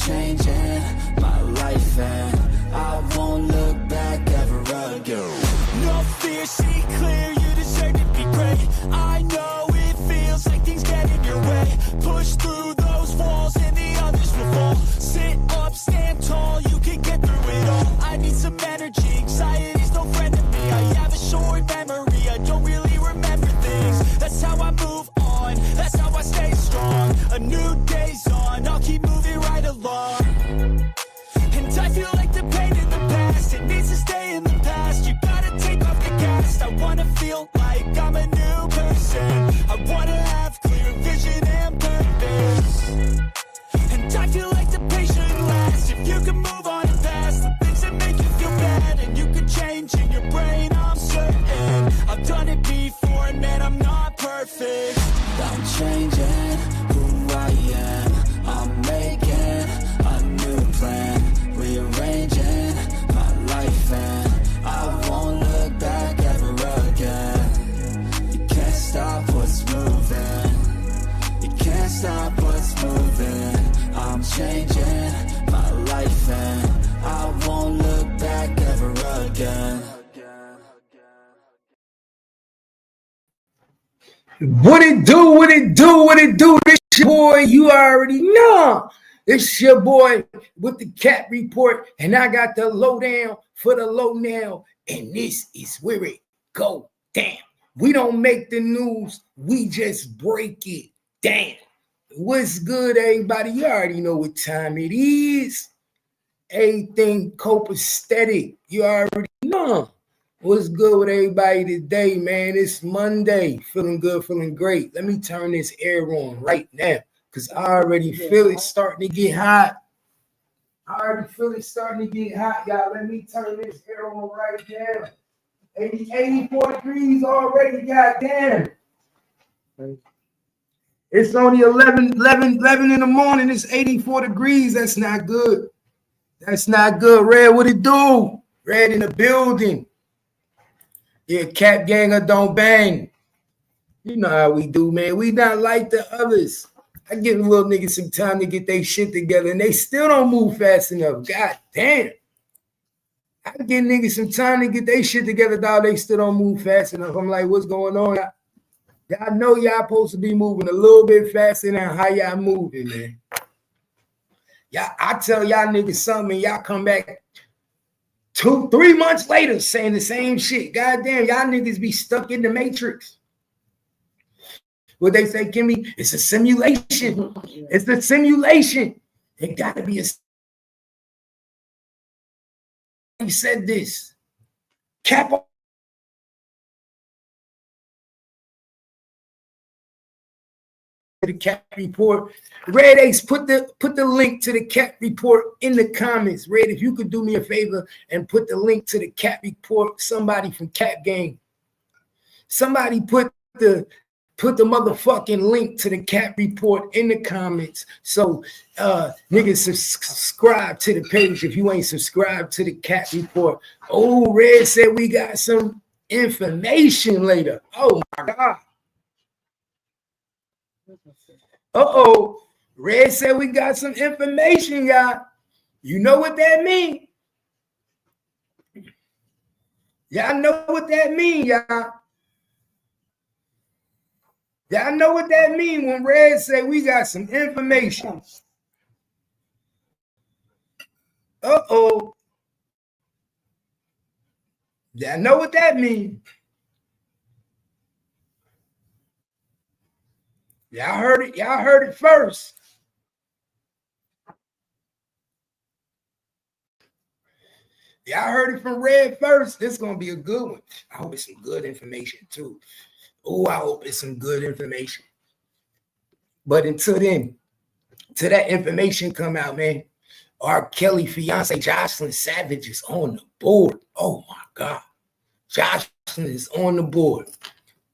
changing my life and I won't look back ever again. No fear, see clear, you deserve to be great. I know it feels like things get in your way. Push through those walls and the others will fall. Sit up, stand tall, you can get through it all. I need some energy, anxiety's no friend to me. I have a short memory, I don't really remember things. That's how I move on, that's how I stay strong. A new day's on, I'll keep moving right along. And I feel like the pain in the past, it needs to stay in the past. You gotta take off the gas. I wanna feel like I'm a new person. I wanna have clear vision and purpose. And I feel like the pain shouldn't last. If you can move on and past the things that make you feel bad, and you can change in your brain, I'm certain. I've done it before and man, I'm not perfect. I'm changing who I am. I'm making a new plan, rearranging my life and I won't look back ever again. You can't stop what's moving. You can't stop what's moving. I'm changing my life and I won't look back ever again. What it do, what it do, what it do? This your boy, you already know. It's your boy with the Cat Report, and I got the lowdown for the low now, and this is where it go down. We don't make the news, we just break it down. What's good, everybody? You already know what time it is. Everything copacetic, you already know. What's good with everybody today, man? It's Monday. Feeling good, feeling great. Let me turn this air on right now because I already feel it starting to get hot. Y'all. Let me turn this air on right now. 84 degrees already, goddamn. It's only 11 in the morning. It's 84 degrees. That's not good. That's not good. Red, what it do? Red in the building. Yeah, Cap Ganger don't bang. You know how we do, man. We not like the others. I give a little niggas some time to get their shit together, and they still don't move fast enough. God damn. I give niggas some time to get their shit together, dog. They still don't move fast enough. I'm like, what's going on? Y'all know y'all supposed to be moving a little bit faster than how y'all moving, man. Y'all, I tell y'all niggas something, and y'all come back 2-3 months later saying the same shit. Goddamn, y'all niggas be stuck in the matrix. What they say, Kimmy, it's a simulation. It's a simulation. It gotta be a. He said this. Cap. The Cat Report. Red Ace, put the link to the Cat Report in the comments. Red, if you could do me a favor and put the link to the Cat Report, somebody from Cat Gang. Somebody put the motherfucking link to the Cat Report in the comments. So niggas subscribe to the page if you ain't subscribed to the Cat Report. Oh, Red said we got some information later. Oh my God. Uh-oh. Red said we got some information, y'all. You know what that means? Y'all know what that means, y'all. Y'all know what that means when Red said we got some information. Uh-oh. Y'all know what that means. Y'all heard it. Y'all heard it first. Y'all heard it from Red first. This is going to be a good one. I hope it's some good information, too. Oh, I hope it's some good information. But until then, till that information come out, man, R. Kelly fiance Jocelyn Savage is on the board. Oh, my God. Jocelyn is on the board.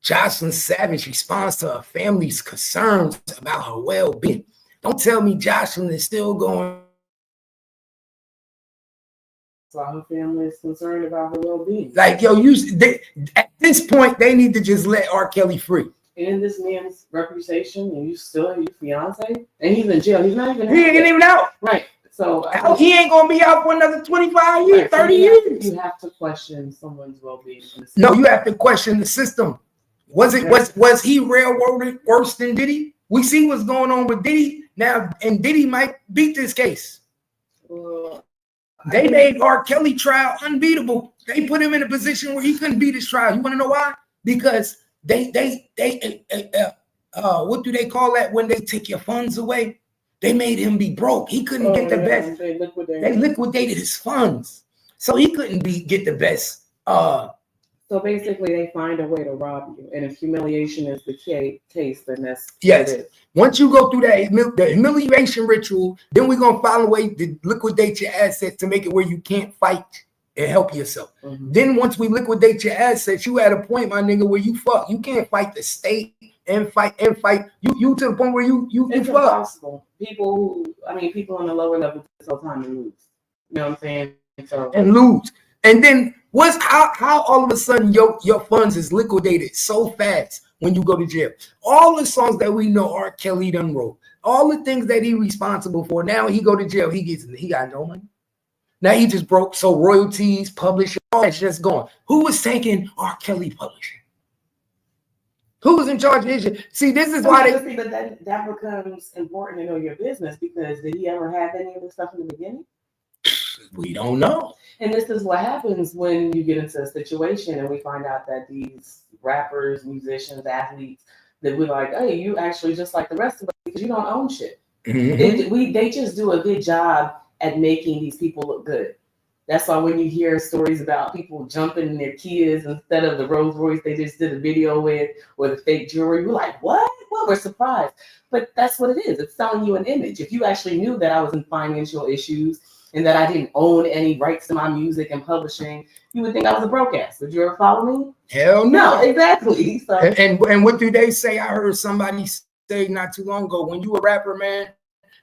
Jocelyn Savage responds to her family's concerns about her well-being. Don't tell me Jocelyn is still going. So her family is concerned about her well-being. Like, yo, at this point, they need to just let R. Kelly free. And this man's reputation, and you still have your fiance, and he's in jail. He's not even. He ain't even out. Right. So he ain't gonna be out for another 25 years, 30 years. You have to question someone's well-being. No, you have to question the system. Was he railroaded worse than Diddy? We see what's going on with Diddy now, and Diddy might beat this case. They made R. Kelly trial unbeatable. They put him in a position where he couldn't beat his trial. You want to know why? Because they what do they call that when they take your funds away? They made him be broke. He couldn't get the best. They liquidated his funds, so he couldn't get the best. So basically, they find a way to rob you, and if humiliation is the case, then that's yes. What it is. Once you go through the humiliation ritual, then we're gonna find a way to liquidate your assets to make it where you can't fight and help yourself. Mm-hmm. Then once we liquidate your assets, you at a point, my nigga, where you can't fight the state and fight. You to the point where you it's fuck. Impossible. People on the lower level this whole time and lose. You know what I'm saying? And lose. And then how all of a sudden your funds is liquidated so fast when you go to jail? All the songs that we know R. Kelly done wrote, all the things that he responsible for. Now he go to jail, he got no money. Now he just broke. So royalties, publishing, all that's just gone. Who was taking R. Kelly publishing? Who was in charge of his? See, this is why but that becomes important to know your business, because did he ever have any of this stuff in the beginning? We don't know. And this is what happens when you get into a situation and we find out that these rappers, musicians, athletes, that we're like, hey, you actually just like the rest of us because you don't own shit. Mm-hmm. They just do a good job at making these people look good. That's why when you hear stories about people jumping in their Kias instead of the Rolls Royce they just did a video with, or the fake jewelry, we're like, what? Well, we're surprised. But that's what it is. It's selling you an image. If you actually knew that I was in financial issues and that I didn't own any rights to my music and publishing, you would think I was a broke ass. Would you ever follow me? Hell no. Exactly. So, and what do they say? I heard somebody say not too long ago, when you a rapper, man,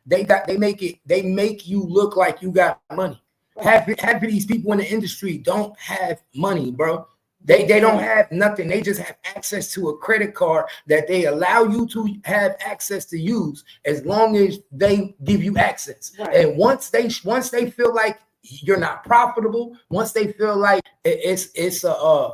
they make you look like you got money. Half of these people in the industry don't have money, bro. They don't have nothing. They just have access to a credit card that they allow you to have access to use as long as they give you access. Right. And once they feel like you're not profitable, once they feel like it's a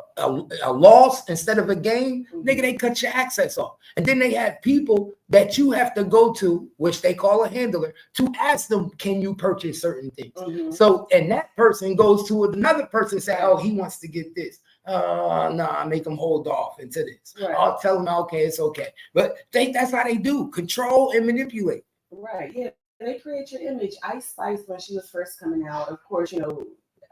loss instead of a gain, nigga, they cut your access off. And then they have people that you have to go to, which they call a handler, to ask them, can you purchase certain things? Mm-hmm. So, and that person goes to another person, say, oh, he wants to get this. I make them hold off into this. Right. I'll tell them, okay, it's okay. But that's how they do, control and manipulate. Right, yeah. They create your image. Ice Spice, when she was first coming out, of course,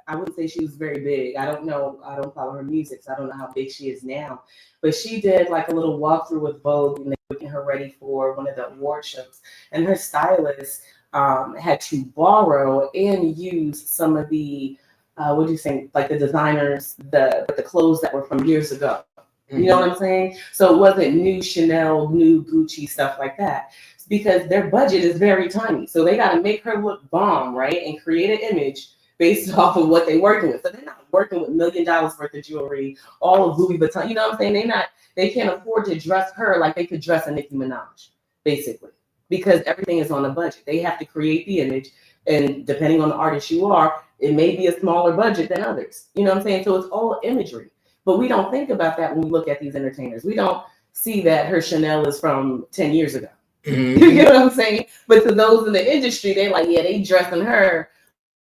I wouldn't say she was very big. I don't know. I don't follow her music, so I don't know how big she is now. But she did like a little walkthrough with Vogue, and they were getting her ready for one of the award shows. And her stylist had to borrow and use some of the, what do you say, like the designers, the clothes that were from years ago. Mm-hmm. You know what I'm saying? So it wasn't new Chanel, new Gucci, stuff like that, because their budget is very tiny. So they got to make her look bomb, right? And create an image based off of what they're working with. So they're not working with $1 million worth of jewelry, all of Louis Vuitton. You know what I'm saying? They can't afford to dress her like they could dress a Nicki Minaj, basically, because everything is on a budget. They have to create the image. And depending on the artist you are, it may be a smaller budget than others. You know what I'm saying? So it's all imagery. But we don't think about that when we look at these entertainers. We don't see that her Chanel is from 10 years ago. Mm-hmm. You know what I'm saying? But to those in the industry, they're like, yeah, they dressing her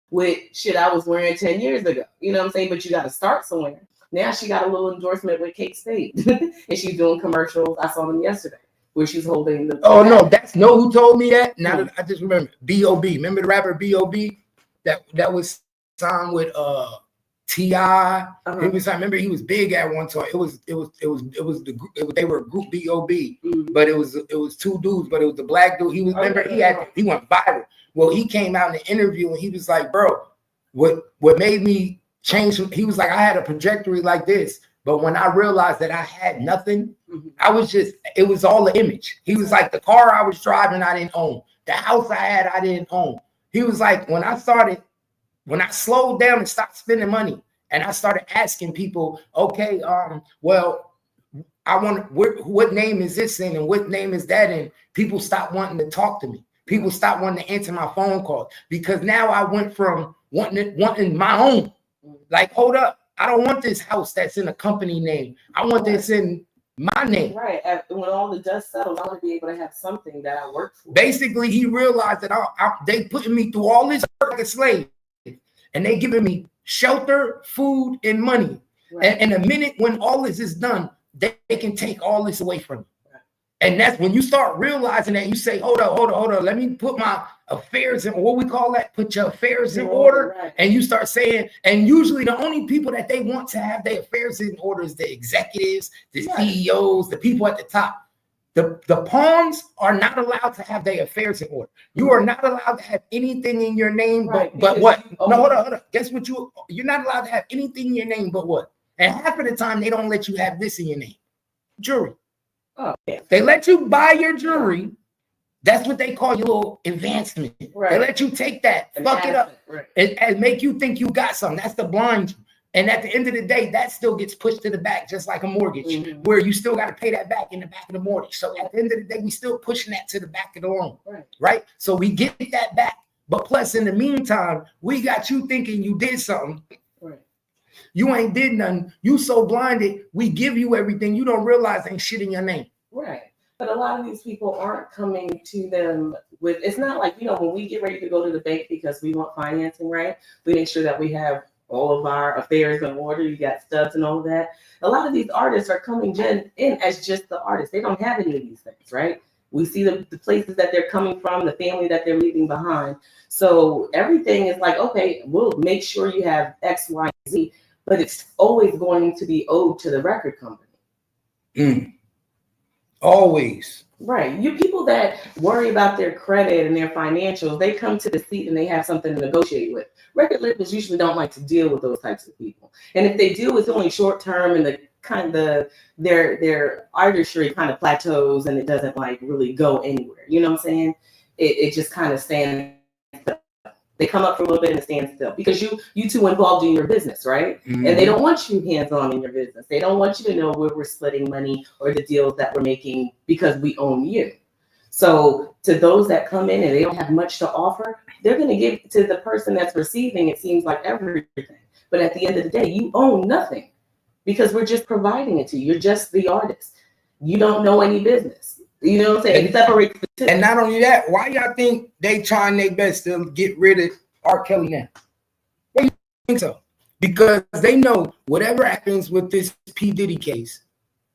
with shit I was wearing 10 years ago. You know what I'm saying? But you got to start somewhere. Now she got a little endorsement with Kate Spade. And she's doing commercials. I saw them yesterday where she's holding the... Oh, no, who told me that? Now that I just remember. B.O.B. Remember the rapper B.O.B.? That was signed with... T.I. I remember he was big at one time. They were group B.O.B. Mm-hmm. But it was two dudes, but it was the black dude. He went viral. Well, he came out in the interview and he was like, bro, what made me change? He was like, I had a trajectory like this, but when I realized that I had nothing, it was all an image. He was like, the car I was driving, I didn't own. The house I had, I didn't own. He was like, when I slowed down and stopped spending money, and I started asking people, okay, well, I want what name is this in and what name is that in? People stopped wanting to talk to me. People stopped wanting to answer my phone calls because now I went from wanting my own. Like, hold up, I don't want this house that's in a company name. I want this in my name. Right. When all the dust settles, I want to be able to have something that I work for. Basically, he realized that they putting me through all this work like a slave, and they giving me shelter, food, and money. Right. And the minute when all this is done, they can take all this away from you. Right. And that's when you start realizing that you say, hold on. Let me put my affairs in, what we call that, put your affairs in order. Right. And you start saying, and usually the only people that they want to have their affairs in order is the executives, the CEOs, the people at the top. The pawns are not allowed to have their affairs in order. You are not allowed to have anything in your name but what? No, hold on. Guess what? You're not allowed to have anything in your name but what? And half of the time, they don't let you have this in your name. Jewelry. Oh, yeah. They let you buy your jewelry. That's what they call your little advancement. Right. They let you take that, fuck it up, and make you think you got something. That's the blind. And at the end of the day, that still gets pushed to the back, just like a mortgage, where you still got to pay that back in the back of the mortgage. So at the end of the day, we still pushing that to the back of the loan, right? So we get that back. But plus, in the meantime, we got you thinking you did something. Right. You ain't did nothing. You so blinded, we give you everything. You don't realize ain't shit in your name. Right. But a lot of these people aren't coming to them with, it's not like, when we get ready to go to the bank because we want financing, right? We make sure that we have all of our affairs in order. You got stubs and all of that. A lot of these artists are coming in as just the artists. They don't have any of these things, right? We see the places that they're coming from, the family that they're leaving behind. So everything is like, okay, we'll make sure you have X, Y, and Z, but it's always going to be owed to the record company. Always. Right. You people that worry about their credit and their financials, they come to the seat and they have something to negotiate with. Record labels usually don't like to deal with those types of people. And if they do, it's only short term and their artistry kind of plateaus and it doesn't like really go anywhere. You know what I'm saying? It just kind of stands still. They come up for a little bit and stand still because you two involved in your business, right? Mm-hmm. And they don't want you hands-on in your business. They don't want you to know where we're splitting money or the deals that we're making because we own you. So to those that come in and they don't have much to offer, they're going to give to the person that's receiving, it seems like everything. But at the end of the day, you own nothing because we're just providing it to you. You're just the artist. You don't know any business. You know what I'm saying? It separates the two. And not only that, why y'all think they trying their best to get rid of R. Kelly now? Why do you think so? Because they know whatever happens with this P. Diddy case,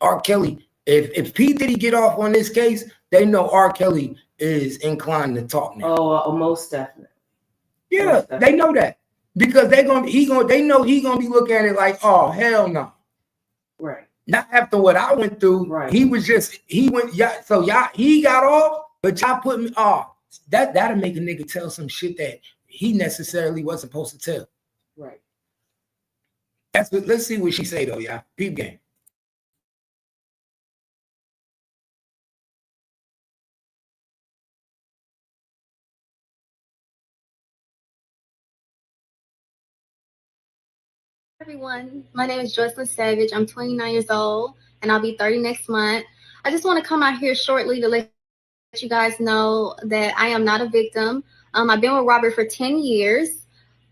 R. Kelly, if P. Diddy get off on this case, they know R. Kelly is inclined to talk now. Oh, most definitely. Yeah, most definitely. They know that. Because they know he's gonna be looking at it like, oh, hell no. Right. Not after what I went through. Right. He got off, but y'all put me off. That'll make a nigga tell some shit that he necessarily wasn't supposed to tell. Right. Let's see what she say though, y'all. Peep game. Everyone, my name is Joycelyn Savage. I'm 29 years old and I'll be 30 next month. I just want to come out here shortly to let you guys know that I am not a victim. I've been with Robert for 10 years.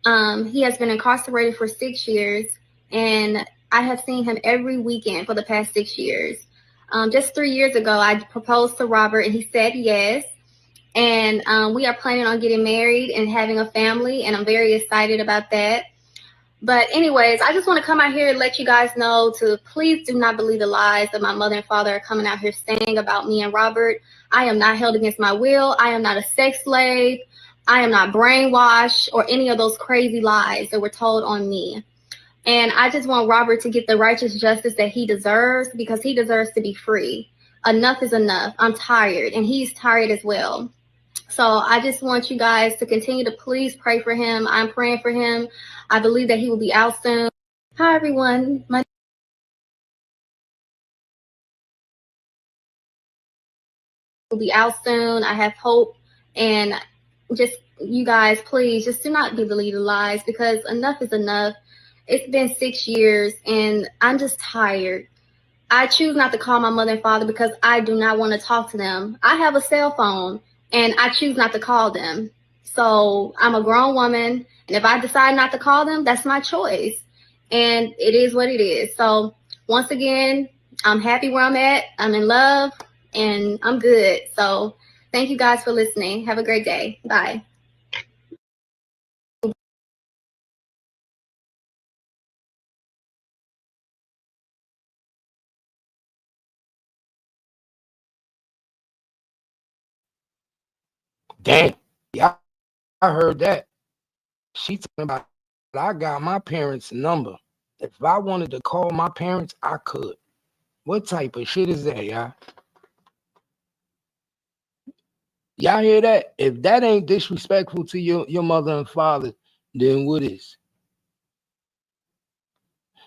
He has been incarcerated for 6 years and I have seen him every weekend for the past 6 years. Just 3 years ago, I proposed to Robert and he said yes. And we are planning on getting married and having a family and I'm very excited about that. But anyways, I just want to come out here and let you guys know to please do not believe the lies that my mother and father are coming out here saying about me and Robert. I am not held against my will. I am not a sex slave. I am not brainwashed or any of those crazy lies that were told on me. And I just want Robert to get the righteous justice that he deserves because he deserves to be free. Enough is enough. I'm tired and he's tired as well. So I just want you guys to continue to please pray for him. I'm praying for him. I believe that he will be out soon. Hi, everyone. My will be out soon. I have hope. And just you guys, please, just do not believe the lies because enough is enough. It's been 6 years and I'm just tired. I choose not to call my mother and father because I do not want to talk to them. I have a cell phone. and I choose not to call them. So I'm a grown woman, and if I decide not to call them, that's my choice. And it is what it is. So once again, I'm happy where I'm at. I'm in love, and I'm good. So thank you guys for listening. Have a great day. Bye. Damn. Yeah, I heard that. She talking about I got my parents' number. If I wanted to call my parents, I could. What type of shit is that, y'all? Y'all hear that? If that ain't disrespectful to your mother and father, then what is?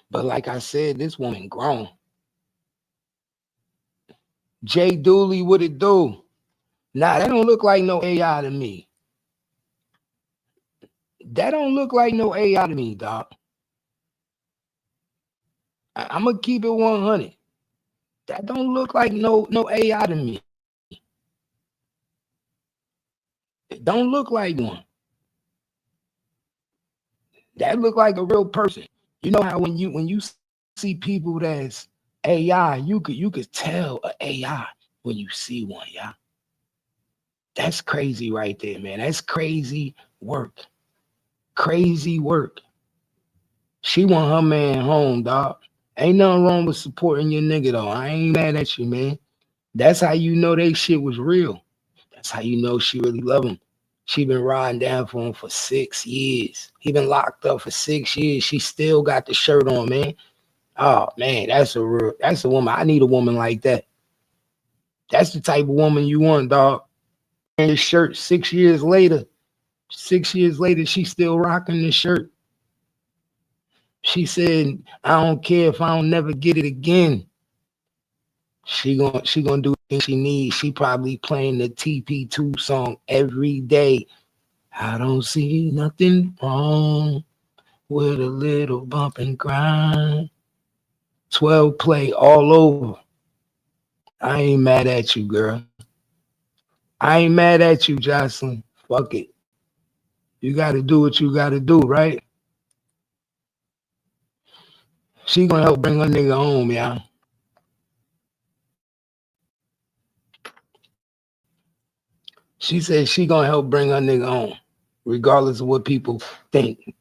But like I said, this woman grown. Jay Dooley, what it do? Nah, that don't look like no AI to me. That don't look like no AI to me, dog. I'm gonna keep it 100. That don't look like no AI to me. It don't look like one. That look like a real person. You know how when you see people that's AI, you could tell a AI when you see one, yeah. That's crazy right there, man. That's crazy work. Crazy work. She want her man home, dog. Ain't nothing wrong with supporting your nigga, though. I ain't mad at you, man. That's how you know they shit was real. That's how you know she really love him. She been riding down for him for 6 years. He been locked up for 6 years. She still got the shirt on, man. Oh, man, that's a woman. I need a woman like that. That's the type of woman you want, dog. And his shirt 6 years later. 6 years later, she's still rocking the shirt. She said, I don't care if I don't never get it again. She gonna do what she needs. She probably playing the TP2 song every day. I don't see nothing wrong with a little bump and grind. 12 play all over. I ain't mad at you, girl. I ain't mad at you, Jocelyn. Fuck it. You gotta do what you gotta do, right? She gonna help bring her nigga home, y'all. She said she gonna help bring her nigga home, regardless of what people think.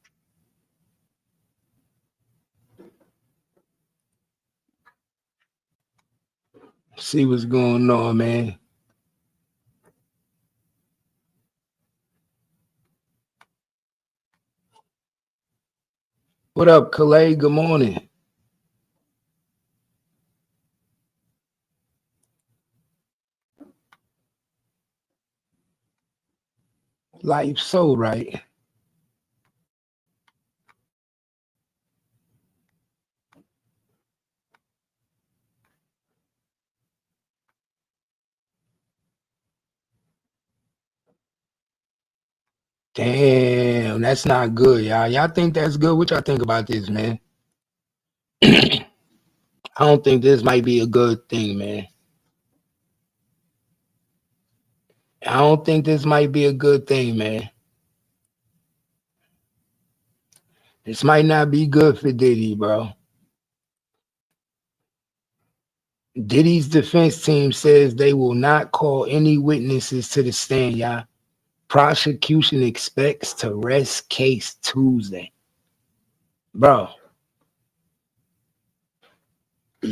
See what's going on, man. What up, Calais? Good morning. Life so right. Damn, that's not good, y'all. Y'all think that's good? What y'all think about this, man? I don't think this might be a good thing, man. I don't think this might be a good thing, man. This might not be good for Diddy, bro. Diddy's defense team says they will not call any witnesses to the stand, y'all. Prosecution expects to rest case Tuesday. Bro.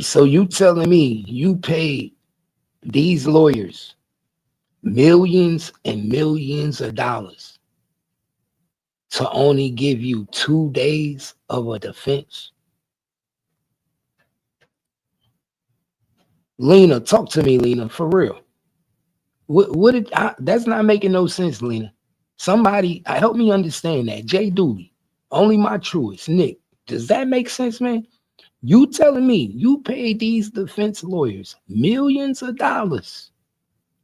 So you telling me you paid these lawyers millions and millions of dollars to only give you 2 days of a defense? Lena, talk to me, Lena, for real. That's not making no sense, Lena. Somebody help me understand that. Jay Dooley, only my truest. Nick, does that make sense, man? You telling me you paid these defense lawyers millions of dollars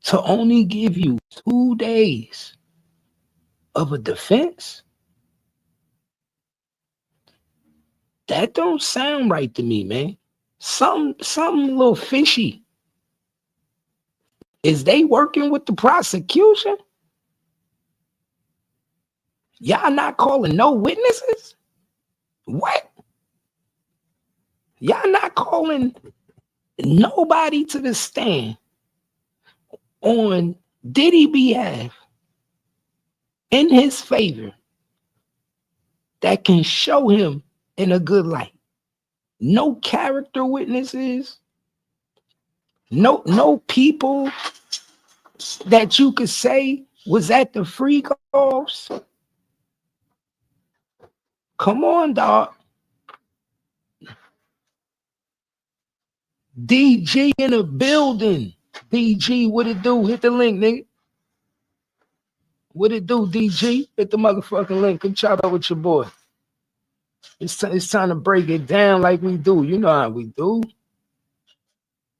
to only give you 2 days of a defense? That don't sound right to me, man. Something a little fishy. Is they working with the prosecution? Y'all not calling no witnesses? What? Y'all not calling nobody to the stand on Diddy behalf in his favor that can show him in a good light. No character witnesses, no people that you could say was at the freak offs. Come on, dog. DG in the building. DG, what it do? Hit the link, nigga. What it do, DG? Hit the motherfucking link. Come chop up with your boy. It's time to break it down like we do. You know how we do.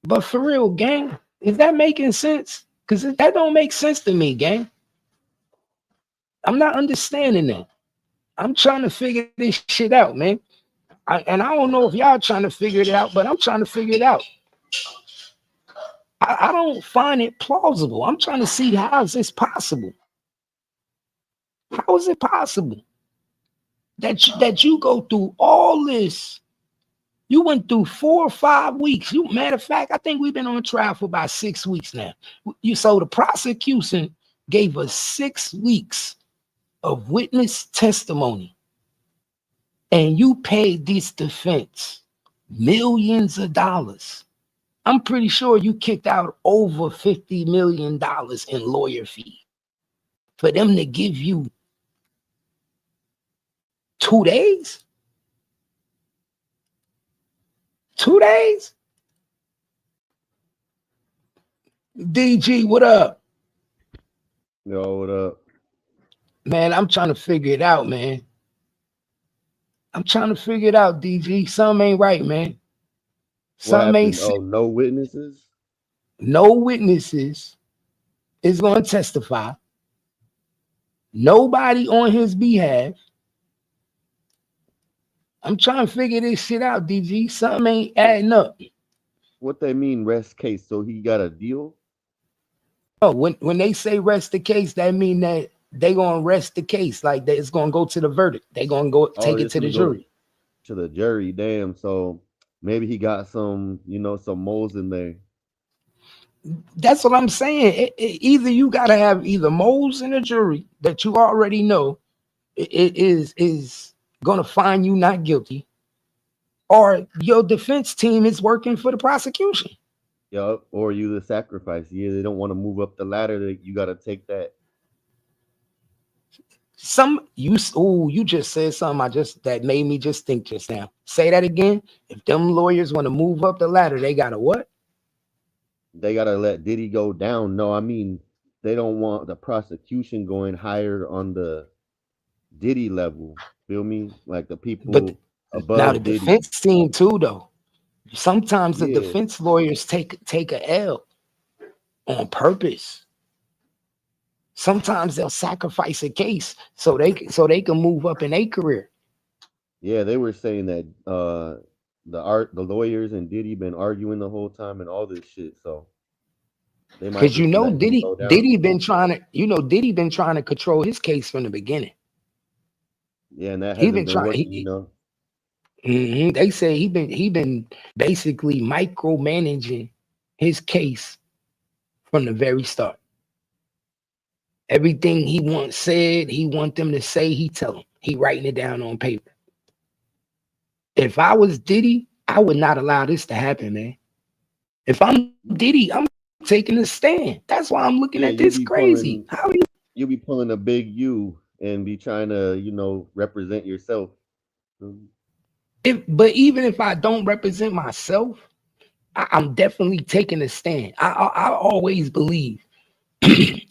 But for real, gang, is that making sense? Because that don't make sense to me, gang. I'm not understanding that. I'm trying to figure this shit out, man. And I don't know if y'all trying to figure it out, but I'm trying to figure it out. I don't find it plausible. I'm trying to see how is this possible? How is it possible that you go through all this? You went through 4 or 5 weeks. Matter of fact, I think we've been on trial for about 6 weeks now. So the prosecution gave us 6 weeks of witness testimony, and you paid this defense millions of dollars. I'm pretty sure you kicked out over $50 million in lawyer fee for them to give you 2 days? 2 days? DG, what up? Yo, what up? Man, I'm trying to figure it out, man. I'm trying to figure it out, DG. Something ain't right, man. Something ain't. Oh, no witnesses? No witnesses is going to testify. Nobody on his behalf. I'm trying to figure this shit out, DG. Something ain't adding up. What they mean rest case? So he got a deal? Oh, when they say rest the case, that mean that they gonna rest the case, like that it's gonna go to the verdict. They gonna go take it to the jury. To the jury, damn. So maybe he got some, some moles in there. That's what I'm saying. Either you gotta have either moles in the jury that you already know it is gonna find you not guilty, or your defense team is working for the prosecution. Yeah, or you the sacrifice. Yeah, they don't want to move up the ladder. You got to take that. You just said something that made me just think just now. Say that again. If them lawyers want to move up the ladder, they gotta what? They gotta let Diddy go down. No, I mean they don't want the prosecution going higher on the Diddy level. Feel me? Like the people above. Now the Diddy. defense team too, though. Sometimes the defense lawyers take a L on purpose. Sometimes they'll sacrifice a case so they can move up in their career. Yeah, they were saying that the lawyers and Diddy been arguing the whole time and all this shit. So they might, because Diddy been trying to control his case from the beginning. Yeah, and that hasn't been working, They say he been basically micromanaging his case from the very start. Everything he wants said, he want them to say, he tell them. He writing it down on paper. If I was Diddy, I would not allow this to happen, man. If I'm Diddy, I'm taking a stand. That's why I'm looking at this crazy. You'll be pulling a big U and be trying to, represent yourself. But even if I don't represent myself, I'm definitely taking a stand. I always believe,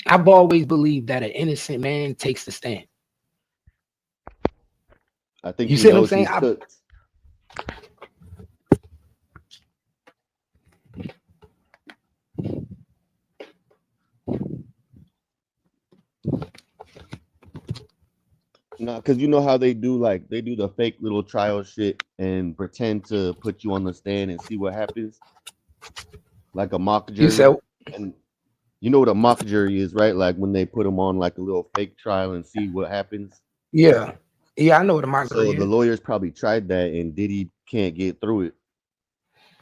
I've always believed that an innocent man takes the stand. I think you see what I'm saying. No, because you know how they do the fake little trial shit and pretend to put you on the stand and see what happens, like a mock jury. You know what a mock jury is, right? Like when they put him on like a little fake trial and see what happens. Yeah. Yeah, I know what a mock So jury the is. lawyers probably tried that, and Diddy can't get through it.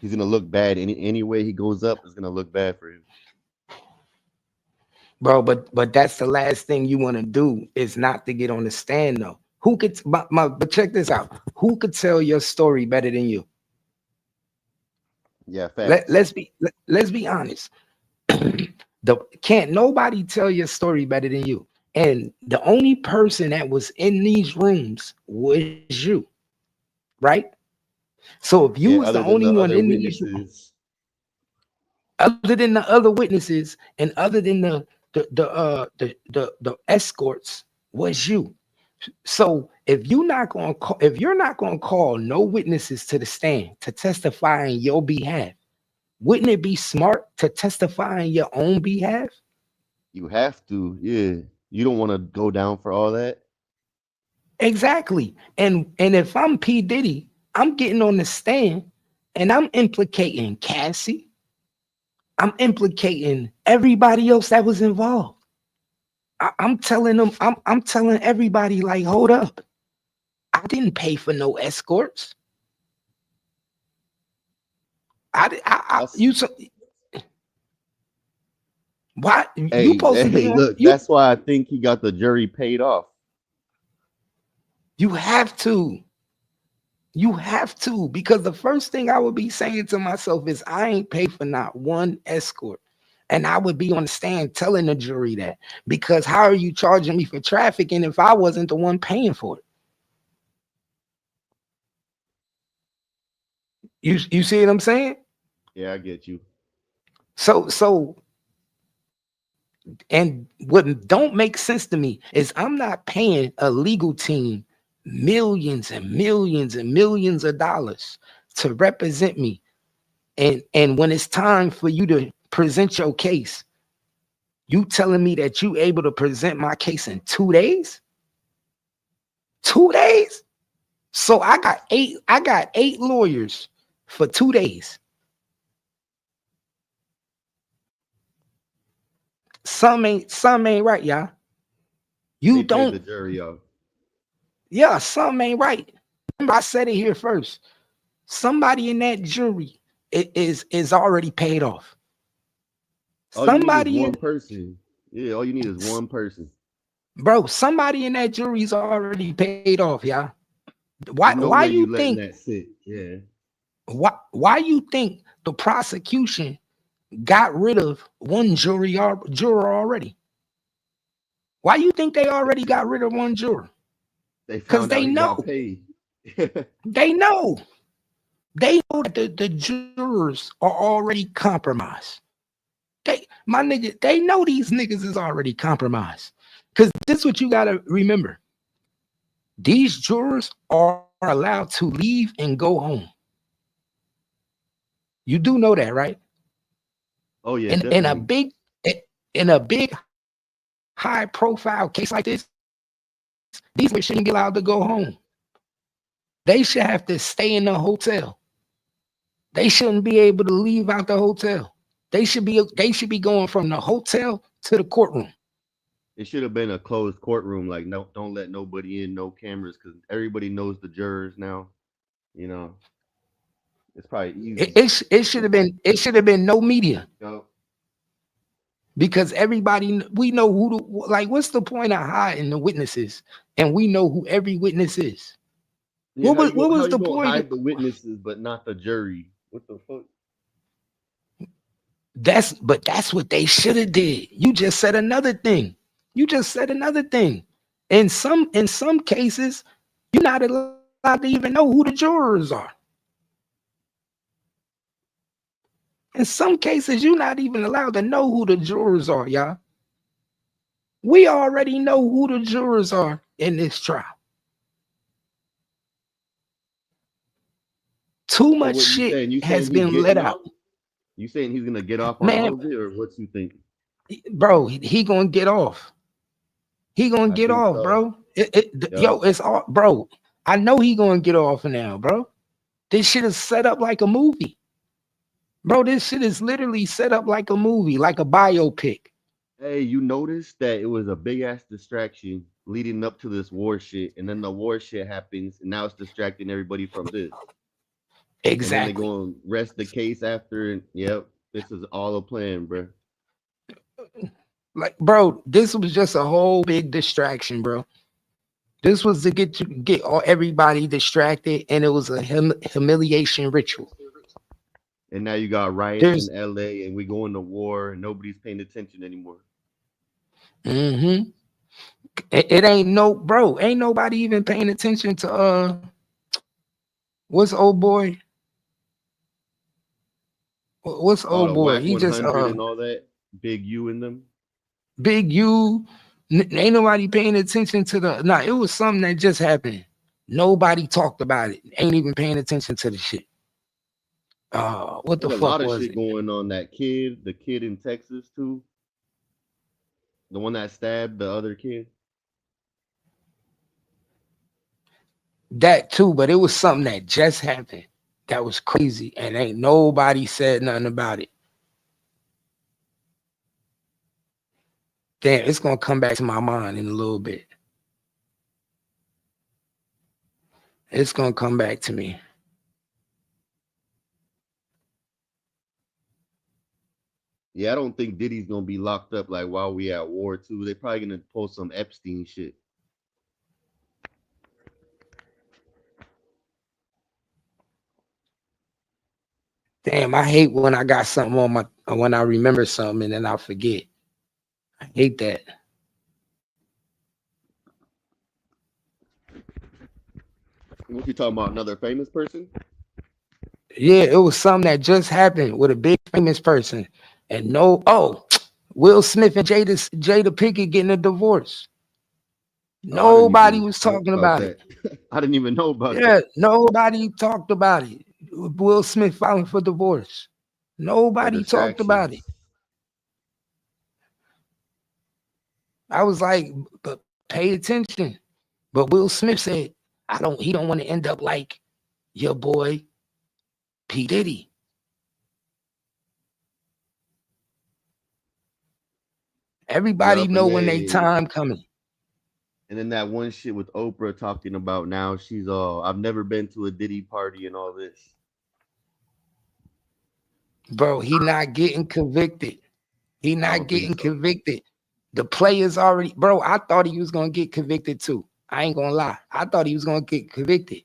He's gonna look bad. Any way he goes up is gonna look bad for him. Bro, but that's the last thing you want to do is not to get on the stand though. Who could but check this out. Who could tell your story better than you? Yeah, facts. Let's be honest. Can't nobody tell your story better than you. And the only person that was in these rooms was you, right? So if you was the only one in these rooms, other than the other witnesses and other than the escorts, was you. So if you're not gonna call no witnesses to the stand to testify on your behalf, wouldn't it be smart to testify on your own behalf? You have to, yeah. You don't want to go down for all that. Exactly. And if I'm P. Diddy, I'm getting on the stand and I'm implicating Cassie. I'm implicating everybody else that was involved. I'm telling them, I'm telling everybody, like, hold up. I didn't pay for no escorts. Why you supposed to be on, look, that's why I think he got the jury paid off. You have to, because the first thing I would be saying to myself is I ain't paid for not one escort. And I would be on the stand telling the jury that, because how are you charging me for trafficking if I wasn't the one paying for it? You see what I'm saying? Yeah, I get you. So and what don't make sense to me is I'm not paying a legal team millions and millions and millions of dollars to represent me. And when it's time for you to present your case, you telling me that you able to present my case in 2 days? 2 days? So I got eight lawyers for 2 days. Some ain't right, y'all. You don't. The jury off. Yeah, some ain't right. Remember, I said it here first. Somebody in that jury is already paid off. Somebody one person. Yeah, all you need is one person. Bro, somebody in that jury is already paid off, y'all. Why you think that sit? Yeah. Why you think the prosecution got rid of one juror already? Why you think they already got rid of one juror? Because they know. They know. They know that the jurors are already compromised. They know these niggas is already compromised. Because this is what you gotta remember. These jurors are allowed to leave and go home. You do know that, right? Oh yeah. In a big high profile case like this, these niggas shouldn't be allowed to go home. They should have to stay in the hotel. They shouldn't be able to leave out the hotel. They should be going from the hotel to the courtroom. It should have been a closed courtroom. Like, no, don't let nobody in, no cameras, because everybody knows the jurors now. You know, it's probably easy. It should have been no media. No. Because we know what's the point of hiding the witnesses? And we know who every witness is. Yeah, what was the point? Hide the witnesses, but not the jury. What the fuck? That's what they should have did. You just said another thing. In some cases, you're not allowed to even know who the jurors are. In some cases, you're not even allowed to know who the jurors are, y'all. We already know who the jurors are in this trial. Too much shit has been let out. You saying he's gonna get off on all of it, or what you think? Bro, he gonna get off. He gonna get off, so. Bro. Yo, it's all, bro. I know he gonna get off now, bro. This shit is set up like a movie. Bro, this shit is literally set up like a movie, like a biopic. Hey, you noticed that it was a big ass distraction leading up to this war shit, and then the war shit happens, and now it's distracting everybody from this. And then they Exactly. go and rest the case after, and yep, this is all a plan, bro. Like, bro, this was just a whole big distraction, bro. This was to get all everybody distracted, and it was a humiliation ritual. And now you got riots There's in LA, and we going to war, and nobody's paying attention anymore. it ain't no bro, ain't nobody even paying attention to what's old boy? What's All old the boy? whack He just 100 and all that, Big U in them. Big U. Ain't nobody paying attention to the it was something that just happened. Nobody talked about it. Ain't even paying attention to the shit. What the There's a fuck lot of was shit it? going on. The kid in Texas too, the one that stabbed the other kid. That too, but it was something that just happened that was crazy, and ain't nobody said nothing about it. Damn, it's gonna come back to my mind in a little bit. It's gonna come back to me. Yeah, I don't think Diddy's gonna be locked up like while we at war too. They're probably gonna post some Epstein shit. Damn, I hate when I got something on my when I remember something and then I forget. I hate that. What you talking about? Another famous person? Yeah, it was something that just happened with a big famous person. And Will Smith and Jada Pinkett getting a divorce. Oh, I didn't Nobody even was know talking about about it. that. I didn't even know about Yeah, that. nobody talked about it. Will Smith filing for divorce. The Nobody talked about it. distractions. I was like, but pay attention. But Will Smith said, he don't want to end up like your boy P. Diddy. Everybody Yup, know when they time coming. and then that one shit with Oprah talking about now she's I've never been to a Diddy party and all this. Bro, he not getting convicted. He I not don't think getting so. convicted. The players already, bro, I thought he was gonna get convicted too. I ain't gonna lie. I thought he was gonna get convicted.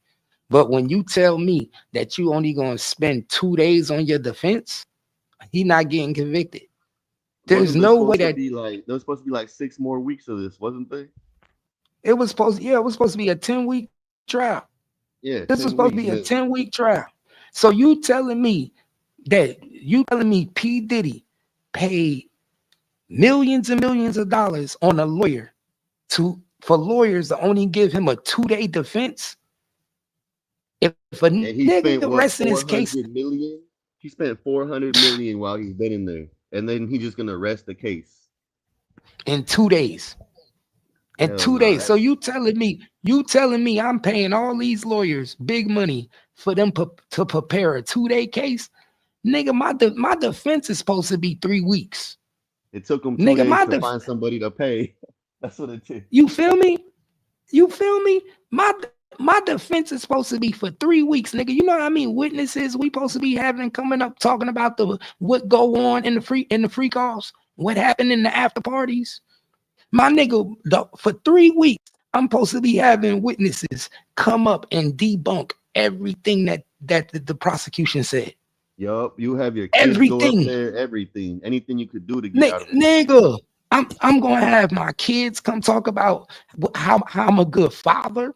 But when you tell me that you only gonna spend 2 days on your defense, he not getting convicted. There's Wasn't there no way supposed to that be like there was supposed to be like 6 more weeks of this, wasn't there? it was supposed to be a 10-week trial. Yeah, This was 10 supposed to weeks. be a 10-week trial. So you telling me P. Diddy paid millions and millions of dollars on a lawyer for lawyers to only give him a 2-day defense? If a And he spent nigga what, resting his case 400 million? He spent 400 million while he's been in there. And then he's just gonna rest the case. in 2 days. In Hell 2 nah. days. So you telling me I'm paying all these lawyers big money for them to prepare a 2-day case? Nigga, my defense is supposed to be 3 weeks. It took him 2 Nigga, days to find somebody to pay. That's what it took. you feel me? You feel me? My defense is supposed to be for 3 weeks, nigga. You know how many witnesses we supposed to be having coming up talking about what go on in the free calls, what happened in the after parties? My nigga, for 3 weeks, I'm supposed to be having witnesses come up and debunk everything that the prosecution said. Yup, you have your kids go up there, everything. Anything you could do to get out of it. Nigga, I'm gonna have my kids come talk about how I'm a good father.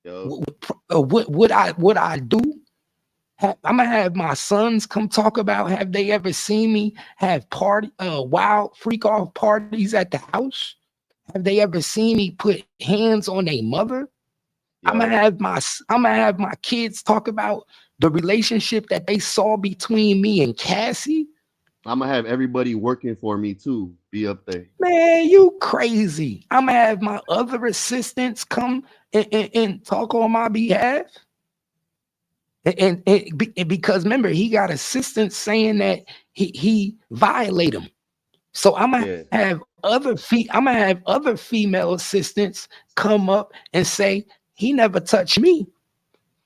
What I do. I'm gonna have my sons come talk about have they ever seen me have wild freak off parties at the house? Have they ever seen me put hands on a mother? Yep. I'm gonna have my kids talk about the relationship that they saw between me and Cassie. I'm gonna have everybody working for me too be up there. Man, you crazy. I'm gonna have my other assistants come and talk on my behalf. And because remember, he got assistants saying that he violated him. So I'm gonna have I'm gonna have other female assistants come up and say he never touched me.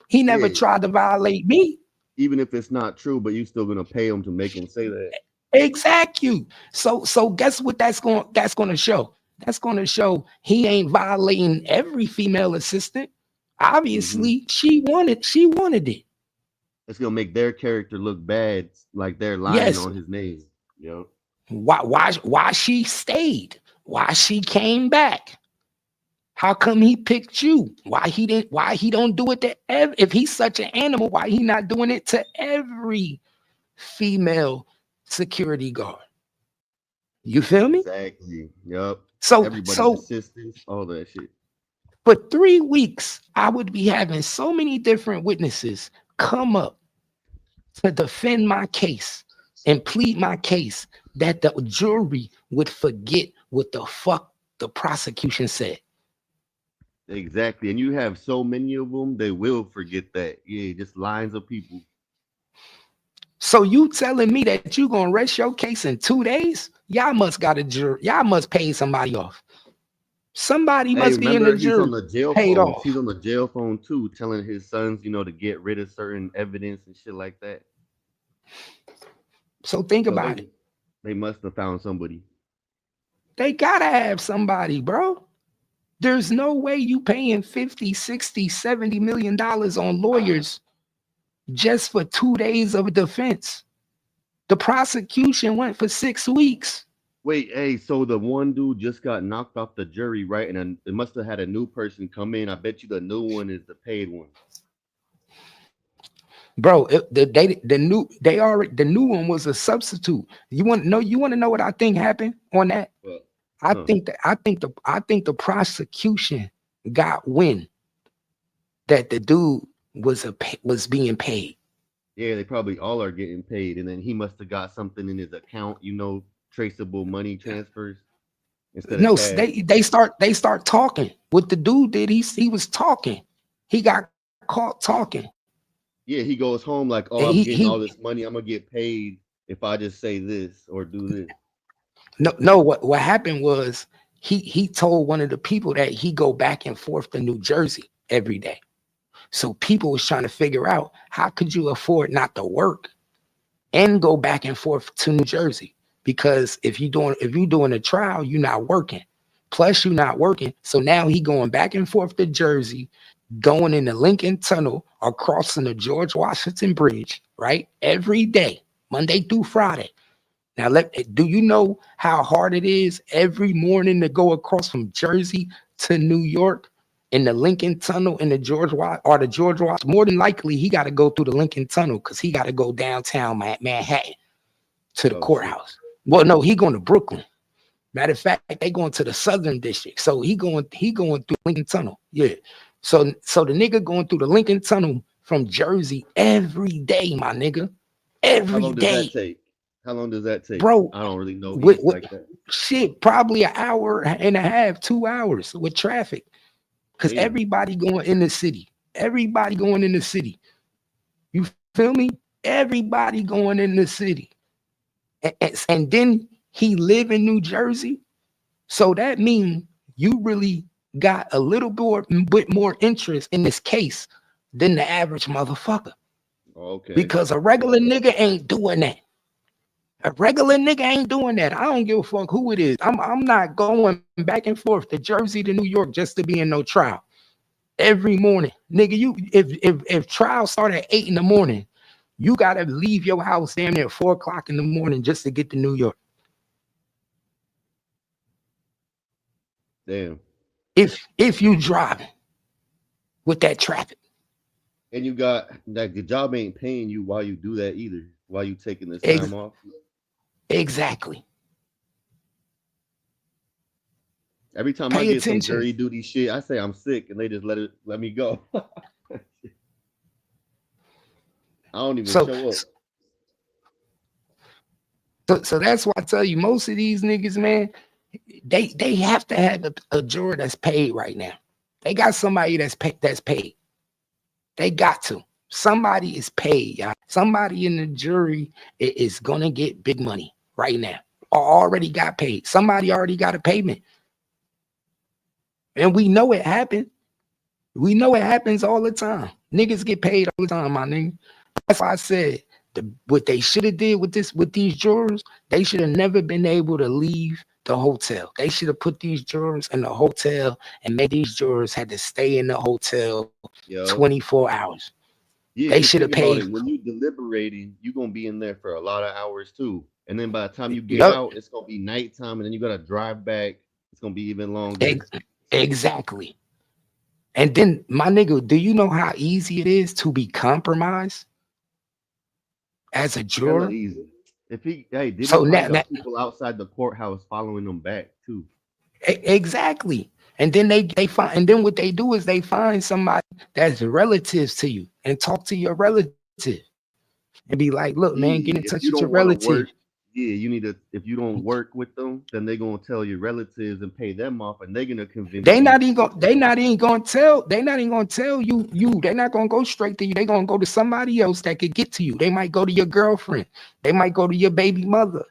He never Yeah. tried to violate me. Even if it's not true, but you still gonna pay him to make him say that. Exactly. So guess what that's gonna show? That's gonna show he ain't violating every female assistant. Obviously, she wanted it. It's gonna make their character look bad, like they're lying Yes. on his name. Yep. Why she stayed? Why she came back? How come he picked you? Why he don't do it to if he's such an animal, why he not doing it to every female security guard? You feel me? Exactly. Yep. So Everybody's assistants, all that shit. for 3 weeks, I would be having so many different witnesses come up to defend my case and plead my case that the jury would forget what the fuck the prosecution said. Exactly. And you have so many of them, they will forget that. Yeah, just lines of people. So you telling me that you gonna rest your case in 2 days? Y'all must got a jury. Y'all must pay somebody off. Somebody must be in the He's jury. on the jail paid phone. off. He's on the jail phone too, telling his sons, to get rid of certain evidence and shit like that. So think about it. They must have found somebody. They gotta have somebody, bro. There's no way you paying 50, 60, 70 million dollars on lawyers just for 2 days of defense. The prosecution went for 6 weeks. Wait, hey, so the one dude just got knocked off the jury, right? And then it must have had a new person come in. I bet you the new one is the paid one. Bro, the new one was a substitute. You want to know what I think happened on that? Well, I think the prosecution got wind that the dude was being paid. Yeah, they probably all are getting paid, and then he must have got something in his account, traceable money transfers. No, they start talking. What the dude did, he was talking. He got caught talking. Yeah, he goes home like, oh, I'm getting all this money. I'm gonna get paid if I just say this or do this. No. What happened was he told one of the people that he go back and forth to New Jersey every day. So people was trying to figure out how could you afford not to work and go back and forth to New Jersey? Because if you're doing a trial, you're not working. Plus, you're not working. So now he going back and forth to Jersey, going in the Lincoln Tunnel or crossing the George Washington Bridge, right? Every day, Monday through Friday. Now, do you know how hard it is every morning to go across from Jersey to New York in the Lincoln Tunnel in the George Washington? More than likely, he got to go through the Lincoln Tunnel because he got to go downtown Manhattan to the courthouse. Well, no, he going to Brooklyn. Matter of fact, they going to the Southern District. So he going through Lincoln Tunnel. Yeah. So the nigga going through the Lincoln Tunnel from Jersey every day, my nigga. Every day. How long does that take? Bro, I don't really know. Like that. Shit, probably an hour and a half, 2 hours with traffic. Because everybody going in the city. Everybody going in the city. You feel me? Everybody going in the city. And then he live in New Jersey. So that means you really got a little bit more interest in this case than the average motherfucker. Okay. Because a regular nigga ain't doing that. A regular nigga ain't doing that. I don't give a fuck who it is. I'm not going back and forth to Jersey to New York just to be in no trial. Every morning. Nigga, if trial start at 8 in the morning, you gotta leave your house damn near 4 o'clock in the morning just to get to New York. Damn. If you driving with that traffic. And you got like the job ain't paying you while you do that either. While you taking this time off. Exactly. Every time I get some jury duty shit, I say I'm sick and they just let me go. I don't even show up. So that's why I tell you, most of these niggas, man, they have to have a juror that's paid right now. They got somebody that's paid. They got to. Somebody is paid, y'all. Somebody in the jury is gonna get big money right now. already got paid. Somebody already got a payment. And we know it happened. We know it happens all the time. Niggas get paid all the time, my nigga. That's why I said what they should have did with these jurors, they should have never been able to leave the hotel. They should have put these jurors in the hotel and made these jurors had to stay in the hotel 24 hours. Yeah, they should have paid. When you deliberating, you're gonna be in there for a lot of hours too. And then by the time you get out, it's gonna be nighttime, and then you gotta drive back. It's gonna be even longer. Exactly. And then, my nigga, do you know how easy it is to be compromised as a juror? Easy. If he, so now people outside the courthouse following them back too. Exactly. And then they find, and then what they do is they find somebody that's relatives to you and talk to your relative and be like, look, man, get in touch with your relative. You need to, if you don't work with them, then they're gonna tell your relatives and pay them off, and they're gonna convince They're not even gonna tell you. They're not gonna go straight to you. They're gonna go to somebody else that could get to you. They might go to your girlfriend, they might go to your baby mother,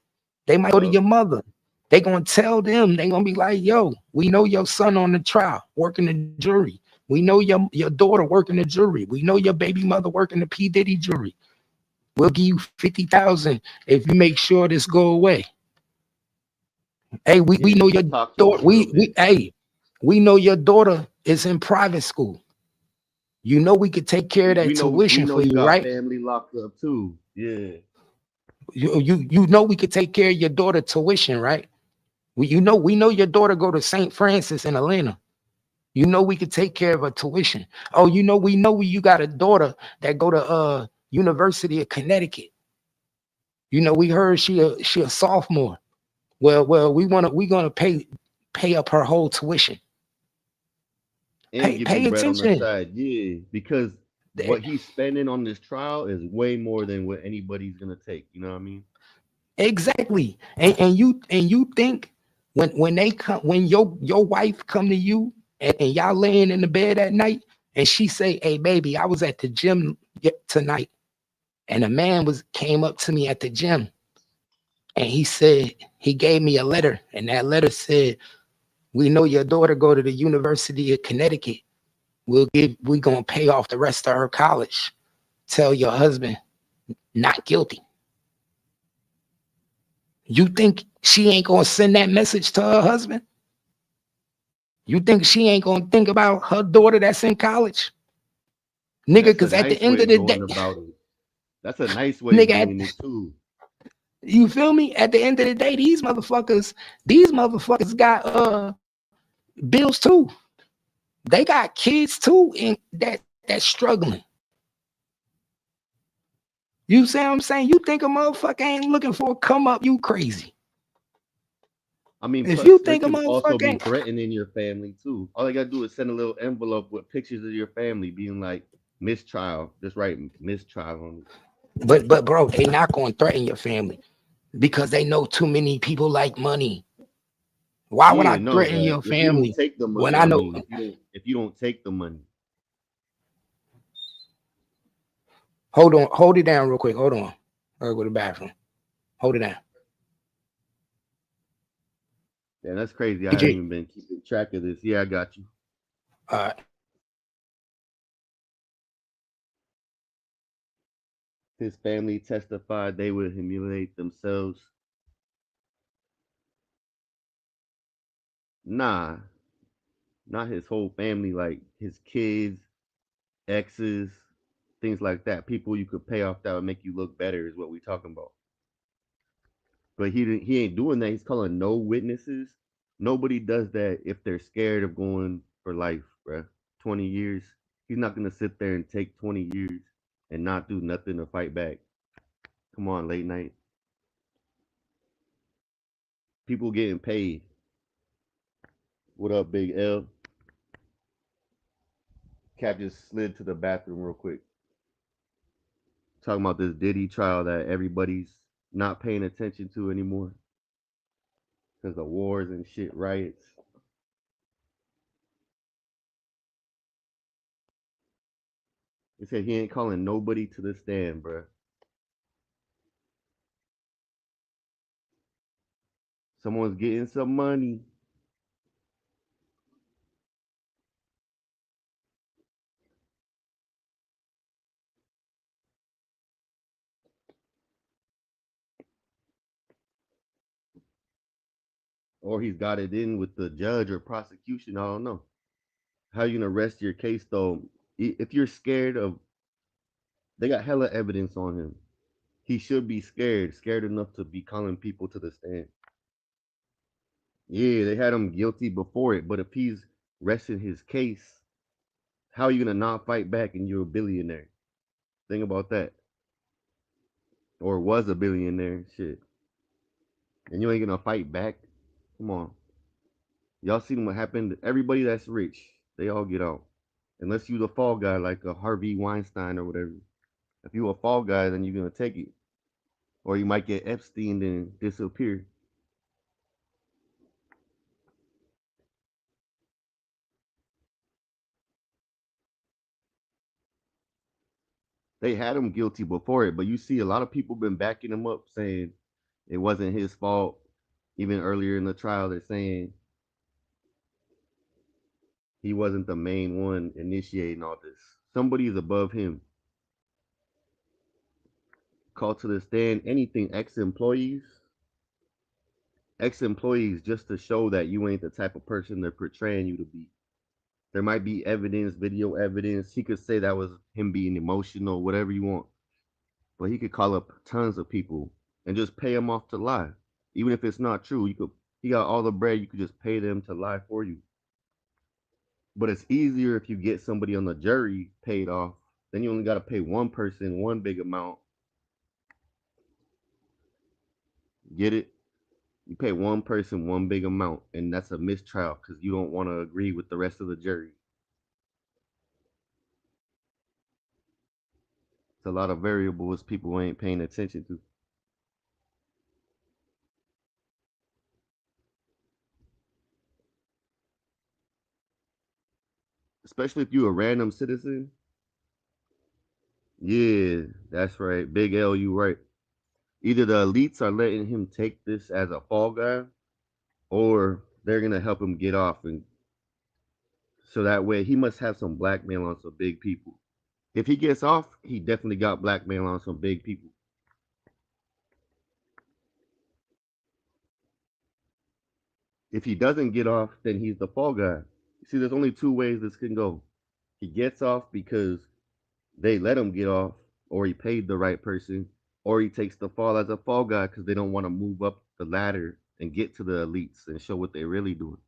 they might go to your mother. They're gonna tell them, they're gonna be like, yo, we know your son on the trial, working the jury. We know your daughter working the jury. We know your baby mother working the P. Diddy jury. We'll give you 50,000 if you make sure this go away. Hey, we know your daughter. We know your daughter is in private school. You know we could take care of that tuition for you, right? Family locked up too. Yeah. You know we could take care of your daughter tuition, right? We know your daughter go to St. Francis in Atlanta. You know we could take care of her tuition. Oh, we know you got a daughter that go to University of Connecticut. You know, we heard she a sophomore. Well, we gonna pay up her whole tuition. And pay attention. On the side. Yeah, because what he's spending on this trial is way more than what anybody's gonna take. You know what I mean? Exactly. And you think when they come, when your wife come to you and y'all laying in the bed at night and she say, hey baby, I was at the gym tonight and a man came up to me at the gym and he said, he gave me a letter, and that letter said, we know your daughter go to the University of Connecticut. We're gonna pay off the rest of her college. Tell your husband not guilty. You think she ain't gonna send that message to her husband? You think she ain't gonna think about her daughter that's in college? Nigga, because at the end of the day, that's a nice way of doing it too. You feel me? At the end of the day, these motherfuckers got bills too. They got kids too, and that's struggling. You see what I'm saying? You think a motherfucker ain't looking for a come up, you crazy. I mean, if you think a motherfucker also be threatening your family too. All they gotta do is send a little envelope with pictures of your family, being like mistrial. Just write mistrial on it. But bro, they not gonna threaten your family because they know too many people like money. Why would I threaten your family? You take the money, when I know if you don't take the money. Hold it down real quick. Hold on. I'll go to the bathroom. Hold it down. Yeah, that's crazy. I haven't even been keeping track of this. Yeah, I got you. All right. His family testified they would humiliate themselves. Nah, not his whole family, like his kids, exes, things like that. People you could pay off that would make you look better is what we talking about. But he ain't doing that. He's calling no witnesses. Nobody does that if they're scared of going for life, bruh. 20 years. He's not gonna sit there and take 20 years and not do nothing to fight back. Come on, late night. People getting paid. What up, Big L? Cap just slid to the bathroom real quick. Talking about this Diddy trial that everybody's not paying attention to anymore because of wars and shit, riots. He said he ain't calling nobody to the stand, bro. Someone's getting some money. Or he's got it in with the judge or prosecution. I don't know. How you gonna rest your case though? If you're scared of, they got hella evidence on him. He should be scared enough to be calling people to the stand. Yeah, they had him guilty before it, but if he's resting his case, how are you gonna not fight back and you're a billionaire? Think about that. Or was a billionaire, shit. And you ain't gonna fight back? Come on. Y'all seen what happened? Everybody that's rich, they all get out. Unless you the fall guy like a Harvey Weinstein or whatever. If you a fall guy, then you're gonna take it. Or you might get Epstein and disappear. They had him guilty before it, but you see a lot of people been backing him up saying it wasn't his fault. Even earlier in the trial, they're saying he wasn't the main one initiating all this. Somebody's above him. Call to the stand anything, ex-employees just to show that you ain't the type of person they're portraying you to be. There might be evidence, video evidence. He could say that was him being emotional, whatever you want. But he could call up tons of people and just pay them off to lie. Even if it's not true, he got all the bread, you could just pay them to lie for you. But it's easier if you get somebody on the jury paid off. Then you only got to pay one person one big amount. Get it? You pay one person one big amount, and that's a mistrial because you don't want to agree with the rest of the jury. It's a lot of variables people ain't paying attention to. Especially if you're a random citizen. Yeah, that's right. Big L, you right. Either the elites are letting him take this as a fall guy, or they're gonna help him get off, and so that way he must have some blackmail on some big people. If he gets off, he definitely got blackmail on some big people. If he doesn't get off, then he's the fall guy. See, there's only two ways this can go. He gets off because they let him get off, or he paid the right person, or he takes the fall as a fall guy because they don't want to move up the ladder and get to the elites and show what they're really doing.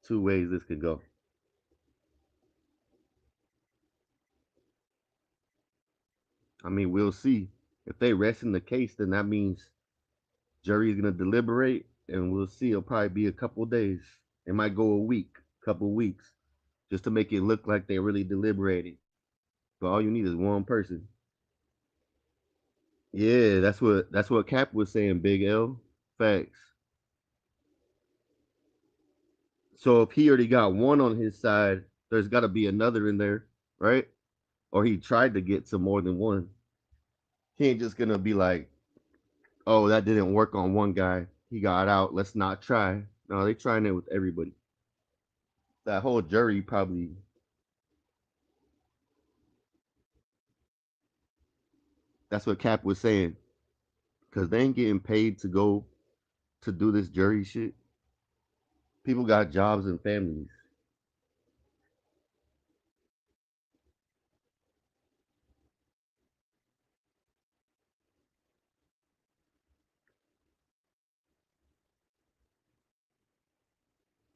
Two ways this could go. I mean, we'll see. If they rest in the case, then that means jury's gonna deliberate, and we'll see. It'll probably be a couple days. It might go a week, couple weeks, just to make it look like they're really deliberating. But all you need is one person. Yeah, that's what Cap was saying. Big L, facts. So if he already got one on his side, there's got to be another in there, right? Or he tried to get to more than one. He ain't just gonna be like, "Oh, that didn't work on one guy. He got out. Let's not try." No, they trying it with everybody. That whole jury probably. That's what Cap was saying, because they ain't getting paid to go to do this jury shit. People got jobs and families.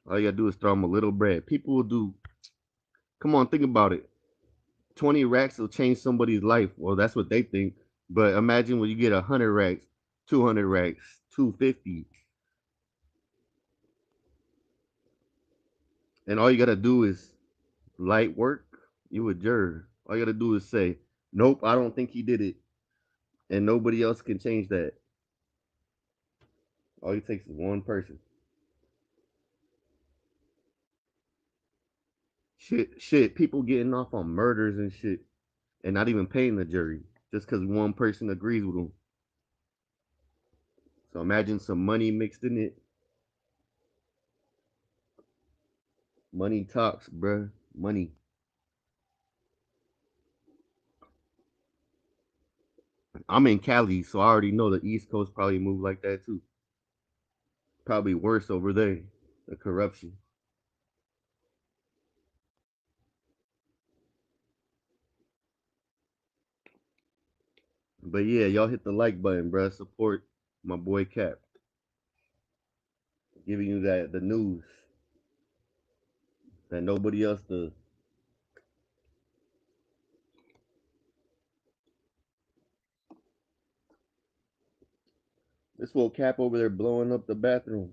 All you gotta do is throw them a little bread. People will do. Come on, think about it. 20 racks will change somebody's life. Well, that's what they think. But imagine when you get 100 racks, 200 racks, 250, and all you gotta do is light work. You a juror. All you gotta do is say, "Nope, I don't think he did it," and nobody else can change that. All it takes is one person. Shit. People getting off on murders and shit, and not even paying the jury just because one person agrees with them. So imagine some money mixed in it. Money talks, bruh. Money. I'm in Cali, so I already know the East Coast probably move like that too. Probably worse over there. The corruption. But yeah, y'all hit the like button, bruh. Support my boy Cap. Giving you that the news that nobody else does. This little Cap over there blowing up the bathroom.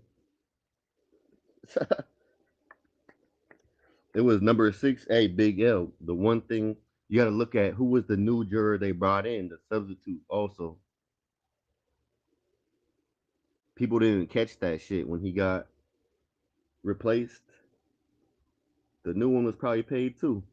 It was number 6A, Big L. The one thing you got to look at, who was the new juror they brought in, the substitute. Also, people didn't catch that shit when he got replaced. The new one was probably paid too.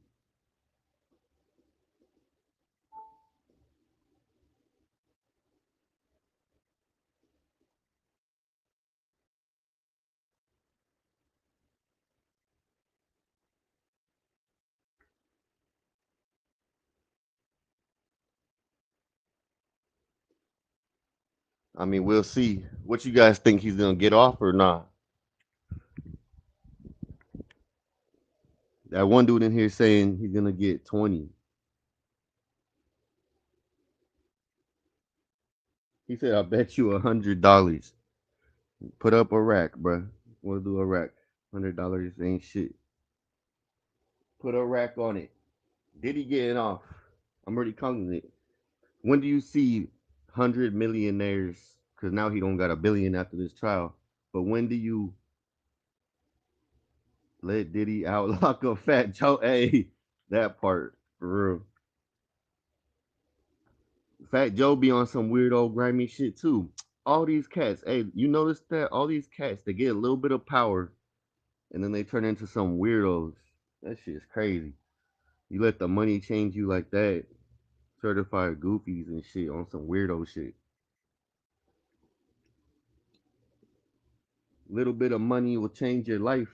I mean, we'll see. What you guys think, he's gonna get off or not? That one dude in here saying he's gonna get 20. He said, "I bet you $100. Put up a rack, bruh. We'll do a rack. $100 ain't shit. Put a rack on it. Did he get it off? I'm already calling it. When do you see 100 millionaires? Because now he don't got a billion after this trial. But when do you let Diddy out lock up Fat Joe? Hey, that part for real. Fat Joe be on some weird old grimy shit too. All these cats, hey, you notice that all these cats they get a little bit of power and then they turn into some weirdos. That shit is crazy. You let the money change you like that. Certified goofies and shit on some weirdo shit. Little bit of money will change your life.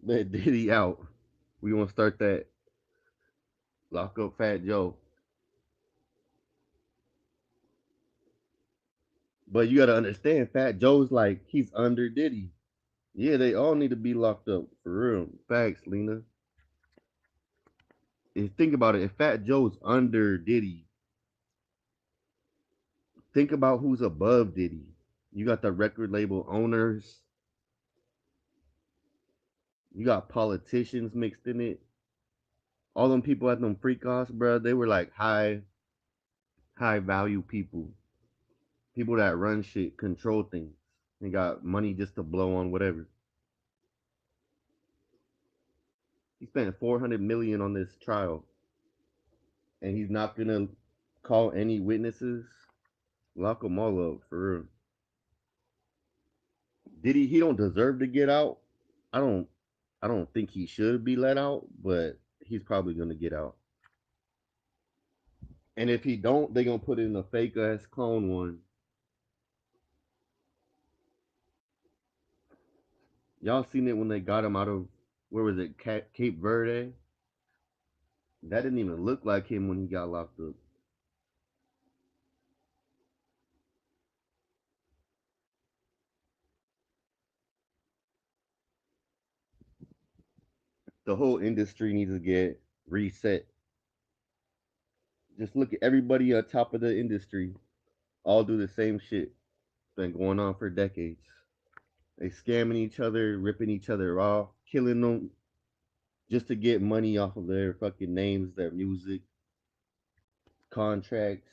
Let Diddy out. We gonna start that. Lock up Fat Joe. But you gotta understand, Fat Joe's like he's under Diddy. Yeah, they all need to be locked up for real. Facts, Lena. If think about it, if Fat Joe's under Diddy, think about who's above Diddy. You got the record label owners. You got politicians mixed in it. All them people at them freak offs, bro, they were like high value people. People that run shit, control things. They got money just to blow on whatever. He spent 400 million on this trial, and he's not gonna call any witnesses. Lock them all up for real. Did he? He don't deserve to get out. I don't. I don't think he should be let out, but he's probably gonna get out. And if he don't, they gonna put in a fake ass clone one. Y'all seen it when they got him out of where was it? Cape Verde. That didn't even look like him when he got locked up. The whole industry needs to get reset. Just look at everybody on top of the industry. All do the same shit. Been going on for decades. They scamming each other, ripping each other off, killing them just to get money off of their fucking names, their music, contracts.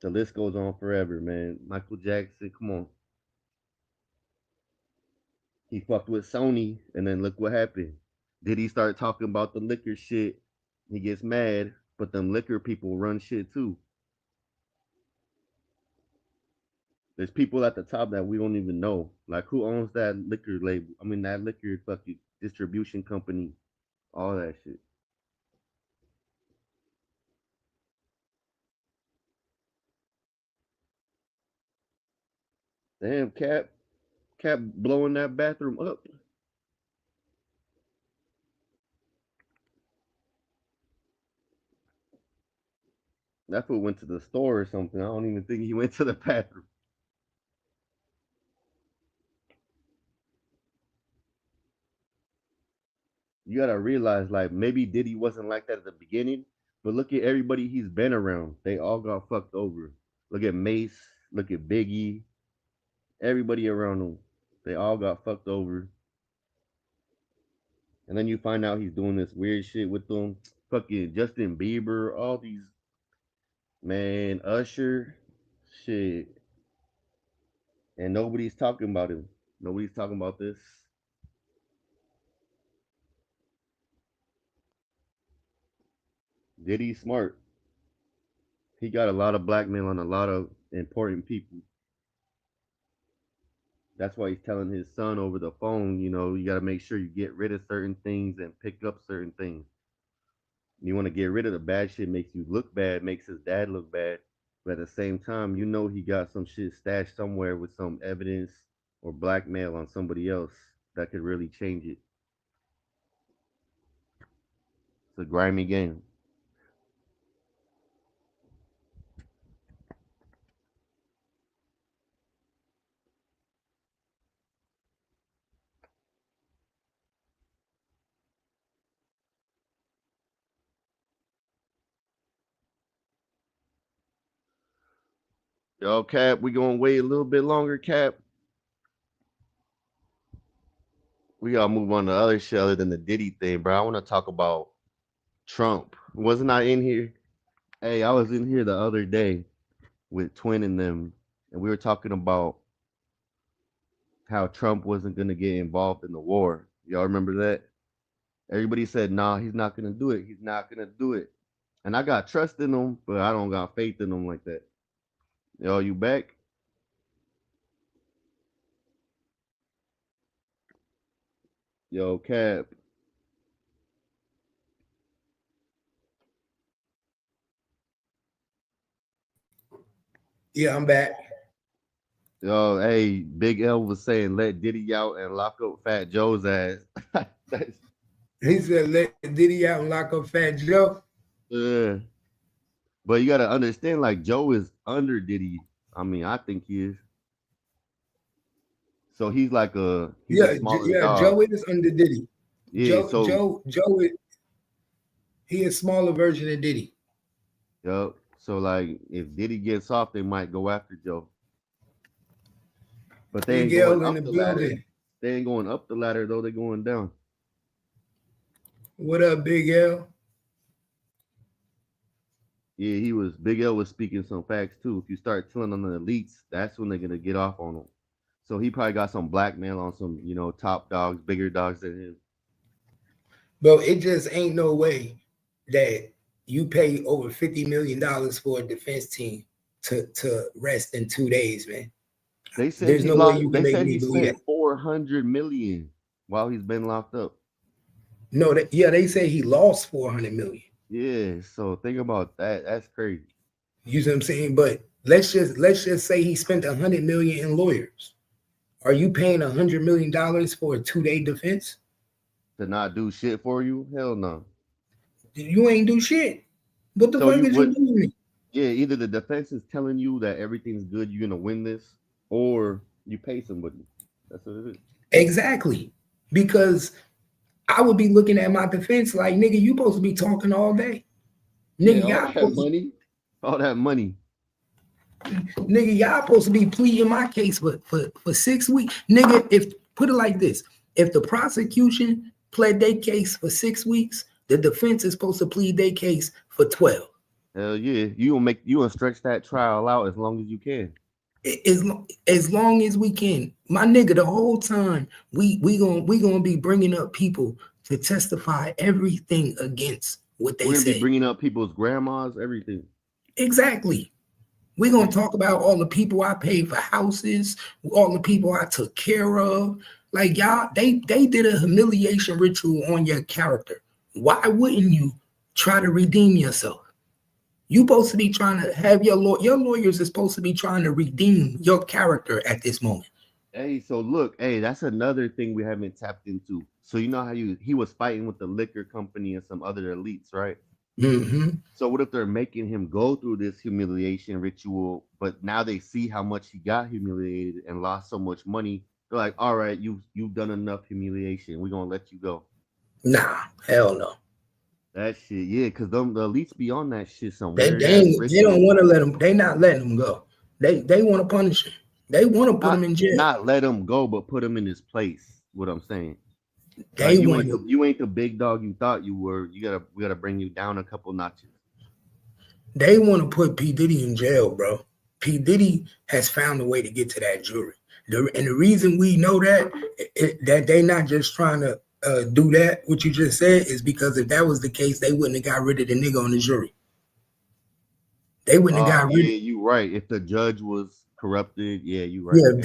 The list goes on forever, man. Michael Jackson, come on. He fucked with Sony, and then look what happened. Did he start talking about the liquor shit? He gets mad, but them liquor people run shit too. There's people at the top that we don't even know. Like who owns that liquor label? I mean that liquor fucking distribution company, all that shit. Damn, Cap blowing that bathroom up. That fool went to the store or something. I don't even think he went to the bathroom. You gotta realize, like, maybe Diddy wasn't like that at the beginning, but look at everybody he's been around. They all got fucked over. Look at Mace. Look at Biggie. Everybody around him, they all got fucked over. And then you find out he's doing this weird shit with them. Fucking Justin Bieber, all these, man, Usher, shit. And nobody's talking about him. Nobody's talking about this. Diddy smart. He got a lot of blackmail on a lot of important people. That's why he's telling his son over the phone, you know, you got to make sure you get rid of certain things and pick up certain things. You want to get rid of the bad shit, makes you look bad, makes his dad look bad. But at the same time, you know he got some shit stashed somewhere with some evidence or blackmail on somebody else that could really change it. It's a grimy game. Yo, Cap, we gonna wait a little bit longer, Cap. We gotta move on to other shit other than the Diddy thing, bro. I want to talk about Trump. Wasn't I in here? Hey, I was in here the other day with Twin and them, and we were talking about how Trump wasn't gonna get involved in the war. Y'all remember that? Everybody said, nah, he's not gonna do it. He's not gonna do it. And I got trust in him, but I don't got faith in him like that. Yo, you back? Yo, Cap. Yeah, I'm back. Yo, hey, Big L was saying let Diddy out and lock up Fat Joe's ass. He said let Diddy out and lock up Fat Joe. Yeah. But you gotta understand, like, Joe is under Diddy. I mean, I think he is. So he's like a smaller dog. Joe is under Diddy. Yeah, Joe is he is a smaller version of Diddy. Yep. So like if Diddy gets off, they might go after Joe. But they ain't going up the ladder. They ain't going up the ladder though, they're going down. What up, Big L? Yeah, Big L was speaking some facts too. If you start telling on the elites, that's when they're gonna get off on him. So he probably got some blackmail on some, you know, top dogs, bigger dogs than him. Bro, it just ain't no way that you pay over $50 million for a defense team to rest in 2 days, man. They said there's no way you can make me believe that. $400 million while he's been locked up. No, they say he lost $400 million. Yeah, so think about that. That's crazy. You see what I'm saying? But let's just say he spent $100 million in lawyers. Are you paying $100 million for a 2-day defense? To not do shit for you? Hell no. You ain't do shit. What the fuck did you do to me? Yeah, either the defense is telling you that everything's good, you're gonna win this, or you pay somebody. That's what it is. Exactly. Because I would be looking at my defense like, nigga, you supposed to be talking all day. Nigga, yeah, all that money. Nigga, y'all supposed to be pleading my case for 6 weeks. Nigga, if put it like this, if the prosecution pled their case for 6 weeks, the defense is supposed to plead their case for 12. Hell yeah. You gonna stretch that trial out as long as you can. As long as we can. My nigga, the whole time we gonna be bringing up people to testify everything against what they say. We're gonna be bringing up people's grandmas, everything. Exactly. We're gonna talk about all the people I paid for houses, all the people I took care of. Like y'all, they did a humiliation ritual on your character. Why wouldn't you try to redeem yourself? You supposed to be trying to have your lawyers are supposed to be trying to redeem your character at this moment. Hey, so look, hey, that's another thing we haven't tapped into. So you know how he was fighting with the liquor company and some other elites, right? Mm-hmm. So what if they're making him go through this humiliation ritual, but now they see how much he got humiliated and lost so much money? They're like, all right, you've done enough humiliation. We're gonna let you go. Nah, hell no. That shit, yeah, because the elites be on that shit some They weird ass they don't want to let him. They not letting him go. They want to punish him. They want to put him in jail. Not let him go, but put him in his place. What I'm saying. They like you ain't the big dog you thought you were. We gotta bring you down a couple notches. They want to put P. Diddy in jail, bro. P. Diddy has found a way to get to that jury. And the reason we know that they not just trying to do that, what you just said, is because if that was the case, they wouldn't have got rid of the nigga on the jury. They wouldn't have got rid of. Yeah, you right. If the judge was corrupted, yeah, you right. Yeah,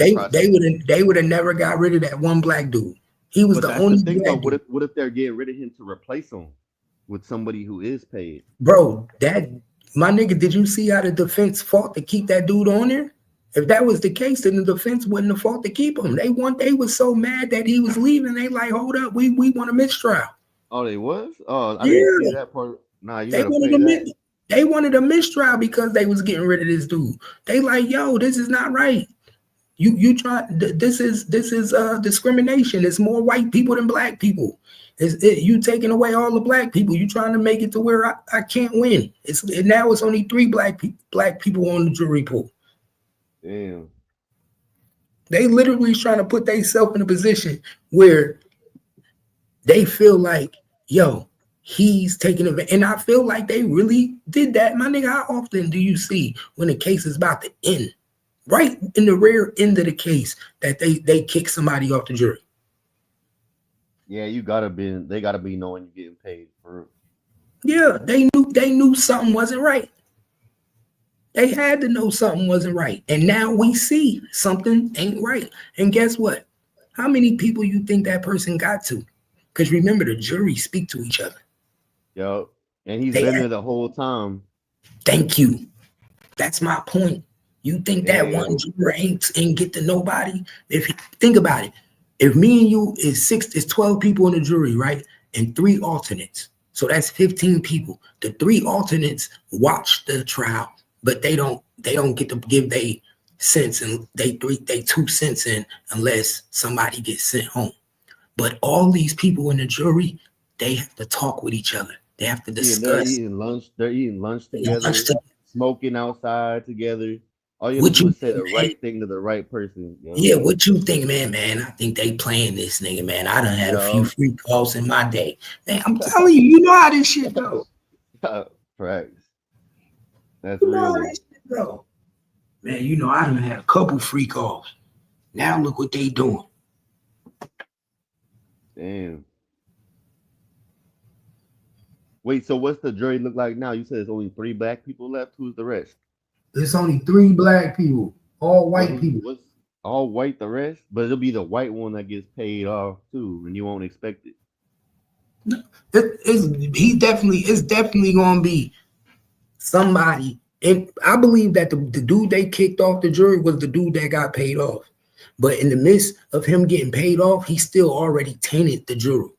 they would have never got rid of that one black dude. He was the only thing, black though. dude. What if they're getting rid of him to replace him with somebody who is paid? Bro, my nigga, did you see how the defense fought to keep that dude on there? If that was the case, then the defense wouldn't have fought to keep him. They was so mad that he was leaving. They like, hold up, we want a mistrial. Oh, they was? Oh, I didn't see that part. Nah, you gotta play that. They wanted a mistrial because they was getting rid of this dude. They like, yo, this is not right. You try. This is discrimination. It's more white people than black people. You taking away all the black people. You trying to make it to where I can't win. Now it's only 3 black people on the jury pool. Damn. They literally trying to put themselves in a position where they feel like, yo, he's taking advantage. And I feel like they really did that. My nigga, how often do you see when the case is about to end, right in the rear end of the case, that they kick somebody off the jury? Yeah, they gotta be knowing you're getting paid for it. Yeah, they knew something wasn't right. They had to know something wasn't right. And now we see something ain't right. And guess what? How many people you think that person got to? Because remember, the jury speak to each other. Yo, and he's been there the whole time. Thank you. That's my point. You think that one juror ain't get to nobody? Think about it. If me and you is 12 people in the jury, right? And 3 alternates. So that's 15 people. The 3 alternates watch the trial, but they don't get to give their cents and they 2 cents in unless somebody gets sent home. But all these people in the jury, they have to talk with each other. They have to discuss. Yeah, they're eating lunch together, smoking outside together. All you have to do is say the right thing to the right person. You know? Yeah, what you think, man? I think they playing this nigga, man. I done had a few free calls in my day. Man, I'm telling you, you know how this shit go. Correct. That's real. How this shit go. Man, you know I done had a couple free calls. Now look what they doing. Damn. Wait, so what's the jury look like now? You said there's only 3 black people left. Who's the rest? There's only 3 black people, all white people. What's all white, the rest? But it'll be the white one that gets paid off too, and you won't expect it. No, it's definitely gonna be somebody. And I believe that the dude they kicked off the jury was the dude that got paid off. But in the midst of him getting paid off, he still already tainted the jury.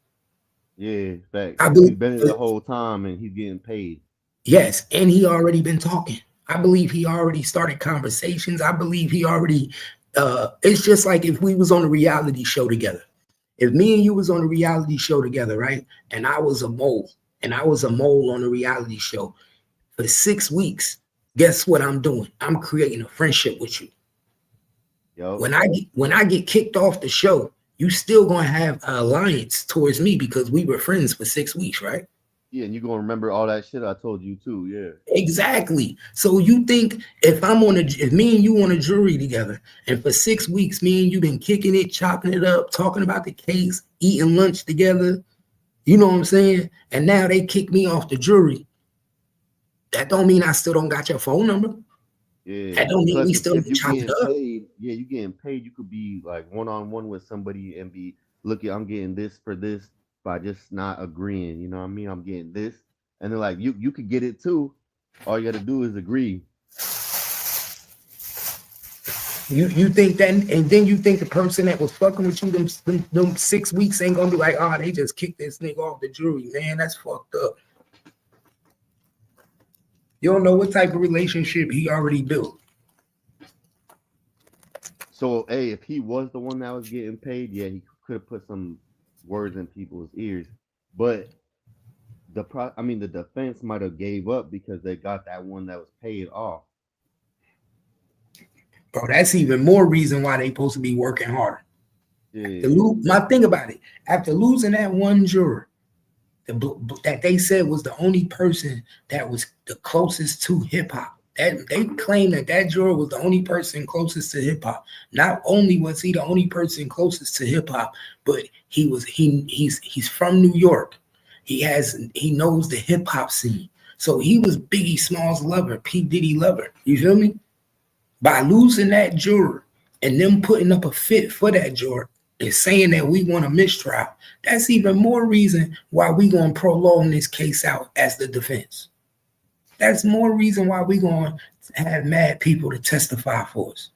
Yeah, facts. I believe he's been there the whole time and he's getting paid. Yes, and he already been talking. I believe he already started conversations. I believe he already, it's just like if we was on a reality show together. If me and you was on a reality show together, right? And I was a mole, on a reality show for 6 weeks, guess what I'm doing? I'm creating a friendship with you. Yo. When I get kicked off the show, you still gonna have an alliance towards me because we were friends for 6 weeks, right? Yeah, and you're gonna remember all that shit I told you too. Yeah, exactly. So you think if me and you on a jury together, and for 6 weeks, me and you been kicking it, chopping it up, talking about the case, eating lunch together, you know what I'm saying? And now they kick me off the jury. That don't mean I still don't got your phone number. Yeah, that don't mean we still chop it up. Yeah, you getting paid. You could be like one-on-one with somebody and be, look, I'm getting this for this. By just not agreeing, you know what I mean? I'm getting this, and they're like, you could get it too, All you got to do is agree. You think that, and then you think the person that was fucking with you them 6 weeks ain't gonna be like, oh, they just kicked this nigga off the jury, man. That's fucked up. You don't know what type of relationship he already built. So, hey, if he was the one that was getting paid, yeah, he could have put some words in people's ears. But the defense might have gave up because they got that one that was paid off. Bro, that's even more reason why they supposed to be working harder. Yeah. My thing about it, after losing that one juror, that they said was the only person that was the closest to hip hop. That they claim that juror was the only person closest to hip hop. Not only was he the only person closest to hip hop, but he's from New York. He knows the hip hop scene. So he was Biggie Smalls' lover, P. Diddy lover. You feel me? By losing that juror and them putting up a fit for that juror and saying that we want a mistrial, that's even more reason why we going to prolong this case out as the defense. That's more reason why we going to have mad people to testify for us.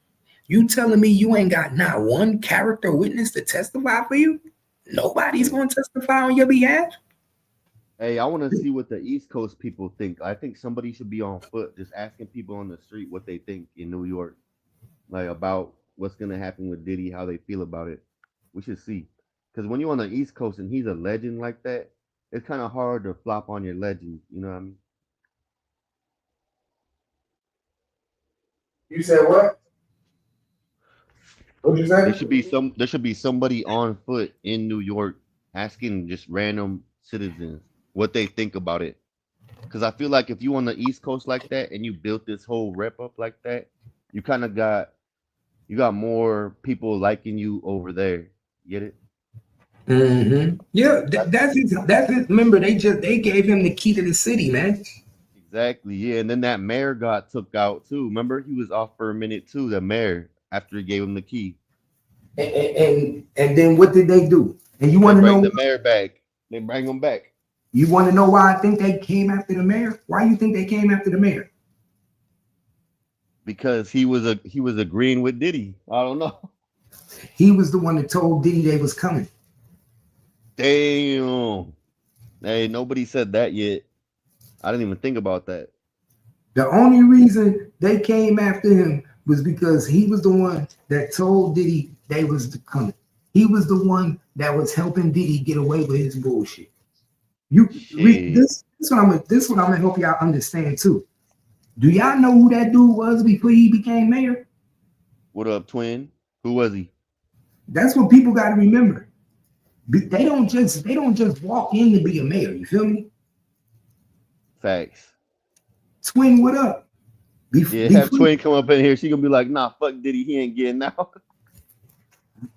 You telling me you ain't got not one character witness to testify for you? Nobody's going to testify on your behalf? Hey, I want to see what the East Coast people think. I think somebody should be on foot just asking people on the street what they think in New York, like about what's going to happen with Diddy, how they feel about it. We should see. Because when you're on the East Coast and he's a legend like that, it's kind of hard to flop on your legend. You know what I mean? You said what? What'd you say? There should be somebody on foot in New York asking just random citizens what they think about it. Because I feel like if you on the East Coast like that and you built this whole rep up like that, you kind of got more people liking you over there. Get it? Mm-hmm. Yeah, that's it. Remember, they gave him the key to the city, man. Exactly. Yeah, and then that mayor got took out too. Remember, he was off for a minute too. The mayor, after he gave him the key. And then what did they do? And you want to know the mayor back? They bring him back. You want to know why I think they came after the mayor? Why do you think they came after the mayor? Because he was agreeing with Diddy. I don't know. He was the one that told Diddy they was coming. Damn. Hey, nobody said that yet. I didn't even think about that. The only reason they came after him was because he was the one that told Diddy they was coming. He was the one that was helping Diddy get away with his bullshit. This is what I'm gonna help y'all understand too. Do y'all know who that dude was before he became mayor? What up, twin? Who was he? That's what people got to remember. They don't just walk in to be a mayor. You feel me? Facts. Twin, what up? Have Twin come up in here. She gonna be like, nah, fuck Diddy, he ain't getting out.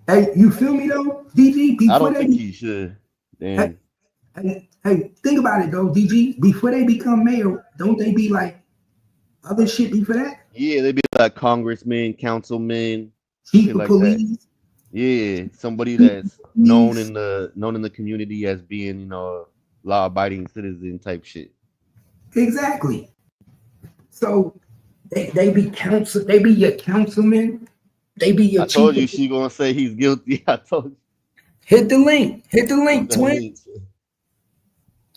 Hey, you feel me though, DG? I don't think he should. Damn. Hey, think about it though, DG. Before they become mayor, don't they be like other shit before that? Yeah, they be like congressmen, councilmen, chief of like police. That. Yeah, somebody that's known in the community as being, a law-abiding citizen type shit. Exactly. So they be your councilman. They be your. I told you she gonna say he's guilty. I told you. Hit the link, twin.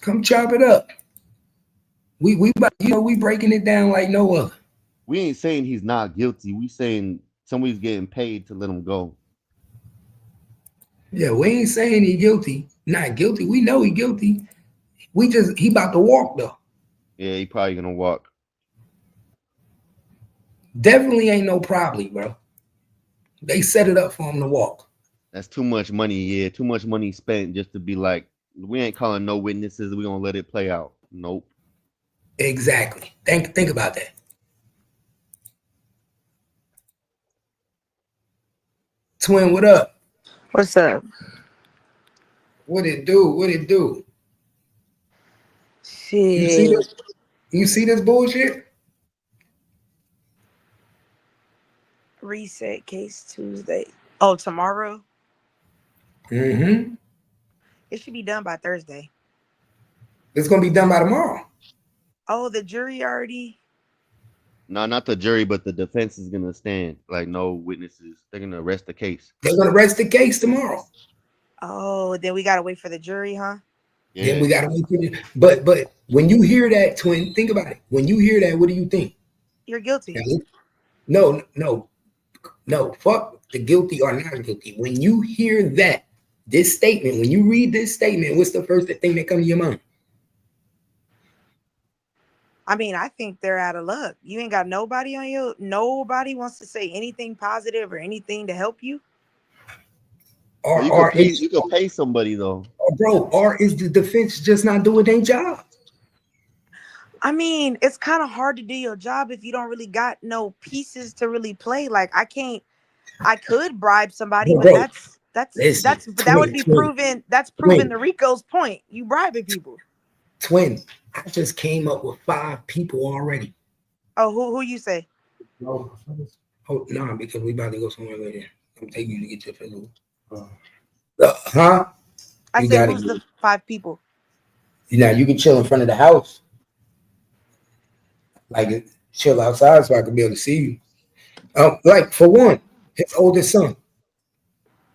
Come chop it up. We breaking it down like no other. We ain't saying he's not guilty. We saying somebody's getting paid to let him go. Yeah, we ain't saying he guilty. Not guilty. We know he guilty. He about to walk though. Yeah, he probably gonna walk. Definitely ain't no probably, bro. They set it up for him to walk. That's too much money. Yeah, too much money spent just to be like, we ain't calling no witnesses. We gonna let it play out. Nope. Exactly. Think about that. Twin, what up? What's up? What it do? Shit. You see this bullshit? Reset case Tuesday. Oh, tomorrow? Mm-hmm. It should be done by Thursday. It's gonna be done by tomorrow. Oh, the jury already. No, not the jury, but the defense is gonna stand. Like no witnesses. They're gonna arrest the case. They're gonna rest the case tomorrow. Oh, then we gotta wait for the jury, huh? Yeah. Then we gotta wait for it. But when you hear that, twin, think about it. When you hear that, what do you think? You're guilty. No. Fuck the guilty or not guilty. When you hear that, this statement, when you read this statement, what's the first thing that comes to your mind? I mean, I think they're out of luck. You ain't got nobody on you. Nobody wants to say anything positive or anything to help you. Or, You could pay somebody though. Or is the defense just not doing their job? I mean, it's kind of hard to do your job if you don't really got no pieces to really play. Like I could bribe somebody, but that would be proven. That's proven the Rico's point. You bribing people. Twin, I just came up with 5 people already. Oh, who you say? Oh, no, because we about to go somewhere later. I'm taking you to get your food. Huh? I said, who's the 5 people? Now you can chill in front of the house. Like chill outside so I can be able to see you. Like for one, his oldest son.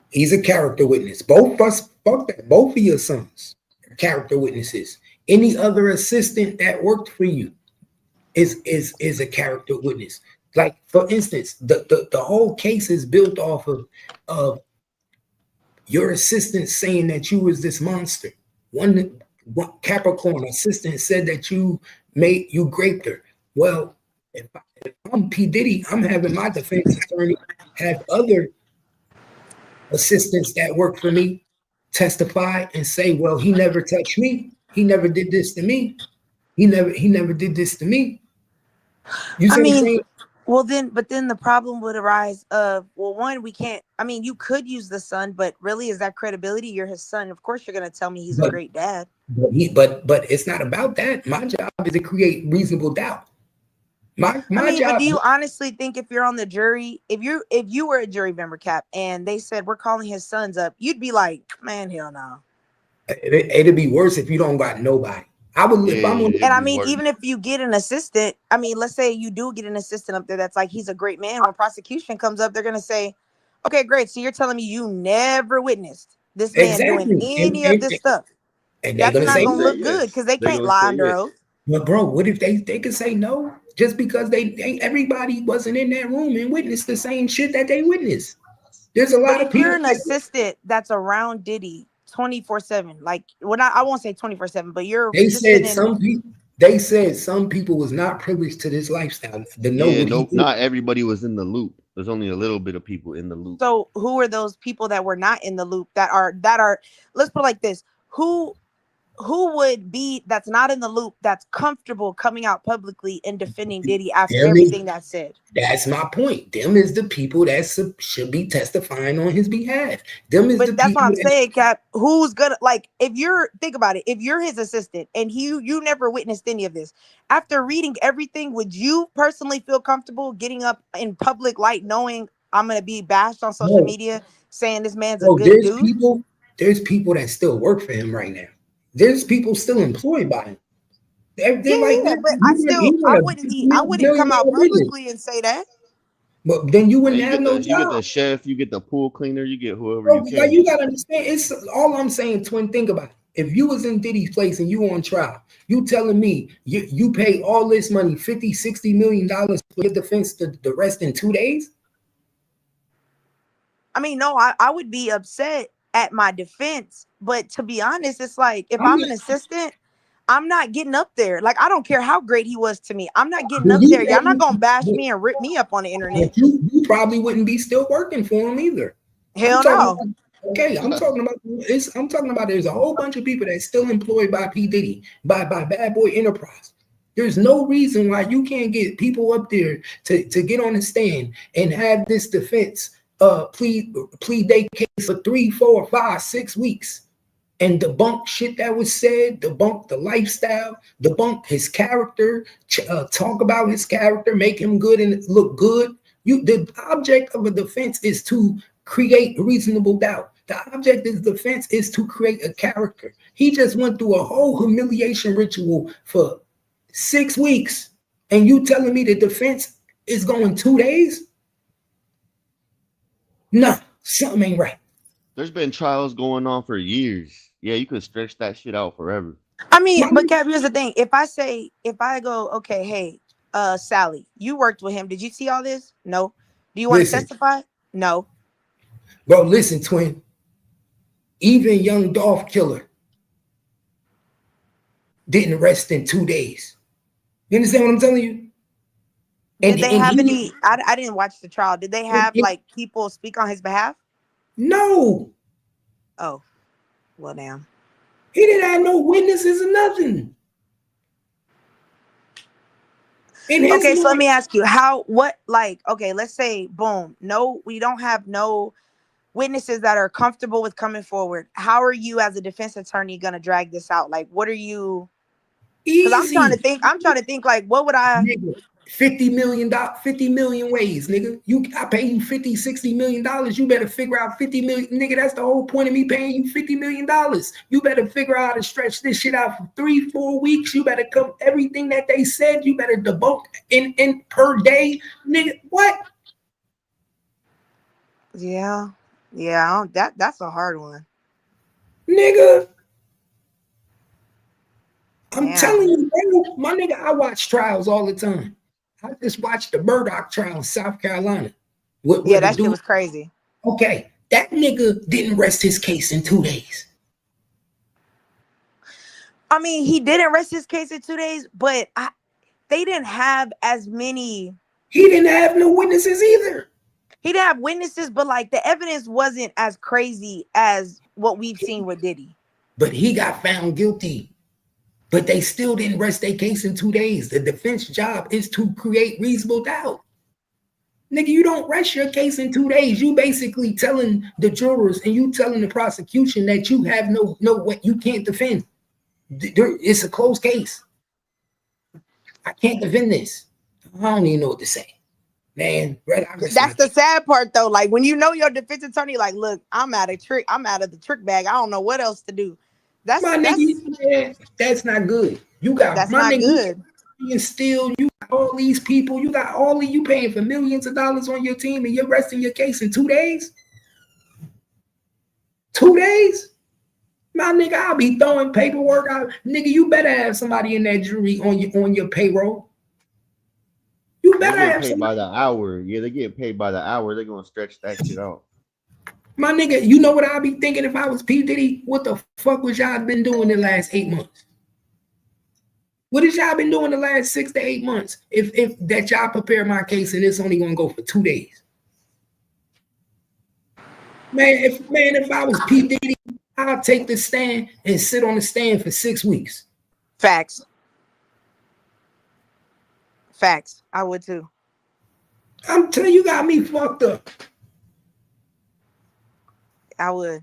He's a character witness. Both of your sons are character witnesses. Any other assistant that worked for you is a character witness. Like for instance, the whole case is built off of your assistant saying that you was this monster. One Capricorn assistant said that you raped her. Well, if I'm P. Diddy, I'm having my defense attorney have other assistants that work for me testify and say, well, he never touched me. He never did this to me. He never did this to me. You see what I'm saying? Well, then the problem would arise of, well, one, we can't, I mean, you could use the son, but really, is that credibility? You're his son. Of course, you're going to tell me he's a great dad. But it's not about that. My job is to create reasonable doubt. My job. But do you honestly think if you're on the jury, if you were a jury member, Cap, and they said, we're calling his sons up, you'd be like, man, hell no. It'd be worse if you don't got nobody. I would live. And I mean, even if you get an assistant, I mean, let's say you do get an assistant up there that's like, he's a great man. When prosecution comes up, they're going to say, okay, great. So you're telling me you never witnessed this man doing any of this stuff. And that's not going to look good because they can't lie under oath. But bro, what if they can say no just because everybody wasn't in that room and witnessed the same shit that they witnessed? There's a lot of people. You're an assistant that's around Diddy 24/7. Like, well, I won't say 24/7, but you're. They said some people was not privileged to this lifestyle. Not everybody was in the loop. There's only a little bit of people in the loop. So who are those people that were not in the loop that are? Let's put it like this: who would be that's not in the loop that's comfortable coming out publicly and defending Diddy after everything that's said? That's my point. Them is the people that should be testifying on his behalf. But that's what I'm saying, Cap. Who's gonna, like, think about it, if you're his assistant and you never witnessed any of this, after reading everything, would you personally feel comfortable getting up in public light knowing I'm gonna be bashed on social media saying this man's a good dude? There's people that still work for him right now. There's people still employed by him. But I wouldn't come out publicly and say that. But then you wouldn't have no job. You get the chef, you get the pool cleaner, you get whoever you can. You gotta understand. It's all I'm saying, twin. Think about it. If you was in Diddy's place and you on trial, you telling me you pay all this money, $50-60 million for your defense, the rest in 2 days? I mean, no, I would be upset at my defense, but to be honest, it's like, if I'm an assistant, I'm not getting up there. Like, I don't care how great he was to me. I'm not getting up there. Y'all not gonna bash me and rip me up on the internet. You probably wouldn't be still working for him either. Hell no. I'm talking about there's a whole bunch of people that's still employed by P. Diddy, by Bad Boy Enterprise. There's no reason why you can't get people up there to get on the stand and have this defense plea day case for 3, 4, 5, 6 weeks and debunk shit that was said, debunk the lifestyle, debunk his character, talk about his character, make him good and look good. The object of a defense is to create reasonable doubt. The object of defense is to create a character. He just went through a whole humiliation ritual for 6 weeks. And you telling me the defense is going 2 days? No, something ain't right. There's been trials going on for years. Yeah, you could stretch that shit out forever. I mean, but Cap, here's the thing. If I go, okay, hey, Sally, you worked with him. Did you see all this? No. Do you want to testify? No. Bro, listen, twin. Even young Dolph Killer didn't rest in 2 days. You understand what I'm telling you? Did they have any? I didn't watch the trial. Did they have like people speak on his behalf? No. Oh, well, damn. He didn't have no witnesses or nothing. Okay, so let me ask you, okay, let's say, boom, no, we don't have no witnesses that are comfortable with coming forward. How are you as a defense attorney going to drag this out? Like, what are you? Because I'm trying to think like, what would I? Nigga, $50 million ways, nigga. I pay you $50-60 million. You better figure out 50 million, nigga. That's the whole point of me paying you $50 million. You better figure out how to stretch this shit out for 3-4 weeks. You better come everything that they said. You better debunk in per day, nigga. What? Yeah, that's a hard one, nigga. I'm telling you, bro, my nigga, I watch trials all the time. I just watched the Murdoch trial in South Carolina. That shit was crazy. Okay, that nigga didn't rest his case in 2 days. I mean, he didn't rest his case in 2 days, but they didn't have as many. He didn't have no witnesses either. He didn't have witnesses, but like the evidence wasn't as crazy as what we've seen with Diddy. But he got found guilty. But they still didn't rest their case in 2 days. The defense job is to create reasonable doubt. Nigga, you don't rest your case in 2 days. You basically telling the jurors and you telling the prosecution that you have no what you can't defend. It's a closed case. I can't defend this. I don't even know what to say. Man, that's the sad part though. Like when you know your defense attorney, like, look, I'm out of the trick bag. I don't know what else to do. That's not good. You got that's not good. And still, you got all these people. You paying for millions of dollars on your team, and you're resting your case in 2 days. 2 days, my nigga. I'll be throwing paperwork out. Nigga, you better have somebody in that jury on your payroll. You better have paid by the hour. Yeah, they get paid by the hour. They're gonna stretch that shit out. My nigga, you know what I'd be thinking if I was P. Diddy? What the fuck was y'all been doing the last 8 months? What has y'all been doing the last 6 to 8 months? If that y'all prepare my case and it's only gonna go for 2 days. Man, if I was P. Diddy, I'll take the stand and sit on the stand for 6 weeks. Facts. I would too. I'm telling you, got me fucked up. I would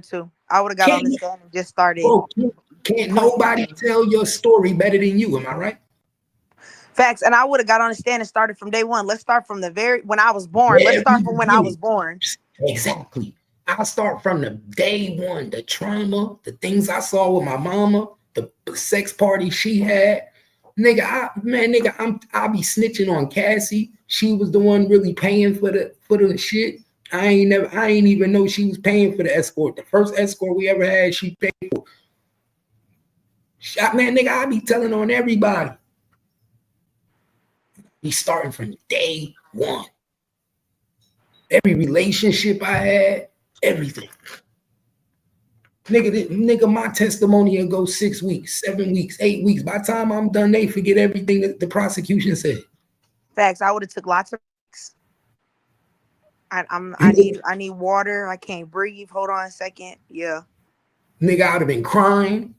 too. I would have got on the stand and just started. Bro, can't nobody tell your story better than you. Am I right? Facts. And I would have got on the stand and started from day one. Let's start from when I was born. Let's start from when I was born. Exactly. I'll start from the day one, the trauma, the things I saw with my mama, the sex party she had. Nigga, I'll be snitching on Cassie. She was the one really paying for the shit. I ain't even know she was paying for the escort. The first escort we ever had, she paid for. Man, nigga, I be telling on everybody. Be starting from day one. Every relationship I had, everything. Nigga, my testimony will go 6 weeks, 7 weeks, 8 weeks. By the time I'm done, they forget everything that the prosecution said. Facts. I would have took lots of weeks. I need water. I can't breathe. Hold on a second. Yeah. Nigga, I would have been crying.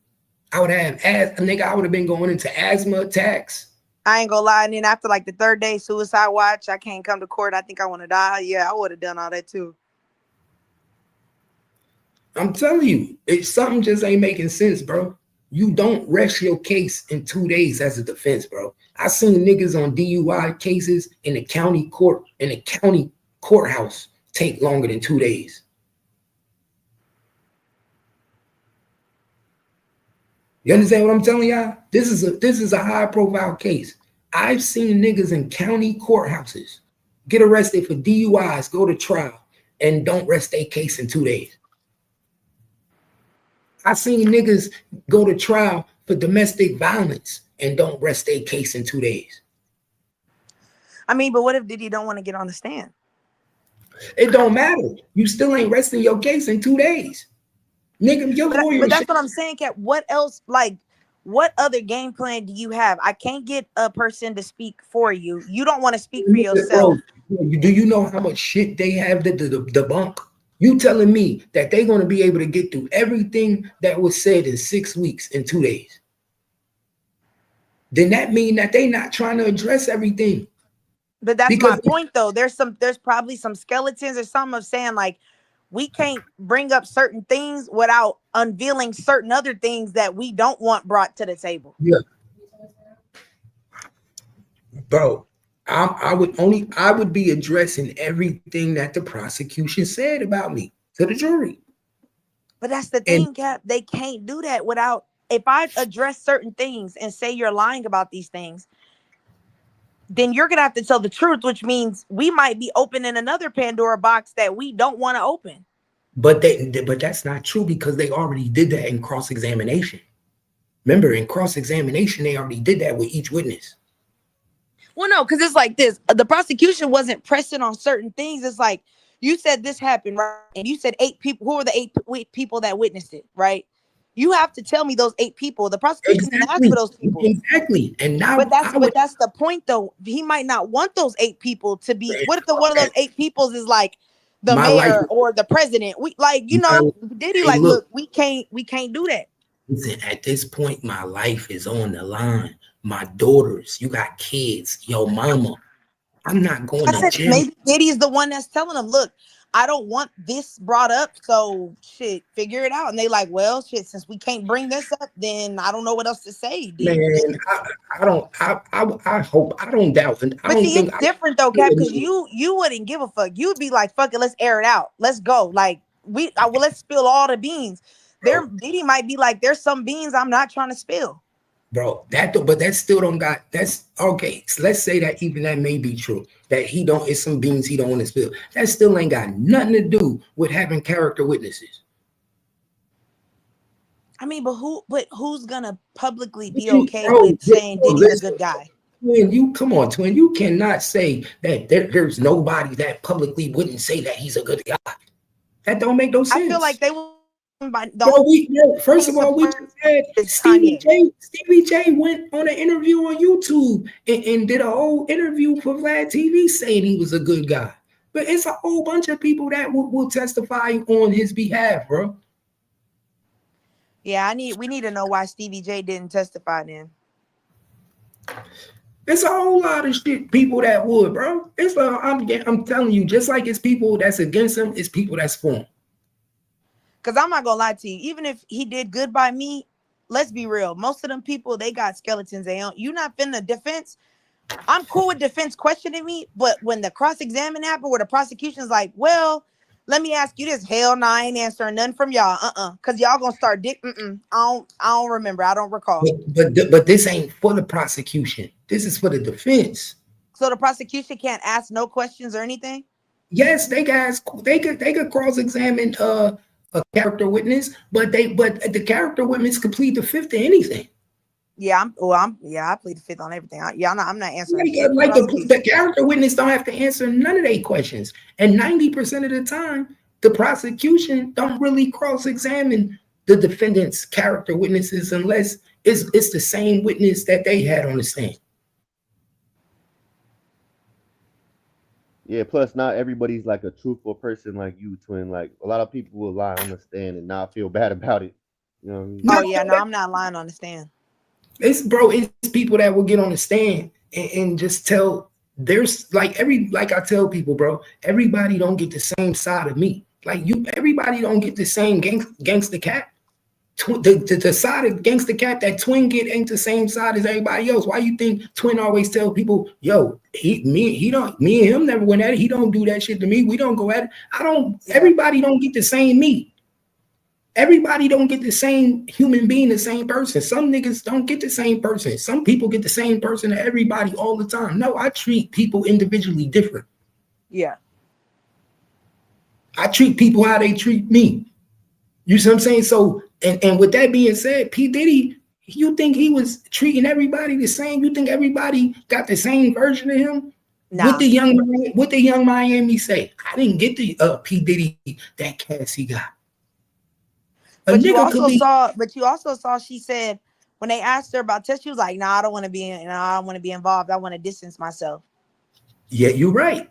I would have been going into asthma attacks. I ain't gonna lie. And then after like the third day, suicide watch, I can't come to court. I think I want to die. Yeah, I would have done all that too. I'm telling you, something just ain't making sense, bro. You don't rest your case in 2 days as a defense, bro. I seen niggas on DUI cases in the county courthouse take longer than 2 days. You understand what I'm telling y'all? This is a high profile case. I've seen niggas in county courthouses get arrested for DUIs, go to trial, and don't rest their case in 2 days. I've seen niggas go to trial for domestic violence and don't rest their case in 2 days. I mean, but what if Diddy don't want to get on the stand? It don't matter. You still ain't resting your case in 2 days. Nigga, your lawyer. But that's what I'm saying, Cap. What else, like, what other game plan do you have? I can't get a person to speak for you. You don't want to speak for yourself. Do you know how much shit they have to debunk? You telling me that they're going to be able to get through everything that was said in 6 weeks in 2 days? Then that mean that they not trying to address everything. But that's my point, though. There's probably some skeletons or something of saying, like, we can't bring up certain things without unveiling certain other things that we don't want brought to the table. Yeah. Bro, I would be addressing everything that the prosecution said about me to the jury. But that's the thing, Cap. They can't do that without, if I address certain things and say you're lying about these things, then you're gonna have to tell the truth, which means we might be opening another Pandora box that we don't want to open. But that's not true, because they already did that in cross-examination. Remember, in cross-examination, they already did that with each witness. Well, no, because it's like this. The prosecution wasn't pressing on certain things. It's like, you said this happened, right? And you said 8 people. Who were the 8 people that witnessed it, right? You have to tell me those 8 people. The prosecution didn't ask for those people. Exactly. And now, but that's the point, though. He might not want those 8 people to be. What if one of those 8 peoples is like the mayor or the president? We Diddy like, look, we can't do that. Listen, at this point, my life is on the line. My daughters, you got kids, your mama. I'm not going to jail. Maybe Diddy's the one that's telling them, look, I don't want this brought up, so shit, figure it out. And they like, well, shit, since we can't bring this up, then I don't know what else to say. Man, I don't doubt it. But see, it's different though, Cap, because you wouldn't give a fuck. You'd be like, fuck it, let's air it out. Let's go. Like, let's spill all the beans. Diddy might be like, there's some beans I'm not trying to spill. Bro, that still don't got, that's okay. So let's say that even that may be true, that it's some beans he don't want to spill. That still ain't got nothing to do with having character witnesses. I mean, but who's gonna publicly be okay with saying Diddy's a good guy? Twin, you cannot say that there's nobody that publicly wouldn't say that he's a good guy. That don't make no sense. I feel like they will. First of all, we just had Stevie J went on an interview on YouTube and did a whole interview for Vlad TV saying he was a good guy. But it's a whole bunch of people that will testify on his behalf, bro. Yeah, we need to know why Stevie J didn't testify then. It's a whole lot of shit, people that would, bro. I'm telling you, just like it's people that's against him, it's people that's for him. Because I'm not gonna lie to you, even if he did good by me, let's be real. Most of them people, they got skeletons. You're not finna defense. I'm cool with defense questioning me, but when the cross-examine happened, where the prosecution's like, well, let me ask you this. Hell no, I ain't answering none from y'all. Because y'all gonna start I don't remember. I don't recall. But this ain't for the prosecution. This is for the defense. So the prosecution can't ask no questions or anything? Yes, they could cross-examine a character witness, but the character witness could plead the fifth to anything. Yeah, I plead the fifth on everything. I'm not answering. The character witness don't have to answer none of their questions, and 90% of the time, the prosecution don't really cross-examine the defendant's character witnesses unless it's the same witness that they had on the stand. Yeah, plus not everybody's like a truthful person like you, Twin. Like a lot of people will lie on the stand and not feel bad about it. You know what I mean? Oh yeah, no, I'm not lying on the stand. It's people that will get on the stand and just tell there's like I tell people, bro, everybody don't get the same side of me. Like everybody don't get the same gangster cat. The side of gangster cat that Twin get ain't the same side as everybody else. Why you think Twin always tell people, yo, me and him never went at it. He don't do that shit to me. We don't go at it. Everybody don't get the same me. Everybody don't get the same human being, the same person. Some niggas don't get the same person. Some people get the same person to everybody all the time. No, I treat people individually different. Yeah. I treat people how they treat me. You see what I'm saying? So, and with that being said, P. Diddy, you think he was treating everybody the same? You think everybody got the same version of him? Nah. What the young Miami say? I didn't get the P. Diddy that Cassie got. But you also saw she said when they asked her about Tess, she was like, "Nah, I don't want to be involved. I want to distance myself." Yeah, you're right.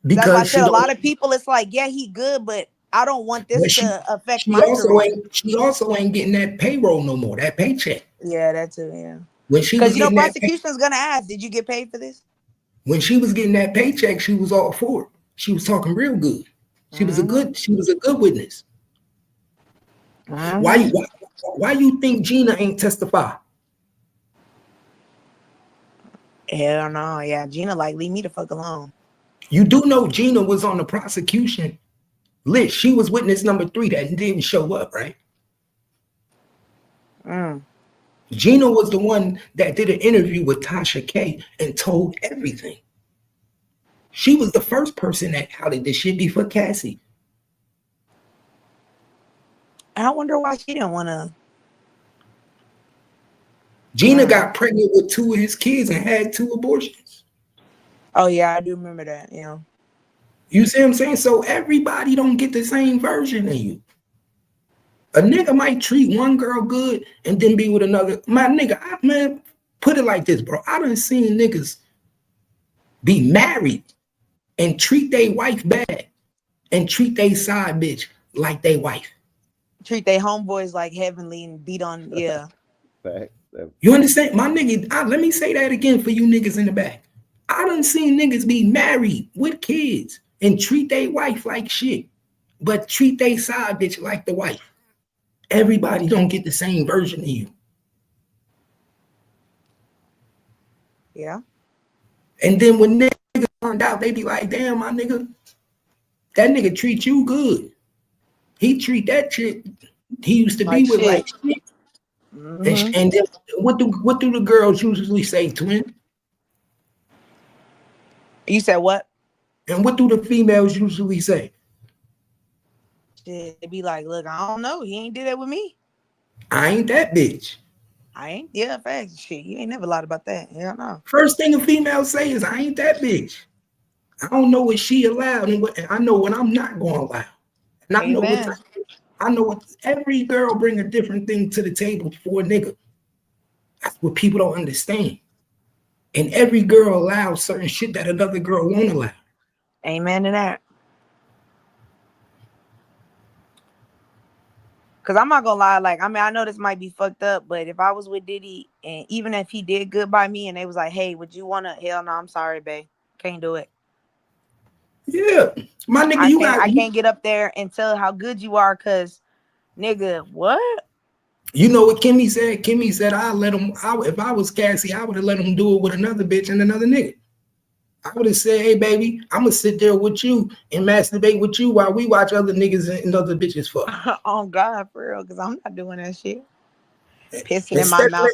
Because I said a lot of people, it's like, yeah, he good, but I don't want this to affect my career. She also ain't getting that payroll no more, that paycheck. Yeah, that too, yeah. Because prosecution's gonna ask, did you get paid for this? When she was getting that paycheck, she was all for it. She was talking real good. She was a good witness. Why you think Gina ain't testify? Hell no, yeah. Gina like, leave me the fuck alone. You do know Gina was on the prosecution list. She was witness number 3 that didn't show up, right? Gina was the one that did an interview with Tasha K and told everything. She was the first person that outed this shit before Cassie. I wonder why she didn't want to. Gina got pregnant with 2 of his kids and had 2 abortions. Oh yeah, I do remember that. Yeah. You see what I'm saying? So everybody don't get the same version of you. A nigga might treat one girl good and then be with another. My nigga, man, put it like this, bro. I done seen niggas be married and treat their wife bad and treat their side bitch like they wife. Treat their homeboys like heavenly and beat on, yeah. You understand? My nigga, let me say that again for you niggas in the back. I done seen niggas be married with kids and treat their wife like shit, but treat their side bitch like the wife. Everybody don't get the same version of you. Yeah. And then when niggas find out, they be like, damn, my nigga, that nigga treat you good. He treat that chick he used to be with like shit. And then what do the girls usually say, twin? You said what? And what do the females usually say? They be like, look, I don't know. He ain't did that with me. I ain't that bitch. I ain't. Yeah, facts. Shit, you ain't never lied about that. Yeah, no. First thing a female say is, I ain't that bitch. I don't know what she allowed and what I know what I'm not going to allow. And I know what every girl bring a different thing to the table for a nigga. That's what people don't understand. And every girl allows certain shit that another girl won't allow. Amen to that. Cause I'm not gonna lie, like, I mean, I know this might be fucked up, but if I was with Diddy and even if he did good by me and they was like, hey, would you wanna? Hell no, I'm sorry, babe. Can't do it. Yeah. My nigga, I can't get up there and tell how good you are, cause nigga, what? You know what Kimmy said? Kimmy said, if I was Cassie, I would have let him do it with another bitch and another nigga. I would have said, hey, baby, I'm going to sit there with you and masturbate with you while we watch other niggas and other bitches fuck. Oh, God, for real, because I'm not doing that shit. Pissing in my mouth.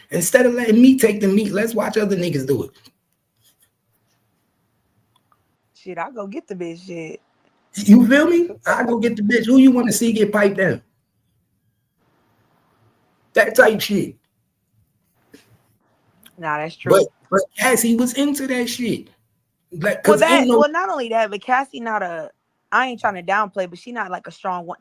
Instead of letting me take the meat, let's watch other niggas do it. Shit, I'll go get the bitch shit. You feel me? I'll go get the bitch. Who you want to see get piped down? That type shit. Nah, that's true. But Cassie was into that shit. Like, not only that, but Cassie I ain't trying to downplay, but she not like a strong one.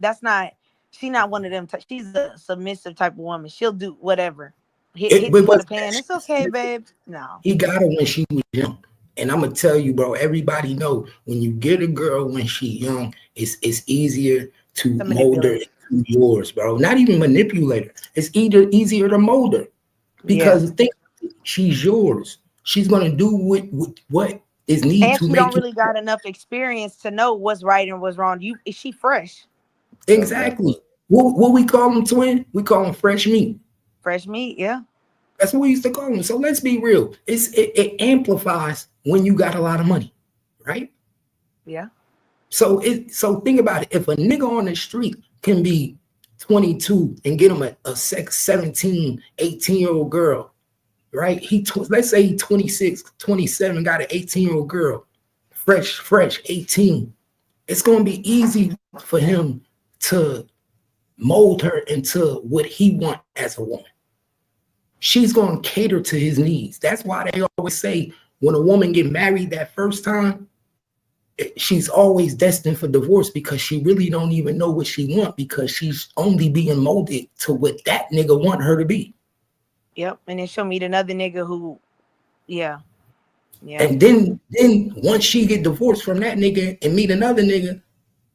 She not one of them. She's a submissive type of woman. She'll do whatever. Hit me with a pan. It's okay, babe. No. He got her when she was young. And I'm going to tell you, bro, everybody know when you get a girl when she young, it's easier to mold her into yours, bro. Not even manipulate her. It's easier to mold her. Because she's yours. She's going to do what is needed to make. And she don't really got enough experience to know what's right and what's wrong. Is she fresh? Exactly. What we call them, twin? We call them fresh meat. Fresh meat, yeah. That's what we used to call them. So let's be real. It amplifies when you got a lot of money, right? Yeah. So think about it. If a nigga on the street can be 22 and get him a 17, 18-year-old girl, right? Let's say he 26, 27, got an 18-year-old girl, fresh 18. It's going to be easy for him to mold her into what he wants as a woman. She's going to cater to his needs. That's why they always say when a woman get married that first time, she's always destined for divorce because she really don't even know what she wants because she's only being molded to what that nigga want her to be. Yep. And then she'll meet another nigga who, yeah. And then once she get divorced from that nigga and meet another nigga,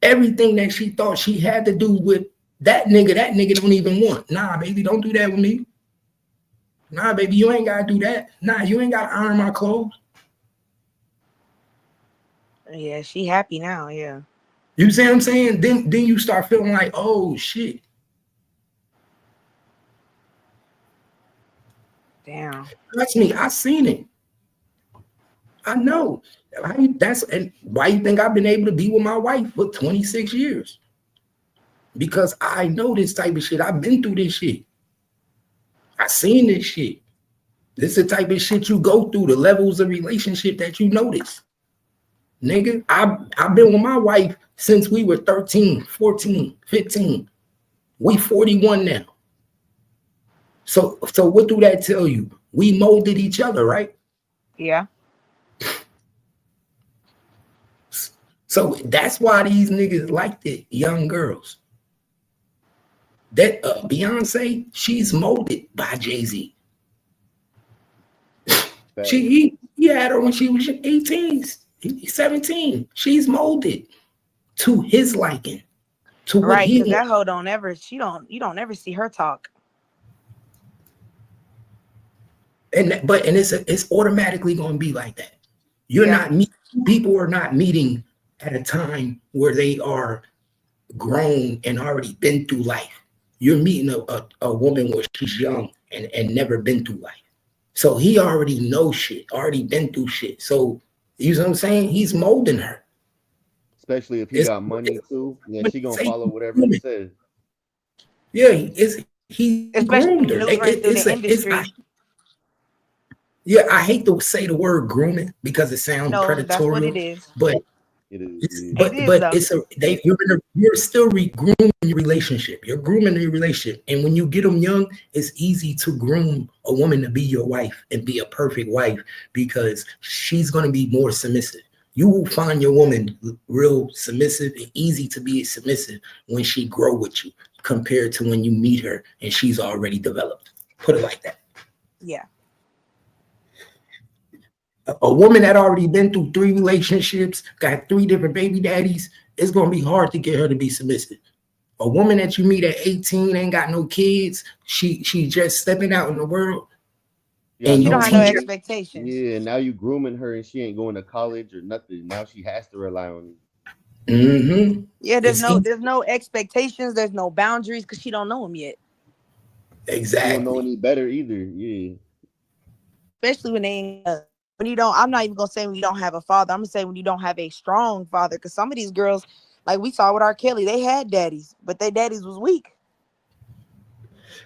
everything that she thought she had to do with that nigga don't even want. Nah, baby, don't do that with me. Nah, baby, you ain't gotta do that. Nah, you ain't gotta iron my clothes. Yeah, she happy now, yeah. You see what I'm saying? Then you start feeling like, oh shit. Damn. Trust me, I seen it. I know. And why you think I've been able to be with my wife for 26 years? Because I know this type of shit. I've been through this shit. I seen this shit. This is the type of shit you go through, the levels of relationship that you notice. Nigga, I've been with my wife since we were 13, 14, 15. We 41 now. So what do that tell you? We molded each other, right? Yeah. So that's why these niggas like the young girls. That Beyonce, she's molded by Jay-Z. He had her when she was 18, 17. She's molded to his liking. To what right, he because that hoe don't ever, you don't ever see her talk. And it's automatically gonna be like that. People are not meeting at a time where they are grown and already been through life. You're meeting a woman where she's young and never been through life. So he already knows shit, already been through shit. So you know what I'm saying? He's molding her. Especially if he got money too. Yeah, she gonna follow whatever he says. Yeah, he especially groomed her. the industry. Yeah, I hate to say the word grooming because it sounds predatory. That's what it is. But it is. You're still grooming your relationship. You're grooming your relationship, and when you get them young, it's easy to groom a woman to be your wife and be a perfect wife because she's going to be more submissive. You will find your woman real submissive and easy to be submissive when she grow with you compared to when you meet her and she's already developed. Put it like that. Yeah. A woman that already been through 3 relationships, got 3 different baby daddies, it's going to be hard to get her to be submissive. A woman that you meet at 18, ain't got no kids, she just stepping out in the world. Yeah, and you don't have no expectations. Yeah, now you grooming her and she ain't going to college or nothing. Now she has to rely on you. Mm-hmm. Yeah, there's no expectations, there's no boundaries because she don't know them yet. Exactly. She don't know any better either. Yeah. Especially when you don't, I'm not even gonna say when you don't have a father. I'm gonna say when you don't have a strong father. Because some of these girls, like we saw with R. Kelly, they had daddies, but their daddies was weak.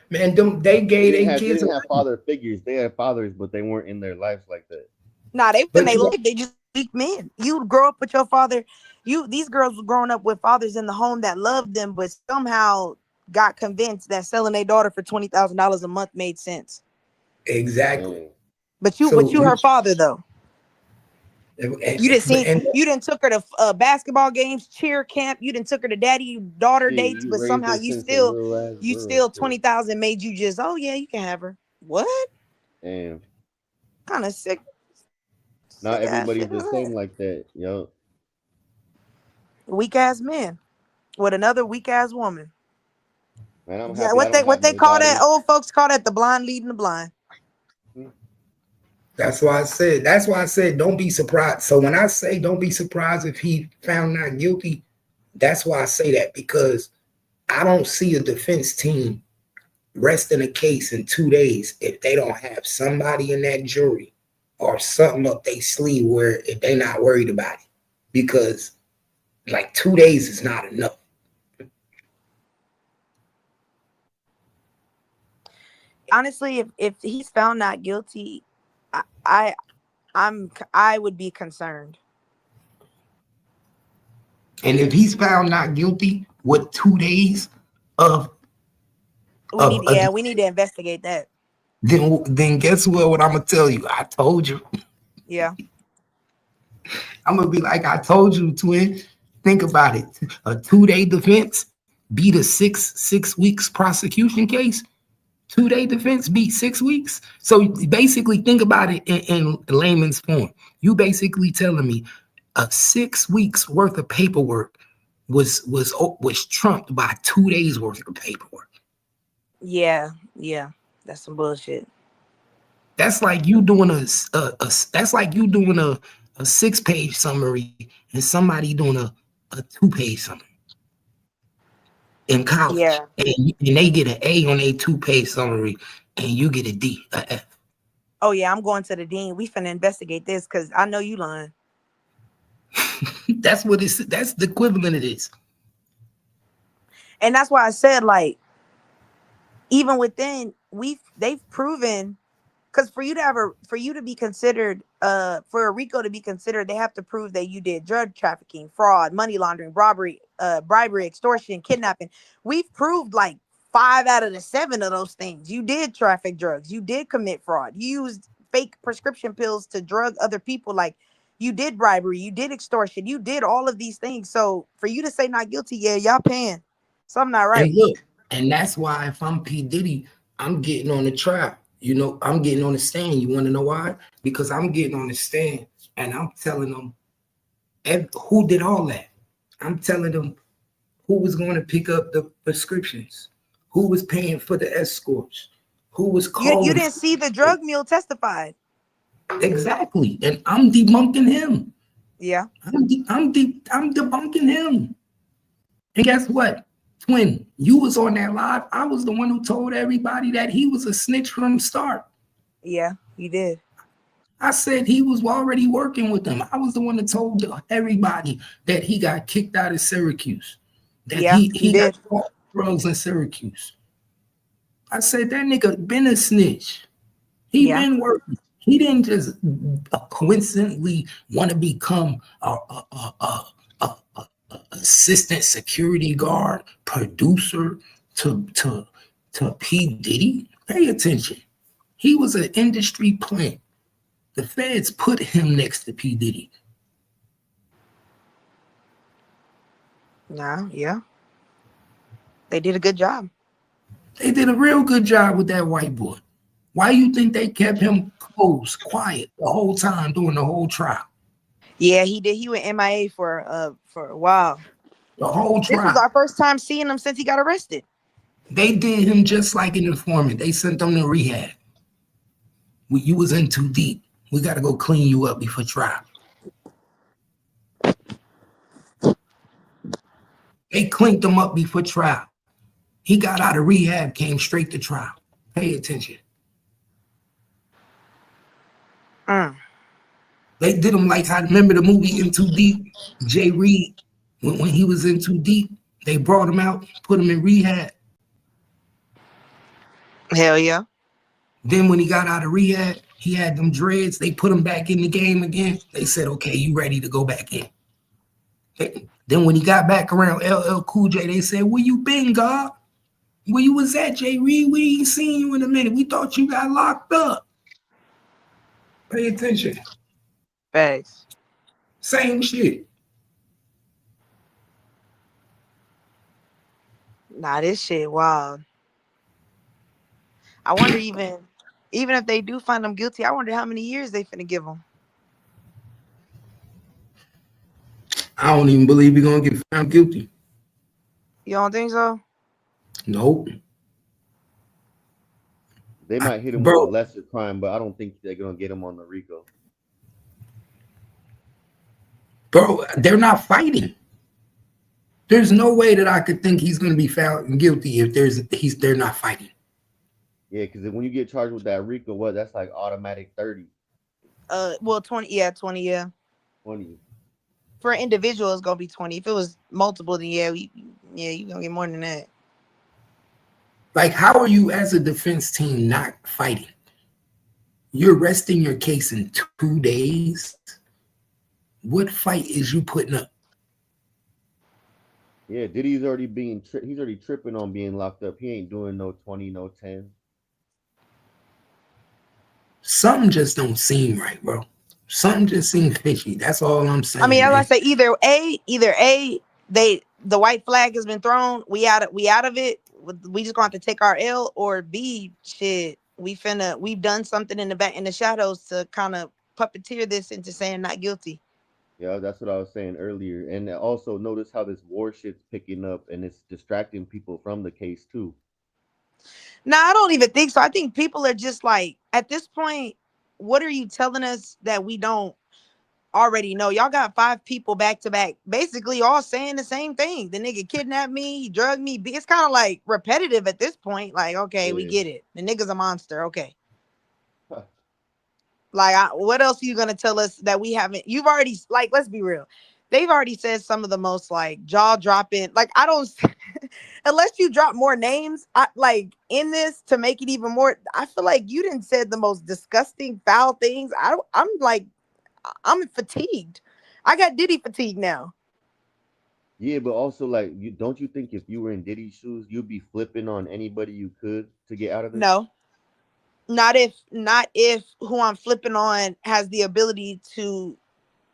Man, they gave their kids. They didn't have father figures. They had fathers, but they weren't in their lives like that. Nah, they just weak men. You grow up with your father. These girls were growing up with fathers in the home that loved them, but somehow got convinced that selling their daughter for $20,000 a month made sense. Exactly. But you her father though. You didn't took her to basketball games, cheer camp. You didn't took her to daddy-daughter dates, but somehow you still 20,000 made you just, oh yeah, you can have her. What? Damn. Kind of sick. Not everybody's the same like that, yo. Weak ass man with another weak ass woman. Man, what they call that? Old folks call that the blind leading the blind. That's why I said don't be surprised. So when I say don't be surprised if he found not guilty, that's why I say that, because I don't see a defense team resting a case in 2 days if they don't have somebody in that jury or something up their sleeve where if they're not worried about it. Because Like 2 days is not enough. Honestly, if he's found not guilty, I would be concerned. And if he's found not guilty, what 2 days of We need to investigate that. then guess what I'm gonna tell you? I told you. Yeah. I'm gonna be like, I told you, twin. Think about it. A 2-day defense beat a six weeks prosecution case. 2-day defense beat 6 weeks. So basically, think about it in layman's form. You basically telling me a 6 weeks worth of paperwork was trumped by 2 days worth of paperwork. Yeah, that's some bullshit. That's like you doing a 6-page summary and somebody doing a 2-page summary in college. Yeah. And they get an A on a 2-page summary and you get a D, a F. Oh yeah, I'm going to the dean. We finna investigate this because I know you lying. That's the equivalent of this. And that's why I said, like, even within they've proven, because for you to be considered, for a RICO to be considered, they have to prove that you did drug trafficking, fraud, money laundering, robbery, bribery, extortion, kidnapping. We've proved like 5 out of the 7 of those things. You did traffic drugs, you did commit fraud, you used fake prescription pills to drug other people, like you did bribery, you did extortion, you did all of these things. So for you to say not guilty, yeah, y'all paying something not right. And look, and that's why if I'm P. Diddy, I'm getting on the trial. You know, I'm getting on the stand. You want to know why? Because I'm getting on the stand and I'm telling them who did all that. I'm telling them who was going to pick up the prescriptions, who was paying for the escorts, who was calling. You didn't see the drug mule testified. Exactly. And I'm debunking him. Yeah. I'm debunking him. And guess what? Twin, you was on that live. I was the one who told everybody that he was a snitch from the start. Yeah, you did. I said he was already working with them. I was the one that told everybody that he got kicked out of Syracuse. That he got caught drugs in Syracuse. I said that nigga been a snitch. He been working. He didn't just coincidentally want to become a assistant security guard, producer to P. Diddy. Pay attention. He was an industry plant. The feds put him next to P. Diddy. Nah, yeah. They did a good job. They did a real good job with that white boy. Why you think they kept him closed, quiet the whole time during the whole trial? Yeah, he did. He went MIA for a while. The whole trial. This was our first time seeing him since he got arrested. They did him just like an informant. They sent him to rehab. You was in too deep. We got to go clean you up before trial. They cleaned him up before trial. He got out of rehab, came straight to trial. Pay attention. They did him like, I remember the movie In Too Deep. Jay Reed, when he was in too deep, they brought him out, put him in rehab. Hell yeah. Then when he got out of rehab, he had them dreads. They put him back in the game again. They said, okay, you ready to go back in. Then when he got back around LL Cool J, they said, where you been, God? Where you was at, Jay Reed? We ain't seen you in a minute. We thought you got locked up. Pay attention. Thanks. Same shit. Nah, this shit wild. I wonder even if they do find him guilty, I wonder how many years they finna give him. I don't even believe he's gonna get found guilty. You don't think so? Nope. They might hit him with a lesser crime, but I don't think they're gonna get him on the RICO. Bro, they're not fighting. There's no way that I could think he's gonna be found guilty if they're not fighting. Yeah, because when you get charged with that RICO, that's like automatic 30. Well, 20, yeah, 20, yeah. 20. For an individual, it's gonna be 20. If it was multiple, then yeah, you gonna get more than that. Like, how are you as a defense team not fighting? You're resting your case in 2 days. What fight is you putting up? Yeah, Diddy's already he's already tripping on being locked up. He ain't doing no 20, no 10. Something just don't seem right, bro. Something just seems fishy. That's all I'm saying. I mean, as man. I say, either the white flag has been thrown. We out of it. We just gonna have to take our L, or B, shit. We've done something in the shadows to kind of puppeteer this into saying not guilty. Yeah, that's what I was saying earlier. And also notice how this war shit's picking up and it's distracting people from the case too. No, I don't even think so. I think people are just like, at this point, what are you telling us that we don't already know? Y'all got 5 people back to back, basically all saying the same thing. The nigga kidnapped me, he drugged me. It's kind of like repetitive at this point. Like, okay, we get it. The nigga's a monster. Okay. Like, what else are you gonna tell us that we haven't? You've already, like, let's be real. They've already said some of the most like jaw dropping. Like, I don't, unless you drop more names, like in this to make it even more. I feel like you didn't said the most disgusting, foul things. I'm fatigued. I got Diddy fatigue now. Yeah, but also like, don't you think if you were in Diddy's shoes, you'd be flipping on anybody you could to get out of this? No, not if who I'm flipping on has the ability to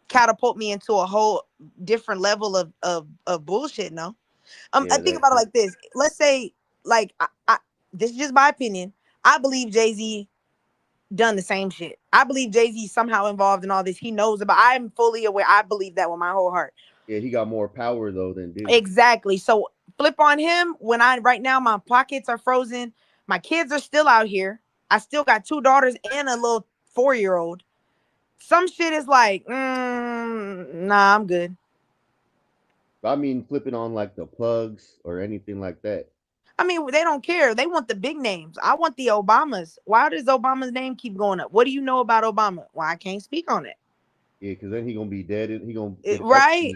catapult me into a whole different level of bullshit. No, Yeah, I think about it like this. Let's say, like, I this is just my opinion. I believe Jay-Z done the same shit. I believe Jay-Z somehow involved in all this. He knows about. I'm fully aware. I believe that with my whole heart. Yeah, he got more power though than Diddy. Exactly. So flip on him when right now my pockets are frozen. My kids are still out here. I still got 2 daughters and a little 4-year-old. Some shit is like, nah, I'm good. I mean, flipping on like the plugs or anything like that. I mean, they don't care. They want the big names. I want the Obamas. Why does Obama's name keep going up? What do you know about Obama? Well, I can't speak on it. Yeah, because then he gonna be dead. And he gonna right.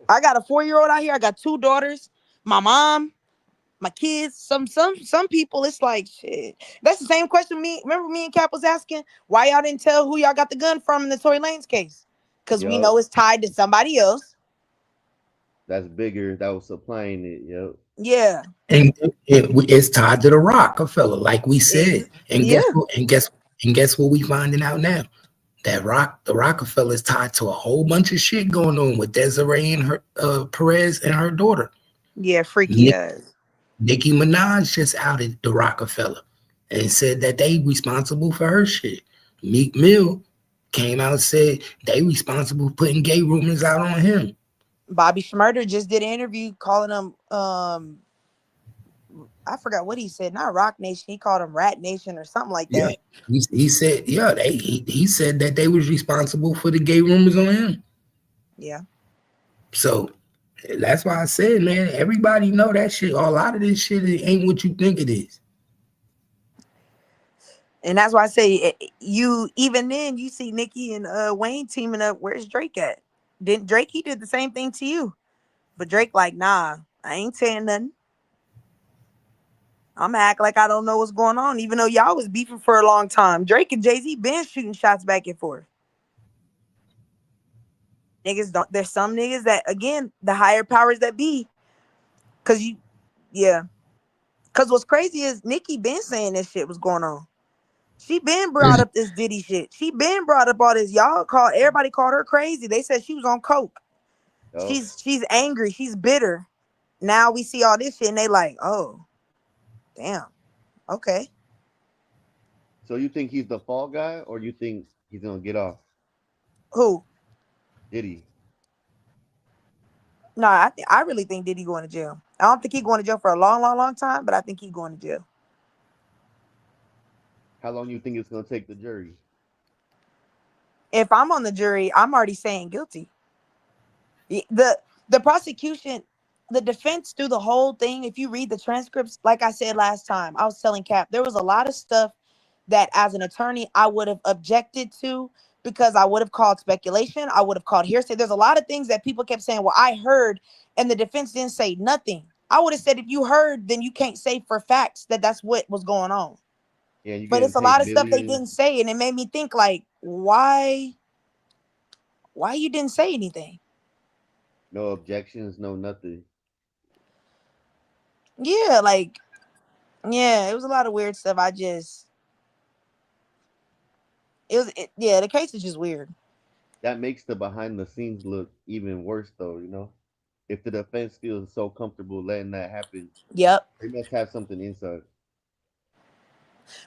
I got a 4-year-old out here. I got 2 daughters. My mom, my kids. Some people. It's like shit. That's the same question. Remember me and Cap was asking why y'all didn't tell who y'all got the gun from in the Tory Lanez case? Because we know it's tied to somebody else. That's bigger. That was supplying it. Yep. Yeah. And it's tied to the Rockefeller, like we said. And guess what we finding out now? That the Rockefeller is tied to a whole bunch of shit going on with Desiree and her Perez and her daughter. Yeah, freaky ass. Nicki Minaj just outed the Rockefeller and said that they responsible for her shit. Meek Mill came out and said they responsible for putting gay rumors out on him. Bobby Shmurda just did an interview calling them I forgot what he said, not Rock Nation. He called them Rat Nation or something like that. Yeah, he said, he said that they was responsible for the gay rumors on him. Yeah. So that's why I said, man, everybody know that shit. A lot of this shit ain't what you think it is. And that's why I say even then you see Nicki and Wayne teaming up. Where's Drake at? Didn't Drake, he did the same thing to you. But Drake like, nah, I ain't saying nothing. I'm gonna act like I don't know what's going on, even though y'all was beefing for a long time. Drake and Jay-Z been shooting shots back and forth. Niggas don't. There's some niggas that, again, the higher powers that be, cause what's crazy is Nicki been saying this shit was going on. She been brought up this Diddy shit. She been brought up all this. Everybody called her crazy. They said she was on coke. Oh. She's angry. She's bitter. Now we see all this shit and they like, oh, damn. Okay. So you think he's the fall guy, or you think he's gonna get off? Who? Diddy. No, I really think Diddy going to jail. I don't think he's going to jail for a long, long, long time, but I think he's going to jail. How long do you think it's going to take the jury? If I'm on the jury, I'm already saying guilty. The prosecution, the defense through the whole thing, if you read the transcripts, like I said last time, I was telling Cap, there was a lot of stuff that as an attorney I would have objected to, because I would have called speculation. I would have called hearsay. There's a lot of things that people kept saying, well, I heard, and the defense didn't say nothing. I would have said, if you heard, then you can't say for facts that that's what was going on. Yeah, you But getting it's a paid lot of stuff they millions. didn't say, and it made me think, like, why you didn't say anything? No objections, no nothing. Yeah, like, yeah, it was a lot of weird stuff. The case is just weird. That makes the behind the scenes look even worse, though. You know, if the defense feels so comfortable letting that happen, Yep. they must have something inside.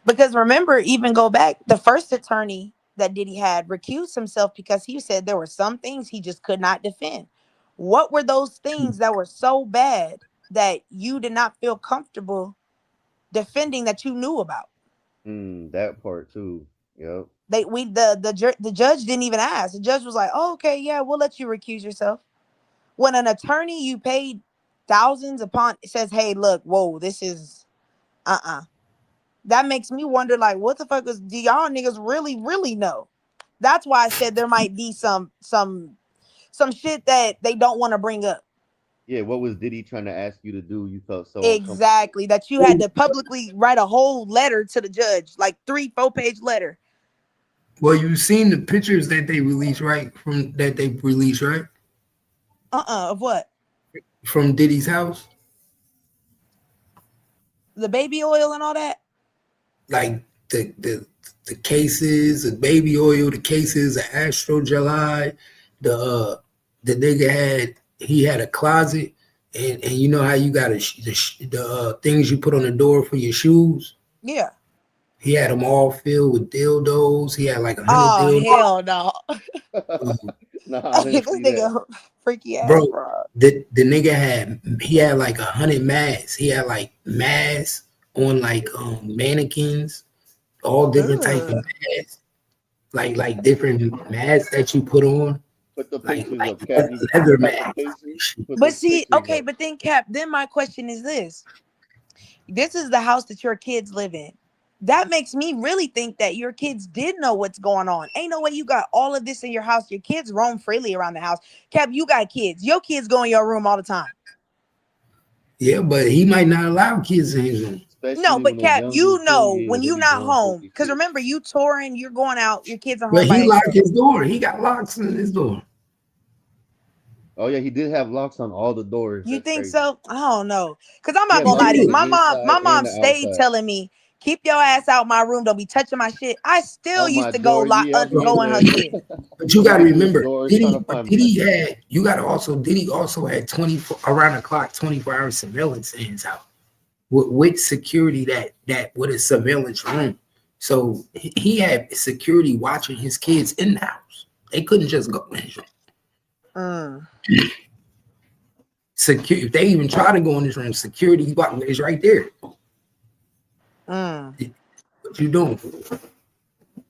Because remember, even go back, the first attorney that Diddy had recused himself because he said there were some things he just could not defend. What were those things that were so bad that you did not feel comfortable defending that you knew about? That part too. Yep. The judge didn't even ask. The judge was like, "Oh, okay, yeah, we'll let you recuse yourself." When an attorney you paid thousands upon says, "Hey, look, whoa, this is that makes me wonder, like, what the fuck do y'all niggas really know? That's why I said there might be some shit that they don't want to bring up. Yeah, what was Diddy trying to ask you to do? You felt so Exactly. That you had to publicly write a whole letter to the judge, like 3-4 page letter. Well, you've seen the pictures that they released, right? Right? Of what? From Diddy's house. The baby oil and all that? Like the cases, the baby oil, the cases, the Astrogelide, the nigga had a closet, and you know how you got the things you put on the door for your shoes? Yeah. He had them all filled with dildos. He had like 100 dildos. Hell no. Nah, This nigga freaky ass, bro. The nigga had like 100 masks. He had like masks on like mannequins, all different types of masks, like different masks that you put on. Put the like leather masks. But see, okay, but then Cap, then my question is this. This is the house that your kids live in. That makes me really think that your kids did know what's going on. Ain't no way you got all of this in your house. Your kids roam freely around the house. Cap, you got kids. Your kids go in your room all the time. Yeah, but he might not allow kids in his room. No, but Cap, you know when you're not home, because remember, you touring, you're going out, your kids are home. But he locked his door. He got locks in his door. Oh yeah, he did have locks on all the doors. You think so? I don't know, because I'm not gonna lie to you. My mom stayed telling me, keep your ass out my room. Don't be touching my shit. I still used to go go in her shit. But you got to remember, Diddy also had 24 around the clock, 24-hour surveillance in his house with security that with a surveillance room. So he had security watching his kids in the house. They couldn't just go in his room. If they even try to go in his room, security is right there. What you doing?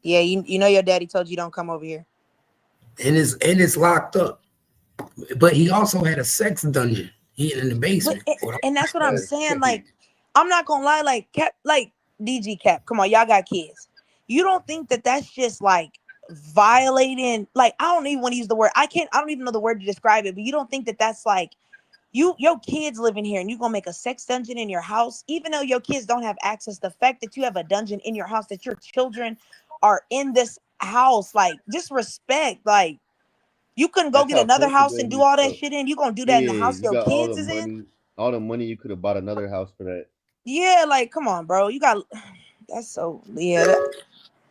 Yeah, you know your daddy told you don't come over here. And it's locked up. But he also had a sex dungeon in the basement. And that's what I'm saying. Like, I'm not gonna lie, like Cap, like DG Cap. Come on, y'all got kids. You don't think that that's just like violating? Like, I don't even want to use the word. I don't even know the word to describe it. But you don't think that that's like your kids living here and you gonna make a sex dungeon in your house, even though your kids don't have access. The fact that you have a dungeon in your house, that your children are in this house, like, just respect. Like, you couldn't go get another house and do all that shit in. You gonna do that in the house your kids is in? All the money you could have bought another house for that. Yeah, like, come on, bro. You got that's so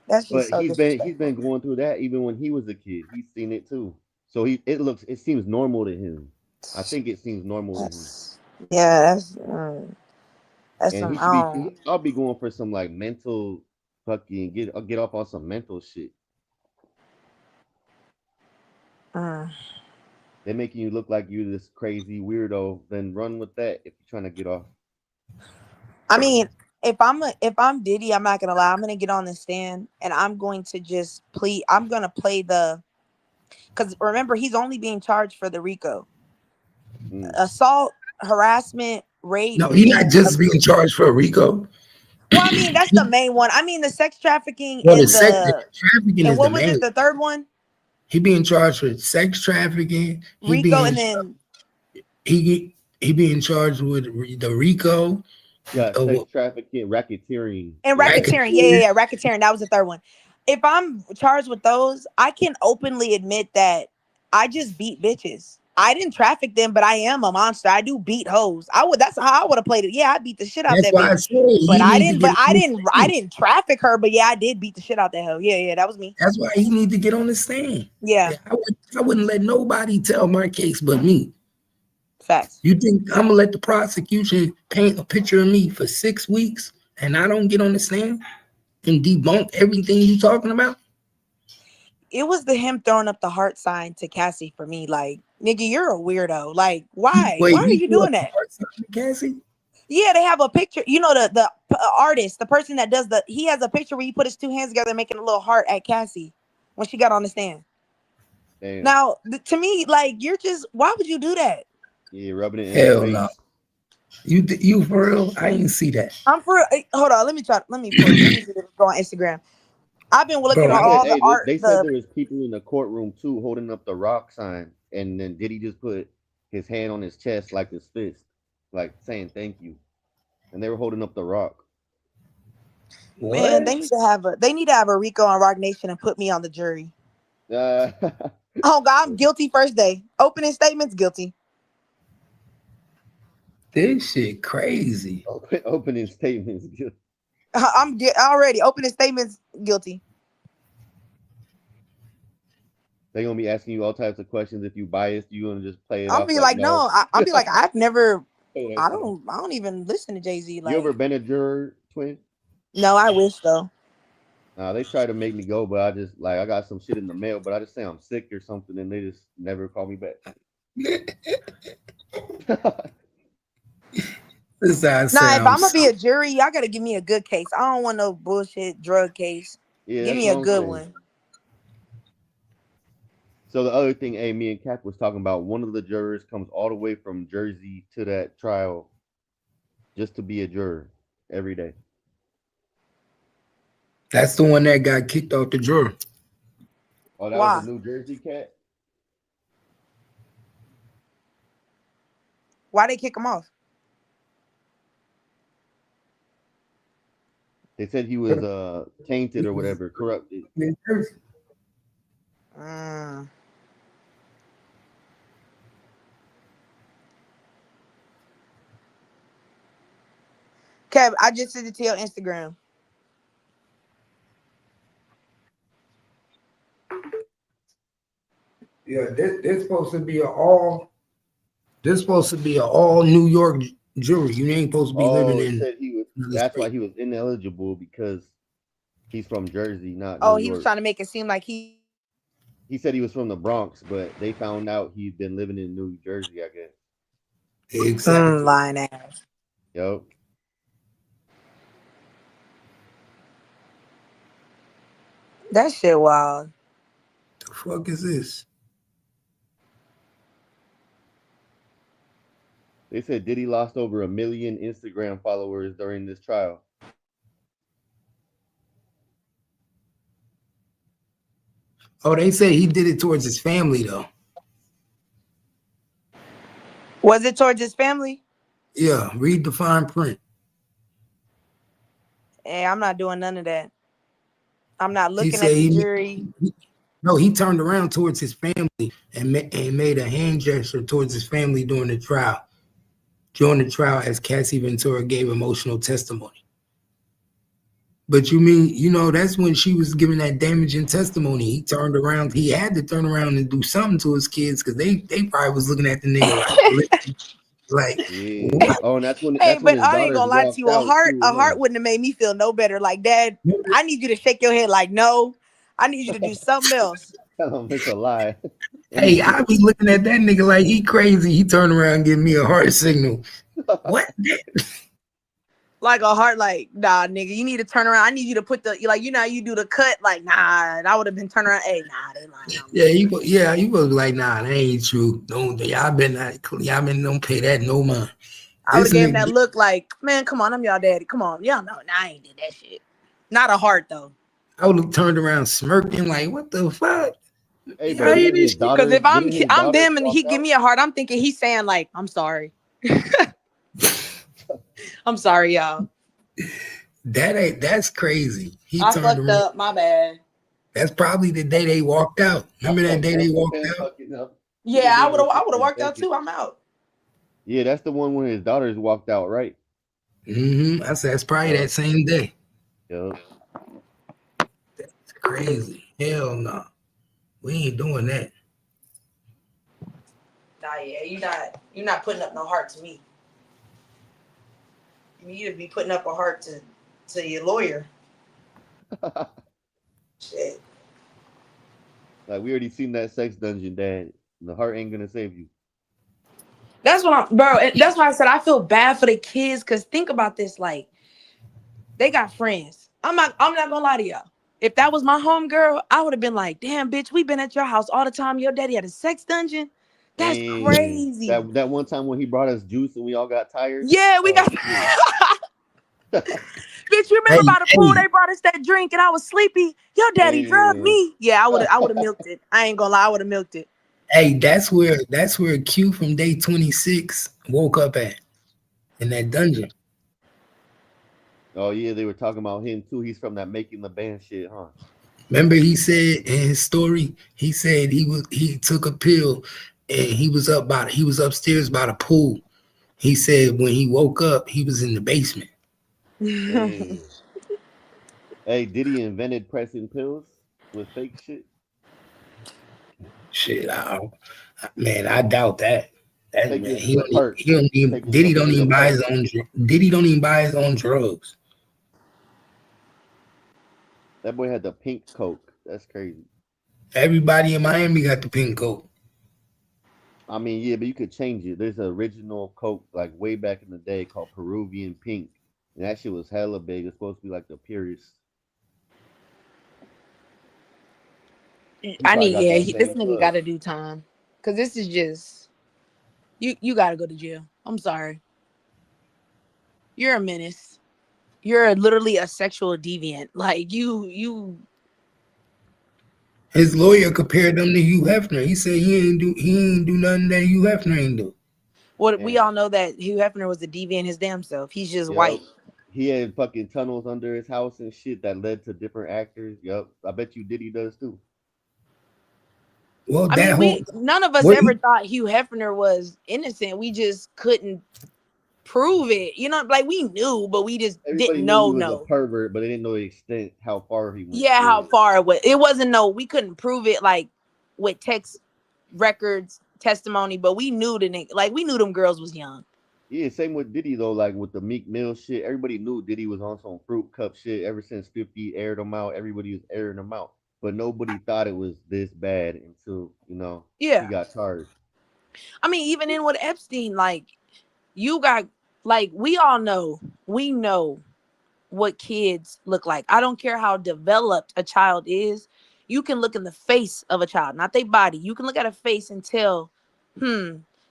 that's just. But he's been going through that even when he was a kid. He's seen it too. So it seems normal to him. I think it seems normal to him. Yeah, that's and I'll be going for some like mental fucking get off on some mental shit. They're making you look like you're this crazy weirdo. Then run with that if you're trying to get off. I mean, if I'm Diddy, I'm not gonna lie. I'm gonna get on the stand and I'm going to just plead. I'm gonna play because remember, he's only being charged for the RICO. Assault, harassment, rape. No, he's not just being charged for a RICO. Well, I mean, that's the main one. I mean, the sex trafficking Well, and the trafficking and is the what was main. it? The third one? He being charged with sex trafficking. Rico, and then he being charged with the Rico. Yeah, sex trafficking, racketeering. And racketeering. Yeah. Racketeering. That was the third one. If I'm charged with those, I can openly admit that I just beat bitches. I didn't traffic them, but I am a monster. I do beat hoes. That's how I would have played it. Yeah, I beat the shit out that bitch. But I didn't traffic her. But yeah, I did beat the shit out that hoe. Yeah, that was me. That's why he need to get on the stand. Yeah. I wouldn't let nobody tell my case but me. Facts. You think I'm gonna let the prosecution paint a picture of me for 6 weeks and I don't get on the stand and debunk everything you talking about? It was him throwing up the heart sign to Cassie for me. Like, nigga, you're a weirdo. Like, why? Why are you doing that? Cassie? Yeah, they have a picture. You know, the artist, the person that does he has a picture where he put his two hands together making a little heart at Cassie when she got on the stand. Damn. Now, to me, like, why would you do that? Yeah, rubbing it in. Hell no. You for real? I didn't see that. I'm for real. Hold on, let me see if it's go on Instagram. I've been looking at all the art. They said there was people in the courtroom too holding up the rock sign, and then Diddy just put his hand on his chest like his fist, like saying thank you, and they were holding up the rock. Man, they need to have a Rico on Rock Nation and put me on the jury. Oh God, I'm guilty first day. Opening statements, guilty. This shit crazy. Opening statements guilty. I'm already opening statements guilty. They're gonna be asking you all types of questions. If you biased, you gonna just play it. I'll be like, no. I'll be like, I've never. I don't even listen to Jay-Z. Like, you ever been a juror, Twin? No, I wish though. They try to make me go, but I got some shit in the mail, but I just say I'm sick or something, and they just never call me back. If I'm gonna be a jury, y'all gotta give me a good case. I don't want no bullshit drug case. Yeah, give me a good one. So the other thing, me and Cap was talking about, one of the jurors comes all the way from Jersey to that trial just to be a juror every day. That's the one that got kicked off the jury. Oh, that was a New Jersey cat? Why they kick him off? They said he was tainted or whatever, corrupted. Kev, I just sent it to your Instagram. Yeah, this supposed to be an all New York jury. You ain't supposed to be living in. Said that's why he was ineligible, because he's from Jersey, not. Oh, he was trying to make it seem like he. He said he was from the Bronx, but they found out he'd been living in New Jersey, I guess. Exactly. Lying ass. Yep. That shit wild. The fuck is this? They said Diddy lost over 1 million Instagram followers during this trial. Oh, they say he did it towards his family, though. Was it towards his family? Yeah, read the fine print. Hey, I'm not doing none of that. I'm not looking at the jury. No, he turned around towards his family and made a hand gesture towards his family during the trial. During the trial, as Cassie Ventura gave emotional testimony. But you mean, that's when she was giving that damaging testimony. He turned around. He had to turn around and do something to his kids, because they probably was looking at the nigga like yeah. Oh, and that's when. Hey, but I ain't gonna lie to you. A heart wouldn't have made me feel no better. Like, Dad, I need you to shake your head. Like, no, I need you to do something else. It's a lie. Hey, I be looking at that nigga like he crazy. He turned around and give me a heart signal. What? Like a heart, like, nah, nigga, you need to turn around. I need you to put you do the cut. Like, nah, I would have been turning around. Hey, nah, they lying. He was like, nah, that ain't true. Don't pay that no mind. I would have This gave him that nigga, look like, man, come on, I'm y'all daddy. Come on, y'all know, nah, I ain't did that shit. Not a heart though. I would have turned around smirking like, what the fuck? Hey, I but hear didn't this his shit. Because daughters if didn't his I'm daughters them and walk he give out? me a heart, I'm thinking he's saying like, I'm sorry. I'm sorry, y'all. That's crazy. He I turned fucked around. up. My bad. That's probably the day they walked out. I Remember that fucked day they up for walked him out? fucking up. Yeah, I would have His walked out bacon. too. I'm out. Yeah, that's the one when his daughters walked out, right? I said that's probably Yeah. that same day. Yeah. It's crazy. Hell no. We ain't doing that. Nah, yeah, you're not putting up no heart to me. You'd be putting up a heart to your lawyer. Shit. Like we already seen that sex dungeon, Dad. The heart ain't gonna save you. That's what I'm, bro. That's why I said I feel bad for the kids. Cause think about this, like they got friends. I'm not gonna lie to y'all. If that was my home girl, I would have been like, damn, bitch, we been at your house all the time. Your daddy had a sex dungeon. That's And crazy. that one time when he brought us juice and we all got tired. Yeah, we got. Shit. Bitch, you remember by the pool? Hey, They brought us that drink, and I was sleepy. Your daddy drugged And me. Yeah, I would have milked it. I ain't gonna lie, I would have milked it. hey, that's where Q from day 26 woke up at in that dungeon. oh yeah, they were talking about him too. He's from that making the band shit, huh? Remember he said in his story, he said he took a pill and he was upstairs by the pool. He said when he woke up, he was in the basement. Hey, hey, Diddy invented pressing pills with fake shit. Shit, man, I doubt that. That Take man, this the perk. he don't even Taking Diddy some don't nigga even the buy perk. his own Diddy don't even buy his own drugs. That boy had the pink coke. That's crazy. Everybody in Miami got the pink coat. I mean, yeah, but you could change it. There's an original coke like way back in the day called Peruvian Pink, and that shit was hella big. It's supposed to be like the purest. He probably got that This same nigga plug. got to do time, cause this is just you got to go to jail. I'm sorry. You're a menace. You're literally a sexual deviant. Like you. His lawyer compared them to Hugh Hefner. He said he ain't do nothing that Hugh Hefner ain't do. What we And all know that Hugh Hefner was a deviant his damn self. He's just yep, white. he had fucking tunnels under his house and shit that led to different actors. Yep, I bet you Diddy does too. Well, I that mean, whole none of us what ever thought Hugh Hefner was innocent. We just couldn't prove it. You know, like we knew, but we just Everybody didn't knew he know. was a No. pervert, but they didn't know the extent how far he went. Yeah, Yeah, how far it was. It wasn't no. We couldn't prove it like with text records, testimony, but we knew the nigga. Like we knew them girls was young. yeah. Same with Diddy though. Like with the Meek Mill shit, everybody knew Diddy was on some fruit cup shit ever since 50 aired him out. Everybody was airing him out, but nobody thought it was this bad until he Yeah. got charged. I mean, even in with Epstein, like you got like we all know, we know what kids look like. I don't care how developed a child is. You can look in the face of a child, not their body. You can look at a face and tell,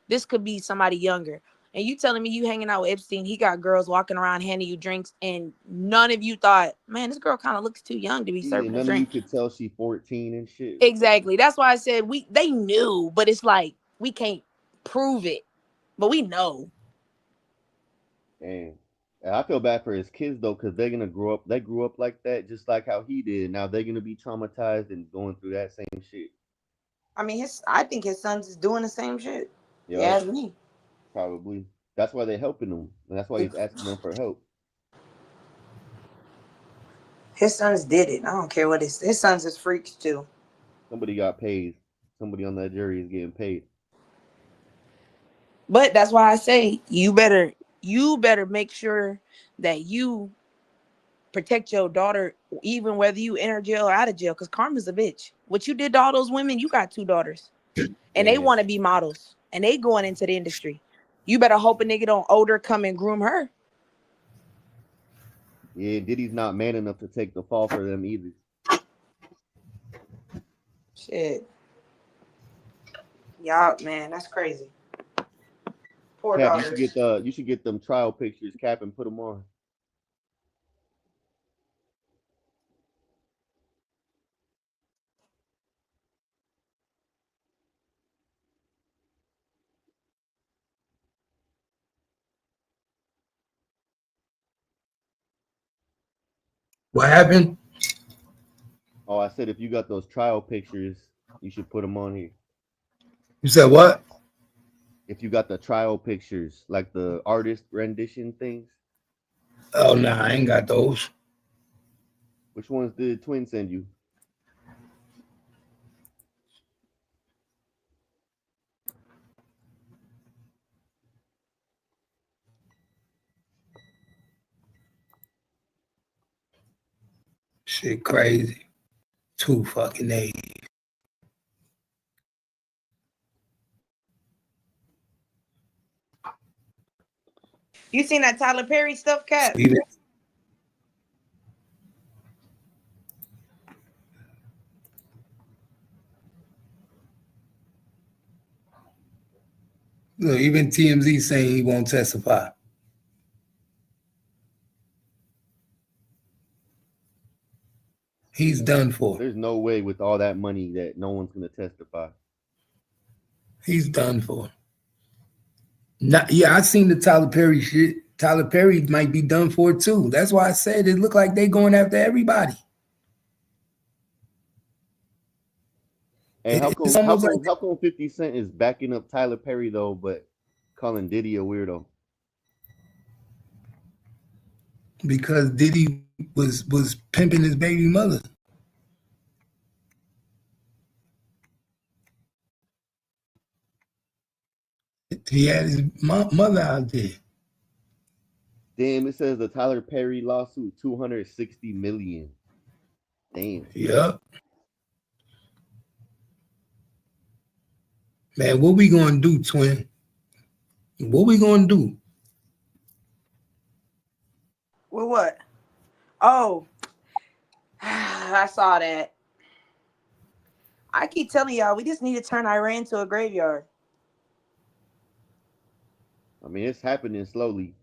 this could be somebody younger. And you telling me you hanging out with Epstein, he got girls walking around handing you drinks, and none of you thought, man, this girl kind of looks too young to be Yeah, serving a none of you drink. could tell she 14 and shit. Exactly. That's why I said they knew, but it's like we can't prove it, but we know. And I feel bad for his kids though, because they're gonna grow up. They grew up like that, just like how he did. Now they're gonna be traumatized and going through that same shit. I mean, I think his sons is doing the same shit. Yep, Yeah, as me. probably. That's why they're helping him, and that's why he's asking them for help. His sons did it. I don't care what his sons is freaks too. Somebody got paid. Somebody on that jury is getting paid. But that's why I say you better make sure that you protect your daughter, even whether you enter jail or out of jail, because karma's a bitch. What you did to all those women, you got 2 daughters. And they And want to be models. And they going into the industry. You better hope a nigga don't older come and groom her. yeah, Diddy's not man enough to take the fall for them either. Shit. Y'all, man, that's crazy. Poor Cap, daughter. you should get them trial pictures, Cap, and put them on. What happened? Oh, I said if you got those trial pictures, you should put them on here. You said what? If you got the trial pictures, like the artist rendition things. Oh no, I ain't got those. Which ones did Twin send you? Shit crazy. Too fucking naive. You seen that Tyler Perry stuff, Cap? Even look, even TMZ saying he won't testify. He's done for. There's no way with all that money that no one's gonna testify. He's done for. Not, yeah, I seen the Tyler Perry shit. Tyler Perry might be done for too. That's why I said it looked like they going after everybody. Hey, how It's come almost like 50 Cent is backing up Tyler Perry though, but calling Diddy a weirdo? because Diddy was pimping his baby mother. He had his mother out there. Damn, it says the Tyler Perry lawsuit, $260 million. Damn. Yep. Man, what we gonna do, twin? What we gonna do? With what? Oh, I saw that. I keep telling y'all, we just need to turn Iran to a graveyard. I mean, it's happening slowly.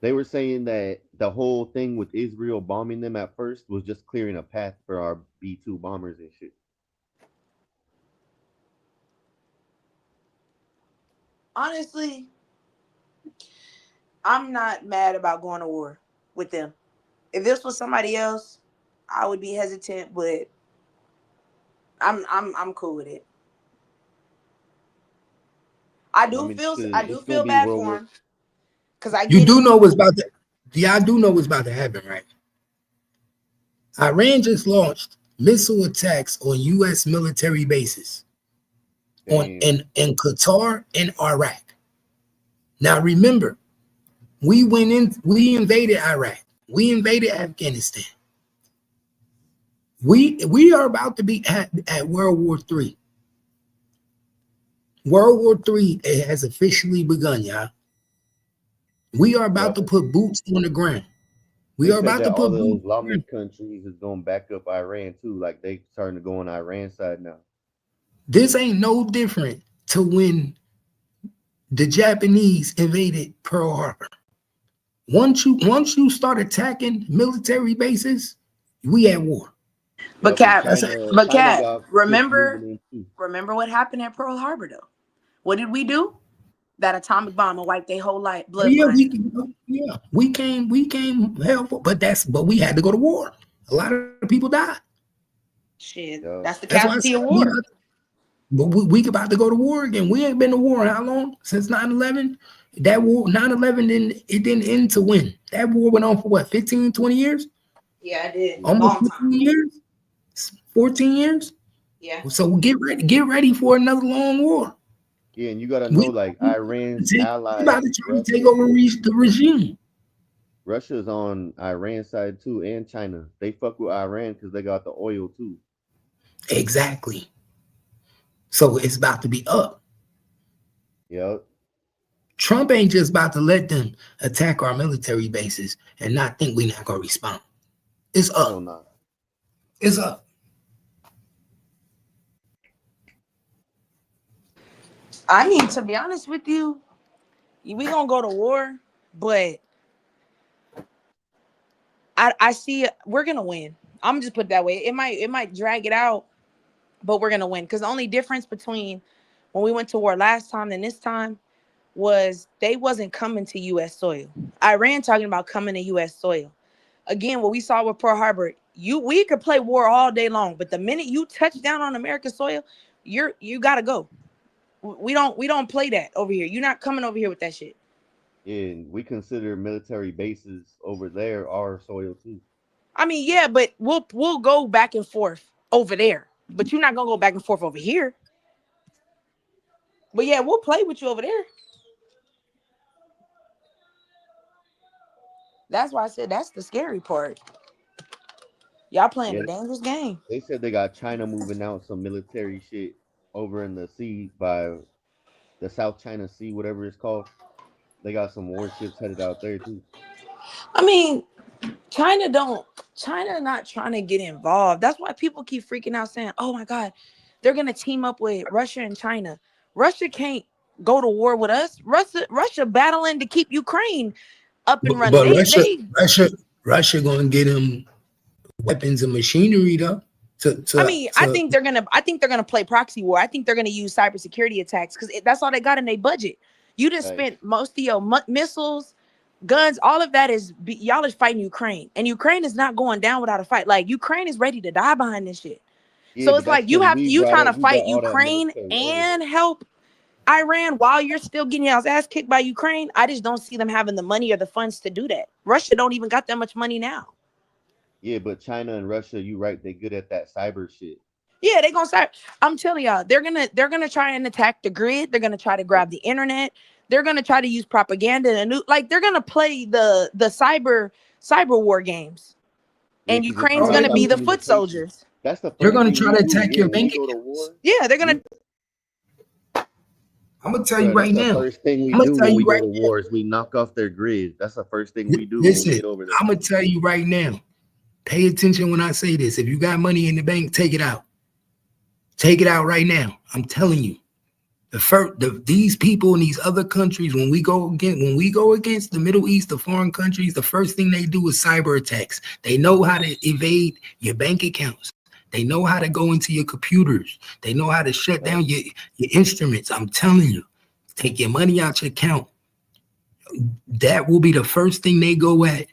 They were saying that the whole thing with Israel bombing them at first was just clearing a path for our B-2 bombers and shit. Honestly, I'm not mad about going to war with them. If this was somebody else, I would be hesitant, but I'm cool with it. I do feel bad for him because You do know what's about to. Yeah, I do know what's about to happen, right? Iran just launched missile attacks on U.S. military bases in Qatar and Iraq. Now remember, we invaded Iraq, we invaded Afghanistan. We are about to be at World War III. World War III has officially begun, y'all. We are about to put boots on the ground. We are about to put all the boots. Islamic countries is going to back up Iran too. Like they starting to go on Iran's side now. This ain't no different to when the Japanese invaded Pearl Harbor. Once you start attacking military bases, we at war. But Cap, remember what happened at Pearl Harbor though? What did we do? That atomic bomb will wipe their whole life bloodline. We came hell for, but we had to go to war. A lot of people died. Shit, that's the casualty of war. But we about to go to war again. We ain't been to war how long? Since 9/11? That war, 9/11 didn't end to win. That war went on for what, 15, 20 years? Yeah, it did. Almost 15 years? 14 years? Yeah. So get ready for another long war. Yeah, and you gotta know, like Iran's allies about to try to take over the regime. Russia's on Iran's side too, and China. They fuck with Iran because they got the oil too. Exactly. So it's about to be up. Yep. Trump ain't just about to let them attack our military bases and not think we're not gonna respond. It's up. No. It's up. I mean, to be honest with you, We gonna go to war, but I see we're gonna win. I'm just put it that way. It might drag it out, but we're gonna win. Because the only difference between when we went to war last time and this time was they wasn't coming to U.S. soil. Iran talking about coming to U.S. soil. Again, what we saw with Pearl Harbor, we could play war all day long, but the minute you touch down on American soil, you gotta go. We don't play that over here. You're not coming over here with that shit. Yeah, and we consider military bases over there our soil too. I mean, yeah, but we'll go back and forth over there, but you're not gonna go back and forth over here. But yeah, we'll play with you over there. That's why I said that's the scary part. Y'all playing a dangerous game. They said they got China moving out some military shit over in the sea by the South China Sea, whatever it's called. They got some warships headed out there too. I mean, China not trying to get involved. That's why people keep freaking out saying, oh my God, they're going to team up with Russia and China. Russia can't go to war with us. Russia battling to keep Ukraine up and running. But Russia going to get them weapons and machinery though. I think they're gonna play proxy war. I think they're gonna use cybersecurity attacks because that's all they got in their budget. You just spent most of your missiles, guns, all of that y'all is fighting Ukraine, and Ukraine is not going down without a fight. Like Ukraine is ready to die behind this shit. Yeah, so it's like you trying to fight Ukraine and help Iran while you're still getting your ass kicked by Ukraine. I just don't see them having the money or the funds to do that. Russia don't even got that much money now. Yeah, but China and Russia, you right, they good at that cyber shit. Yeah, they gonna start. I'm telling y'all, they're gonna try and attack the grid. They're gonna try to grab the internet. They're gonna try to use propaganda and they're gonna play the cyber war games. Yeah, and Ukraine's gonna be the foot soldiers. That's the. They're gonna try to attack your bank. Yeah, they're gonna. I'm gonna tell you right now. The first thing we do when we go to war is we knock off their grid. That's the first thing we do. Listen, when we get over there. I'm gonna tell you right now. Pay attention when I say this. If you got money in the bank, take it out. Take it out right now. I'm telling you. These people in these other countries, when we go against the Middle East, the foreign countries, the first thing they do is cyber attacks. They know how to evade your bank accounts. They know how to go into your computers. They know how to shut down your instruments. I'm telling you, take your money out your account. That will be the first thing they go at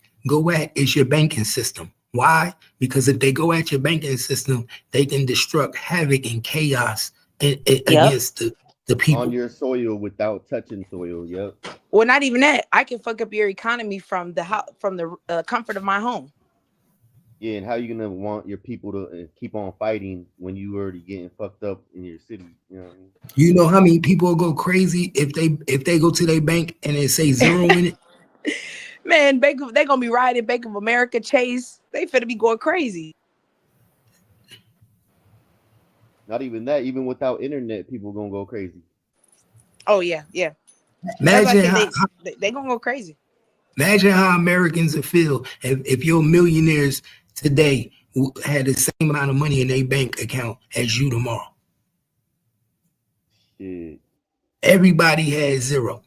is your banking system. Why? Because if they go at your banking system, they can destruct havoc and chaos against the people on your soil without touching soil. Yep. Well, not even that. I can fuck up your economy from the comfort of my home. Yeah, and how you gonna want your people to keep on fighting when you already getting fucked up in your city? You know what I mean? You know how many people go crazy if they go to their bank and it say zero in it? Man, they gonna be riding Bank of America, Chase. They finna be going crazy. Not even that. Even without internet, people gonna go crazy. Oh yeah. Imagine they gonna go crazy. Imagine how Americans would feel if your millionaires today had the same amount of money in their bank account as you tomorrow. Shit. Everybody has zero.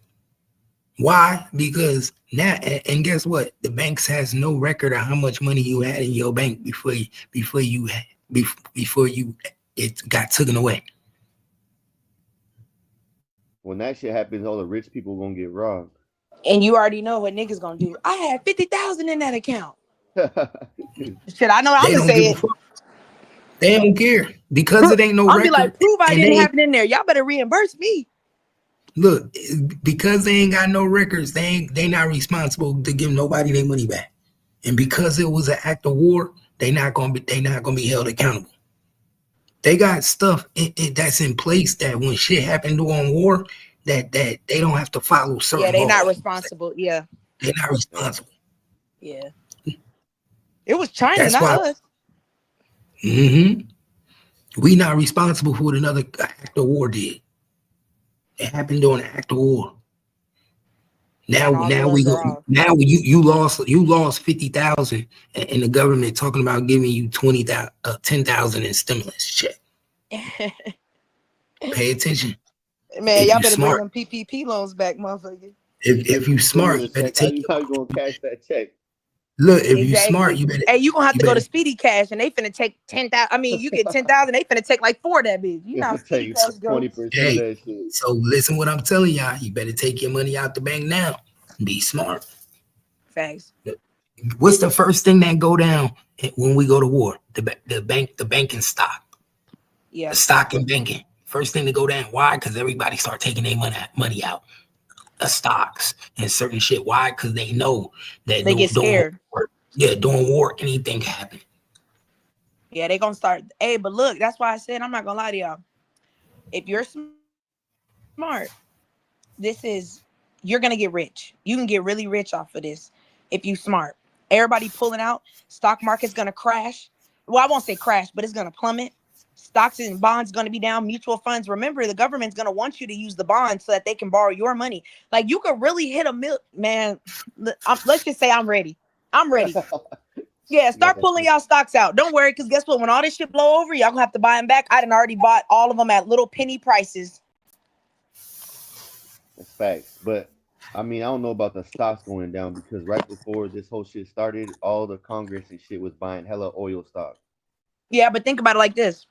Why? Because now, and guess what? The banks has no record of how much money you had in your bank before it got taken away. When that shit happens, all the rich people gonna get robbed. And you already know what niggas gonna do. I had 50,000 in that account. Shit, I know what I'm gonna say. They don't care because it ain't no record. I'll be like, prove I didn't have it in there. Y'all better reimburse me. Look, because they ain't got no records, they not responsible to give nobody their money back. And because it was an act of war, they not gonna be held accountable. They got stuff that's in place that when shit happened during war, that they don't have to follow certain. Yeah, they're not laws. responsible. Yeah, they're not responsible. Yeah, it was China, not us. We not responsible for what another act of war did. It happened during an act of war. Now you lost 50,000, and the government talking about giving you 10,000 in stimulus check. Pay attention. Man, y'all better bring them PPP loans back, motherfucker. If you smart, you better take how you gonna cash that check? Look, if you Exactly. smart, you better. Hey, you gonna have You to go to better. Speedy Cash, and they finna take 10,000. I mean, you get 10,000, they finna take like 4 of that bitch. You know how Speedy Take Cash goes. 20% of Hey, that shit. so listen what I'm telling y'all. You better take your money out the bank now. Be smart. Facts. What's the first thing that go down when we go to war? The banking stock. Yeah. The stock and banking. First thing to go down. Why? Because everybody start taking their money out. The stocks and certain shit. Why? Because they know that They get scared. during war, anything can happen. Yeah, they gonna start. Hey, but look, that's why I said I'm not gonna lie to y'all. If you're smart, you're gonna get rich. You can get really rich off of this if you smart. Everybody pulling out. Stock market's gonna crash. Well, I won't say crash, but it's gonna plummet. Stocks and bonds gonna be down. Mutual funds. Remember, the government's gonna want you to use the bonds so that they can borrow your money. Like you could really hit man. Let's just say I'm ready. I'm ready. Yeah, start pulling y'all stocks out. Don't worry, because guess what? When all this shit blow over, y'all gonna have to buy them back. I done already bought all of them at little penny prices. That's facts. But I mean, I don't know about the stocks going down because right before this whole shit started, all the Congress and shit was buying hella oil stock. Yeah, but think about it like this.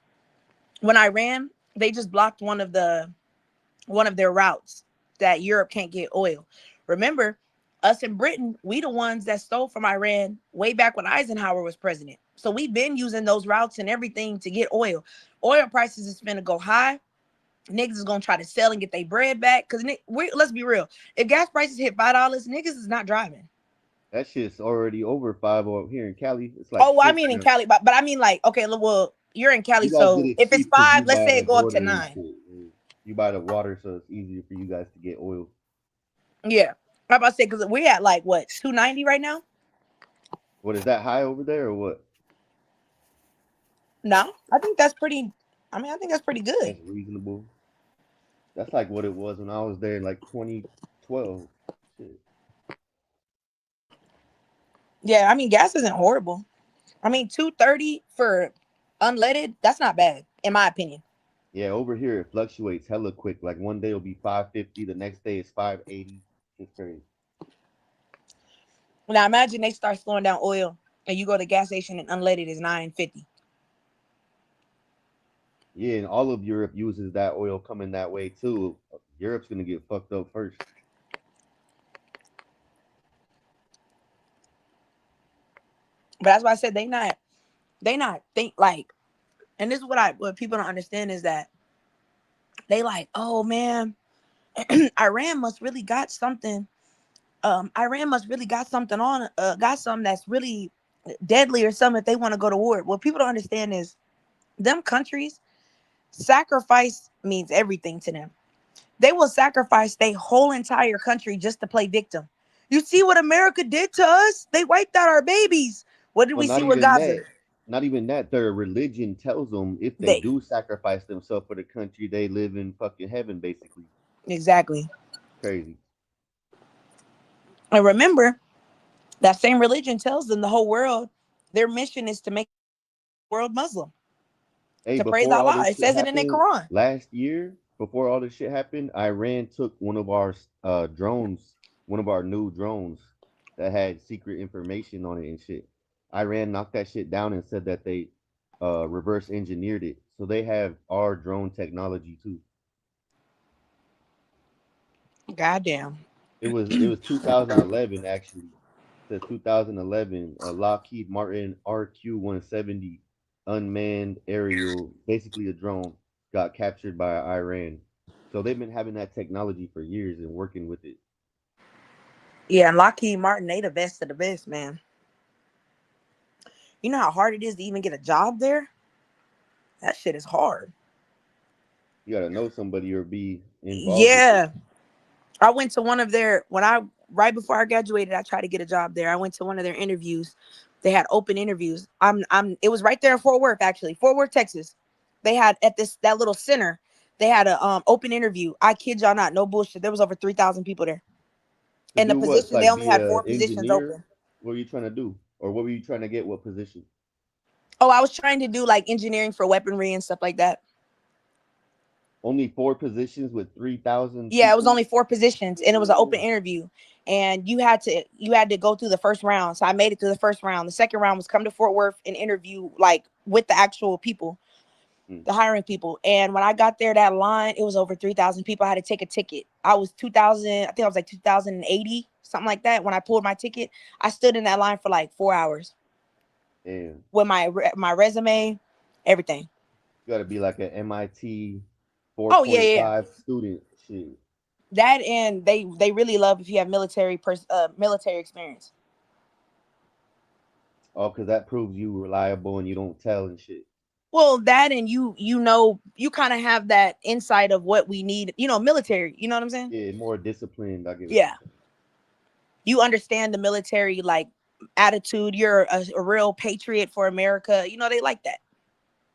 When Iran, they just blocked one of their routes that Europe can't get oil. Remember, us in Britain, we the ones that stole from Iran way back when Eisenhower was president. So we've been using those routes and everything to get oil. Oil prices is going to go high. Niggas is going to try to sell and get their bread back. Because let's be real. If gas prices hit $5, niggas is not driving. That shit's already over 5 up here in Cali. It's like I mean in Cali, but I mean like, okay, well, you're in Cali, so if it's 5, let's say it go up to 9. You buy the water, so it's easier for you guys to get oil. Yeah. I'm about to say, because we're at like, what, 290 right now? What, is that high over there or what? No, I think that's pretty, I think that's pretty good. That's reasonable. That's like what it was when I was there in like 2012. Shit. Yeah, I mean, gas isn't horrible. I mean, $2.30 for unleaded, that's not bad, in my opinion. Yeah, over here it fluctuates hella quick. Like one day it'll be $5.50, the next day it's $5.80. It's crazy. Now imagine they start slowing down oil and you go to the gas station and unleaded is $9.50. Yeah, and all of Europe uses that oil coming that way too. Europe's gonna get fucked up first. But that's why I said they not think like, and this is what people don't understand is that they like, oh man, Iran must really got something. Iran must really got something got something that's really deadly or something if they want to go to war. What people don't understand is them countries, sacrifice means everything to them. They will sacrifice their whole entire country just to play victim. You see what America did to us? They wiped out our babies. What did we see with Gaza? Not even that. Their religion tells them if they do sacrifice themselves for the country, they live in fucking heaven, basically. Exactly. Crazy. And remember, that same religion tells them the whole world, their mission is to make the world Muslim. Hey, to praise Allah. It says it in the Quran. Last year, before all this shit happened, Iran took one of our drones, one of our new drones that had secret information on it and shit. Iran knocked that shit down and said that they reverse engineered it. So they have our drone technology too. Goddamn. It was 2011 actually. It says 2011, Lockheed Martin RQ-170 unmanned aerial, basically a drone, got captured by Iran. So they've been having that technology for years and working with it. Yeah, and Lockheed Martin, they the best of the best, man. You know how hard it is to even get a job there? That shit is hard. You gotta know somebody or be involved. Yeah. I went to one of their, right before I graduated, I tried to get a job there. I went to one of their interviews. They had open interviews. It was right there in Fort Worth, actually. Fort Worth, Texas. They had at that little center, they had a open interview. I kid y'all not, no bullshit. There was over 3,000 people there. And the position, they only had 4 positions open. What were you trying to do? Or what were you trying to get? What position? Oh, I was trying to do like engineering for weaponry and stuff like that. Only 4 positions with 3,000 Yeah, it was people. only 4 positions, and it was an open interview. And you had to go through the first round. So I made it through the first round. The second round was come to Fort Worth and interview like with the actual people, Mm. the hiring people. And when I got there, that line, it was over 3,000 people. I had to take a ticket. I was 2,000, I think I was like 2,080, something like that. When I pulled my ticket, I stood in that line for like 4 hours Damn. with my resume, everything. You gotta be like an MIT Oh yeah, yeah, yeah. 4.5 student. Shit. That, and they really love if you have military experience. Oh, because that proves you reliable and you don't tell and shit. Well, that, and you kind of have that insight of what we need, military, you know what I'm saying? Yeah, more disciplined. I get what Yeah. you're saying. You understand the military like attitude. You're a real patriot for America. They like that.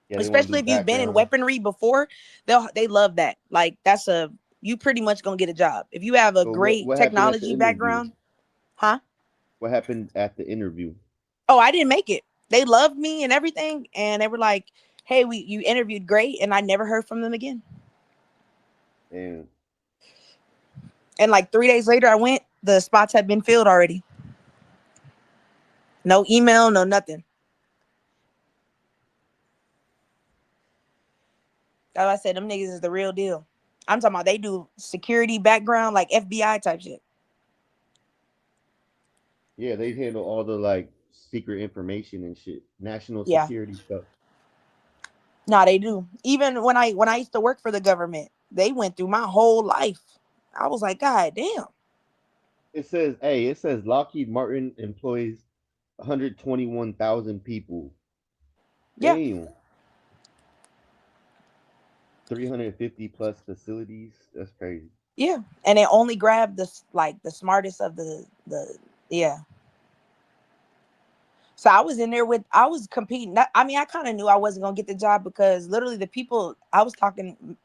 Yeah, they want to Especially do if you've been in background. weaponry before, they love that. Like you pretty much gonna get a job. If you have a So great what happened at the technology interview? background. Huh? What happened at the interview? Oh, I didn't make it. They loved me and everything, and they were like, "Hey, you interviewed great," and I never heard from them again. And And like 3 days later, I went. The spots had been filled already. No email, no nothing. As I said, them niggas is the real deal. I'm talking about they do security background, like FBI type shit. yeah, they handle all the like secret information and shit, national Yeah. security stuff. Nah, they do. Even when I used to work for the government, they went through my whole life. I was like, God damn. It says Lockheed Martin employs 121,000 people. Yeah. Damn. 350 plus facilities. That's crazy. Yeah. And they only grabbed the smartest of the yeah. So I was competing. I mean, I kind of knew I wasn't gonna get the job because literally the people I was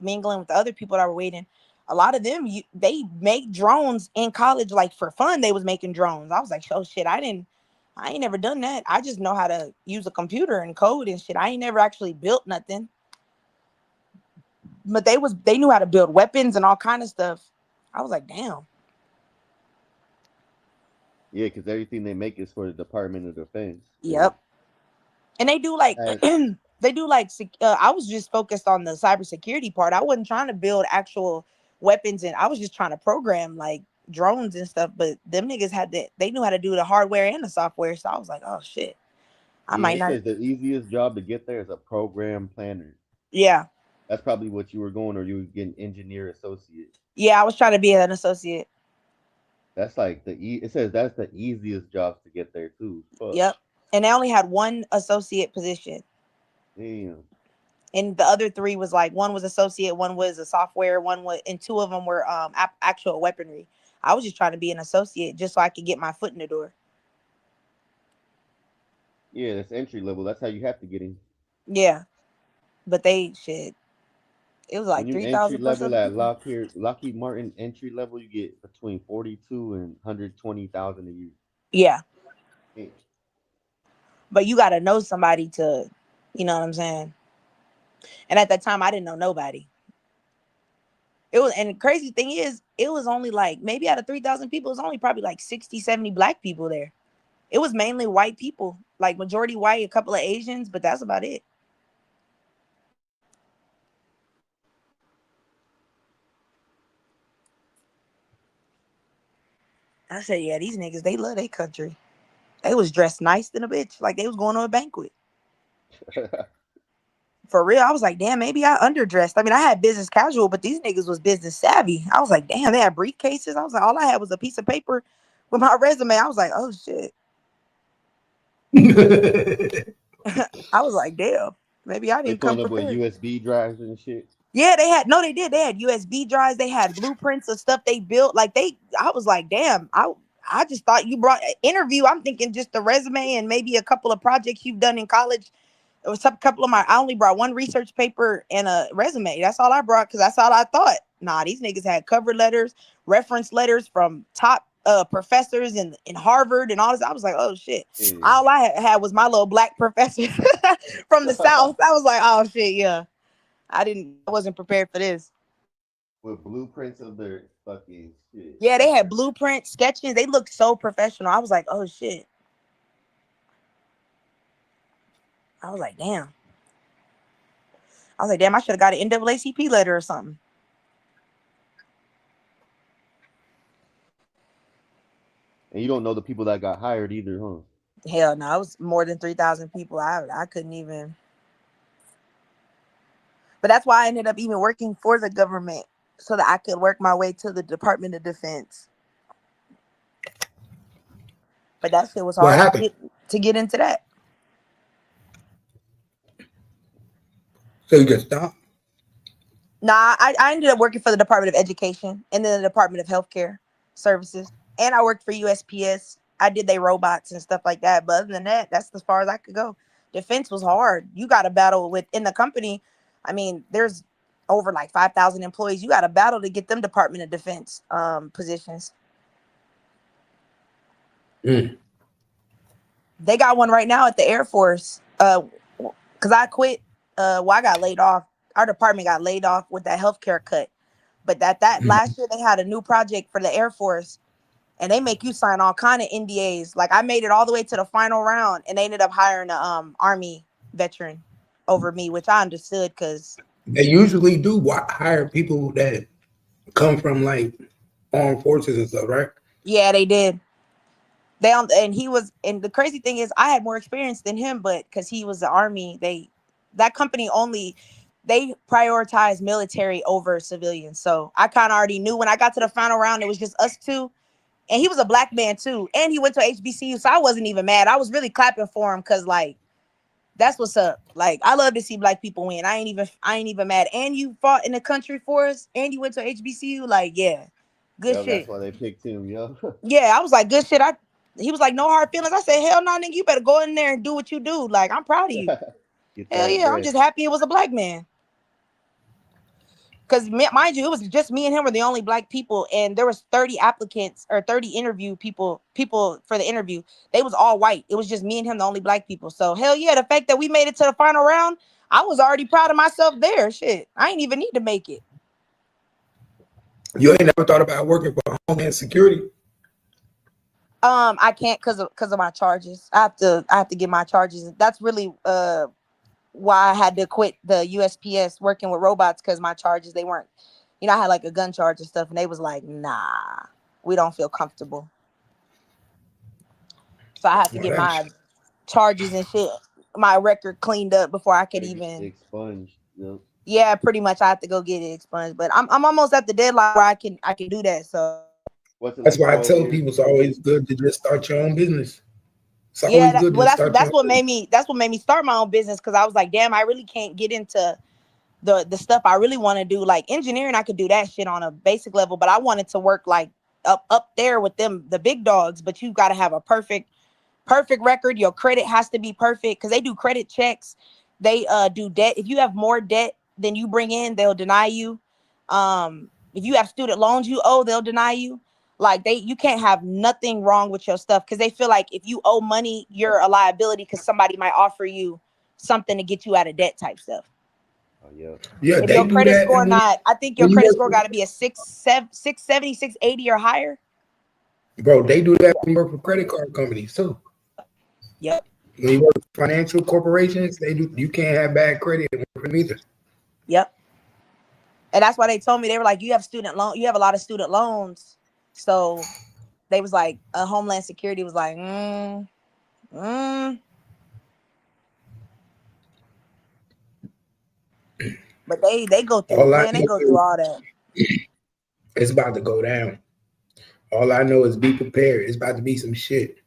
mingling with the other people that were waiting, a lot of them they make drones in college, like for fun. They was making drones. I was like, oh shit, I ain't never done that. I just know how to use a computer and code and shit. I ain't never actually built nothing. But they knew how to build weapons and all kind of stuff. I was like, damn. Yeah, because everything they make is for the Department of Defense. Yep. And they do like And I was just focused on the cybersecurity part. I wasn't trying to build actual weapons, and I was just trying to program like drones and stuff. But them niggas they knew how to do the hardware and the software. So I was like, oh shit, I yeah, might it not. says the easiest job to get there is a program planner. Yeah. That's probably what you were going, or you would get an engineer associate. Yeah, I was trying to be an associate. That's like it says that's the easiest jobs to get there too. Fuck. Yep. And they only had one associate position. Damn. And the other three was like one was associate, one was a software, and two of them were actual weaponry. I was just trying to be an associate just so I could get my foot in the door. Yeah, that's entry level. That's how you have to get in. Yeah. But it was like When you entry 3,000 plus level other at people. Lockheed Martin entry level, you get between 42 and 120,000 a year. Yeah. Yeah. But you got to know somebody to, you know what I'm saying? And at that time, I didn't know nobody. And the crazy thing is, it was only like, maybe out of 3,000 people, it was only probably like 60, 70 black people there. It was mainly white people, like majority white, a couple of Asians, but that's about it. I said, yeah, these niggas, they love their country. They was dressed nice than a bitch, like they was going to a banquet. For real, I was like, damn, maybe I underdressed. I mean, I had business casual, but these niggas was business savvy. I was like, damn, they had briefcases. I was like, all I had was a piece of paper with my resume. I was like, oh shit. I was like, damn, maybe I They didn't come pulling up with prepared. USB drives and shit. Yeah, they did. They had USB drives. They had blueprints of stuff they built. I was like, damn, I just thought you brought an interview. I'm thinking just the resume and maybe a couple of projects you've done in college. It was a couple of I only brought one research paper and a resume. That's all I brought because that's all I thought. Nah, these niggas had cover letters, reference letters from top professors in Harvard and all this. I was like, oh shit. Yeah. All I had was my little black professor from the South. I was like, oh shit, yeah. I wasn't prepared for this. With blueprints of their fucking shit. Yeah, they had blueprints, sketches. They looked so professional. I was like, oh shit. I was like, damn. I should have got an NAACP letter or something. And you don't know the people that got hired either, huh? Hell no, it was more than 3,000 people. I couldn't even. But that's why I ended up even working for the government so that I could work my way to the Department of Defense. But that shit was What hard happened? to get into that. So you just stopped? Nah, I ended up working for the Department of Education and then the Department of Healthcare Services. And I worked for USPS. I did their robots and stuff like that. But other than that, that's as far as I could go. Defense was hard. You got to battle within the company. I mean, there's over like 5,000 employees. You got to battle to get them Department of Defense positions. Mm. They got one right now at the Air Force. Because I quit. I got laid off. Our department got laid off with that healthcare cut. But that last year they had a new project for the Air Force, and they make you sign all kind of NDAs. Like I made it all the way to the final round, and they ended up hiring a Army veteran over me, which I understood because they usually do hire people that come from like armed forces and stuff, right? Yeah, they did. And the crazy thing is I had more experience than him, but because he was the Army, that company they prioritize military over civilians. So I kind of already knew when I got to the final round, it was just us two. And he was a black man too. And he went to HBCU. So I wasn't even mad. I was really clapping for him because like, that's what's up. Like, I love to see black people win. I ain't even mad. And you fought in the country for us and you went to HBCU. Like, yeah, good shit. That's why they picked him, yo. Yeah, I was like, good shit. He was like, no hard feelings. I said, hell no, nigga, you better go in there and do what you do. Like, I'm proud of you. Hell yeah, I'm just happy it was a black man. Because mind you, it was just me and him were the only black people, and there was 30 applicants or 30 interview people for the interview. They was all white. It was just me and him, the only black people. So hell yeah, the fact that we made it to the final round, I was already proud of myself there. Shit, I ain't even need to make it. You ain't never thought about working for Homeland Security? I can't because of my charges. I have to get my charges. That's really why I had to quit the USPS working with robots, because my charges, they weren't, I had like a gun charge and stuff, and they was like, nah, we don't feel comfortable. So I had to get my charges and shit, my record cleaned up before I could even expunged. Yep. Yeah, pretty much I have to go get it expunged, but I'm almost at the deadline where I can do that. So that's why I tell people it's always good to just start your own business. Yeah, that's what made me start my own business, because I was like, damn, I really can't get into the stuff I really want to do. Like engineering, I could do that shit on a basic level, but I wanted to work like up there with them, the big dogs. But you got to have a perfect record. Your credit has to be perfect, because they do credit checks. They do debt. If you have more debt than you bring in, they'll deny you. If you have student loans you owe, they'll deny you. Like you can't have nothing wrong with your stuff, because they feel like if you owe money, you're a liability, because somebody might offer you something to get you out of debt type stuff. Oh yeah. Yeah. If your credit score I think your credit score got to be a 670, 680 or higher. Bro, they do that when you work for credit card companies too. Yep. When you work for financial corporations, you can't have bad credit either. Yep. And that's why they told me, they were like, you have a lot of student loans. So they was like, Homeland Security was like, But they go through, they go through all that. It's about to go down. All I know is be prepared. It's about to be some shit.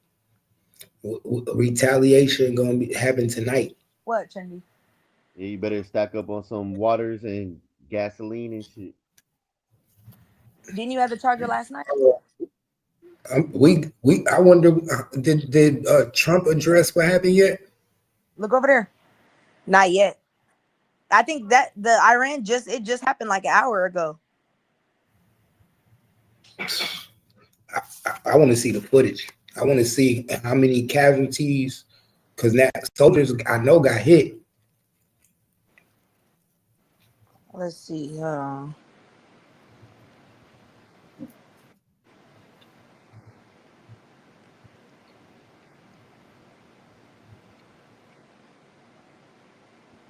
Retaliation gonna happen tonight. What, Trendy? Yeah, you better stack up on some waters and gasoline and shit. Didn't you have the charger last night? I wonder, did Trump address what happened yet? Look over there. Not yet. I think that the Iran just happened like an hour ago. I want to see the footage. I want to see how many casualties, because that soldiers I know got hit. Let's see.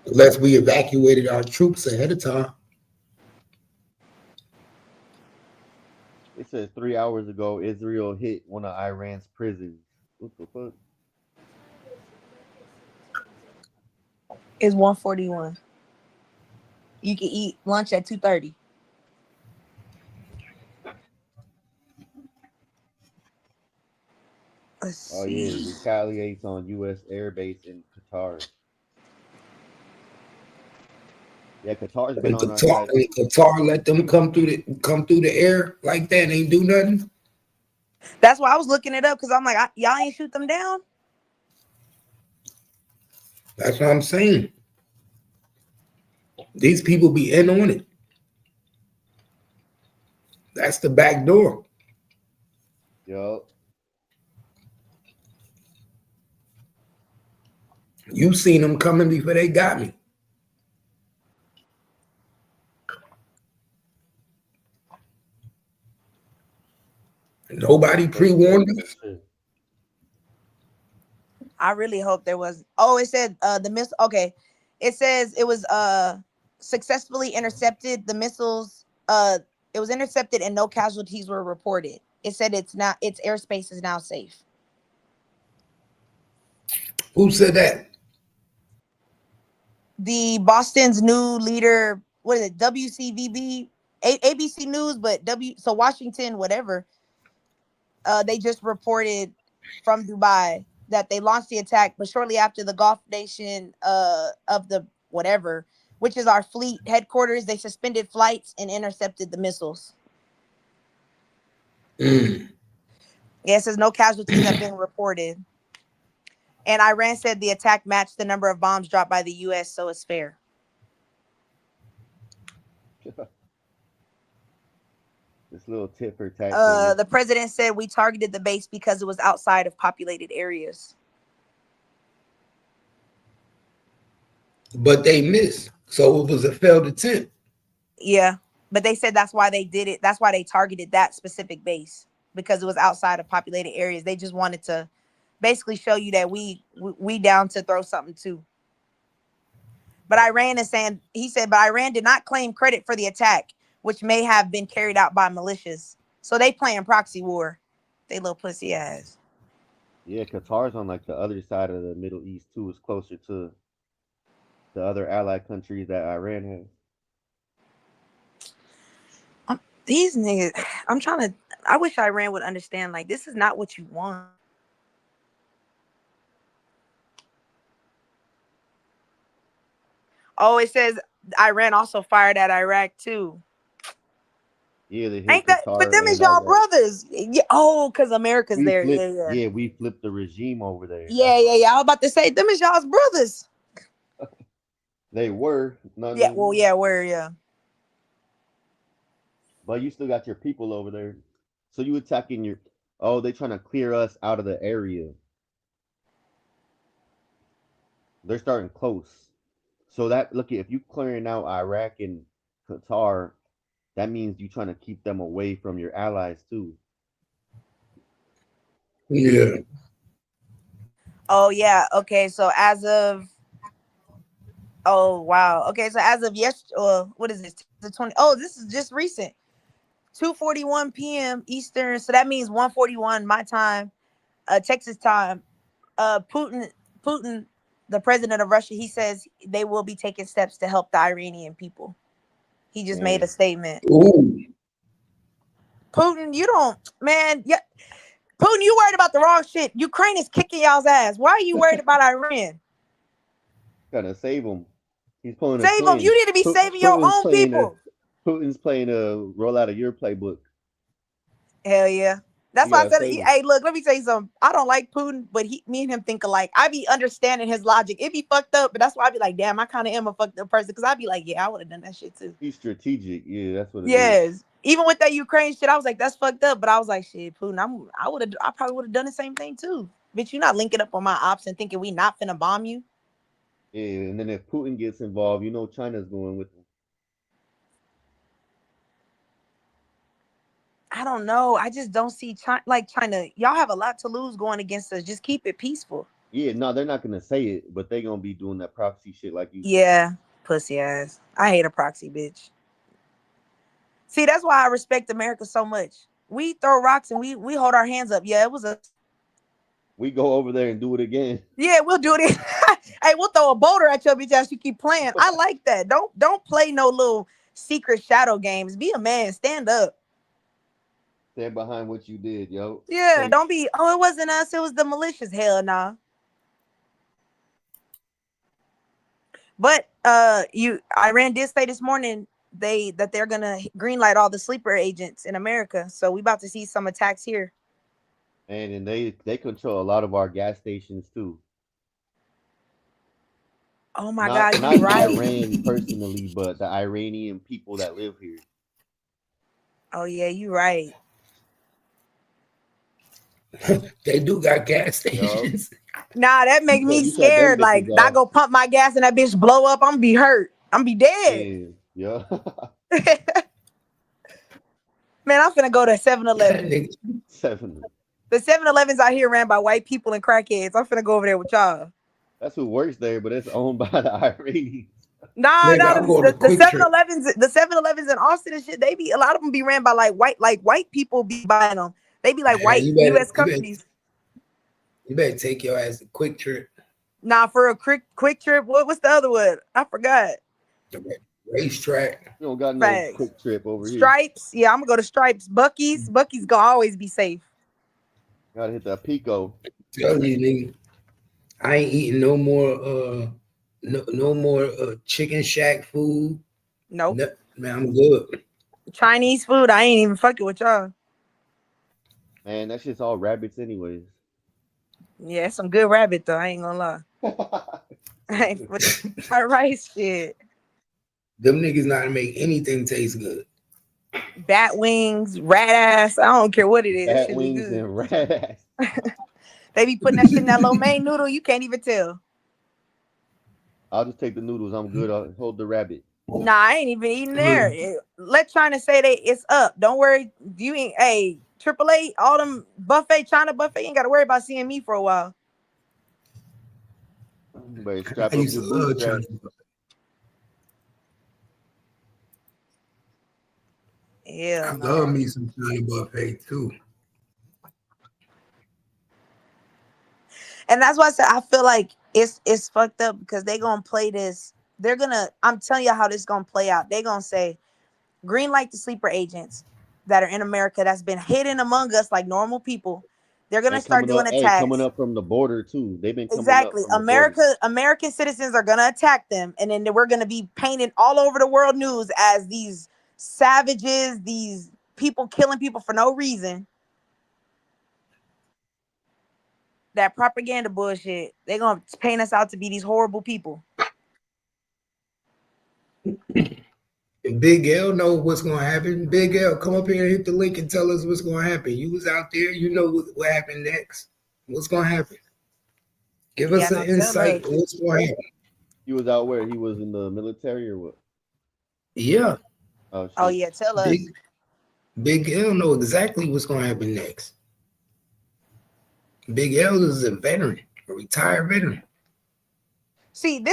Unless we evacuated our troops ahead of time. It says 3 hours ago, Israel hit one of Iran's prisons. What the fuck? It's 1:41. You can eat lunch at 2:30. Let's Oh yeah, see. retaliates on U.S. airbase in Qatar. Yeah, Qatar's been And on our side too. Qatar let them come through the air like that and ain't do nothing. That's why I was looking it up because I'm like, y'all ain't shoot them down. That's what I'm saying. These people be in on it. That's the back door. Yo, You seen them coming before they got me. Nobody pre-warned us. I really hope there was. Oh, it said the missile. Okay, it says it was successfully intercepted. The missiles it was intercepted and no casualties were reported. It said its airspace is now safe. Who said that? The Boston's new leader, what is it? WCVB, ABC News, but Washington, whatever. They just reported from Dubai that they launched the attack, but shortly after the Gulf nation of the whatever, which is our fleet headquarters, they suspended flights and intercepted the missiles. Yeah, it says no casualties have been reported. And Iran said the attack matched the number of bombs dropped by the U.S., so it's fair. This little tit for tat thing. The president said we targeted the base because it was outside of populated areas. But they missed. So it was a failed attempt. Yeah, but they said that's why they did it. That's why they targeted that specific base, because it was outside of populated areas. They just wanted to basically show you that we down to throw something too. But Iran is saying, but Iran did not claim credit for the attack, which may have been carried out by militias. So they playing proxy war. They little pussy ass. Yeah, Qatar's on like the other side of the Middle East too. It's closer to the other allied countries that Iran has. These niggas, I wish Iran would understand, like, this is not what you want. Oh, it says Iran also fired at Iraq too. Yeah, they hit Ain't that? Qatar But them is and y'all Iraq. brothers. Yeah. Oh, because America's We there. flipped, yeah, we flipped the regime over there. Yeah. I was about to say them is y'all's brothers. They were. Not well, yeah, were, yeah. But you still got your people over there. So you attacking your... Oh, they trying to clear us out of the area. They're starting close. So that, look, if you clearing out Iraq and Qatar, that means you trying to keep them away from your allies too. Yeah. Oh, yeah. Okay, so as of... Oh, wow. Okay, so as of yesterday, what is this? The 20... Oh, this is just recent. 2:41 p.m. Eastern. So that means 1:41 my time, Texas time. Putin, the president of Russia, he says they will be taking steps to help the Iranian people. He just made a statement. Ooh. Putin, you don't, man. Yeah, Putin, you worried about the wrong shit. Ukraine is kicking y'all's ass. Why are you worried about Iran? Gotta save them. He's pulling save them. You need to be saving your own people. Putin's playing a roll out of your playbook. Hell yeah. That's why I said, hey, look, let me tell you something. I don't like Putin, but me and him think alike. I be understanding his logic. It be fucked up, but that's why I be like, damn, I kind of am a fucked up person. Because I be like, yeah, I would have done that shit too. He's strategic. Yeah, that's what it is. Yes. Even with that Ukraine shit, I was like, that's fucked up. But I was like, shit, Putin, I probably would have done the same thing too. Bitch, you're not linking up on my ops and thinking we not finna bomb you. Yeah, and then if Putin gets involved, you know China's going with him. I don't know. I just don't see China. Y'all have a lot to lose going against us. Just keep it peaceful. Yeah, no, they're not gonna say it, but they gonna be doing that proxy shit like you said. Yeah, pussy ass. I hate a proxy bitch. See, that's why I respect America so much. We throw rocks and we hold our hands up. Yeah, it was a. We go over there and do it again. Yeah, we'll do it. Hey, we'll throw a boulder at your bitch ass. You keep playing. I like that. Don't play no little secret shadow games. Be a man. Stand up. Stand behind what you did, yo. Yeah, don't be. Oh, it wasn't us. It was the malicious. Hell nah. But Iran did say this morning that they're gonna greenlight all the sleeper agents in America. So we about to see some attacks here. And they control a lot of our gas stations too. Oh my God, you're not right. Iran personally, but the Iranian people that live here. Oh yeah, you're right. They do got gas stations. Nah, that make me scared. Like, I go pump my gas and that bitch blow up. I'm gonna be hurt. I'm gonna be dead. Yeah. Man, I'm finna go to 7-Eleven. The 7-Elevens out here ran by white people and crackheads. I'm finna go over there with y'all. That's who works there, but it's owned by the Iranians. Nah, the 7-Elevens, the 7-Elevens in Austin and shit, they be, a lot of them be ran by like white people be buying them. They be like white U.S. companies. You better take your ass a Quick Trip. Nah, for a quick trip. What's the other one? I forgot. The Racetrack. You don't got no Quick Trip over here. Stripes. Yeah, I'm gonna go to Stripes. Buc-ee's gonna always be safe. Gotta hit that Pico. Tell you, nigga, I ain't eating no more Chicken Shack food. Nope. No, man, I'm good. Chinese food, I ain't even fucking with y'all. Man, that shit's all rabbits anyways. Yeah, some good rabbit though. I ain't gonna lie. My rice shit. Them niggas not to make anything taste good. Bat wings, rat ass. I don't care what it is. Bat wings and rat ass. They be putting that shit in that lo mein noodle. You can't even tell. I'll just take the noodles. I'm good. I'll hold the rabbit. Nah, I ain't even eating there. Let China say it's up. Don't worry. You ain't. Hey, AAA, all them buffet, China buffet, you ain't got to worry about seeing me for a while. But strap up your boots. Yeah, I love me some China buffet too. And that's why I said I feel like it's fucked up because they gonna play this. I'm telling you how this gonna play out. They gonna say, green light the sleeper agents that are in America that's been hidden among us like normal people. They're gonna start doing attacks. Coming up from the border too. They've been coming exactly. Up American citizens are gonna attack them, and then we're gonna be painted all over the world news as these savages, these people killing people for no reason. That propaganda bullshit. They're gonna paint us out to be these horrible people. Big L know what's gonna happen. Big L, come up here and hit the link and tell us what's gonna happen. You was out there, you know what happened next. What's gonna happen? Give us an insight. What's gonna happen? He was out where? He was in the military or what? Yeah. Oh yeah, tell us. Big L know exactly what's gonna happen next. Big L is a veteran, a retired veteran. See,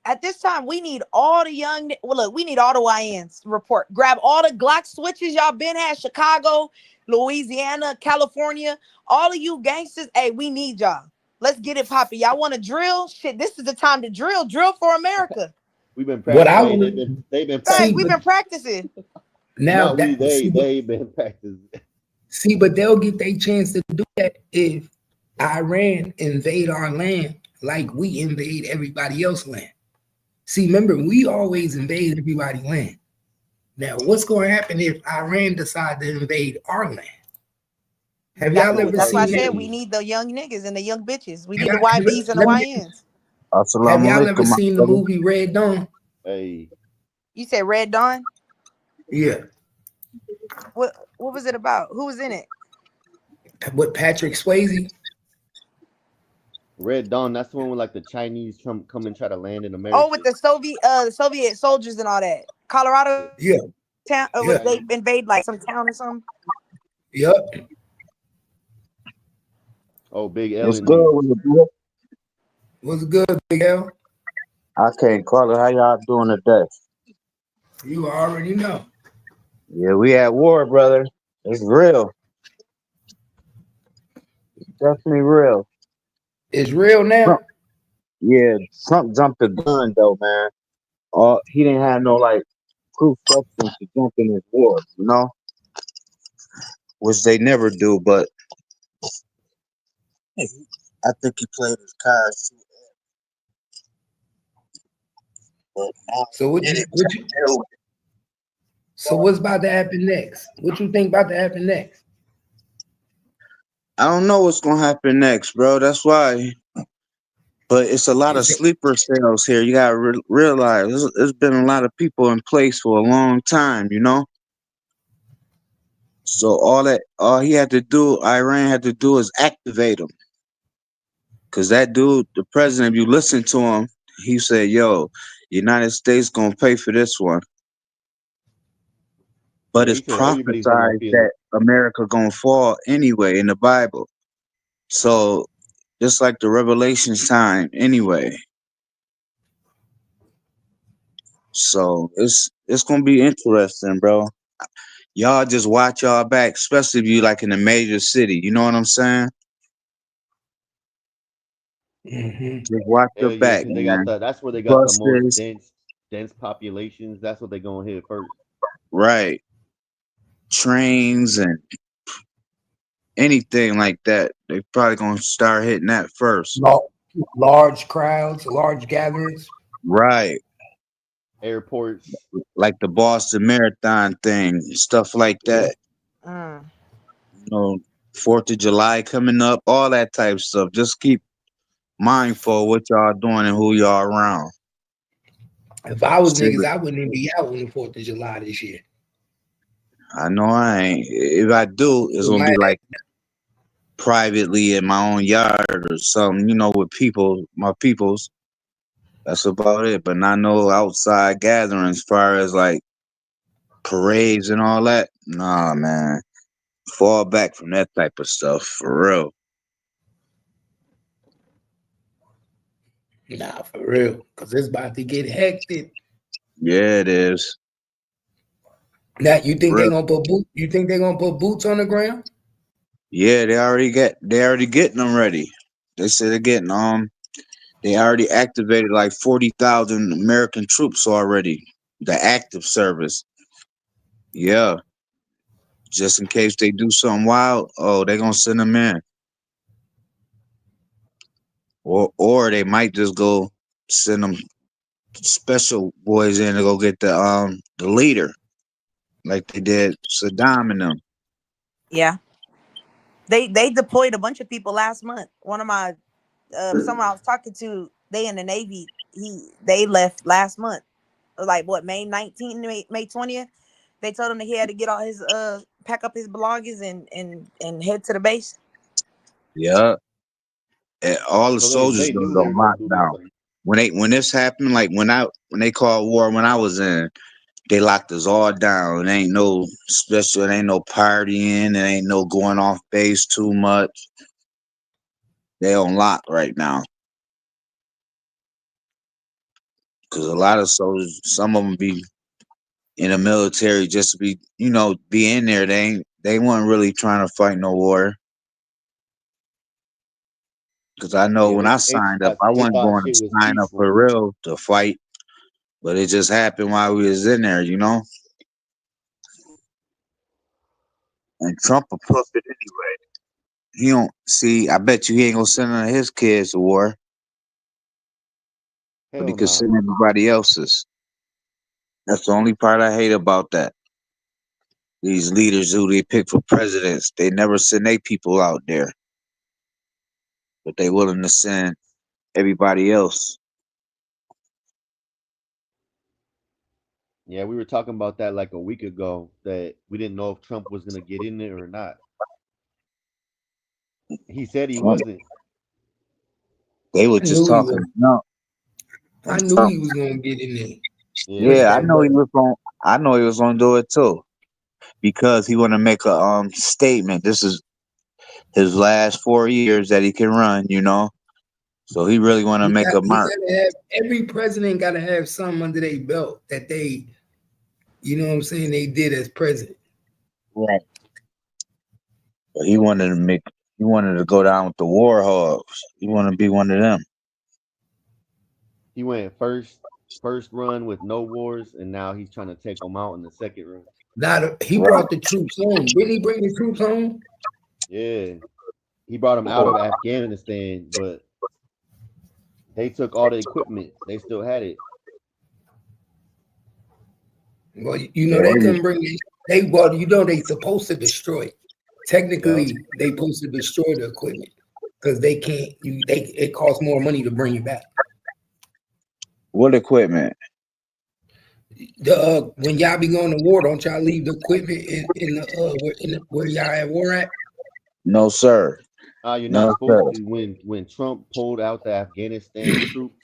at this time we need all the young. Well, look, we need all the YNs report. Grab all the Glock switches y'all been had. Chicago, Louisiana, California, all of you gangsters. Hey, we need y'all. Let's get it popping. Y'all want to drill? Shit, this is the time to drill. Drill for America. We've been practicing. They've been practicing. Hey, we've been practicing. Now they've been practicing. See, but they'll get their chance to do that if Iran invade our land like we invade everybody else's land. See, remember, we always invade everybody's land. Now, what's going to happen if Iran decide to invade our land? Have y'all ever seen that? That's why I said we need the young niggas and the young bitches. We need the YBs and the YNs. Have y'all ever seen the movie Red Dawn? Hey. You said Red Dawn? Yeah. What was it about? Who was in it? With Patrick Swayze. Red Dawn, that's the one with like the Chinese come and try to land in America. Oh, with the Soviet soldiers and all that. Colorado. Yeah. Town. They invade like some town or something. Yep. Oh, Big L It's in good here. when you do it. What's good, Big L? I can't call it. How y'all doing today? You already know. Yeah, we at war, brother. It's real. Definitely real. It's real now. Trump, yeah, Trump jumped the gun though, man. He didn't have no like proof substance to jump in his war, which they never do. But I think he played his cards. But now So so what's about to happen next? What you think about to happen next? I don't know what's gonna happen next, bro. That's why. But it's a lot of Is it, sleeper cells here. You gotta realize there's been a lot of people in place for a long time, So all he had to do, Iran had to do, is activate him. Cause that dude, the president, if you listen to him, he said, "Yo, United States gonna pay for this one." But Yeah, it's he said everybody's not gonna prophesied feel it. that America gonna fall anyway in the Bible. So just like the Revelations time, anyway. So it's gonna be interesting, bro. Y'all just watch y'all back, especially if you like in a major city. You know what I'm saying? Just watch your Hell yeah, back, because man. that's where they got the most Buses, dense populations. That's what they're gonna hit first. right? Trains and anything like that. They probably gonna start hitting that first. large crowds, large gatherings? Right. Airports. Like the Boston Marathon thing, stuff like Yeah. that. 4th of July coming up, all that type of stuff. Just keep mindful of what y'all doing and who y'all around. If I was Shit, niggas, I wouldn't even be out on the 4th of July this year. I know I ain't. If I do, it's gonna be like privately in my own yard or something, with my peoples. That's about it. But not no outside gatherings as far as like parades and all that. Nah, man. Fall back from that type of stuff for real. Nah, for real. Because it's about to get hectic. Yeah, it is. Now, you think they're gonna put boots? You think they're gonna put boots on the ground? Yeah, they already getting them ready. They said they're getting they already activated like 40,000 American troops already. The active service. Yeah. Just in case they do something wild, they're gonna send them in. Or they might just go send them special boys in to go get the leader, like they did Saddam and them. Yeah. They deployed a bunch of people last month. One of my someone I was talking to, they in the Navy, they left last month. Like what, May 19th, May 20th? They told him that he had to get all his pack up his belongings and head to the base. Yeah. And all the So soldiers they knew they go were gonna do this. lockdown. When this happened, like when they called war when I was in, they locked us all down. It ain't no special, it ain't no partying, it ain't no going off base too much. They on lock right now. Cause a lot of soldiers, some of them be in the military just to be, be in there. They weren't really trying to fight no war. Cause I know Yeah, when I signed up, I they wasn't thought going to shit was sign up peaceful. for real to fight, but it just happened while we was in there, And Trump a puppet anyway. He don't see. I bet you he ain't gonna send none of his kids to war, but he Hell could no. send everybody else's. That's the only part I hate about that. These leaders who they pick for presidents, they never send their people out there, but they willing to send everybody else. Yeah, we were talking about that like a week ago that we didn't know if Trump was gonna get in there or not. He said he wasn't. They were I just knew he talking. was. No, I knew he was gonna get in there. Yeah, Push yeah, I that know he button. was going. I know he was gonna do it too, because he want to make a statement. This is his last 4 years that he can run, you know. So he really want to make a mark. Every president got to have something under their belt that they, you know what I'm saying, they did as president. Right. But he wanted to go down with the war hogs. He want to be one of them. He went first run with no wars, and now he's trying to take them out in the second run. He brought the troops home. Didn't he bring the troops home? Yeah, he brought them out of Afghanistan, but they took all the equipment. They still had it. Well, you know, they couldn't bring it. They supposed to destroy it. Technically, they supposed to destroy the equipment because they can't. It costs more money to bring it back. What equipment? When y'all be going to war, don't y'all leave the equipment where y'all at war at? No, sir. You're not supposed to. When Trump pulled out the Afghanistan troops,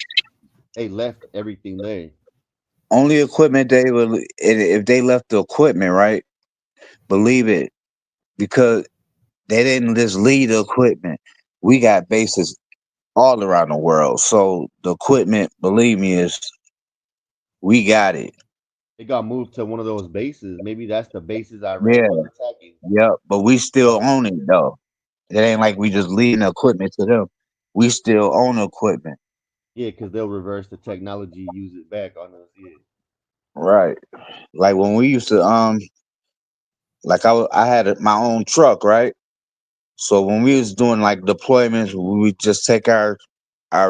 they left everything there. Only equipment they would, if they left the equipment, right? Believe it, because they didn't just leave the equipment. We got bases all around the world, so the equipment, believe me, we got it. It got moved to one of those bases. Maybe that's the bases Iran was attacking. Yep, but we still own it though. It ain't like we just leaving the equipment to them. We still own the equipment. Yeah, because they'll reverse the technology, use it back on us. Yeah. Right. Like when we used to like I had my own truck, right? So when we was doing like deployments, we would just take our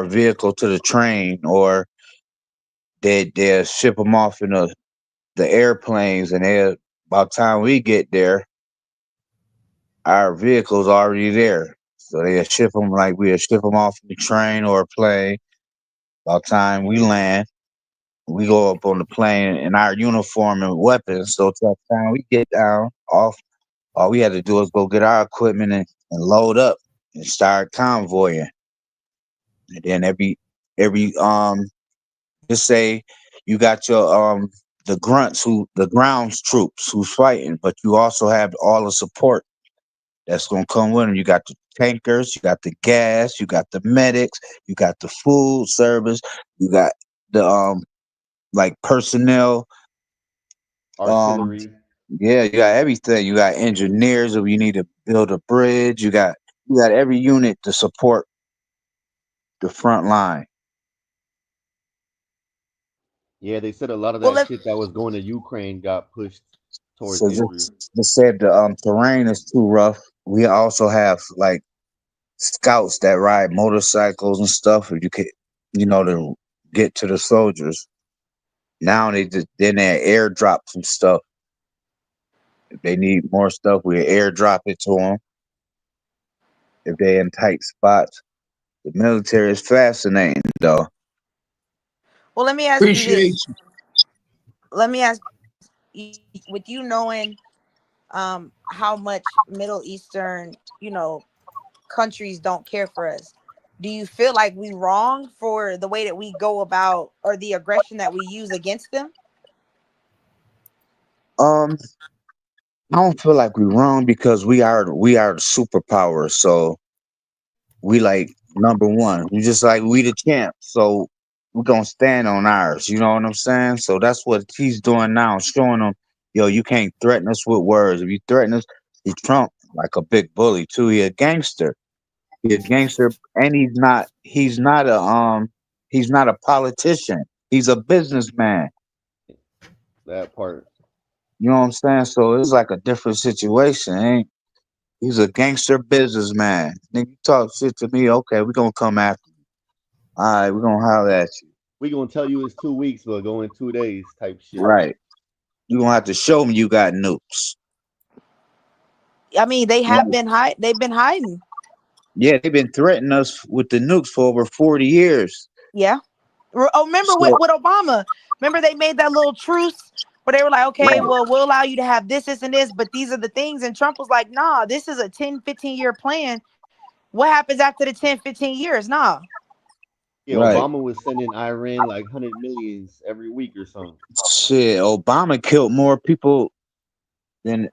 vehicle to the train, or they'd ship them off in the airplanes, and by the time we get there, our vehicle's already there. So we'd ship them off the train or a plane. By the time we land, we go up on the plane in our uniform and weapons. So by the time we get down off, all we had to do is go get our equipment and load up and start convoying. And then every just say you got your the grounds troops who's fighting, but you also have all the support that's gonna come with them. You got the tankers, you got the gas, you got the medics, you got the food service, you got the like personnel, artillery. Yeah, you got everything. You got engineers if you need to build a bridge. You got every unit to support the front line. Yeah, they said a lot of that shit that was going to Ukraine got pushed towards Israel. They said the terrain is too rough. We also have like scouts that ride motorcycles and stuff. If you could, to get to the soldiers. Now they airdrop some stuff. If they need more stuff, we airdrop it to them. If they're in tight spots, the military is fascinating, though. Well, let me ask you this. Let me ask you, with you knowing how much Middle Eastern, countries don't care for us, do you feel like we wrong for the way that we go about or the aggression that we use against them? I don't feel like we're wrong because we are the superpower. So we like number one. We just like we the champ. So we're gonna stand on ours. You know what I'm saying? So that's what he's doing now, showing them, yo, you can't threaten us with words. If you threaten us, he Trump like a big bully too. He a gangster. He's a gangster, and he's not a politician. He's a businessman. That part. You know what I'm saying? So it's like a different situation. He's a gangster businessman. Nigga, you talk shit to me, okay, we're gonna come after you. All right, we're gonna holler at you. We're gonna tell you it's 2 weeks, but go in 2 days type shit. Right. You're gonna have to show me you got nukes. I mean, they've been hiding. Yeah, they've been threatening us with the nukes for over 40 years. Yeah. Oh, remember with Obama? Remember they made that little truce where they were like, okay, well, we'll allow you to have this, and this, but these are the things. And Trump was like, nah, this is a 10, 15-year plan. What happens after the 10, 15 years? Nah. Yeah, right. Obama was sending Iran like 100 millions every week or something. Shit, Obama killed more people than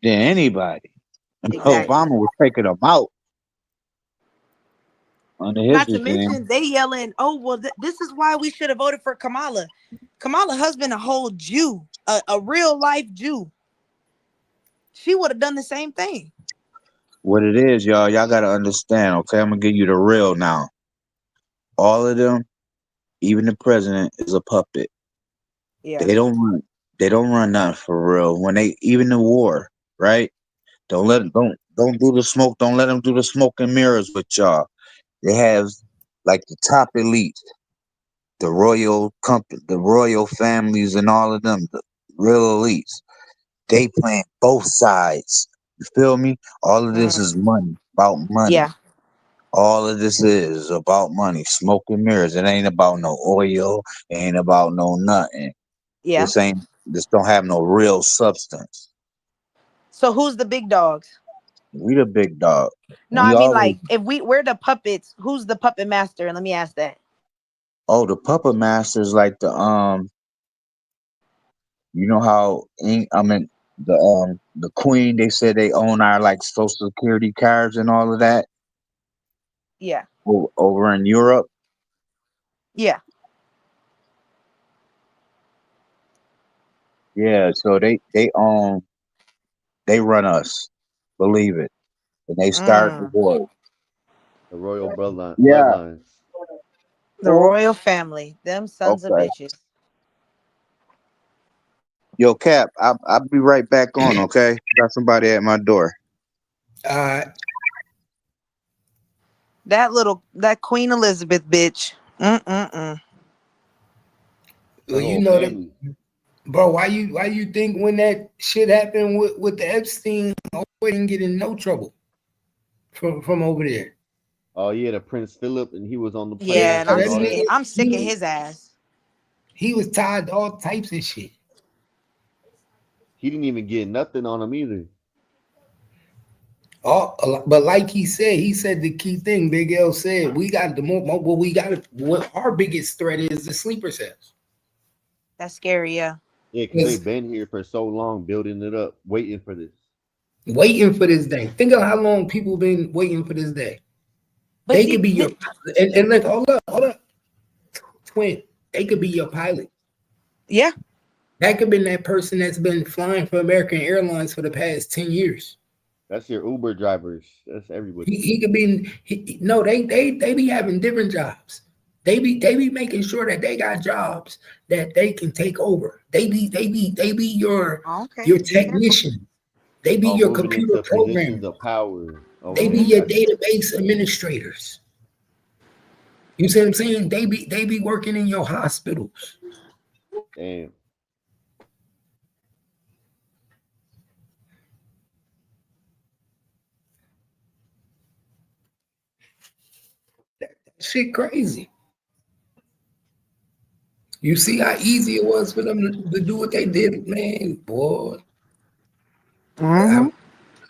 than anybody. Exactly. Obama was taking them out under his Not to regime. mention they yelling, "Oh well, this is why we should have voted for Kamala." Kamala husband a whole Jew, a real life Jew. She would have done the same thing. What it is, y'all gotta understand, okay? I'm gonna give you the real now. All of them, even the president, is a puppet. Yeah. They don't run nothing for real. When they even the war, right? Don't do the smoke. Don't let them do the smoke and mirrors with y'all. They have like the top elites, the royal company, the royal families, and all of them, the real elites. They playing both sides. You feel me? All of this is money, about money. Yeah. All of this is about money. Smoke and mirrors. It ain't about no oil. It ain't about no nothing. Yeah. This don't have no real substance. So who's the big dogs? We the big dog. No, We I mean always like if we're the puppets, who's the puppet master? Let me ask that. the puppet masters like the you know how the queen, they said they own our like social security cards and all of that Yeah. over in Europe. Yeah. Yeah, so they run us. Believe it. And they start the war. The royal Yeah. bloodlines. The royal family, them sons of Okay. bitches. Yo, Cap, I'll be right back on, okay? Got somebody at my door. That Queen Elizabeth bitch. Well, The you whole know that, family. bro. Why you think when that shit happened with the Epstein, we didn't get in no trouble from over there? Oh yeah, the Prince Philip, and he was on the plane Yeah, and and shit. All that. I'm sick of his ass. He was tied to all types of shit. He didn't even get nothing on him either. But like he said the key thing. Big L said we got what our biggest threat is the sleeper cells. That's scary, yeah. Yeah, because they've been here for so long, building it up, waiting for this. Waiting for this day. Think of how long people been waiting for this day. But they could be your and look, hold up. Twin, they could be your pilot. Yeah. That could have been that person that's been flying for American Airlines for the past 10 years. That's your Uber drivers. That's everybody. He could be they be having different jobs. They be making sure that they got jobs that they can take over. They be your technician. They be your Moving computer into programmer. positions of power. They be your database administrators. You see what I'm saying? They be working in your hospitals. Damn. That shit crazy. You see how easy it was for them to do what they did, man, boy.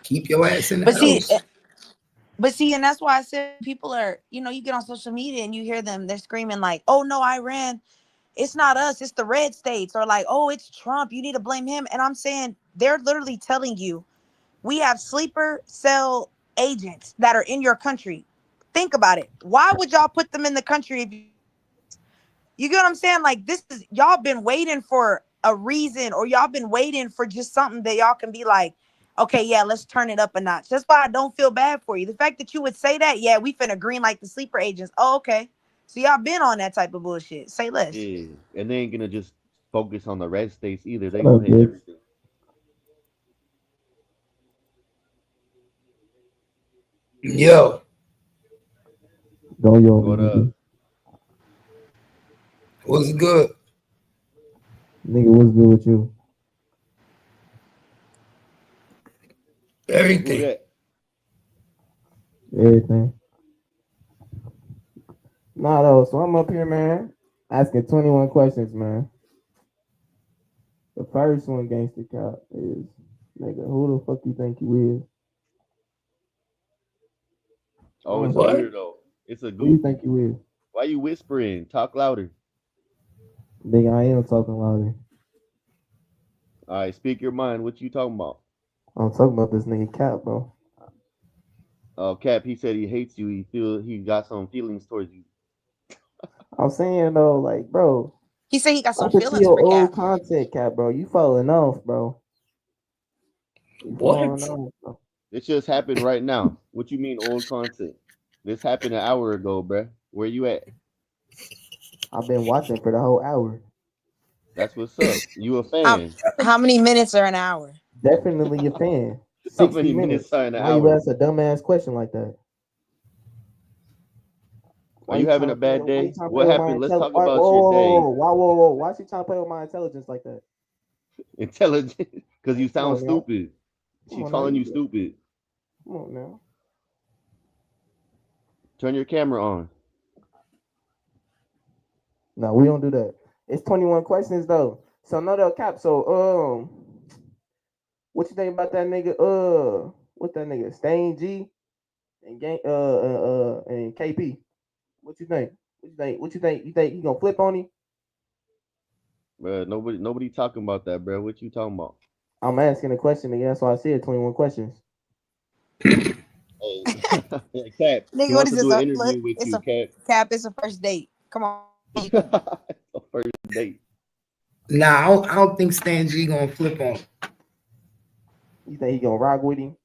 Keep your ass in the house. But see, and that's why I said people are, you get on social media and you hear them, they're screaming like, "Oh no, Iran, it's not us, it's the red states," or like, "Oh, it's Trump, you need to blame him." And I'm saying they're literally telling you, we have sleeper cell agents that are in your country. Think about it. Why would y'all put them in the country if you get what I'm saying? Like, this is, y'all been waiting for a reason, or y'all been waiting for just something that y'all can be like, okay, yeah, let's turn it up a notch. That's why I don't feel bad for you. The fact that you would say that, yeah, we finna green like the sleeper agents. Oh, okay. So y'all been on that type of bullshit. Say less. Yeah, and they ain't gonna just focus on the red states either. They gonna hit everything. Yo. What up? What's good? Nigga, what's good with you? Everything. Everything. Nah, though. So I'm up here, man, asking 21 questions, man. The first one, Gangster Cop, is, nigga, who the fuck you think you is? Oh, it's What? a weirdo. It's a Who you goof. think you is? Why you whispering? Talk louder. Nigga, I am talking louder. All right, speak your mind. What you talking about? I'm talking about this nigga Cap, bro. Cap, he said he hates you. He got some feelings towards you. I'm saying though, like, bro, He said he got I some can see feelings your for old Cap. content, Cap, bro. You falling off, bro. You falling What? off, bro. This just happened right now. What you mean old content? This happened an hour ago, bruh. Where you at? I've been watching for the whole hour. That's what's up. You a How, fan? how many minutes are an hour? Definitely a fan. How 60 many minutes. minutes are in an Why you hour? ask a dumbass question like that? Are you having a bad Why you day? trying to play What with my happened? Let's intelligence? talk about your day. Whoa. Why she trying to play with my intelligence like that? Intelligent, because you Come sound on now. stupid. Come She's on now. calling you stupid. Come on now. Turn your camera on. No, we don't do that. It's 21 questions though. So no, they'll Cap. So what you think about that nigga? What's that nigga? Stain G and gang and KP. What you think? What you think? You think he gonna flip on him? Bruh, nobody talking about that, bruh. What you talking about? I'm asking a question again. That's why I said 21 questions. Hey, Cap, he Nigga, what wants is to this? do an interview with It's you, a Cap. Cap. It's a first date. Come on. A first date. Nah, I don't think Stan G gonna flip on him. You think he gonna rock with him?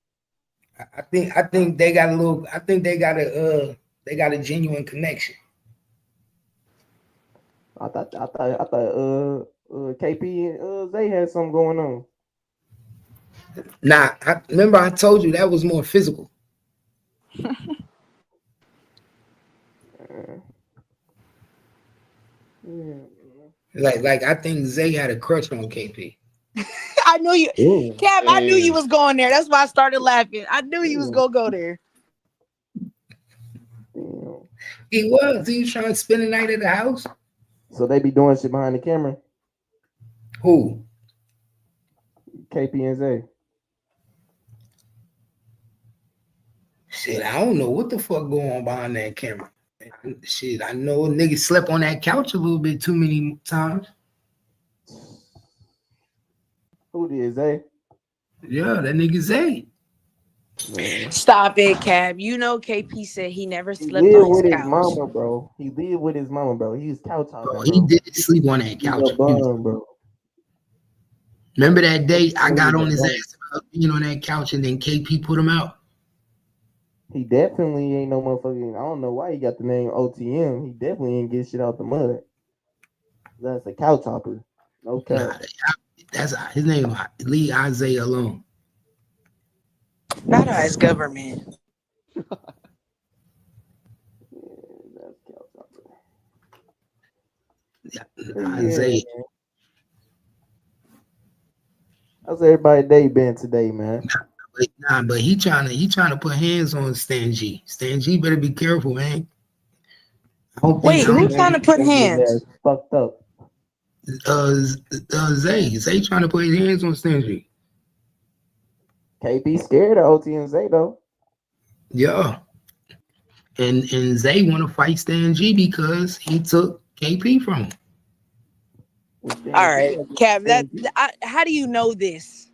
I think they got a little. I think they got a genuine connection. I thought KP and Zay had something going on. Nah, remember I told you that was more physical. Like I think Zay had a crush on KP. I knew you, Ooh. Cap. I knew you Hey. was going there. That's why I started laughing. I knew you was gonna go there. Damn. He was trying to spend the night at the house. So they be doing shit behind the camera. Who? KP and Zay. Shit, I don't know what the fuck going on behind that camera. Shit, I know niggas slept on that couch a little bit too many times. Who did Zay? Yeah, that nigga Zay. Man. Stop it, Cap. You know KP said he never He slept lived on his with his couch. mama, bro. He lived with his mama, bro. He was couch hopping, Bro, bro. he did sleep on that He's couch. a bum, bro. Remember that day I got He's a on his bum. ass about being on that couch and then KP put him out? He definitely ain't no motherfucking. I don't know why he got the name OTM. He definitely ain't get shit out the mud. That's a couch hopper. No cap. Nah, that's his name. Leave Isaiah alone. Not as government. That's couch hopper. Yeah, Isaiah. Man. How's everybody day been today, man? But he trying to put hands on Stan G. Stan G better be careful, man. Wait, who trying to put hands? Fucked up. Zay trying to put his hands on Stan G. KP scared of OT and Zay though. Yeah. And Zay want to fight Stan G because he took KP from him. All right, Cap. How do you know this?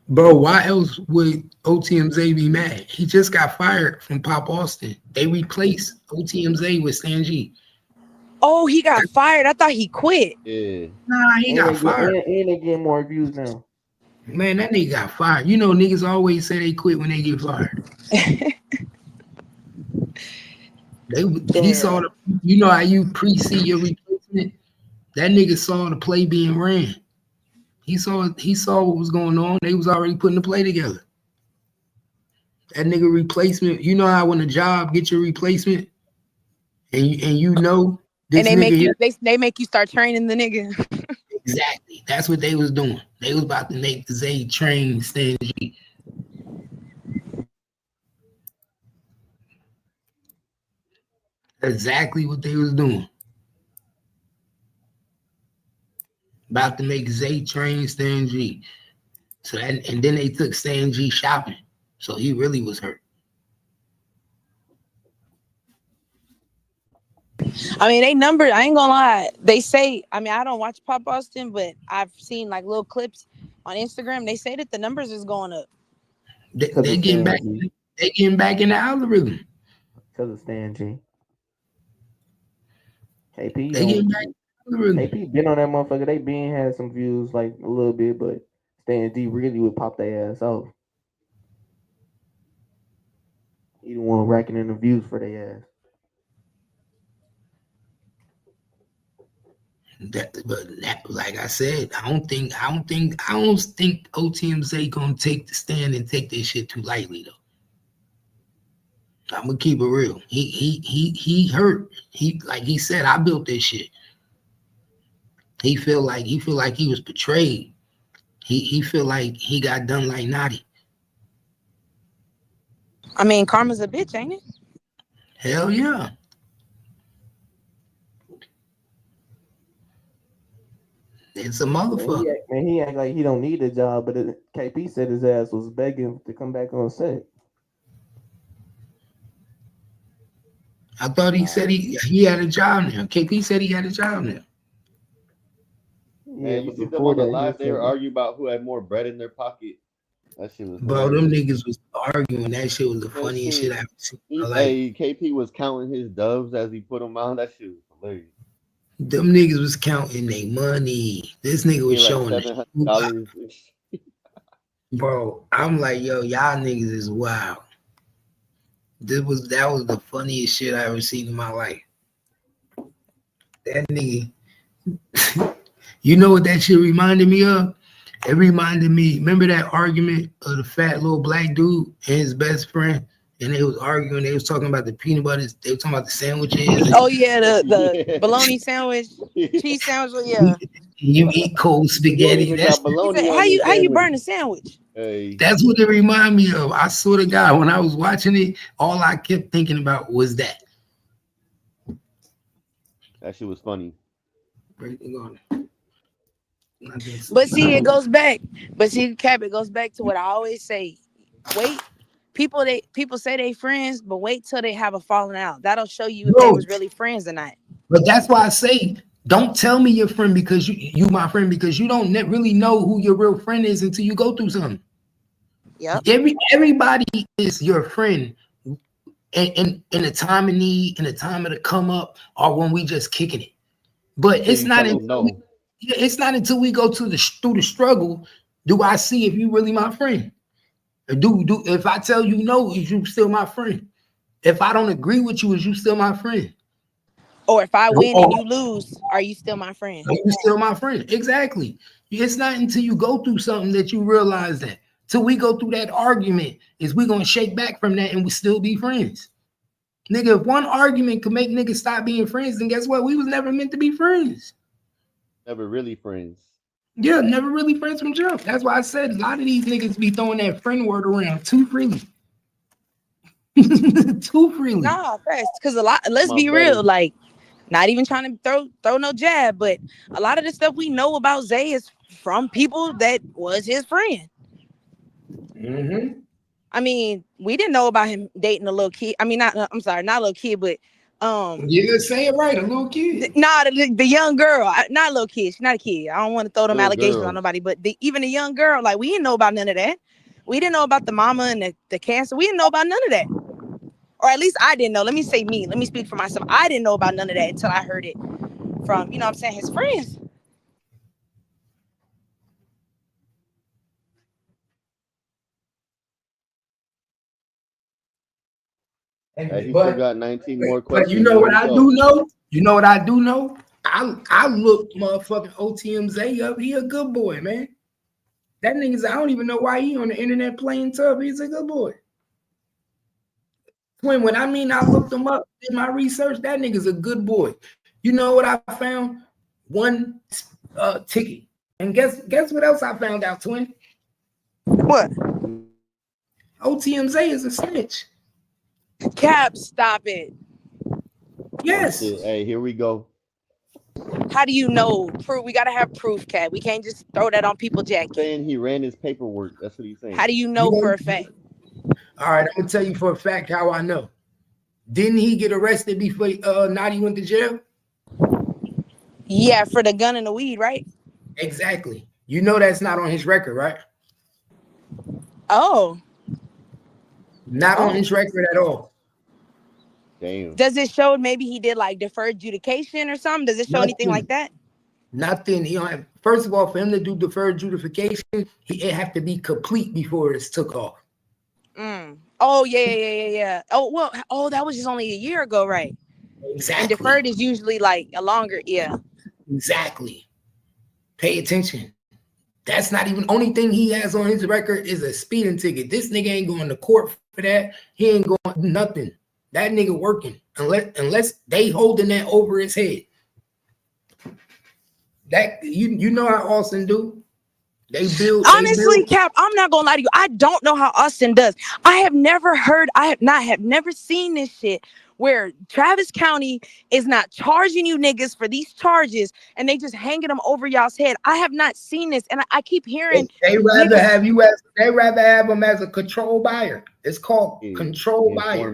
Bro, why else would OTMZ be mad? He just got fired from Pop Austin. They replaced OTMZ with Stan G. Oh, he got fired. I thought he quit. Yeah. Nah, he got fired. And they get more views now. Man, that nigga got fired. You know, niggas always say they quit when they get fired. He saw you know how you pre-see your replacement? That nigga saw the play being ran. He saw what was going on. They was already putting the play together. That nigga replacement, you know how when a job get your replacement and you know this and they make you start training the nigga. Exactly. That's what they was doing. They was about to make the Zay train Stan G. Exactly what they was doing. About to make Zay train Stan G. So and then they took Stan G shopping. So he really was hurt. I mean, they numbered. I ain't gonna lie. They say. I mean, I don't watch Pop Austin, but I've seen like little clips. on Instagram, they say that the numbers is going up. They getting back. They getting back in the algorithm. Because of Stan G. KP. They getting back in the algorithm. KP been on that motherfucker. They been had some views like a little bit, but Stan G really would pop their ass off. He the one racking in the views for their ass. Like I said, I don't think OTMZ gonna take the stand and take this shit too lightly though. I'm gonna keep it real. He hurt. Like he said, I built this shit. He feel like he was betrayed. He feel like he got done like Naughty. I mean, karma's a bitch, ain't it? Hell yeah. It's a motherfucker. Man, he act like he don't need a job, but KP said his ass was begging to come back on set. I thought he said he had a job now. KP said he had a job now. Yeah, you see them on the live, they were arguing about who had more bread in their pocket. That shit was bro, them niggas was arguing. That shit was the funniest shit I've ever seen. Hey, KP was counting his doves as he put them on. That shit was hilarious. Them niggas was counting their money. This nigga was showing $700. Bro, I'm like, yo, y'all niggas is wild. That was the funniest shit I ever seen in my life. That nigga, you know what that shit reminded me of? It reminded me, remember that argument of the fat little black dude and his best friend? And they was arguing, they was talking about the peanut butter, they were talking about the sandwiches. Oh yeah, the bologna sandwich, cheese sandwich, yeah. You eat cold spaghetti. That's how you burn a sandwich? Hey. That's what it reminded me of. I swear to God, when I was watching it, all I kept thinking about was that. That shit was funny. But see, it goes back. But see, Cap, it goes back to what I always say. Wait, people say they friends, but wait till they have a falling out. That'll show you if they was really friends or not. But that's why I say, don't tell me you're friend because you my friend, because you don't really know who your real friend is until you go through something. Yeah. Everybody is your friend in a time of need, in a time of the come up, or when we just kicking it. But it's not until we go through the struggle do I see if you really my friend. If I tell you no, is you still my friend? If I don't agree with you, is you still my friend? Or if I win and you lose, are you still my friend? Are you still my friend? Exactly. It's not until you go through something that you realize that. Till we go through that argument, is we gonna shake back from that and we still be friends. Nigga, if one argument could make niggas stop being friends, then guess what? We was never meant to be friends. Never really friends. Yeah, never really friends from jump. That's why I said a lot of these niggas be throwing that friend word around too freely. Too freely. Nah, fast. Because let's be real, like, not even trying to throw no jab, but a lot of the stuff we know about Zay is from people that was his friend. Mm-hmm. I mean, we didn't know about him dating a little kid. I mean, not a little kid, but you say it right, a little kid. The young girl, not a little kid. She's not a kid. I don't want to throw them allegations on nobody, but even the young girl, like, we didn't know about none of that. We didn't know about the mama and the cancer. We didn't know about none of that. Or at least I didn't know. Let me say me. Let me speak for myself. I didn't know about none of that until I heard it from, you know what I'm saying, his friends. Hey, he still got 19 more questions. But you know what I do know? You know what I do know? I looked motherfucking OTMZ up. He a good boy, man. That nigga's, I don't even know why he on the internet playing tough. He's a good boy. When I mean I looked him up, did my research, that nigga's a good boy. You know what I found? One ticket. And guess what else I found out, twin? What? OTMZ is a snitch. Cap, stop it. Yes. Hey, here we go. How do you know? Proof. We gotta have proof, Cap. We can't just throw that on people's jacket. Saying he ran his paperwork. That's what he's saying. How do you know for a fact? All right, I'm gonna tell you for a fact how I know. Didn't he get arrested before Naughty went to jail? Yeah, for the gun and the weed, right? Exactly. You know that's not on his record, right? Oh. Not on his record at all. Damn. Does it show maybe he did like deferred adjudication or something? Does it show anything like that? Nothing. He don't have, first of all, for him to do deferred adjudication, it have to be complete before it's took off. Oh, yeah. Oh, well, that was just only a year ago, right? Exactly. And deferred is usually like a longer, yeah. Exactly. Pay attention. That's not even, only thing he has on his record is a speeding ticket. This nigga ain't going to court for that. He ain't going nothing. That nigga working unless they holding that over his head. That you know how Austin do. They build. Honestly, Cap, I'm not gonna lie to you. I don't know how Austin does. I have never seen this shit where Travis County is not charging you niggas for these charges and they just hanging them over y'all's head. I have not seen this, and I keep hearing they rather have you as them as a control buyer. It's called control buyer.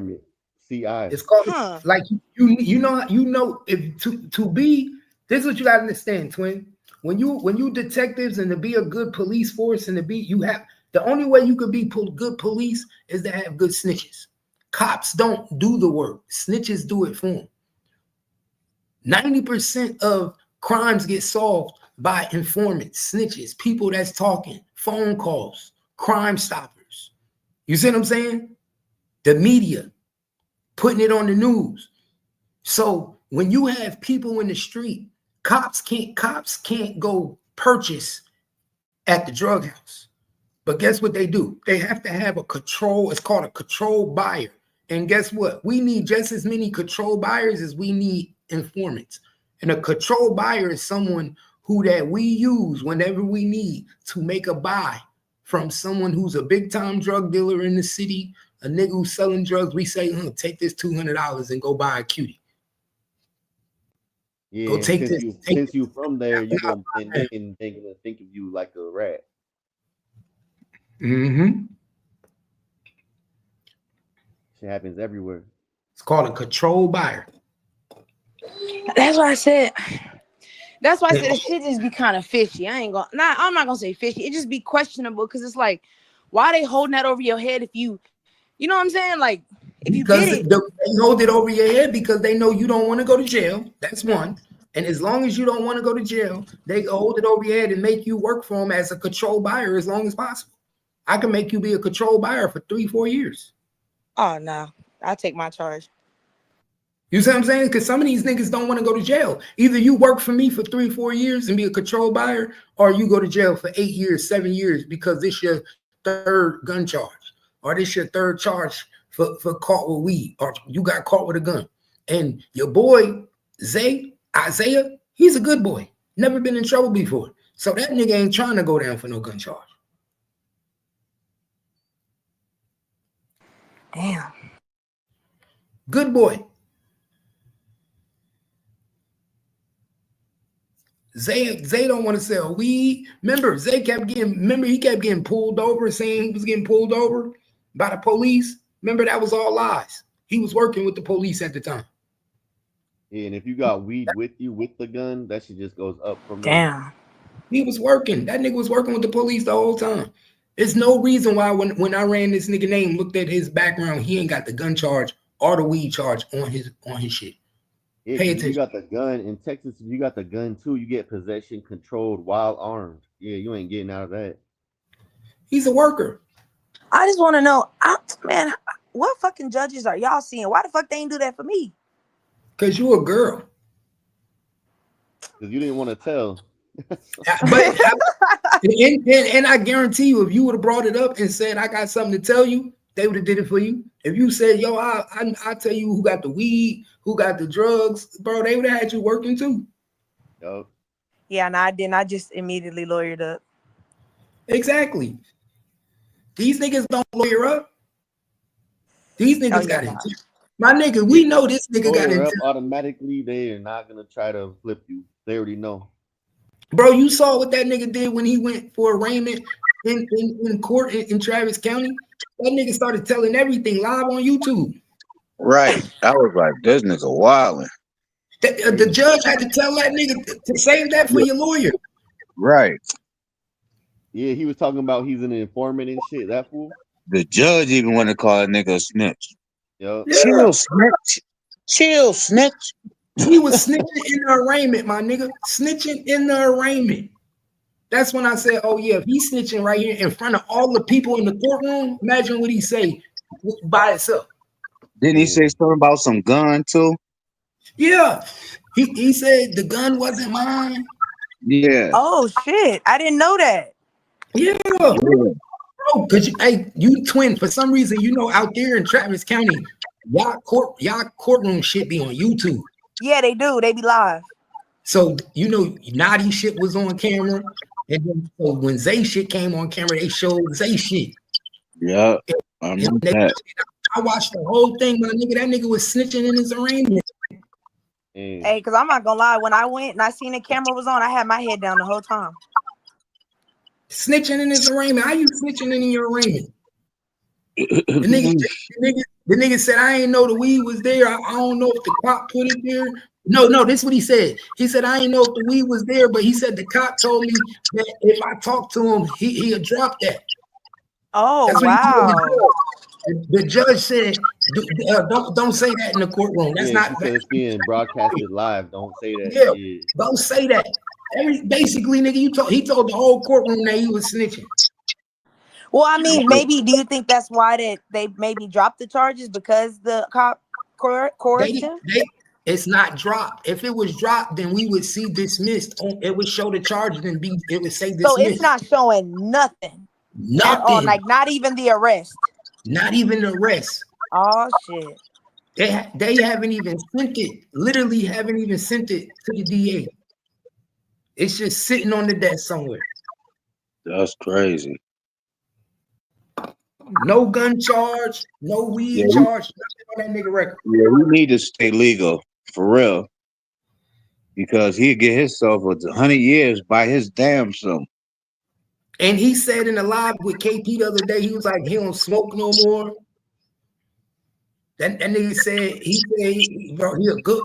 CI. It's called like you know if to be. This is what you gotta understand, twin. When you detectives and to be a good police force and to be, you have the only way you could be good police is to have good snitches. Cops don't do the work. Snitches do it for them. 90% of crimes get solved by informants, snitches, people that's talking, phone calls, Crime Stoppers. You see what I'm saying? The media putting it on the news. So when you have people in the street, cops can't go purchase at the drug house. But guess what they do? They have to have a control. It's called a control buyer. And guess what? We need just as many control buyers as we need informants. And a control buyer is someone who that we use whenever we need to make a buy from someone who's a big time drug dealer in the city, a nigga who's selling drugs. We say, take this $200 and go buy a cutie. Yeah, go take this. Since you from there, you're gonna think of you like a rat. Mm-hmm. Shit happens everywhere. It's called a control buyer. That's why I said. That's why I said the shit just be kind of fishy. I'm not gonna say fishy. It just be questionable because it's like, why they holding that over your head if you know what I'm saying? Like, if you because get it, they hold it over your head because they know you don't want to go to jail. That's one. And as long as you don't want to go to jail, they hold it over your head and make you work for them as a control buyer as long as possible. I can make you be a control buyer for 3-4 years. Oh no, I'll take my charge. You see what I'm saying? Because some of these niggas don't want to go to jail. Either you work for me for 3-4 years and be a control buyer, or you go to jail for 8 years, 7 years because this your third gun charge, or this your third charge for caught with weed, or you got caught with a gun. And your boy Isaiah, he's a good boy. Never been in trouble before. So that nigga ain't trying to go down for no gun charge. Damn. Good boy. Zay don't want to sell weed. Remember, he kept getting pulled over, saying he was getting pulled over by the police. Remember, that was all lies. He was working with the police at the time. Yeah, and if you got weed with you with the gun, that shit just goes up from there. Damn. He was working. That nigga was working with the police the whole time. There's no reason why when I ran this nigga name, looked at his background, he ain't got the gun charge or the weed charge on his shit. Yeah, pay attention. You got the gun in Texas. If you got the gun too, you get possession controlled while armed. Yeah, you ain't getting out of that. He's a worker. I just want to know, man, what fucking judges are y'all seeing? Why the fuck they ain't do that for me? Because you a girl. Because you didn't want to tell. But and I guarantee you, if you would have brought it up and said, I got something to tell you, they would have did it for you. If you said, yo, I tell you who got the weed, who got the drugs, bro, they would have had you working too. Yep. Yeah, no, I didn't. I just immediately lawyered up. Exactly. These niggas don't lawyer up. These niggas got it. My nigga, we know this nigga got it. Automatically, they are not gonna try to flip you. They already know. Bro, you saw what that nigga did when he went for arraignment in court in Travis County. That nigga started telling everything live on YouTube. Right. I was like, this nigga wilding. The judge had to tell that nigga to save that for your lawyer. Right. Yeah, he was talking about he's an informant and shit. That fool. The judge even want to call a nigga a snitch. Yo. Yeah. Chill, snitch. Chill, snitch. He was snitching in the arraignment, my nigga. Snitching in the arraignment. That's when I said, oh yeah, if he's snitching right here in front of all the people in the courtroom, imagine what he say by itself. Didn't he say something about some gun too? Yeah. He said the gun wasn't mine. Yeah. Oh shit. I didn't know that. Yeah. Bro, because you twin, for some reason, out there in Travis County, y'all courtroom shit be on YouTube. Yeah, they do. They be live. So Naughty shit was on camera. And then so when Zay shit came on camera, they showed Zay shit. Yeah. I remember that. I watched the whole thing, my nigga. That nigga was snitching in his arraignment. Hey, because I'm not gonna lie, when I went and I seen the camera was on, I had my head down the whole time. Snitching in his arraignment. How you snitching in your arraignment? The nigga said, I ain't know the weed was there. I don't know if the cop put it there. No, this is what he said. He said, I ain't know if the weed was there, but he said the cop told me that if I talk to him, he'll drop that. Oh, wow. The judge said, don't say that in the courtroom. That's not because it's being broadcasted live. Don't say that. Yeah. Don't say that. Basically, nigga, he told the whole courtroom that he was snitching. Well, I mean, maybe do you think that's why that they maybe dropped the charges because the cop coerced him? It's not dropped. If it was dropped, then we would see dismissed. It would show the charges and it would say dismissed. So it's not showing nothing. Nothing. Like not even the arrest. Not even the arrest. Oh shit. They haven't even sent it. Literally haven't even sent it to the DA. It's just sitting on the desk somewhere. That's crazy. No gun charge, no weed charge, nothing on that nigga record. Yeah, we need to stay legal for real. Because he'll get himself 100 years by his damn self. And he said in the live with KP the other day, he was like, he don't smoke no more. That nigga said, he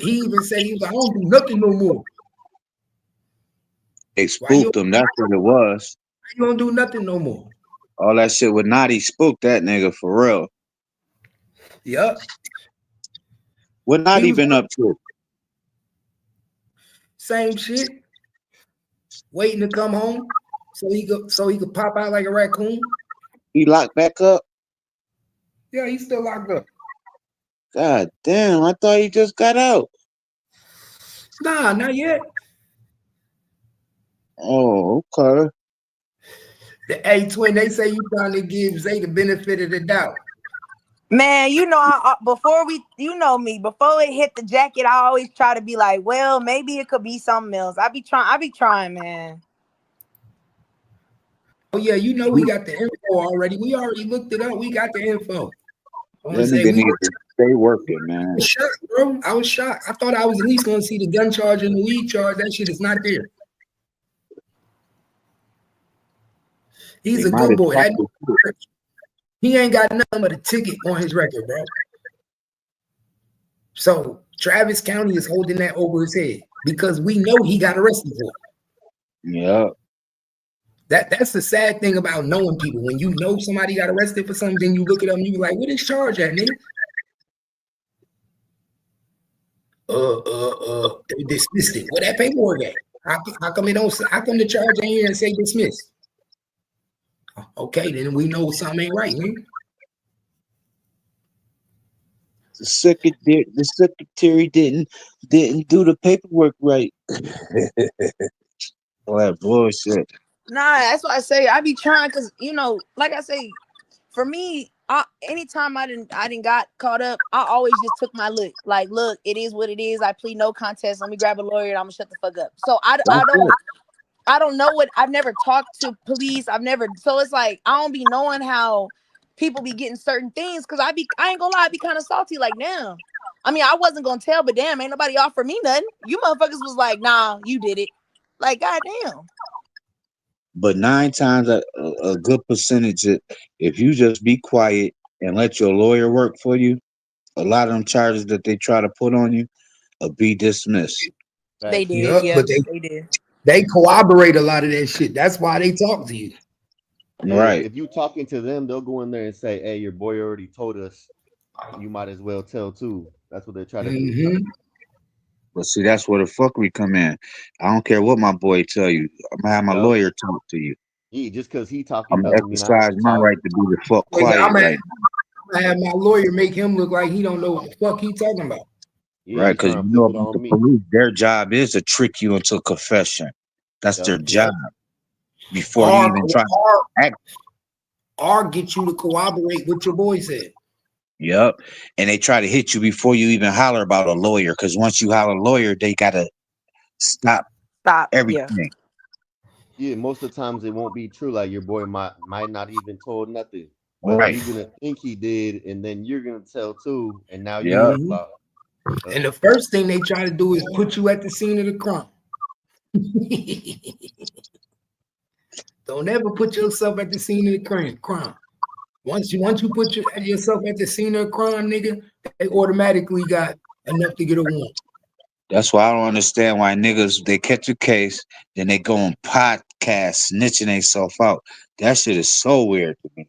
even said, he was like, I don't do nothing no more. They spooked him, that's what it was. You don't do nothing no more. All that shit with Naughty spooked that nigga for real. Yep. What Naughty been up to? Same shit. Waiting to come home so he could pop out like a raccoon. He locked back up? Yeah, he's still locked up. God damn, I thought he just got out. Nah, not yet. Oh, okay. Hey, twin, they say you trying to give Zay the benefit of the doubt. Man, before it hit the jacket, I always try to be like, well, maybe it could be something else. I be trying, man. Oh yeah, we got the info already. We already looked it up. We got the info. Stay working, man. I was shocked, bro. I was shocked. I thought I was at least going to see the gun charge and the weed charge. That shit is not there. He's a good boy. He ain't got nothing but a ticket on his record, bro. So Travis County is holding that over his head because we know he got arrested for it. Yeah. That's the sad thing about knowing people. When you know somebody got arrested for something, then you look at them and you be like, what is charge at, nigga? They dismissed it. What that paperwork at? How come the charge ain't here and say dismissed? Okay, then we know something ain't right, man. The secretary didn't do the paperwork right. All that bullshit. Nah, that's what I say. I be trying because like I say, for me, anytime I didn't got caught up, I always just took my look. Like, look, it is what it is. I plead no contest. Let me grab a lawyer and I'm gonna shut the fuck up. So I don't know what. I've never talked to police. So it's like I don't be knowing how people be getting certain things because I ain't gonna lie, I be kind of salty. Like, damn. I mean, I wasn't gonna tell, but damn, ain't nobody offer me nothing. You motherfuckers was like, nah, you did it. Like, goddamn. But 9 times a good percentage, if you just be quiet and let your lawyer work for you, a lot of them charges that they try to put on you will be dismissed. They did, yeah, but they did. They corroborate a lot of that shit. That's why they talk to you. Right. If you talking to them, they'll go in there and say, "Hey, your boy already told us. You might as well tell too." That's what they try to do. Mm-hmm. But see, that's where the fuckery come in. I don't care what my boy tell you. I'm gonna have my Yup. lawyer talk to you. Yeah, just because he I'm talking gonna doesn't mean I have exercise to my talk. right to be the fuck Nigga, quiet right I have my lawyer make him look like he don't know what the fuck he talking about. Yeah, right? he's Because trying you to know flip it about the on me. police, their job is to trick you into confession. That's their Yup. job before you even try to act. Or get you to cooperate with your boy said. Yep. And they try to hit you before you even holler about a lawyer. Because once you holler lawyer, they gotta stop Stop. Yeah. everything. Yeah, most of the times it won't be true. Like your boy might not even told nothing, but Right. you're gonna think he did, and then you're gonna tell too, and now you Yep. flip flop. And the first thing they try to do is put you at the scene of the crime. Don't ever put yourself at the scene of the crime. Once you put yourself at the scene of the crime, nigga, they automatically got enough to get a warrant. That's why I don't understand why niggas they catch a case, then they go on podcast snitching themselves out. That shit is so weird to me.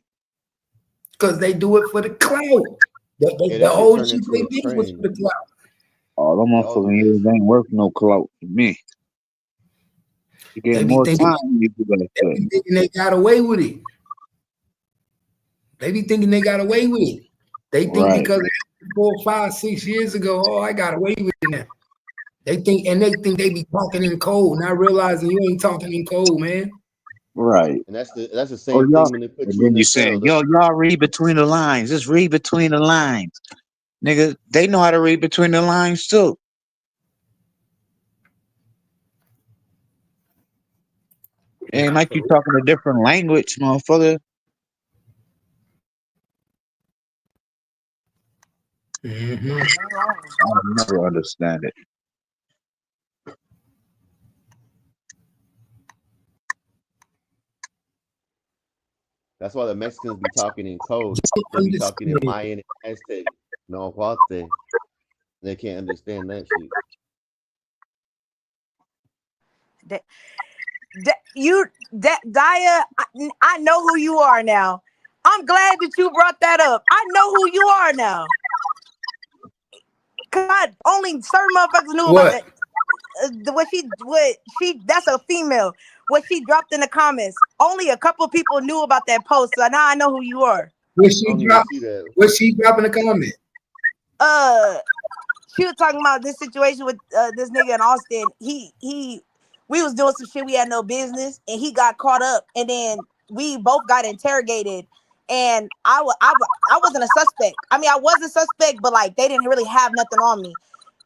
Because they do it for the clout. Yeah, The that shit whole turned shit into they a did was trend. for the clout. All them All motherfucking it years is. ain't worth no clout to me. You They get be more thinking, time, you do that they shit. be thinking they got away with it. They be thinking they got away with it. They think Right. because 4, 5, 6 years ago, oh, I got away with it now. They think they be talking in code, not realizing you ain't talking in code, man. Right. And that's the Oh, same y'all. thing when they put And you in then the you cell. saying, yo, y'all read between the lines. Just read between the lines. Nigga, they know how to read between the lines too. Ain't like you talking a different language, motherfucker. Mm-hmm. I'll never understand it. That's why the Mexicans be talking in code. They be talking in Mayan and Aztec, Nahuatl. They can't understand that shit. Daya, I know who you are now. I'm glad that you brought that up. I know who you are now. God, only certain motherfuckers knew about that. What she that's a female. What she dropped in the comments. Only a couple people knew about that post. So now I know who you are. What I don't she even see that. drop in the comment? She was talking about this situation with this nigga in Austin. We was doing some shit we had no business, and he got caught up, and then we both got interrogated. And I wasn't a suspect. I mean, I was a suspect, but like they didn't really have nothing on me.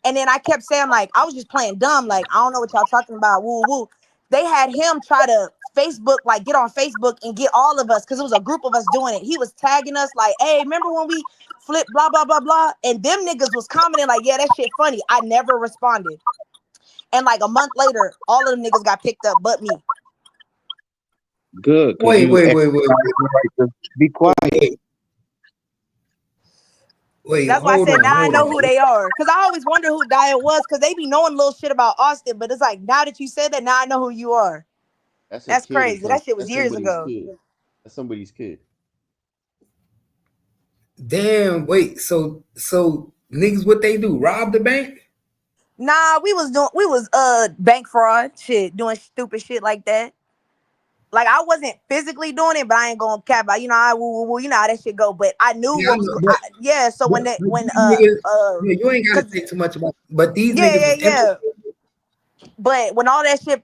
And then I kept saying like I was just playing dumb, like I don't know what y'all talking about. Woo woo. They had him try to Facebook, like get on Facebook and get all of us because it was a group of us doing it. He was tagging us like, hey, remember when we flipped blah blah blah blah? And them niggas was commenting like, yeah, that shit funny. I never responded. And like a month later, all of them niggas got picked up, but me. Good. Wait. Be quiet. Wait, that's why I said now I know who on. they are. Because I always wonder who Daya was, because they be knowing little shit about Austin, but it's like now that you said that, now I know who you are. That's crazy. That shit was years ago. Kid. That's somebody's kid. Damn, wait, so niggas what they do? Rob the bank? Nah, we was bank fraud shit, doing stupid shit like that. Like I wasn't physically doing it, but I ain't gonna cap. You know, you know how that shit go. But I knew what was going. So when you ain't gotta say too much about it. But these niggas yeah. But when all that shit,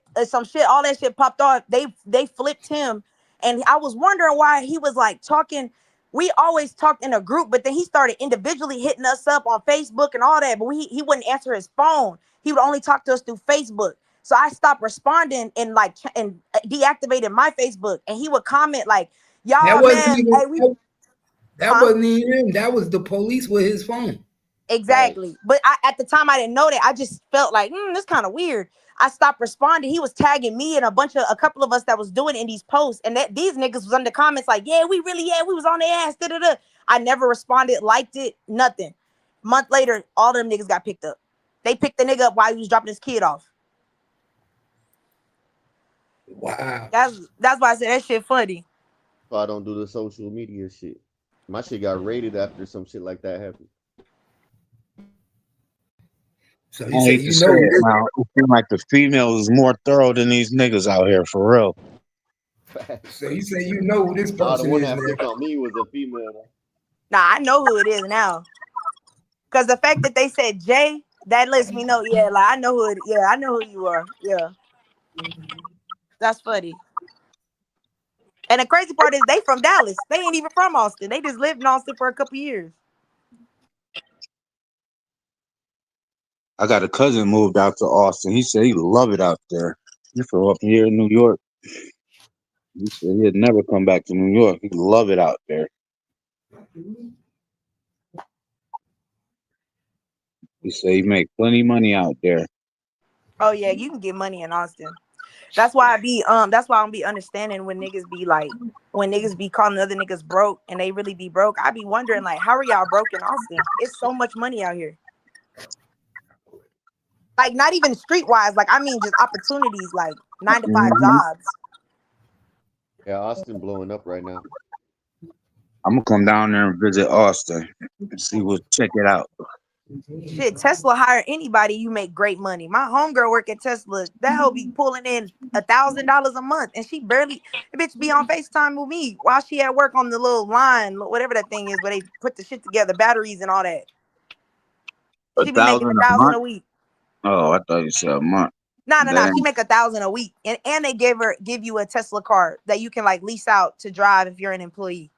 all that shit popped off, they flipped him, and I was wondering why he was like talking. We always talked in a group, but then he started individually hitting us up on Facebook and all that. But he wouldn't answer his phone. He would only talk to us through Facebook. So I stopped responding and deactivated my Facebook. And he would comment like, "Y'all, that wasn't man, even, that wasn't even him. That was the police with his phone." Exactly. Right. But at the time I didn't know that. I just felt like, this kind of weird. I stopped responding. He was tagging me and a couple of us that was doing it in these posts. And these niggas was under comments like, we was on their ass. Da-da-da. I never responded, liked it, nothing. Month later, all them niggas got picked up. They picked the nigga up while he was dropping his kid off. Wow. That's why I said that shit funny. why I don't do the social media shit. My shit got raided after some shit like that happened. So I you say hate to you say know it this. now. It seems like the females is more thorough than these niggas out here for real. So you say you know who this Nah, the person one is that now. flipped on me was a female. Though. Nah, I know who it is now. Cause the fact that they said Jay, that lets me know. Yeah, like I know who it. Yeah, I know who you are. Yeah, that's funny. And the crazy part is they from Dallas. They ain't even from Austin. They just lived in Austin for a couple years. I got a cousin moved out to Austin. He said he love it out there. He's from up here in New York. He said he'd never come back to New York. He love it out there. He said he make plenty money out there. Oh yeah, you can get money in Austin. That's why I don't be understanding when niggas be like, when niggas be calling other niggas broke and they really be broke. I be wondering like, how are y'all broke in Austin? It's so much money out here. Like not even streetwise, like I mean just opportunities, like 9-to-5 jobs. Yeah, Austin blowing up right now. I'm gonna come down there and visit Austin and see check it out. Shit, Tesla hire anybody, you make great money. My homegirl work at Tesla. That hoe be pulling in $1,000 a month, and she barely the bitch be on FaceTime with me while she at work on the little line, whatever that thing is, where they put the shit together, batteries and all that. She be making 1,000 a $1,000 month? a week. Oh, I thought you said a month. No. That She ain't, make $1,000 a week, and they give you a Tesla card that you can like lease out to drive if you're an employee.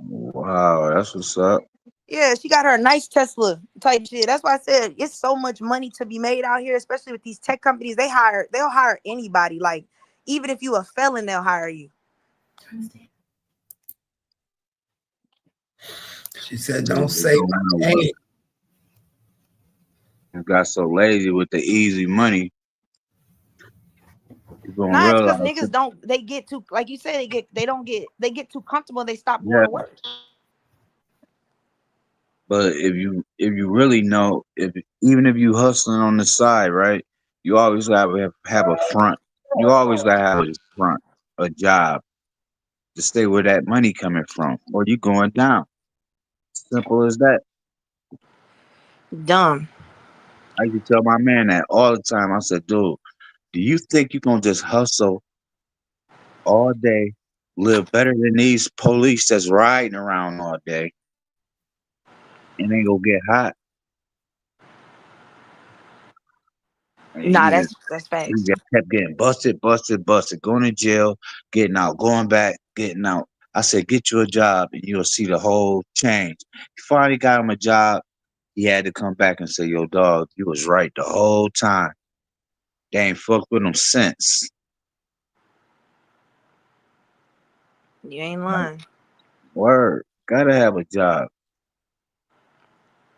wow, that's what's up. Yeah, she got her a nice Tesla type shit. That's why I said it's so much money to be made out here, especially with these tech companies. They'll hire anybody. Like even if you a felon, they'll hire you. She said, "Don't say hey." You got so lazy with the easy money. You're gonna Nah, it's realize because niggas they get too, like you said, they get too comfortable. They stop going yeah. to work. But if you really know, even if you hustling on the side, right, you always gotta have a front. You always gotta have a front, a job to stay where that money coming from, or you going down. Simple as that. Dumb. I used to tell my man that all the time. I said, dude, do you think you're gonna just hustle all day, live better than these police that's riding around all day, and ain't gonna get hot? And Nah, he that's just facts. kept getting busted, going to jail, getting out, going back, getting out. I said, get you a job and you'll see the whole change. He finally got him a job. He had to come back and say, yo, dog, you was right the whole time. They ain't fucked with him since. You ain't lying. Word. Gotta have a job.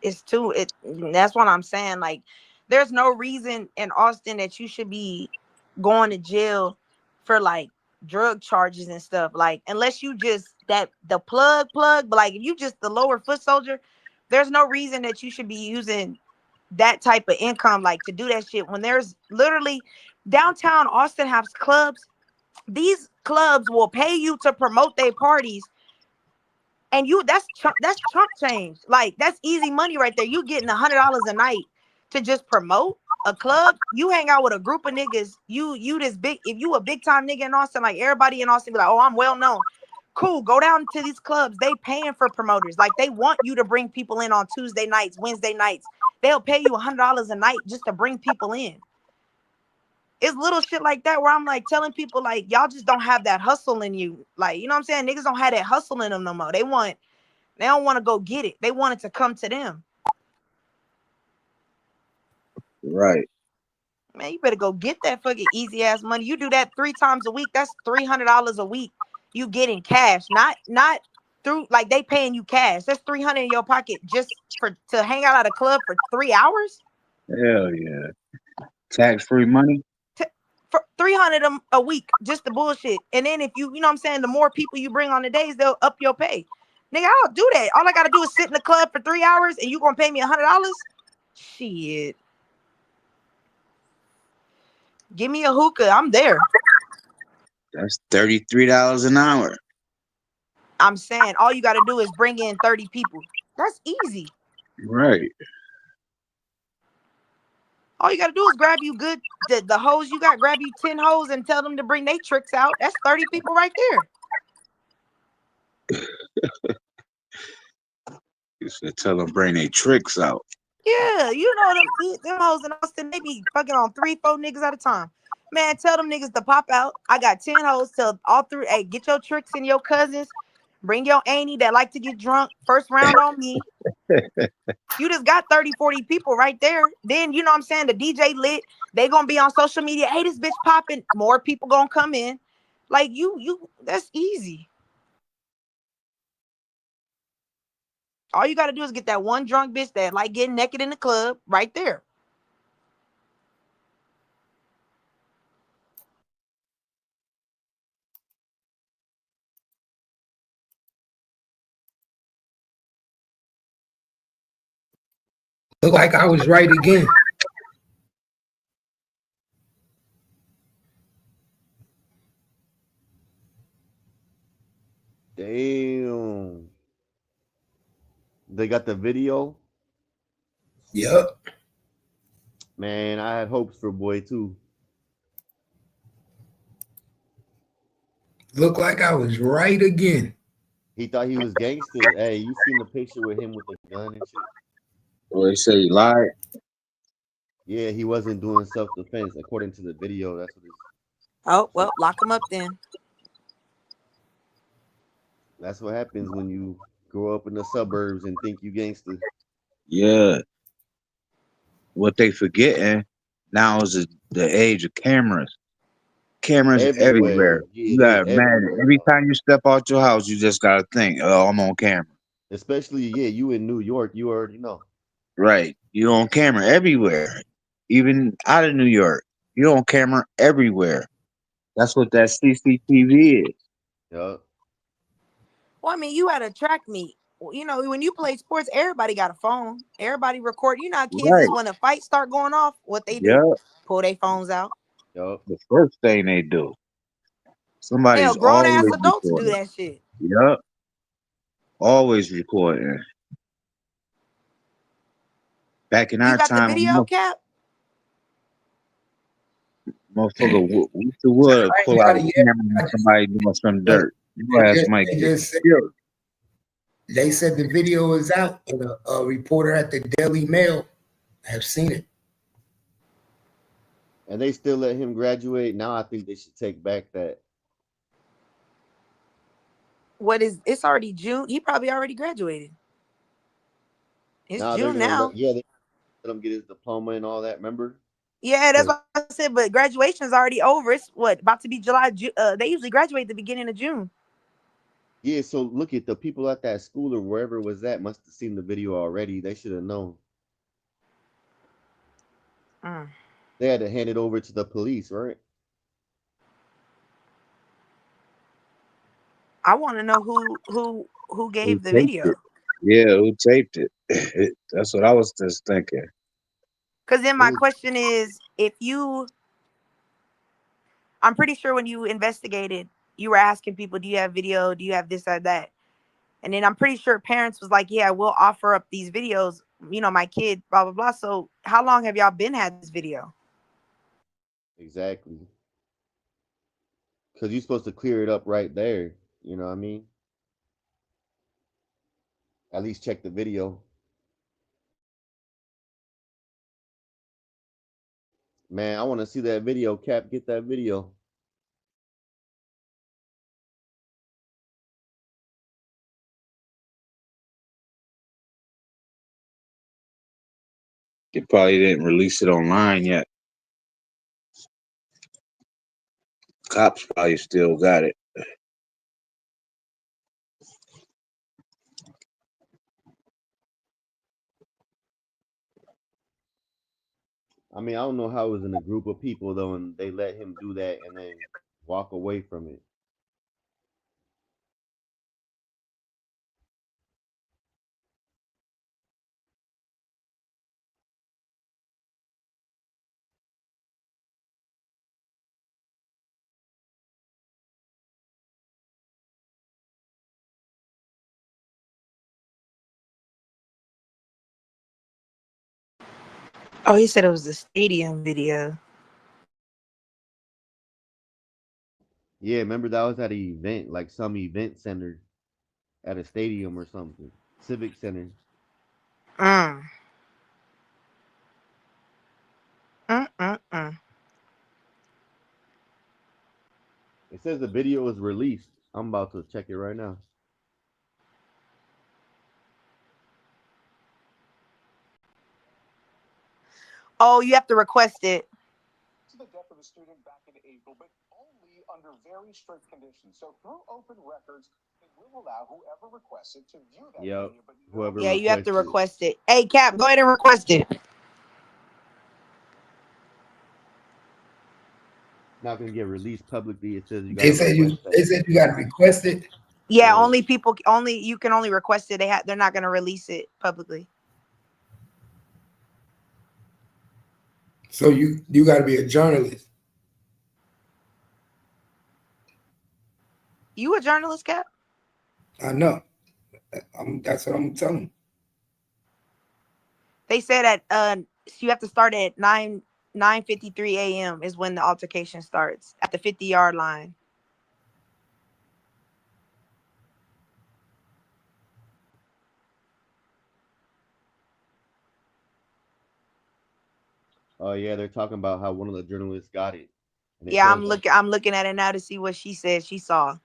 That's what I'm saying. Like, there's no reason in Austin that you should be going to jail for like drug charges and stuff. Like, unless you just the plug, but like if you just the lower foot soldier, there's no reason that you should be using that type of income like to do that shit when there's literally downtown Austin has clubs. These clubs will pay you to promote their parties. And that's chump change. Like that's easy money right there. You getting $100 a night to just promote a club. You hang out with a group of niggas. You this big. If you a big time nigga in Austin, like everybody in Austin be like, oh, I'm well known. Cool. Go down to these clubs. They paying for promoters. Like they want you to bring people in on Tuesday nights, Wednesday nights. They'll pay you $100 a night just to bring people in. It's little shit like that where I'm like telling people like y'all just don't have that hustle in you. Like, you know what I'm saying? Niggas don't have that hustle in them no more. They don't want to go get it. They want it to come to them. Right. Man, you better go get that fucking easy ass money. You do that 3 times a week. That's $300 a week. You get in cash, not through like they paying you cash. That's $300 in your pocket just to hang out at a club for 3 hours. Hell yeah. Tax-free money. For $300 a week, just the bullshit. And then if you know what I'm saying, the more people you bring on the days, they'll up your pay. Nigga, I don't do that. All I gotta do is sit in the club for 3 hours and you gonna pay me $100? Shit. Give me a hookah. I'm there. That's $33 an hour. I'm saying all you got to do is bring in 30 people. That's easy. Right. All you got to do is grab you the hoes you got, grab you 10 hoes and tell them to bring their tricks out. That's 30 people right there. You should tell them bring their tricks out. Yeah, you know them hoes in Austin, they be fucking on 3-4 niggas at a time. Man, tell them niggas to pop out. I got 10 hoes. Tell all three, hey, get your tricks and your cousins. Bring your auntie that like to get drunk. First round on me. You just got 30, 40 people right there. Then, you know what I'm saying? The DJ lit. They gonna be on social media. Hey, this bitch popping. More people gonna come in. Like that's easy. All you gotta do is get that one drunk bitch that like getting naked in the club right there. Look like I was right again. Damn. They got the video. Yep. Man, I had hopes for boy too. Look like I was right again. He thought he was gangster. Hey, you seen the picture with him with the gun and shit? Well, they say he lied. Yeah, he wasn't doing self-defense according to the video. That's what it's. Oh, well, lock him up then. That's what happens when you grow up in the suburbs and think you gangster. Yeah. What they forgetting now is the age of cameras. Cameras everywhere. Everywhere. Yeah, You they gotta imagine everywhere, every dog. time you step out your house, you just gotta think, oh, I'm on camera. Especially, yeah, you in New York, you already know. Right. You on camera everywhere. Even out of New York. You on camera everywhere. That's what that CCTV is. Yup. Well, I mean, you at a track meet. You know, when you play sports, everybody got a phone. Everybody record. You know how kids is Right. when a fight start going off, what they do? Yep. Pull their phones out. Yup. The first thing they do. Hell, Somebody's grown ass always adults do recording. that shit. Yep. Always recording. Back in You our got the time, video, Cap? motherfucker, we used to would I ain't pull out got a it yet. camera when somebody doing some But dirt. Your ass might they get just said, killed. they said the video is out. And a reporter at the Daily Mail have seen it. And they still let him graduate. Now I think they should take back that. It's already June. He probably already graduated. It's Now they're June gonna now. they let him get his diploma and all that. Remember? Yeah, that's 'Cause- what I said. But graduation's already over. It's about to be July. They usually graduate at the beginning of June. yeah. So look at the people at that school or wherever it was at. Must have seen the video already. They should have known. They had to hand it over to the police, right? I want to know who Who gave the taped it? video. Yeah, who taped it? That's what I was just thinking. Because then It my was question is, I'm pretty sure when you investigated, you were asking people, do you have video? Do you have this or that? And then I'm pretty sure parents was like, yeah, we'll offer up these videos. You know, my kid, blah, blah, blah. So how long have y'all been had this video? exactly because you're supposed to clear it up right there. You know what I mean? At least check the video. Man, I want to see that video. Cap, get that video. They probably didn't release it online yet. Cops probably still got it. I mean, I don't know how it was in a group of people though, and they let him do that and then walk away from it. Oh, he said it was the stadium video. Yeah, remember that was at an event, like some event center at a stadium or something, civic center. Mm. Mm. It says the video was released. I'm about to check it right now. Oh, you have to request it. To the death of a student back in April, but only under very strict conditions. So through open records, it will allow whoever requests it to view that Yep. video. But Whoever Yeah, you have to requests request it. Hey, Cap, go ahead and request it. not gonna get released publicly. It says you They gotta said request that. they said you gotta request it. Yeah, Yeah. you can only request it. They're not gonna release it publicly. So you gotta be a journalist. You a journalist, Cap? I know. That's what I'm telling you. They said at you have to start at 9:53 a.m. is when the altercation starts at the 50-yard line. Oh yeah, they're talking about how one of the journalists got it. And it Yeah, shows I'm looking at it now to see what she said she saw.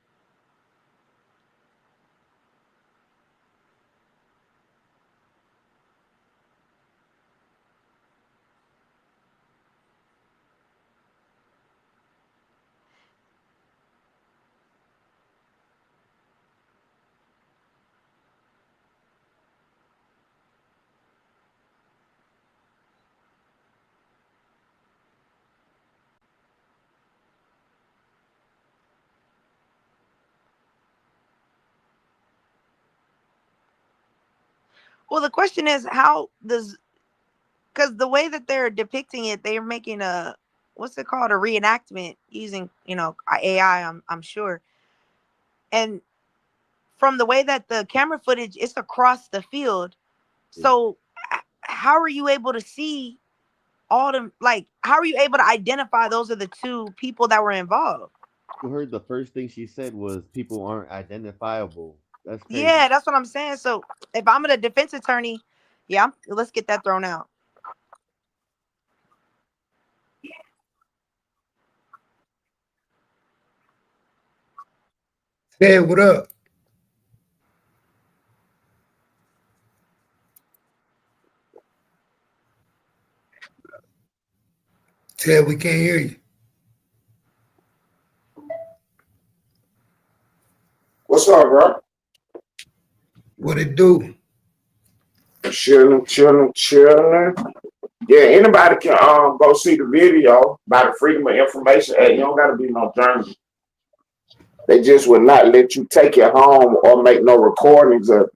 Well, the question is because the way that they're depicting it, they're making a what's it called, a reenactment using AI. I'm sure, and from the way that the camera footage, it's across the field. So how are you able to see all them? Like, how are you able to identify those are the two people that were involved? you heard the first thing she said was people aren't identifiable. That's crazy. Yeah, that's what I'm saying. So if I'm a defense attorney, yeah, let's get that thrown out. Hey, what up? Ted, we can't hear you. What's up, bro? What it do? Chilling. Yeah, anybody can go see the video by the Freedom of Information Act. You don't gotta be no journalist. They just would not let you take it home or make no recordings of it,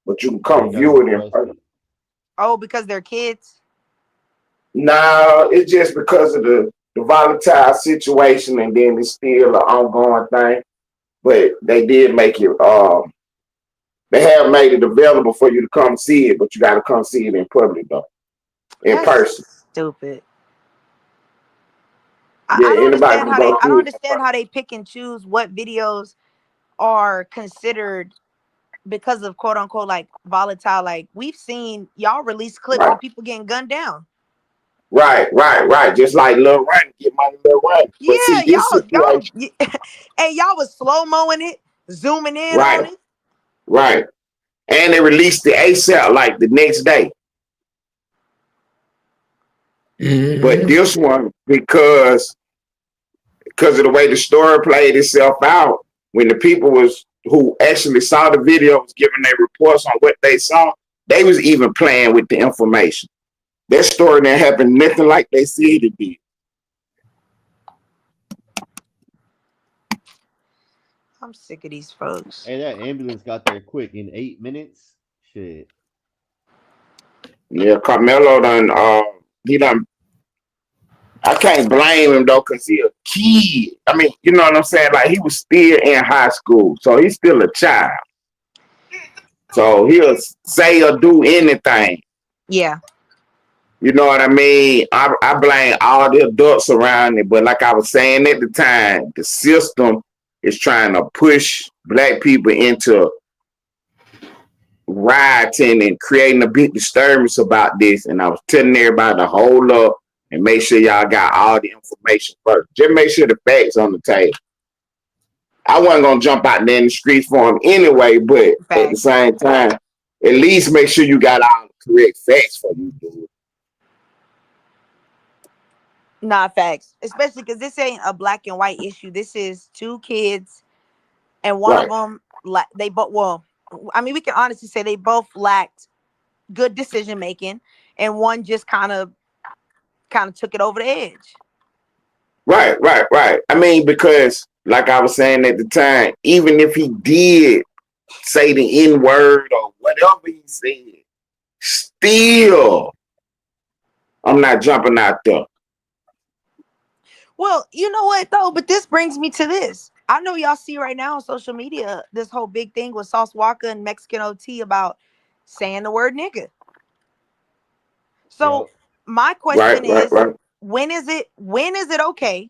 but you can come view it in person. Oh, because they're kids? No, it's just because of the volatile situation, and then it's still an ongoing thing. But they did make it. They have made it available for you to come see it, but you got to come see it in public though, in person. Stupid. Yeah, I don't anybody understand can go. I don't understand how they pick and choose what videos are considered because of quote unquote like volatile. Like we've seen y'all release clips of people getting gunned down. Right. Just like Lil Wayne, get money, Lil Wayne. Yeah, y'all hey, y'all was slow-moing it, zooming in on it. Right. And they released the ASAP like the next day. Mm-hmm. But this one, because of the way the story played itself out, when the people who actually saw the video was giving their reports on what they saw, they was even playing with the information. That story didn't happen nothing like they said it did. I'm sick of these folks. Hey, that ambulance got there quick in 8 minutes. Shit. Yeah, Carmelo he done. I can't blame him though, cause he a kid. I mean, you know what I'm saying? Like he was still in high school, so he's still a child. So he'll say or do anything. Yeah. You know what I mean? I blame all the adults around it, but like I was saying at the time, the system is trying to push black people into rioting and creating a big disturbance about this. And I was telling everybody to hold up and make sure y'all got all the information first. Just make sure the facts on the table. I wasn't gonna jump out there in the streets for him anyway, but at the same time, at least make sure you got all the correct facts for you, dude. Not facts, especially because this ain't a black and white issue. This is two kids, and one of them, they both. Well, I mean, we can honestly say they both lacked good decision making, and one just kind of took it over the edge. Right. I mean, because like I was saying at the time, even if he did say the N-word or whatever he said, still, I'm not jumping out there. Well, you know what though? But this brings me to this. I know y'all see right now on social media this whole big thing with Sauce Walker and Mexican OT about saying the word nigga. So my question is, when is it okay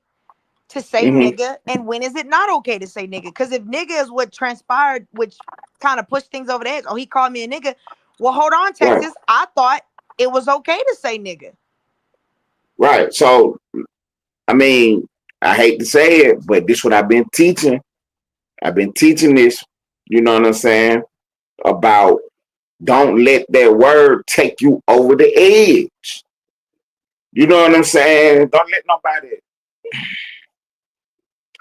to say nigga, and when is it not okay to say nigga? Because if nigga is what transpired, which kind of pushed things over the edge, oh, he called me a nigga. Well, hold on, Texas. I thought it was okay to say nigga. Right. So, I mean, I hate to say it, but this is what I've been teaching. I've been teaching this, you know what I'm saying, about don't let that word take you over the edge. You know what I'm saying? Don't let nobody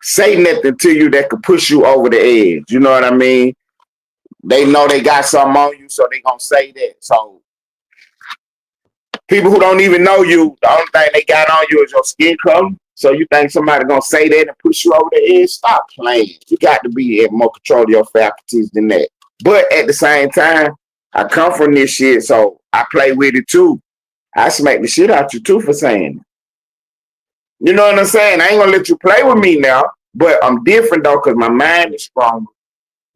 say nothing to you that could push you over the edge. You know what I mean? They know they got something on you, so they gonna say that. So people who don't even know you, the only thing they got on you is your skin color. So you think somebody gonna say that and push you over the edge? Stop playing. You got to be in more control of your faculties than that. But at the same time, I come from this shit, so I play with it too. I smack the shit out you too for saying it. You know what I'm saying? I ain't gonna let you play with me now, but I'm different though, because my mind is stronger.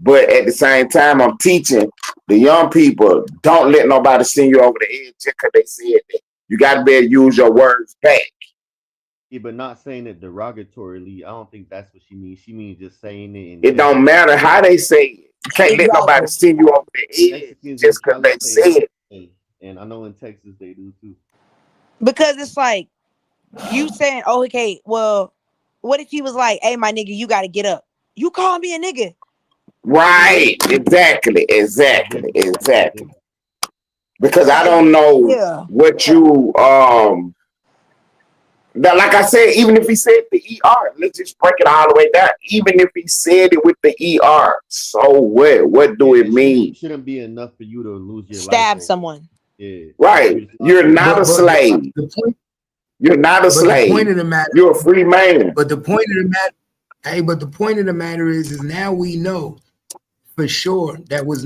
But at the same time, I'm teaching the young people, don't let nobody send you over the edge just because they said that. You got to be able to use your words back. Yeah, but not saying it derogatorily. I don't think that's what she means. She means just saying it. And it don't matter how they say it. You can't let nobody send you over the edge just because they say it. And I know in Texas they do too. Because it's like you saying, oh, okay, well, what if he was like, hey, my nigga, you got to get up. You call me a nigga. Right. Exactly. Because I don't know what you like I said, even if he said the ER, let's just break it all the way down. Even if he said it with the ER, so what? What do it mean? It shouldn't be enough for you to lose your life. Stab someone. Yeah. Right. You're not a slave. You're not a slave. The point of the matter, you're a free man. But the point of the matter, but the point of the matter is now we know for sure there was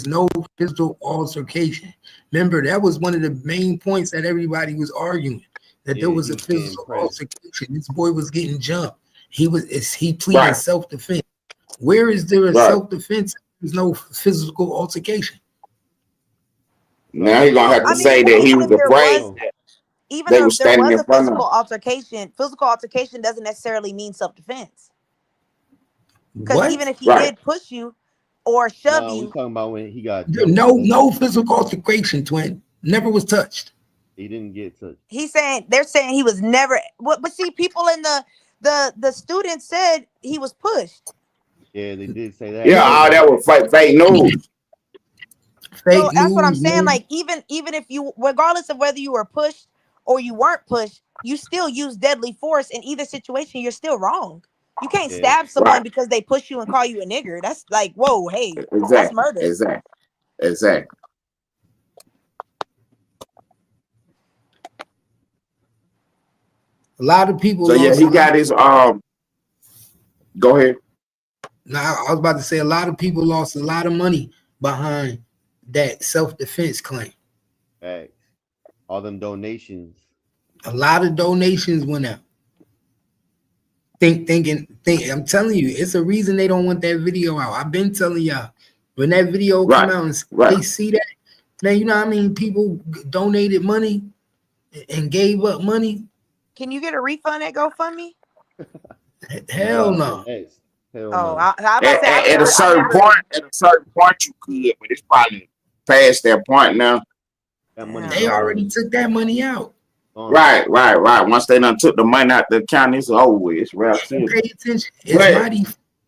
no physical altercation. Remember, that was one of the main points that everybody was arguing. That there was a physical altercation. This boy was getting jumped. He pleaded self-defense. Where is there a self-defense? There's no physical altercation. Now you're gonna have to say that he was afraid. Even though there was a physical altercation doesn't necessarily mean self-defense. Because even if he did push you or shove you, we're talking about when he got no physical altercation, twin. Never was touched. He didn't get touched. They're saying he was never. But see, people in the students said he was pushed. Yeah, they did say that. Yeah, that was fake news. So that's what I'm saying. Like even if you, regardless of whether you were pushed or you weren't pushed, you still use deadly force in either situation. You're still wrong. You can't stab someone because they push you and call you a nigger. That's like, whoa, hey, that's murder. Exactly. A lot of people. So yeah, he got his Go ahead. Now I was about to say a lot of people lost a lot of money behind that self-defense claim. Right. All them donations. A lot of donations went out. Thinking. I'm telling you, it's a reason they don't want that video out. I've been telling y'all when that video come out and they see that. Now you know what I mean. People donated money. and gave up money? Can you get a refund at GoFundMe? Hell no. Oh, no. I about to say, At a certain point, you could, but it's probably past that point now. That money They already took that money out. Right. Once they done took the money out the account, it's over with. It's wrapped. Pay attention.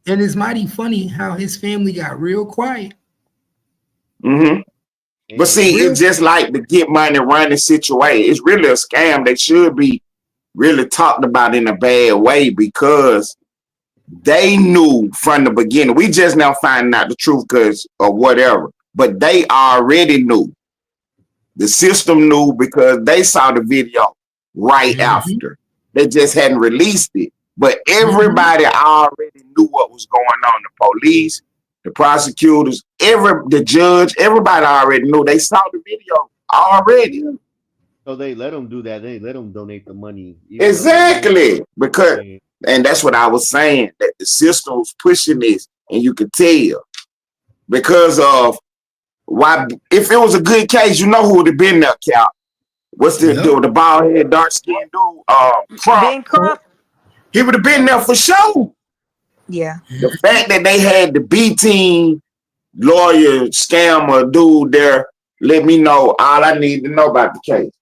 It's mighty funny how his family got real quiet. Mm-hmm. But see, it's just like the get money running situation. It's really a scam. They should be really talked about in a bad way because they knew from the beginning. We just now finding out the truth because of whatever. But they already knew. The system knew because they saw the video right after. They just hadn't released it. But everybody already knew what was going on. The police, the prosecutors, the judge, everybody already knew. They saw the video already. So they let them do that. They let them donate the money. Exactly. Because, and that's what I was saying, that the system was pushing this, and you could tell. Because of why, if it was a good case, you know who would have been there, Cal. What's the dude, the bald head, dark skinned dude? Crump. He would have been there for sure. Yeah. The fact that they had the B team lawyer scammer dude there let me know all I need to know about the case.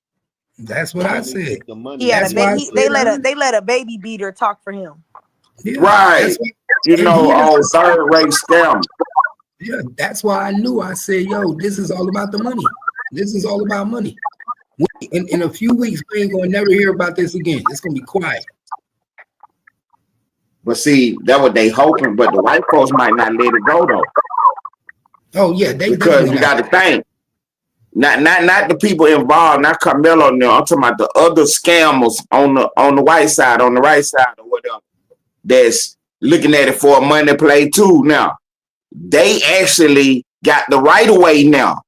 That's what I said. Yeah, they let a baby beater talk for him. Yeah, right. You know, third rate scammer. Yeah, that's why I knew. I said, yo, this is all about the money. This is all about money. In a few weeks, we ain't gonna never hear about this again. It's gonna be quiet. But see, that's what they hoping, but the white folks might not let it go though. Oh yeah, because you got to think, not the people involved, not Carmelo. No, I'm talking about the other scammers on the white side, on the right side, or whatever. That's looking at it for a money play too. Now they actually got the right of way now.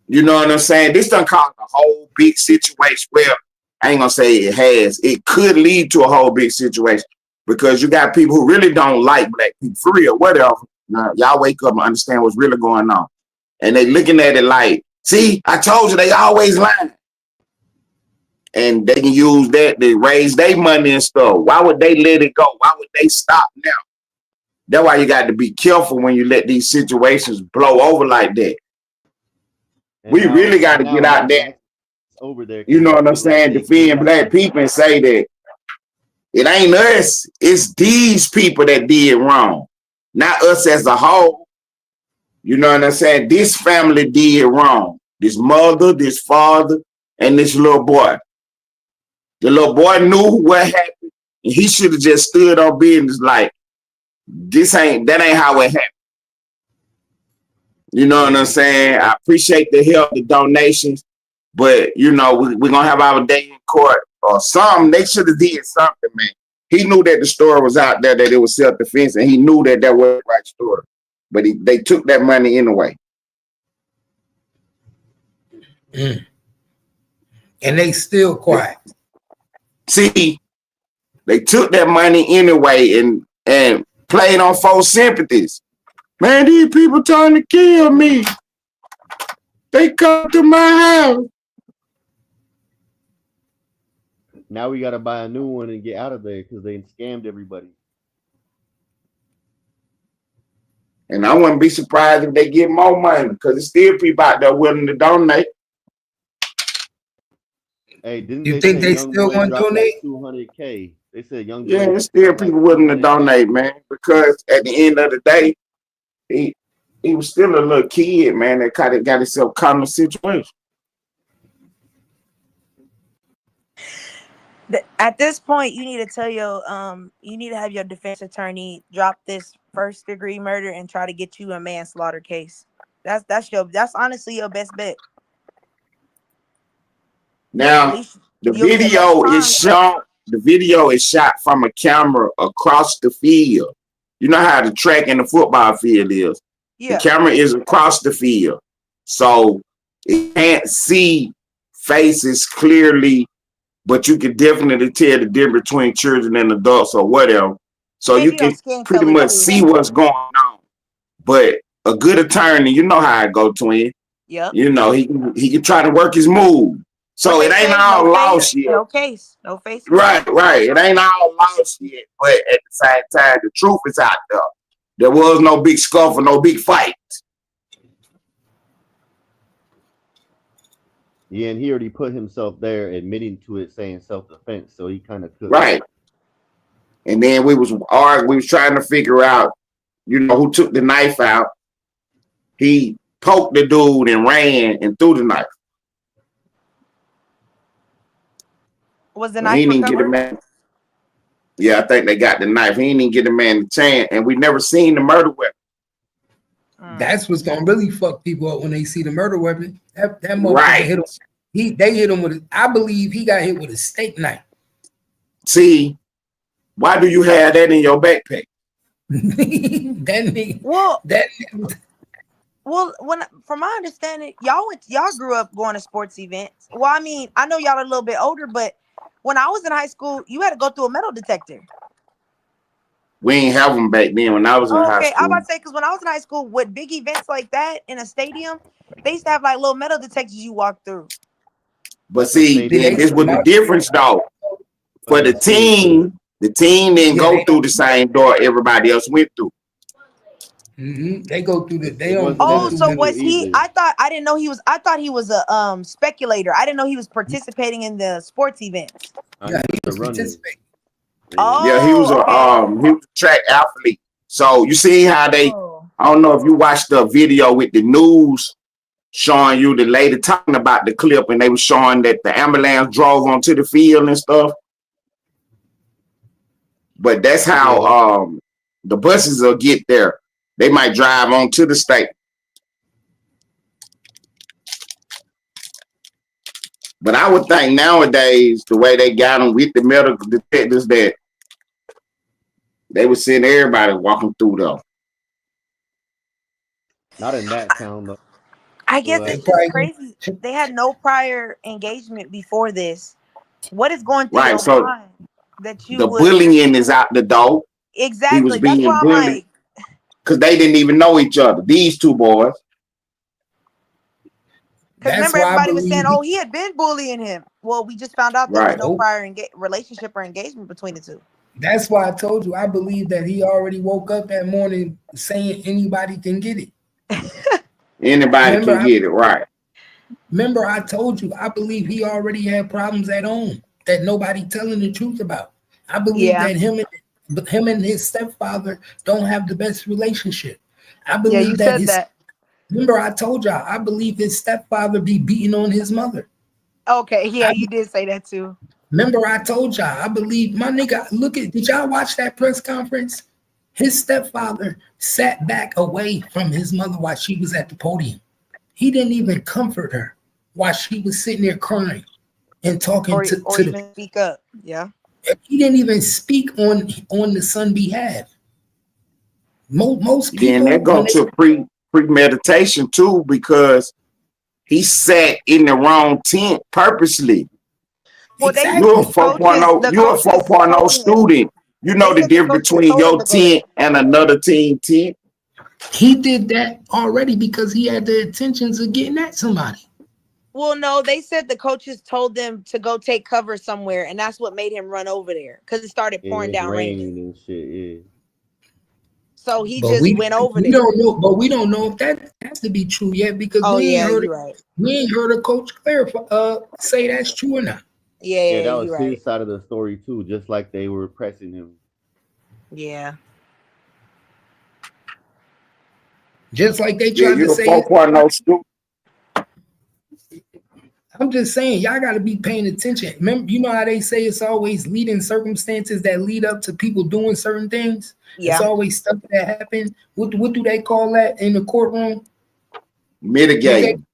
You know what I'm saying? This done caused a whole big situation. Well, I ain't gonna say it has. It could lead to a whole big situation because you got people who really don't like black people for real, whatever. Now, y'all wake up and understand what's really going on. And they looking at it like, see, I told you they always lying. And they can use that to raise their money and stuff. Why would they let it go? Why would they stop now? That's why you got to be careful when you let these situations blow over like that. And we really got to get out there. Over there, you know what I'm saying? Defend black people and say that it ain't us, it's these people that did wrong, not us as a whole. You know what I'm saying? This family did wrong. This mother, this father, and this little boy. The little boy knew what happened, and he should have just stood on business like that ain't how it happened. You know what I'm saying? I appreciate the help, the donations. But, you know, we're going to have our day in court or something. They should have did something, man. He knew that the story was out there, that it was self-defense, and he knew that that was the right story. But they took that money anyway. And they still quiet. See, they took that money anyway and played on false sympathies. Man, these people trying to kill me. They come to my house. Now we got to buy a new one and get out of there because they scammed everybody. And I wouldn't be surprised if they get more money because there's still people out there willing to donate. Hey, didn't you think they still want to donate? 200K. They said young. Yeah, there's still people willing to donate, man. Because at the end of the day, he was still a little kid, man. That kind of got himself caught in a situation. At this point, you need to tell you need to have your defense attorney drop this first-degree murder and try to get you a manslaughter case. That's honestly your best bet. Now, the video is shot from a camera across the field. You know how the track in the football field is. Yeah. The camera is across the field, so it can't see faces clearly. But you can definitely tell the difference between children and adults or whatever. So you can pretty much see what's going on. But a good attorney, you know how I go, twin. Yep. You know, he can try to work his move. So it ain't all lost yet. No case. No face. Right. It ain't all lost yet. But at the same time, the truth is out there. There was no big scuffle, no big fight. Yeah, and he already put himself there, admitting to it, saying self-defense. So he kind of could. Right. And then we was trying to figure out, you know, who took the knife out. He poked the dude and ran and threw the knife. Was the He knife didn't get a recovered? man. Yeah, I think they got the knife. He didn't get a man the chance, and we never seen the murder weapon. That's what's gonna really fuck people up when they see the murder weapon. That motherfucker Right. hit him. They hit him with. I believe he got hit with a steak knife. See, why do you have that in your backpack? That nigga. Well, that. when from my understanding, y'all grew up going to sports events. Well, I mean, I know y'all are a little bit older, but when I was in high school, you had to go through a metal detector. We ain't have them back then when I was in high Okay, school. I'm about to say because when I was in high school, with big events like that in a stadium, they used to have like little metal detectors you walk through. But see, then this was the difference though. For the team didn't go through the same door everybody else went through. They go through the. They don't. Oh, so was he? I didn't know he was. I thought he was a speculator. I didn't know he was participating in the sports events. Yeah, he was participating. Oh, Yeah, he was a track athlete. So you see how they, I don't know if you watched the video with the news showing you the lady talking about the clip, and they were showing that the ambulance drove onto the field and stuff. But that's how the buses will get there. They might drive onto the state. But I would think nowadays, the way they got them with the medical detectives, that they would send everybody walking through though. Not in that town though. I guess it's just crazy. They had no prior engagement before this. What is going through your So mind that you the would... bullying is out the door. Exactly. He was being That's why I'm bullied like, because they didn't even know each other. These two boys. because remember everybody was saying, "Oh, he had been bullying him." Well, we just found out there was no prior relationship or engagement between the two. That's why I told you. I believe that he already woke up that morning saying anybody can get it. Anybody can get it, right? Remember, I told you. I believe he already had problems at home that nobody telling the truth about. I believe that him and his stepfather don't have the best relationship. I believe that. Remember, I told y'all. I believe his stepfather be beating on his mother. Okay, yeah, you did say that too. Remember, I told y'all. I believe my nigga. Did y'all watch that press conference? His stepfather sat back away from his mother while she was at the podium. He didn't even comfort her while she was sitting there crying and talking or to even the. Speak up, yeah. He didn't even speak on the son's behalf. Most people. Then that go to premeditation too, because he sat in the wrong tent purposely. Well, You're a 4.0 student. You know the difference between your tent and another team tent. He did that already because he had the intentions of getting at somebody. Well, no, they said the coaches told them to go take cover somewhere, and that's what made him run over there because it started pouring down rain and shit. Yeah. So he went over there. We don't know if that has to be true yet because we ain't heard a coach clarify say that's true or not. Yeah, that was his side of the story too, just like they were pressing him. Yeah. Just like they tried to say. 4.0 student. I'm just saying, y'all got to be paying attention. Remember, you know how they say it's always leading circumstances that lead up to people doing certain things? Yeah. It's always stuff that happens. What do they call that in the courtroom? Mitigating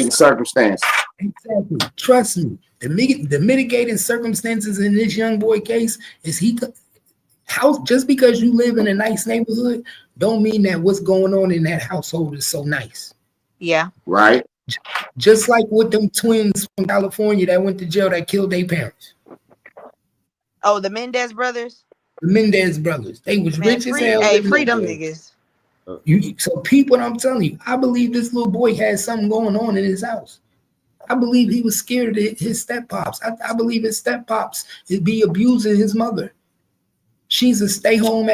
circumstances. Exactly. Trust me. The mitigating circumstances in this young boy case is just because you live in a nice neighborhood don't mean that what's going on in that household is so nice. Yeah. Right. Just like with them twins from California that went to jail that killed their parents. Oh, the Mendez brothers? The Mendez brothers. They was rich as hell. Hey, free them niggas. So people, I'm telling you, I believe this little boy had something going on in his house. I believe he was scared of his step pops. I believe his step pops would be abusing his mother. She's a stay home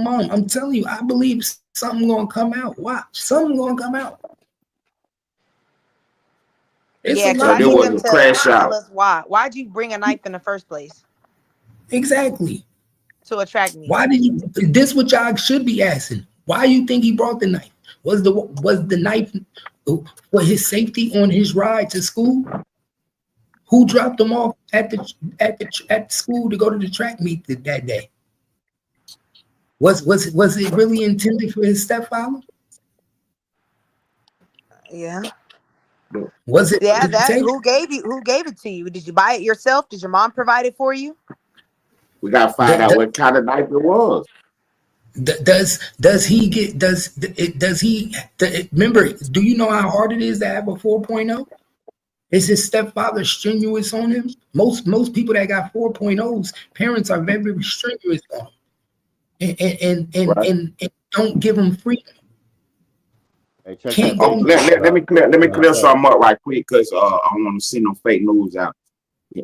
mom. I'm telling you, I believe something gonna come out. Watch, something gonna come out. It's Yeah, a because lot. I there need was them a to crash tell out. us why. Why'd you bring a knife in the first place Exactly. to attract me? Why did you? This what y'all should be asking. Why you think he brought the knife? Was the knife for his safety on his ride to school? Who dropped him off at school to go to the track meet that day? Was it really intended for his stepfather? Yeah. Was it? Yeah, that Say, who gave it to you? Did you buy it yourself? Did your mom provide it for you? We gotta find out what kind of knife it was. Does he get remember, do you know how hard it is to have a 4.0? Is his stepfather strenuous on him? Most people that got 4.0s, parents are very, very strenuous on them and don't give them freedom. Hey, check Can't this. go. Let me clear something up right quick because I don't want to see no fake news out.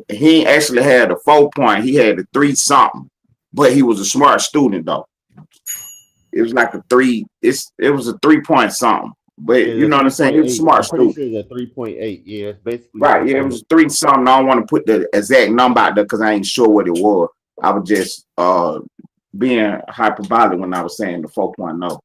He actually had a 4 point. He had a 3 something, but he was a smart student though. It was like a 3. It was a 3 point something. But Yeah, you know what I'm saying? He was a smart I'm pretty student. sure it's a 3.8. Yeah, it's basically Right. Yeah, it was 3 something. I don't want to put the exact number out there because I ain't sure what it was. I was just being hyperbolic when I was saying the 4.0.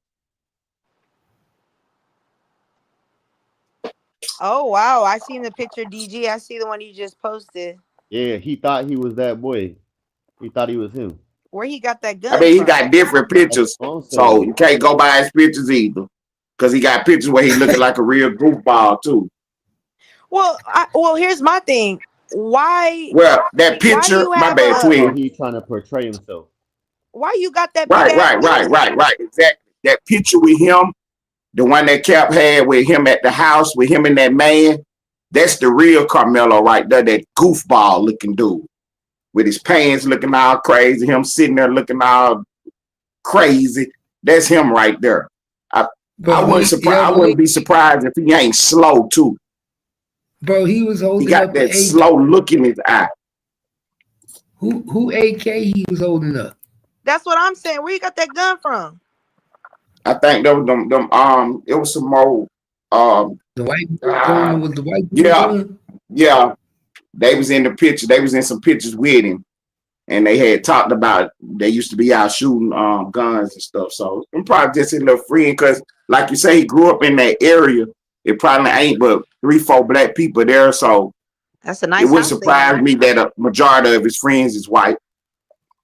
Oh wow, I seen the picture, DG. I see the one you just posted. Yeah, he thought he was that boy. He thought he was him. Where he got that gun I mean, he from? got different pictures, so you can't go by his pictures either. Because he got pictures where he looking like a real goofball too. Well, here's my thing. Why? Well, that picture, my bad, twin. He's trying to portray himself. Why you got that? Right. Exactly. That picture with him, the one that Cap had with him at the house, with him and that man, that's the real Carmelo right there, that goofball looking dude. With his pants looking all crazy, him sitting there looking all crazy. That's him right there. I wouldn't be surprised if he ain't slow too. Bro, he was holding. He got up that slow look in his eye. Who AK he was holding up? That's what I'm saying. Where you got that gun from? I think there was them it was some more the white gun was the white gun. Yeah. They was in the picture. They was in some pictures with him. And they had talked about they used to be out shooting guns and stuff. So I'm probably just a little friend because, like you say, he grew up in that area. It probably ain't but 3-4 black people there. So that's a nice. It wouldn't surprise me that a majority of his friends is white.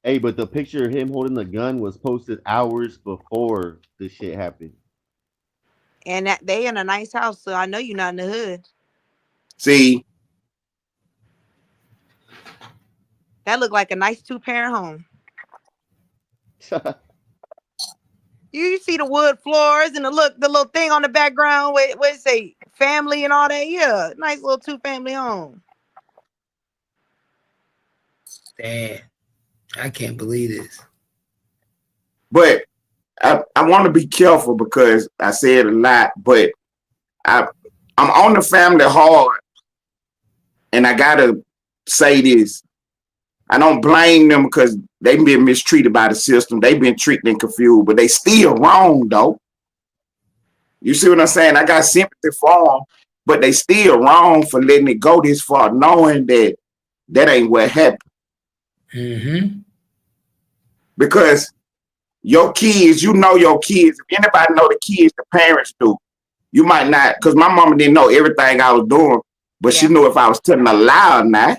Hey, but the picture of him holding the gun was posted hours before this shit happened. And that they in a nice house, so I know you're not in the hood. See. That looked like a nice 2-parent home. You see the wood floors and the little thing on the background where it say family and all that. Yeah, nice little 2-family home. Damn, I can't believe this. But I want to be careful because I said a lot, but I'm on the family hard, and I gotta say this. I don't blame them because they've been mistreated by the system. They've been treated and confused, but they still wrong, though. You see what I'm saying? I got sympathy for them, but they still wrong for letting it go this far, knowing that that ain't what happened. Mm-hmm. Because your kids, you know your kids. If anybody know the kids, the parents do. You might not, because my mama didn't know everything I was doing, but she knew if I was telling a lie or not.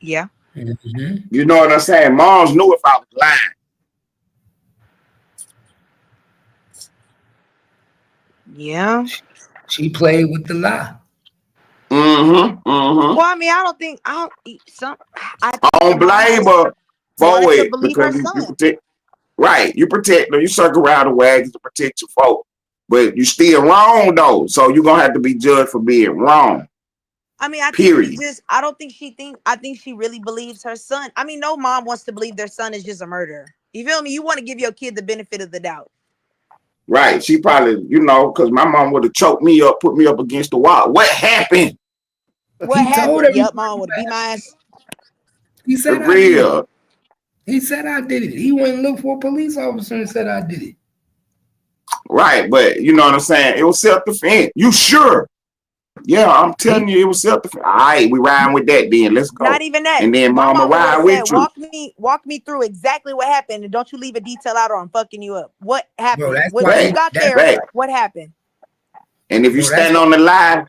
Yeah. Mm-hmm. You know what I'm saying? Moms knew if I was lying. Yeah. She played with the lie. Mm-hmm. Mm-hmm. Well, I mean, I don't blame her for it because you protect. Right, you protect them. You circle around the wagons to protect your folk, but you still wrong though. So you're gonna have to be judged for being wrong. I mean, I don't think she thinks. I think she really believes her son. I mean, no mom wants to believe their son is just a murderer. You feel me? You want to give your kid the benefit of the doubt. Right. She probably, because my mom would have choked me up, put me up against the wall. What happened? What He told happened? her. Yup, mom would beat my ass. He For said I did it. real. He said I did it. He went and looked for a police officer and said I did it. Right. But you know what I'm saying? It was self-defense. You sure? Yeah, I'm telling you, it was self-defense. All right, we riding with that then. Let's go. Not even that. And then My mama mama would ride have with said, you. walk me through exactly what happened, and don't you leave a detail out or I'm fucking you up. What happened? that's When right. you got That's there, right. what happened? And if you No, that's stand on the lie,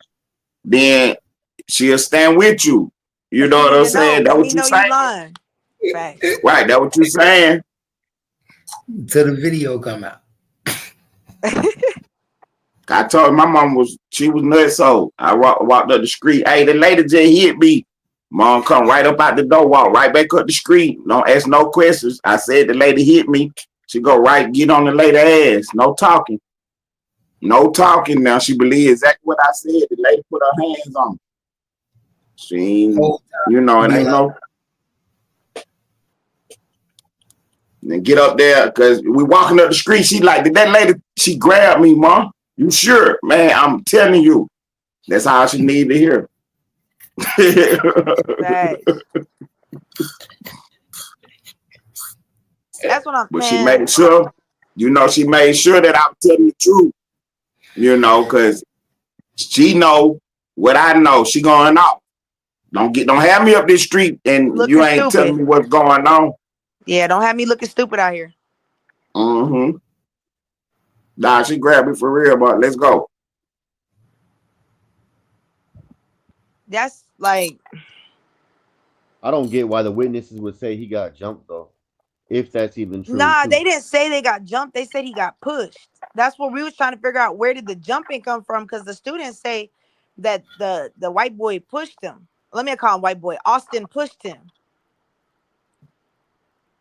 then she'll stand with you. You know what I'm saying? That's Let what me you know saying. you lying. Facts. Right, that's what you saying. Till the video come out. I told my mom she was nuts, so I walked up the street. Hey, the lady just hit me. Mom come right up out the door, walk right back up the street. Don't ask no questions. I said the lady hit me. She go right, get on the lady ass. No talking. No talking now. She believed exactly what I said. The lady put her hands on me. She ain't, it ain't no. And get up there, because we walking up the street. She like, did that lady, she grabbed me, Mom. You sure? Man, I'm telling you. That's how she need to hear. Facts. That's what I'm But saying. she made sure, she made sure that I'm telling the truth. Because she know what I know. She going off. Don't have me up this street and Looking you ain't stupid. telling me what's going on. Yeah, don't have me looking stupid out here. Mm-hmm. Nah, she grabbed me for real, but let's go. That's like, I don't get why the witnesses would say he got jumped though, if that's even true. nah, too. they didn't say they got jumped. They said he got pushed. That's what we was trying to figure out. Where did the jumping come from? Because the students say that the white boy pushed him. Let me call him white boy. Austin pushed him.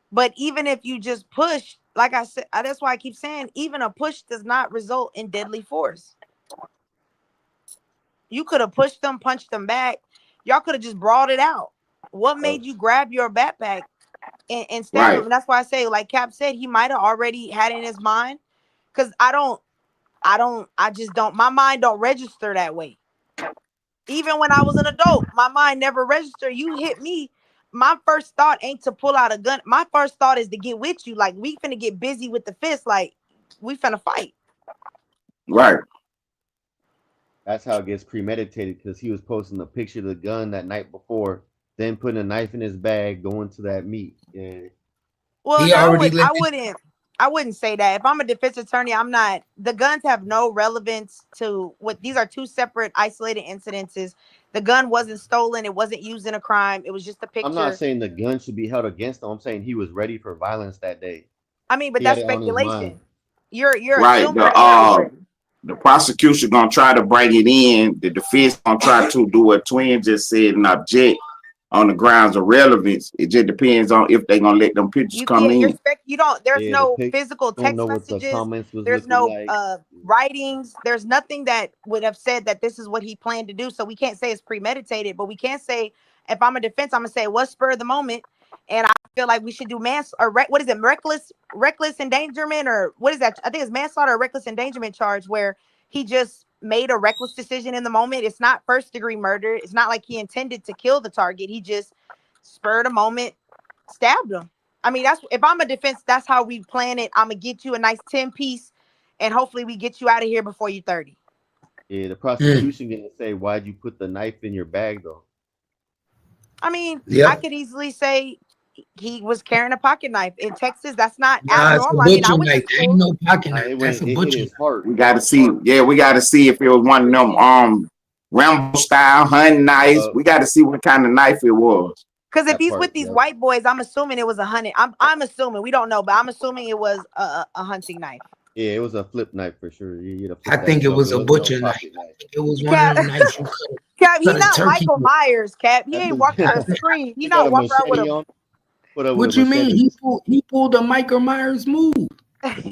But even if you just push, like I said, that's why I keep saying, even a push does not result in deadly force. You could have pushed them, punched them back. Y'all could have just brawled it out. What made you grab your backpack and stab him? And that's why I say, like Cap said, he might have already had it in his mind. Because I just don't, my mind don't register that way. Even when I was an adult, my mind never registered. You hit me. My first thought ain't to pull out a gun. My first thought is to get with you. Like, we finna get busy with the fist. Like, we finna fight. Right. That's how it gets premeditated, because he was posting a picture of the gun that night before, then putting a knife in his bag, going to that meet. Yeah. Well, no, I wouldn't say that. If I'm a defense attorney, I'm not. The guns have no relevance to what these are two separate isolated incidences. The gun wasn't stolen. It wasn't used in a crime. It was just a picture. I'm not saying the gun should be held against him. I'm saying he was ready for violence that day. I mean, but that's speculation. You're right. Assuming the prosecution gonna try to bring it in. The defense gonna try to do what Twin just said and object on the grounds of relevance. It just depends on if they're gonna let them pictures come in. There's no physical text messages. There's no writings. There's nothing that would have said that this is what he planned to do. So we can't say it's premeditated, but we can say, if I'm a defense, I'm gonna say it was spur of the moment. And I feel like we should do what is it? Reckless endangerment, or what is that? I think it's manslaughter or reckless endangerment charge, where he just made a reckless decision in the moment. It's not first degree murder. It's not like he intended to kill the target. He just spurred a moment, stabbed him. I mean, if I'm a defense, that's how we plan it. I'm gonna get you a nice 10 piece, and hopefully we get you out of here before you're 30. Yeah, the prosecution gonna say, why'd you put the knife in your bag though? I mean, I could easily say he was carrying a pocket knife. In Texas, that's not abnormal. I mean, ain't no pocket knife. That's a butcher. We got to see. Yeah, we got to see if it was one of them Rambo style hunting knives. We got to see what kind of knife it was. Because if he's with these white boys, I'm assuming it was a hunting. I'm assuming, we don't know, but I'm assuming it was a hunting knife. Yeah, it was a flip knife for sure. I think it was a butcher knife. It was one of them knives you cut. Cap, he's not Michael Myers, Cap. He ain't walking around the screen. He's not walking around with a... What you mean? He pulled a Michael Myers move.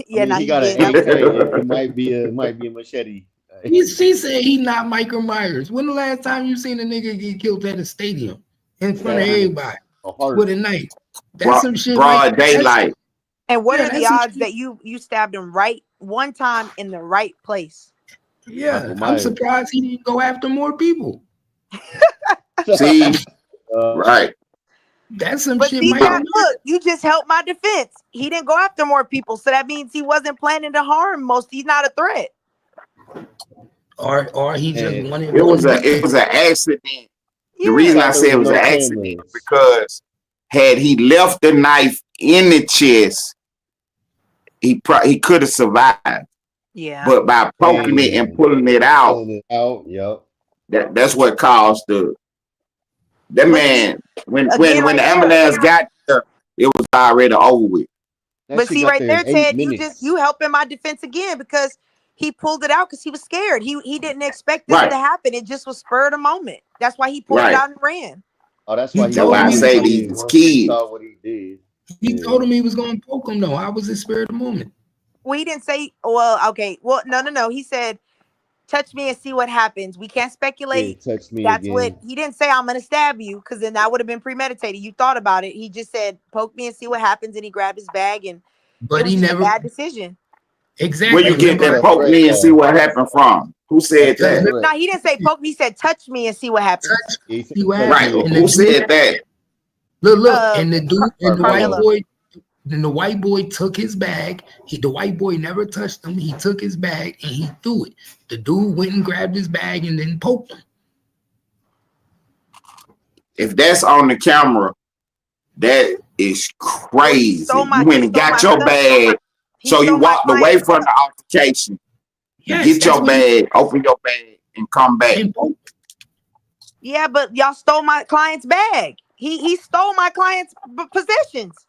Yeah, he got an it might be a machete. He said he not Michael Myers. When the last time you seen a nigga get killed at a stadium in front of everybody with a knife? That's some shit. Broad daylight. And what are the odds that you stabbed him right one time in the right place. Yeah, Michael I'm Myers. surprised he didn't go after more people. See, right. That's some But shit, see, Michael Cap, Myers. look, you just helped my defense. He didn't go after more people, so that means he wasn't planning to harm most. He's not a threat. Or he just And wanted It more was an victims. accident. The Yeah. reason I There said it was was no an accident cameras. because had he left the knife in the chest, he could have survived. Yeah. But by poking it and pulling it out, yep. that's what caused that But man. When again, when right the there. ambulance got there, it was already over with. That But shit see, got right there there, in 8 Ted, minutes. you helping my defense again because he pulled it out because he was scared. He didn't expect this Right. to happen. It just was spur of the moment. That's why he pulled it Right. out and ran. Oh, that's He why he That's why I told did me what say he these did. Once kids. he saw what he did. he Yeah. told him he was gonna poke him though. I was the spirit of the moment. Well, he didn't say, well, okay. Well, no. He said, touch me and see what happens. We can't Yeah, speculate. touch me That's what again. he didn't say. I'm gonna stab you because then that would have been premeditated. You thought about it. He just said, poke me and see what happens, and he grabbed his bag, and it But was he just a never bad decision. exactly. Where you get Remember, that That's a poke threat, me and see though. what happened from? Who said That's a that? because threat. No, he didn't say poke me. He said, touch me and see what happens. touch He said, see what touch Right. happened. me And the Who again. dude, said that? look, and the dude and the white Carmelo. boy, then the white boy took his bag. The white boy never touched him. He took his bag and he threw it. The dude went and grabbed his bag and then poked him. If that's on the camera, that is Well, he crazy. stole my. You He went and stole my got your stuff. bag, He so you stole my walked away client's from stuff. the altercation. You Yes, get that's your what he bag, open your bag, and come back. and poked. Yeah, but y'all stole my client's bag. He stole my client's possessions.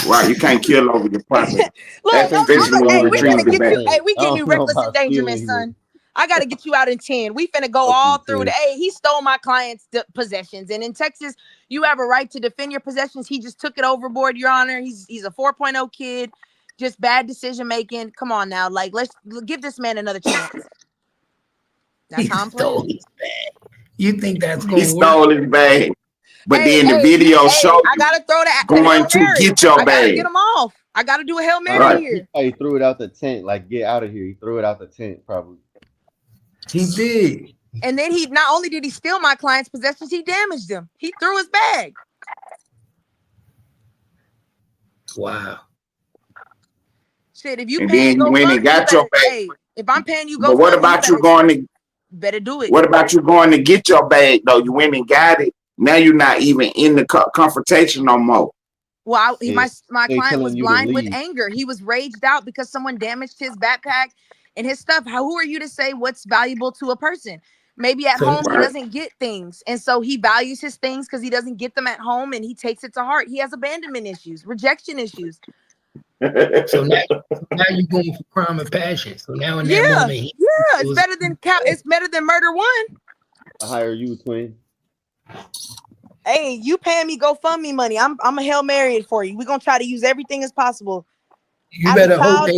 Right, you can't kill over your property, Look, especially when hey, you we retrieve finna the get bag. you. Hey, we I getting you don't know reckless about endangerment, stealing son. I gotta get you out in 10. We finna go Fuck all you, through the. Ted. Hey, he stole my client's possessions, and in Texas, you have a right to defend your possessions. He just took it overboard, Your Honor. He's a 4.0 kid, just bad decision making. Come on now, like let's give this man another chance. That's He how I'm stole playing. his bag. You think that's He gonna work? stole his bag, but Hey, then the hey, video hey, showed I you gotta throw the Hail going to Mary. get your I gotta bag. get him off. I gotta do a Hail Mary Right. here. He threw it out the tent. Like, get out of here. He threw it out the tent, probably. He did. And then he not only did he steal my client's possessions, he damaged them. He threw his bag. Wow. Shit, if you And paying then you went and GoFundMe, got your bag. hey, if I'm paying you But what GoFundMe, about you going to? better do it. What about you going to get your bag though? You went and got it. Now you're not even in the confrontation no more. Well, Yeah. my They client telling was you to blind with leave. anger. He was raged out because someone damaged his backpack and his stuff. Who are you to say what's valuable to a person? Maybe at So home he Right. doesn't get things, and so he values his things because he doesn't get them at home, and he takes it to heart. He has abandonment issues, rejection issues. so now you're going for crime of passion. So now in that Yeah, moment, he yeah, it's was better than it's better than murder one. I hire you, twin. Hey, you paying me GoFundMe money? I'm a Hail Mary it for you. We're gonna try to use everything as possible. you As better a hope child, they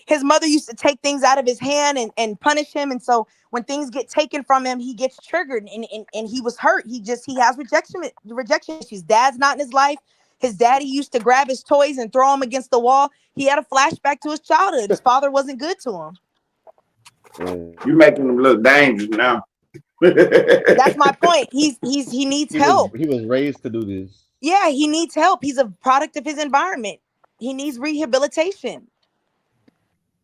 his mother used to take things out of his hand and punish him. And so when things get taken from him, he gets triggered and he was hurt. He has rejection issues. Dad's not in his life. His daddy used to grab his toys and throw them against the wall. He had a flashback to his childhood. His father wasn't good to him. You making him look dangerous now. That's my point. He needs help. He was raised to do this. Yeah, he needs help. He's a product of his environment. He needs rehabilitation.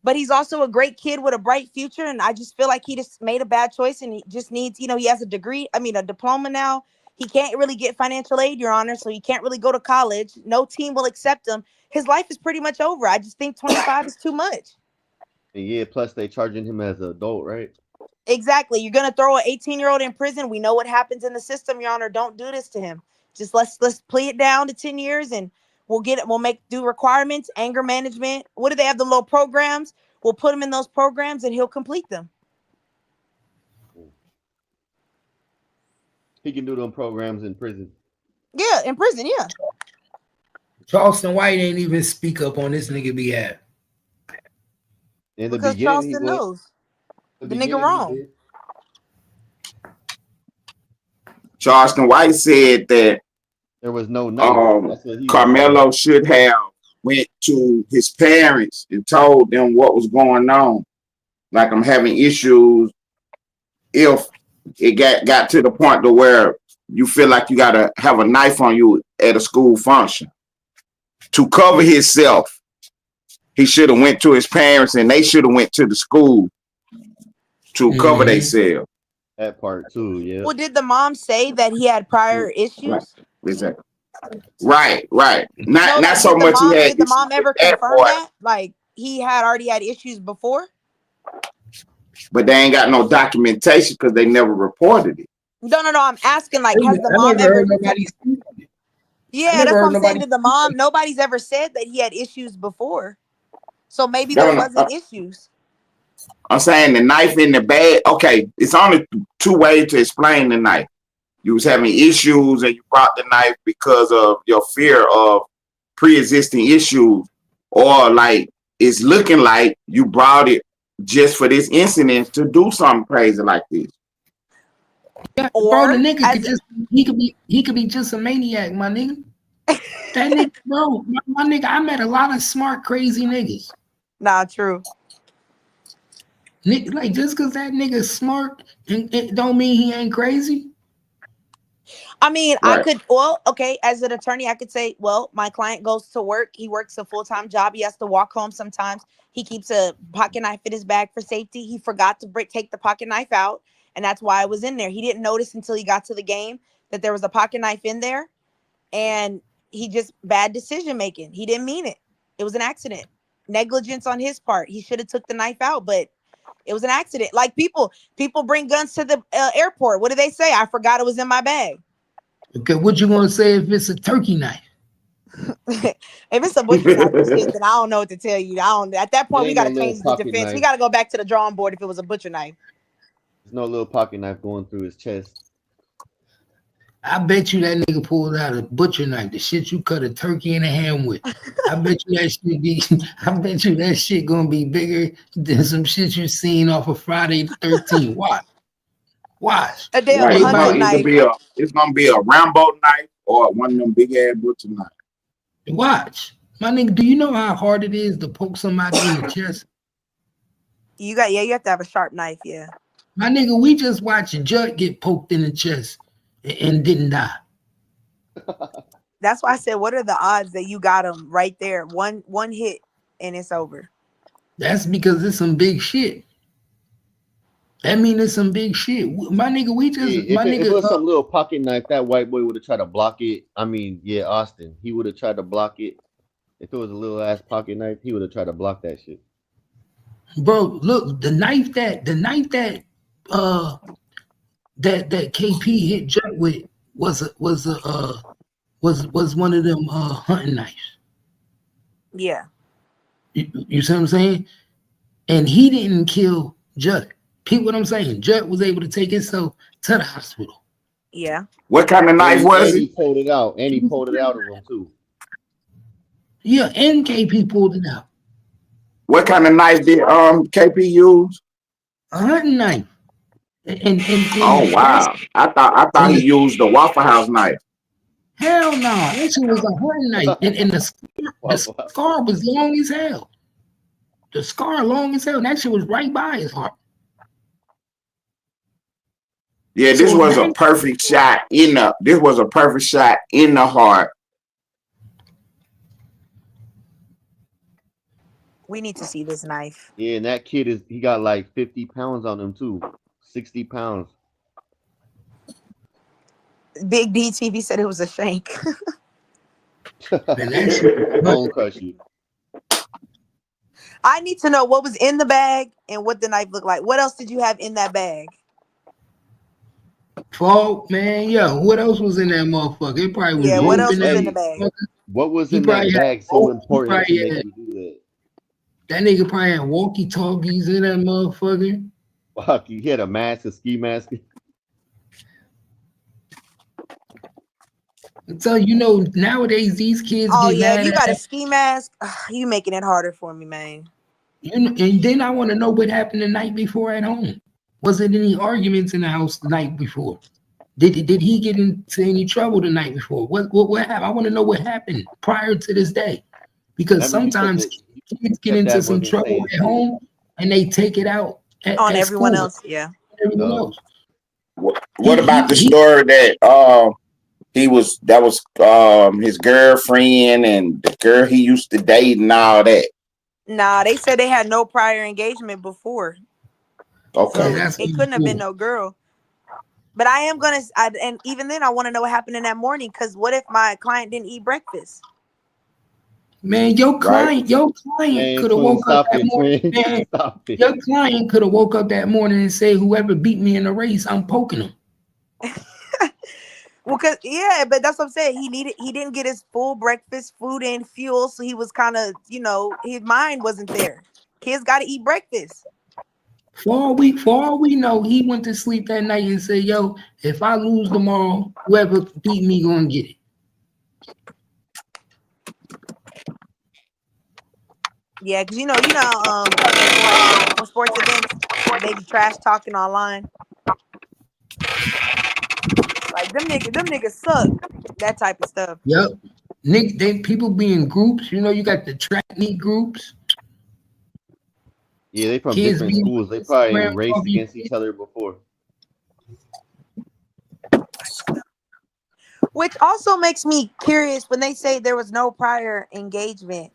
But he's also a great kid with a bright future. And I just feel like he just made a bad choice and he just needs, he has a diploma now. He can't really get financial aid, Your Honor. So he can't really go to college. No team will accept him. His life is pretty much over. I just think 25 is too much. And yeah, plus they charging him as an adult, right? Exactly. You're going to throw an 18-year-old in prison. We know what happens in the system, Your Honor. Don't do this to him. Just let's plea it down to 10 years and we'll make due requirements, anger management. What do they have? The little programs. We'll put him in those programs and he'll complete them. He can do them programs in prison. Yeah, in prison, yeah. Charleston White ain't even speak up on this nigga behalf. In the Because beginning, Charleston knows the nigga he wrong. did. Charleston White said that There was no knife. That's what he was Carmelo should have went to his parents and told them what was going on. Like, I'm having issues. If it got to the point to where you feel like you gotta have a knife on you at a school function to cover himself, he should have went to his parents and they should have went to the school to cover themselves. That part too, yeah. Well, did the mom say that he had prior issues? Right. Exactly. Right. No, Not so much he had. Did the mom ever confirm that? Like, he had already had issues before? But they ain't got no documentation because they never reported it. No. I'm asking, like, has the mom ever? Yeah, that's what I'm saying. Did the mom? Nobody's ever said that he had issues before, so maybe there wasn't issues. I'm saying the knife in the bag. Okay, it's only two ways to explain the knife. You was having issues and you brought the knife because of your fear of pre-existing issues, or like it's looking like you brought it just for this incident to do something crazy like this. Yeah, bro, the nigga he could be just a maniac, my nigga. That nigga, bro, my nigga, I met a lot of smart, crazy niggas. Nah, true. Like, just because that nigga's smart, it don't mean he ain't crazy. I mean, right. I could, well, okay, as an attorney, I could say, well, my client goes to work. He works a full-time job. He has to walk home sometimes. He keeps a pocket knife in his bag for safety. He forgot to take the pocket knife out, and that's why it was in there. He didn't notice until he got to the game that there was a pocket knife in there, and he just bad decision-making. He didn't mean it. It was an accident. Negligence on his part. He should have took the knife out, but it was an accident. Like, people bring guns to the airport. What do they say? I forgot it was in my bag. Okay, what you gonna say if it's a turkey knife? If it's a butcher knife, then I don't know what to tell you. At that point, we gotta change the defense. Knife. We gotta go back to the drawing board if it was a butcher knife. There's no little pocket knife going through his chest. I bet you that nigga pulled out a butcher knife, the shit you cut a turkey in a ham with. I bet you that shit gonna be bigger than some shit you seen off of Friday the 13th. Watch. A damn knife. It's gonna be a Rambo knife or one of them big ass butcher knives. Watch. My nigga, do you know how hard it is to poke somebody in the chest? You have to have a sharp knife, yeah. My nigga, we just watched Judd get poked in the chest and didn't die. That's why I said, what are the odds that you got him right there? One hit and it's over. That's because it's some big shit. That mean it's some big shit. My nigga, if it was some little pocket knife, that white boy would have tried to block it. I mean, yeah, Austin. He would have tried to block it. If it was a little ass pocket knife, he would have tried to block that shit. Bro, look, the knife that KP hit Judd with was one of them hunting knives. Yeah. You see what I'm saying? And he didn't kill Judd. Peep what I'm saying. Judd was able to take himself to the hospital. Yeah. What kind of knife was it? He pulled it out, and he pulled it out of him too. Yeah, and KP pulled it out. What kind of knife did KP use? A hunting knife. And oh wow! I thought he used the Waffle House knife. Hell no! That shit was a hunting knife, and the scar was long as hell. The scar long as hell. And that shit was right by his heart. Yeah, this was a perfect shot in the heart. We need to see this knife. Yeah, and that kid he got like 50 pounds on him too. 60 pounds. Big D TV said it was a shank. Don't crush you. I need to know what was in the bag and what the knife looked like. What else did you have in that bag? Fault, man. Yeah, what else was in that motherfucker? It probably was. Yeah, what else was in the bag? What was in that bag so important to make you do that? That nigga probably had walkie-talkies in that motherfucker. Fuck, he had a mask, a ski mask. So, nowadays these kids get mad. You got a ski mask? You making it harder for me, man. And then I want to know what happened the night before at home. Was there any arguments in the house the night before? Did he get into any trouble the night before? What happened? I want to know what happened prior to this day. because Remember, sometimes kids get into stepdad some wasn't trouble saying at shit. home and they take it out On at everyone school. else. Yeah. Everyone No. else. What about the story that that was his girlfriend and the girl he used to date and all that? Nah, they said they had no prior engagement before. Okay. So it couldn't have been no girl. But I am gonna, and even then, I want to know what happened in that morning. Because what if my client didn't eat breakfast? Man, your client Man, could have twin, woke up stop that it, morning. twin. Man, Stop it. your client could have woke up that morning and said, "Whoever beat me in the race, I'm poking him." Well, but that's what I'm saying. He didn't get his full breakfast, food, and fuel, so he was kind of, his mind wasn't there. Kids got to eat breakfast. For all we know, he went to sleep that night and said, "Yo, if I lose tomorrow, whoever beat me gonna get it." Yeah, because on sports events, they be trash talking online. Like them niggas suck. That type of stuff. Yep. Nick, people be in groups. You got the track meet groups. Yeah, they from Kids different be schools. They probably around raced talking against each other before. Which also makes me curious when they say there was no prior engagement.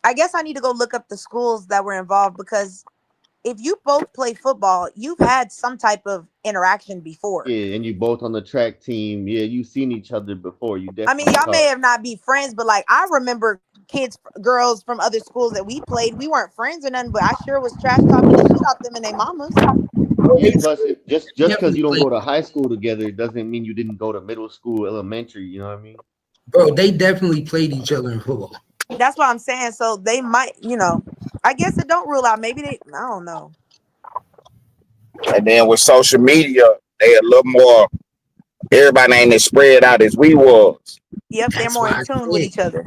I guess I need to go look up the schools that were involved, because if you both play football, you've had some type of interaction before. Yeah, and you both on the track team. Yeah, you've seen each other before. You I mean, definitely y'all may talk. have not be friends, but like I remember girls from other schools that we played. We weren't friends or nothing, but I sure was trash talking the shit out them and their mamas. Yeah, plus just because Definitely you don't played. go to high school together doesn't mean you didn't go to middle school, elementary. You know what I mean? Bro, they definitely played each other in football. That's what I'm saying. So they might, I guess it don't rule out. Maybe I don't know. And then with social media, they a little more. Everybody ain't as spread out as we was. Yep, they're more in tune with each other.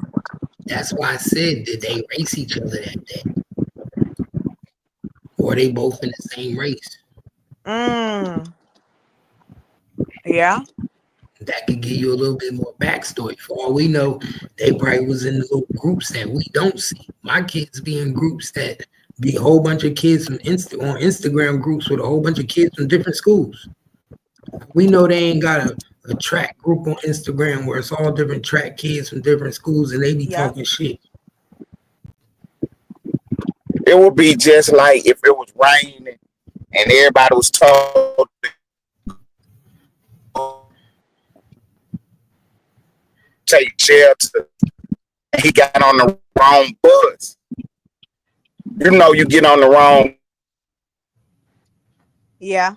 That's why I said that they race each other that day, or they both in the same race. Yeah. That could give you a little bit more backstory. For all we know, they probably was in the little groups that we don't see. My kids be in groups that be a whole bunch of kids from on Instagram groups with a whole bunch of kids from different schools. We know they ain't got a track group on Instagram where it's all different track kids from different schools and they be talking shit. It would be just like if it was raining and everybody was told to take shelter. He got on the wrong bus. You get on the wrong. Yeah.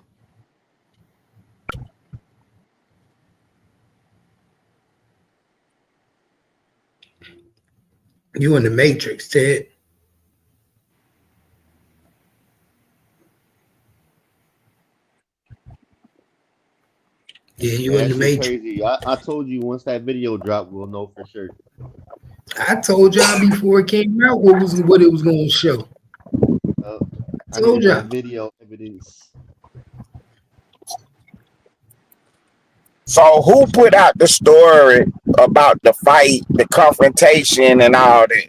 You in the Matrix, Ted. Yeah, you in the Matrix. Crazy. I told you once that video dropped, we'll know for sure. I told y'all before it came out what it was going to show. I told y'all video evidence. So who put out the story about the fight, the confrontation, and all that?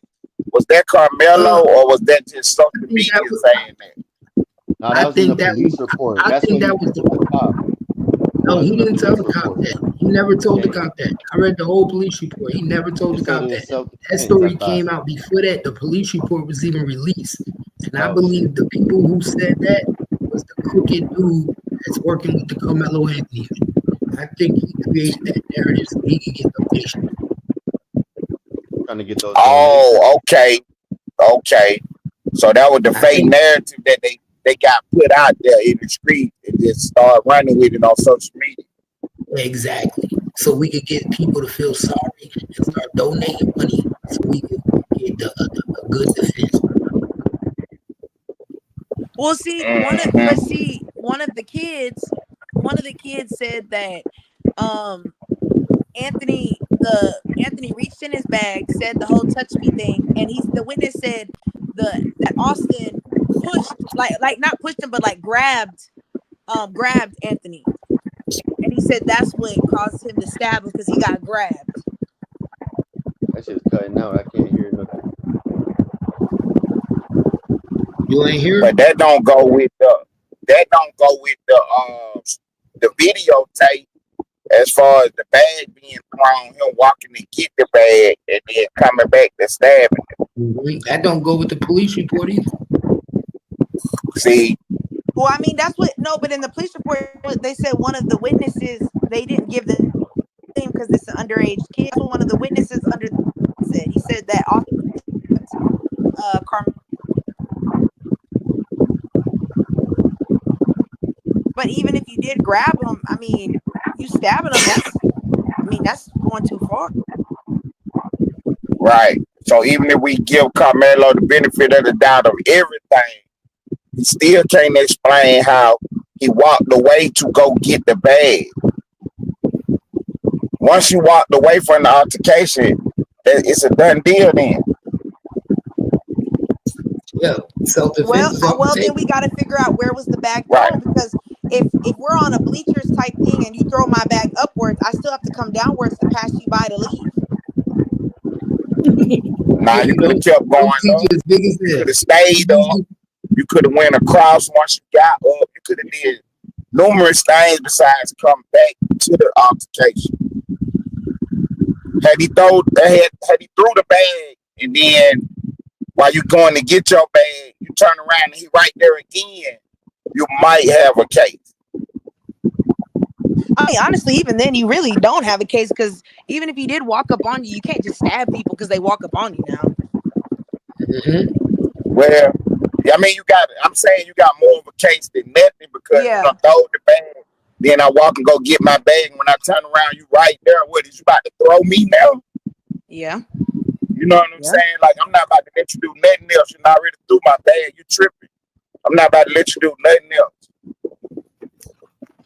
Was that Carmelo or was that just social media saying that? No, that was in the police report. I think that was the cop. No, he didn't tell the cop that. He never told the cop that. I read the whole police report. He never told the cop that. That story came out before that. The police report was even released. And I believe the people who said that was the crooked dude that's working with the Carmelo Anthony. I think he created that narrative so he could get the patient. Trying to get those. Oh, okay. So that was the fake narrative that they got put out there in the street and just start running with it on social media. Exactly. So we could get people to feel sorry and start donating money so we could get a good defense. Well, see, one of the kids said that Anthony reached in his bag, said the whole touch me thing, and the witness said that Austin pushed like not pushed him but like grabbed Anthony, and he said that's what caused him to stab him because he got grabbed. That shit's cutting out. I can't hear nothing. You ain't here. But that don't go with the videotape as far as the bag being thrown, him walking to get the bag and then coming back to stabbing him. That don't go with the police report either. See, Well, I mean, that's what, no, but in the police report, they said one of the witnesses, they didn't give the name because it's an underage kid. That's what one of the witnesses under said. He said that but even if you did grab him, I mean, you stabbing him, that's going too far. right. So even if we give Carmelo the benefit of the doubt of everything, he still can't explain how he walked away to go get the bag. Once you walked away from the altercation, it's a done deal then. Yeah. Well, then we got to figure out where was the bag thrown, because if we're on a bleachers type thing and you throw my bag upwards, I still have to come downwards to pass you by to leave. Nah, you could have kept going up. You could have stayed up. You could have went across once you got up. You could have did numerous things besides come back to the altercation. Had he threw the bag and then while you going to get your bag, you turn around and he right there again, you might have a case. I mean, honestly, even then, you really don't have a case, because even if he did walk up on you, you can't just stab people because they walk up on you now. Mm-hmm. Well, I mean, I'm saying you got more of a case than nothing, because you throw the bag, then I walk and go get my bag. When I turn around, you right there. What, is you about to throw me now? Yeah. You know what I'm saying? Like, I'm not about to let you do nothing else. You already threw my bag. You tripping. I'm not about to let you do nothing else.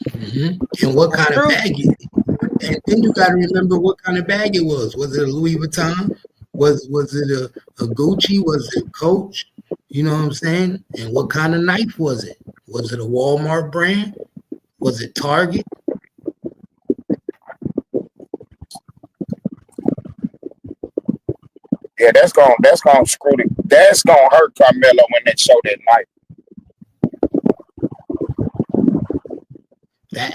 Mm-hmm. And what kind of bag it is. And then you got to remember what kind of bag it was. Was it a Louis Vuitton? Was it a Gucci? Was it Coach? You know what I'm saying? And what kind of knife was it? Was it a Walmart brand? Was it Target? Yeah, that's gonna hurt Carmelo when they show that knife.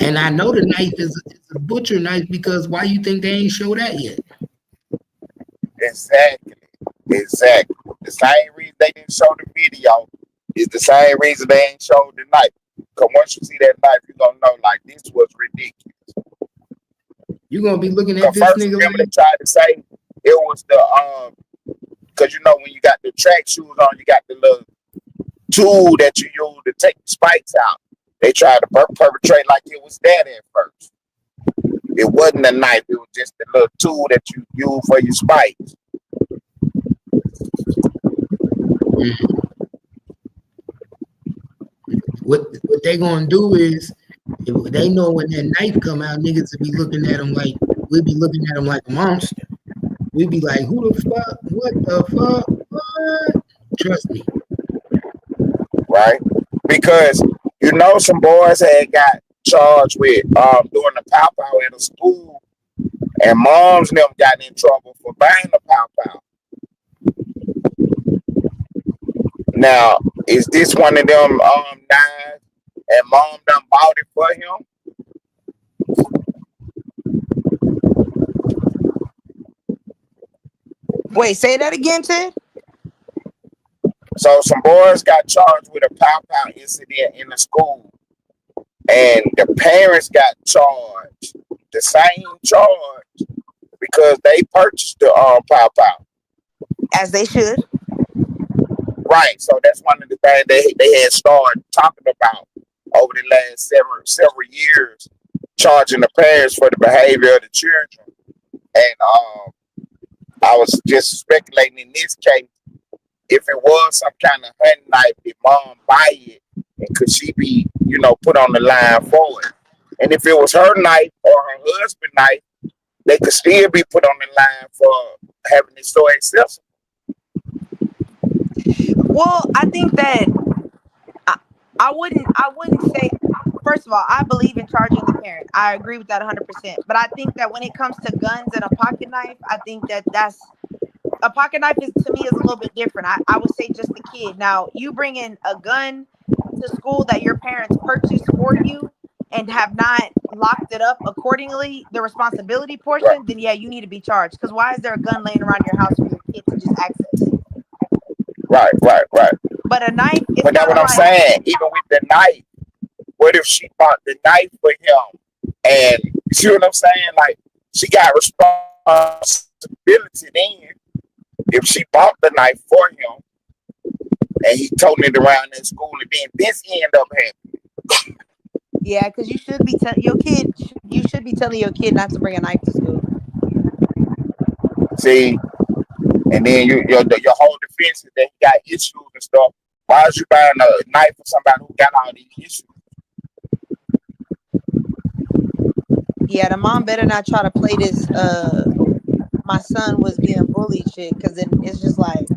And I know the knife is a butcher knife, because why you think they ain't show that yet? Exactly. The same reason they didn't show the video is the same reason they ain't showed the knife. Because once you see that knife, you're gonna know, like, this was ridiculous. You're gonna be looking at this first, nigga. Remember, they tried to say it was the because you know when you got the track shoes on, you got the little tool that you use to take the spikes out. They tried to perpetrate like it was that at first. It wasn't a knife, it was just the little tool that you use for your spikes. What they gonna do is, if they know when that knife come out, niggas will be looking at them like, we'll be looking at them like a monster. We'll be like, who the fuck? What the fuck? What? Trust me. Right? Because you know some boys had got charged with doing the pow-pow at a school, and moms and them got in trouble for buying the pow-pow. Now, is this one of them knives and mom done bought it for him? Wait, say that again, Ted? So some boys got charged with a pow-pow incident in the school, and the parents got charged the same charge because they purchased the pow-pow. As they should. Right. So that's one of the things they had started talking about over the last several years, charging the parents for the behavior of the children. And I was just speculating in this case, if it was some kind of hunting knife, did mom buy it, and could she be, put on the line for it? And if it was her knife or her husband's knife, they could still be put on the line for having it so accessible. Well, I think that I wouldn't say, first of all, I believe in charging the parent. I agree with that 100%. But I think that when it comes to guns and a pocket knife, I think that that's a pocket knife is to me is a little bit different. I would say just the kid. Now you bring in a gun to school that your parents purchased for you and have not locked it up accordingly, the responsibility portion, then yeah, you need to be charged. Because why is there a gun laying around your house for your kid to just access? Right. But a knife is But that's what I'm saying. Even with the knife, what if she bought the knife for him? And you see what I'm saying? Like, she got responsibility then. If she bought the knife for him and he toting it around in school, and then this end up happening. Yeah, because you should be telling your kid. You should be telling your kid not to bring a knife to school. See, and then your whole defense is that he got issues and stuff. Why is you buying a knife for somebody who got all these issues? Yeah, the mom better not try to play this. My son was being bullied shit, because then it's just like,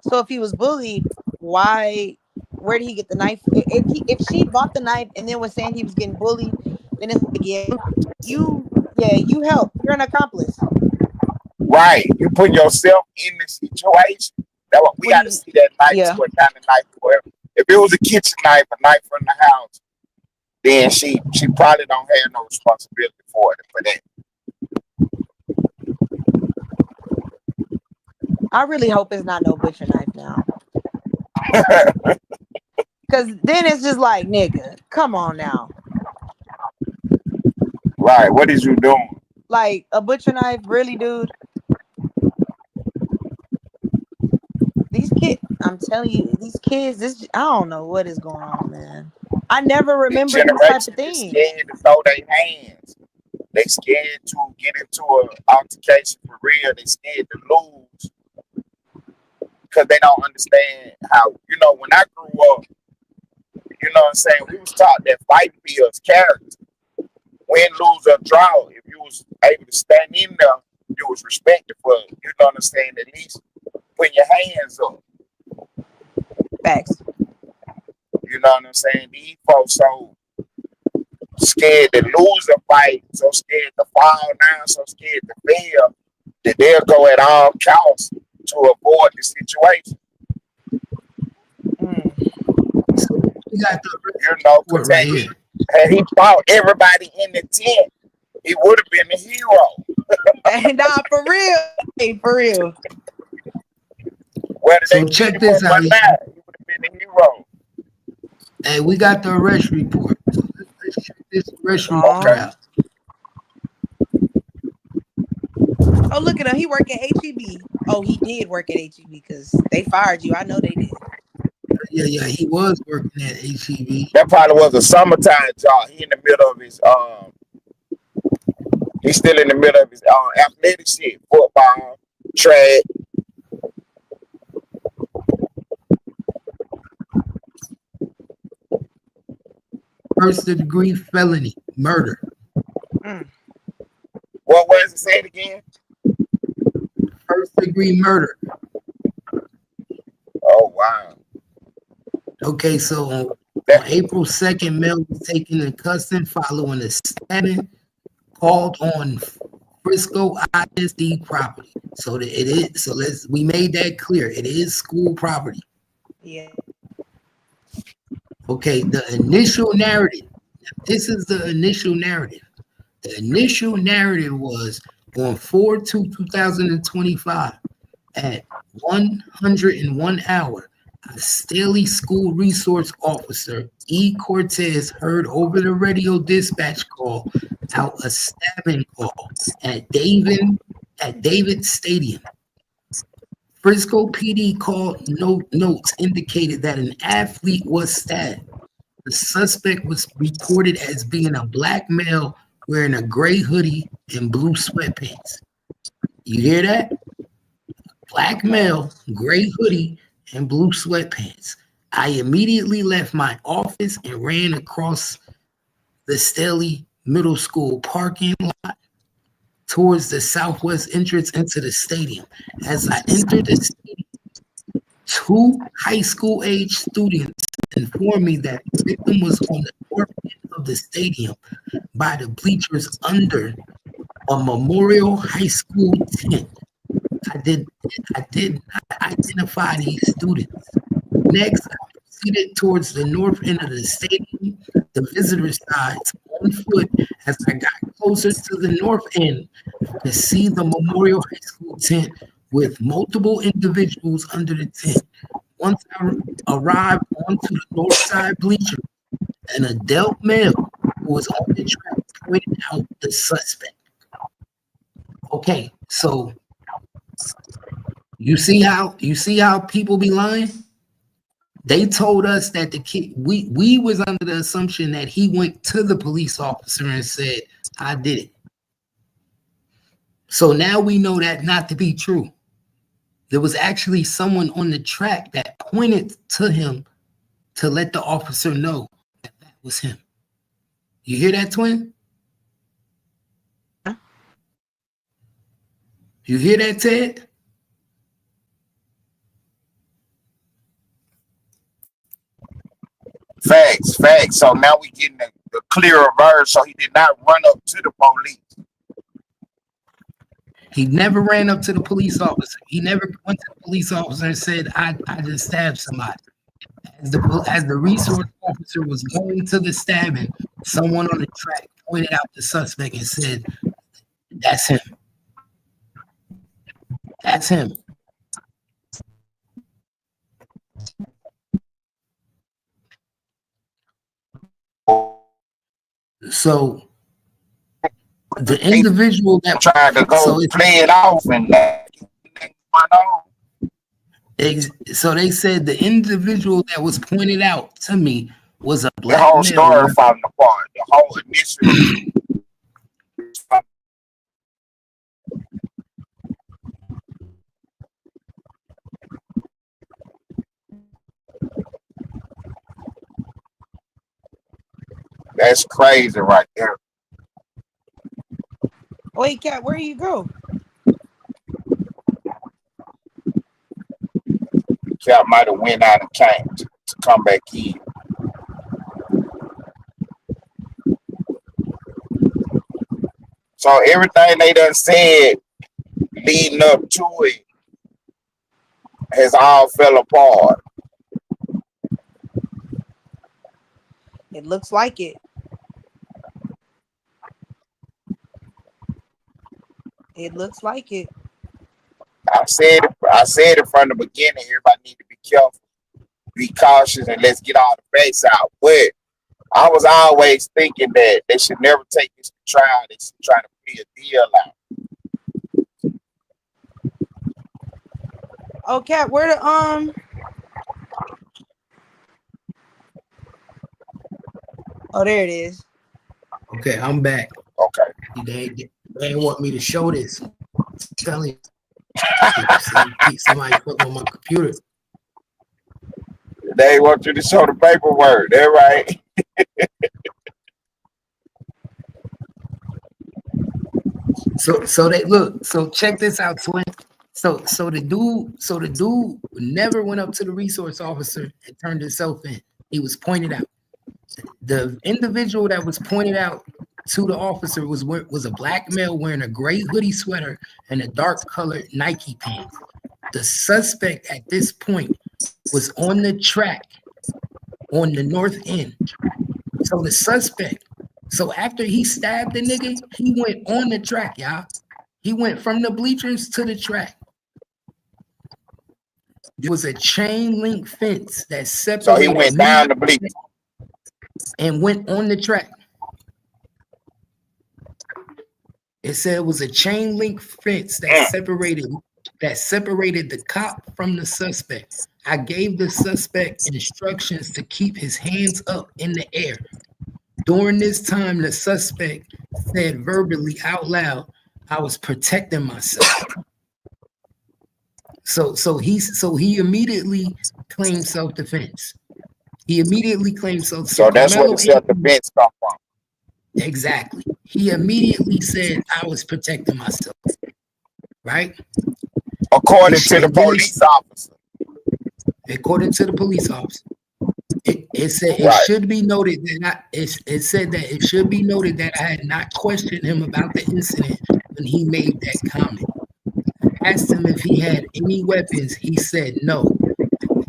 so if he was bullied, why? Where did he get the knife? If she bought the knife and then was saying he was getting bullied, then it's like, you help. You're an accomplice. Right, you put yourself in the situation. That what we got to see that knife, what kind of knife, whatever. If it was a kitchen knife, a knife from the house, then she probably don't have no responsibility for that. I really hope it's not no butcher knife now. Because then it's just like, nigga, come on now. Right, what is you doing? Like, a butcher knife, really, dude? These kids, I'm telling you, these kids, I don't know what is going on, man. I never remember this type of thing. They're scared to throw their hands. They scared to get into an altercation for real. They scared to lose because they don't understand how, when I grew up, you know what I'm saying, we was taught that fighting builds character. Win, lose, or draw. If you was able to stand in there, you was respected for, you know what I'm saying, at least putting your hands up. Facts. You know what I'm saying? These folks so scared to lose a fight, so scared to fall down, so scared to fail, that they'll go at all costs to avoid the situation. So we got the right here. Had he fought everybody in the tent, he would have been a hero. Nah, for real. Hey, for real. So check this out. He would have been a hero. Hey, we got the arrest report. So let's check this arrest report out. Oh, look at him. He worked at HEB. Oh, he did work at HEB because they fired you. I know they did. Yeah, he was working at HEB. That probably was a summertime job. He in the middle of his he's still in the middle of his athletic shit, football, track. First-degree felony, murder. What was it? Say it again. First-degree murder. Oh, wow. Okay, so on April 2nd, Mel was taken in custody following a stabbing called on Frisco ISD property. So that it is. So we made that clear. It is school property. Yeah. Okay, the initial narrative. This is the initial narrative. The initial narrative was on 4/2/2025 at 101 hour. A Staley School Resource Officer, E. Cortez, heard over the radio dispatch call out a stabbing call at David Stadium. Frisco PD call notes indicated that an athlete was stabbed. The suspect was reported as being a black male wearing a gray hoodie and blue sweatpants. You hear that? Black male, gray hoodie, and blue sweatpants. I immediately left my office and ran across the Staley Middle School parking lot towards the southwest entrance into the stadium. As I entered the stadium, 2 high school age students informed me that the victim was on the north end of the stadium by the bleachers under a Memorial High School tent. I did not identify these students. Next, I proceeded towards the north end of the stadium, the visitor sides, on foot. As I got closer to the north end, I could see the Memorial High School tent with multiple individuals under the tent. Once I arrived onto the north side bleacher, an adult male who was on the track pointed out the suspect. Okay, so you see how people be lying? They told us that the kid, we was under the assumption that he went to the police officer and said, I did it. So now we know that not to be true. There was actually someone on the track that pointed to him to let the officer know that that was him. You hear that, twin? You hear that, Ted? Facts. So now we getting the clearer verse. So he did not run up to the police. He never ran up to the police officer. He never went to the police officer and said, I just stabbed somebody. As the resource officer was going to the stabbing, someone on the track pointed out the suspect and said, that's him. That's him. So the individual that tried to go play it off and so they said the individual that was pointed out to me was a black the whole male. story falling apart. The whole initial. That's crazy right there. Wait, Cat, where you go? Cat might have went out and came to come back in. So everything they done said leading up to it has all fell apart. It looks like it. It looks like it. I said it from the beginning. Everybody need to be careful, be cautious, and let's get all the facts out. But I was always thinking that they should never take this to trial. They should try to play a deal out. Oh, Cat, where the Oh, there it is. Okay, I'm back. Okay. They want me to show this. I'm telling you. Somebody put on my computer. They want you to show the paperwork. They're right. So they look. So check this out, twin. So the dude never went up to the resource officer and turned himself in. He was pointed out. The individual that was pointed out to the officer was a black male wearing a gray hoodie sweater and a dark colored Nike pants. The suspect at this point was on the track on the north end. So the suspect, after he stabbed the nigga, he went on the track, y'all. He went from the bleachers to the track. There was a chain link fence that separated. So he went down the bleachers and went on the track. It said it was a chain link fence that separated the cop from the suspect. I gave the suspect instructions to keep his hands up in the air. During this time, the suspect said verbally out loud, I was protecting myself. So he immediately claimed self-defense. He immediately claimed self-defense. So that's where the self-defense come from. Exactly. He immediately said, I was protecting myself. Right? According to the police officer. According to the police officer. It said it should be noted that it said that it should be noted that I had not questioned him about the incident when he made that comment. asked him if he had any weapons. He said no.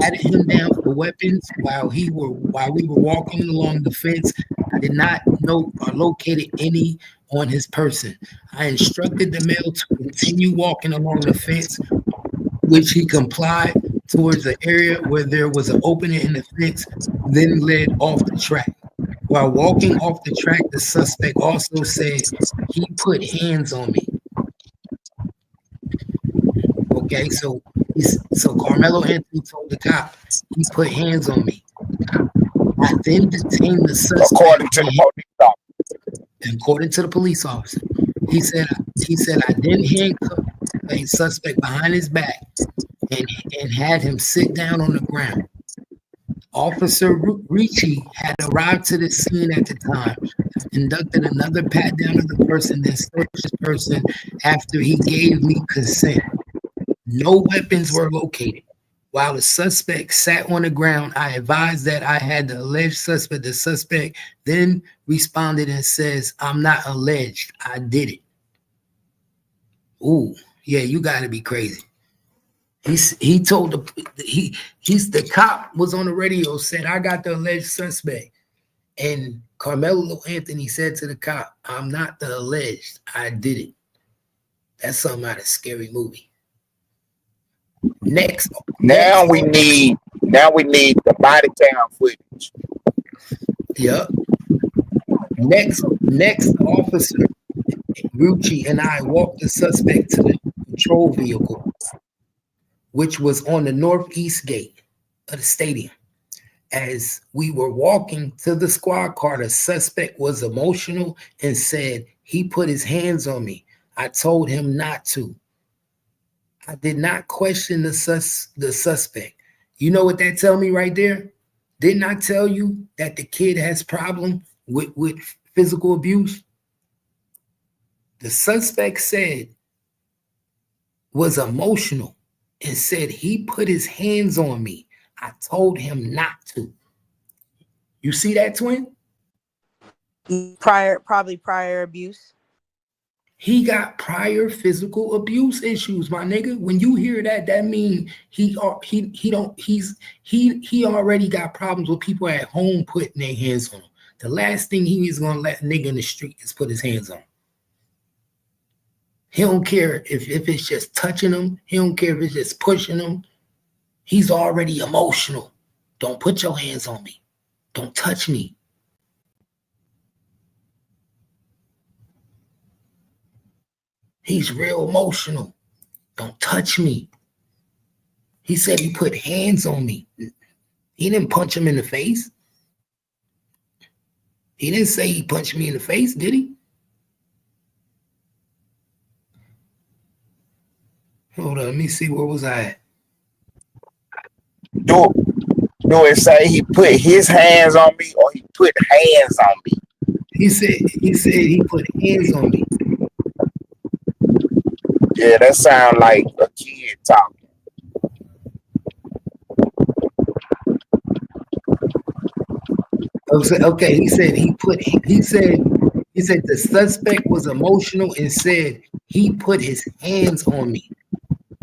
Patted him down for weapons while we were walking along the fence. I did not note or located any on his person. I instructed the male to continue walking along the fence, which he complied towards the area where there was an opening in the fence, then led off the track. While walking off the track, the suspect also said he put hands on me. Okay, so Carmelo Anthony told the cop he put hands on me. I then detained the suspect. According to the police officer, he said I then handcuffed a suspect behind his back and had him sit down on the ground. Officer Ricci had arrived to the scene at the time, conducted another pat down of the person, then searched the person after he gave me consent. No weapons were located. While the suspect sat on the ground, I advised that I had the alleged suspect. The suspect then responded and says, "I'm not alleged. I did it." Ooh, yeah, you gotta be crazy. He told the cop was on the radio, said, "I got the alleged suspect." And Carmelo Anthony said to the cop, "I'm not the alleged. I did it." That's something out of a scary movie. Next, we need the body cam footage. Yep. Next, Officer Rucci and I walked the suspect to the patrol vehicle, which was on the northeast gate of the stadium. As we were walking to the squad car, the suspect was emotional and said he put his hands on me. I told him not to. I did not question the suspect. You know what that tell me right there? Didn't I tell you that the kid has problem with physical abuse? The suspect was emotional and said he put his hands on me. I told him not to. You see that, twin? Probably prior abuse. He got prior physical abuse issues, my nigga. When you hear that, that means he already got problems with people at home putting their hands on him. The last thing he is gonna let a nigga in the street is put his hands on him. He don't care if it's just touching him. He don't care if it's just pushing him. He's already emotional. Don't put your hands on me. Don't touch me. He's real emotional. Don't touch me. He said he put hands on me. He didn't punch him in the face. He didn't say he punched me in the face, did he? Hold on, let me see, where was I at? Do it say he put his hands on me or he put hands on me? He said he put hands on me. Yeah, that sounds like a kid talking. Okay, he said the suspect was emotional and said he put his hands on me.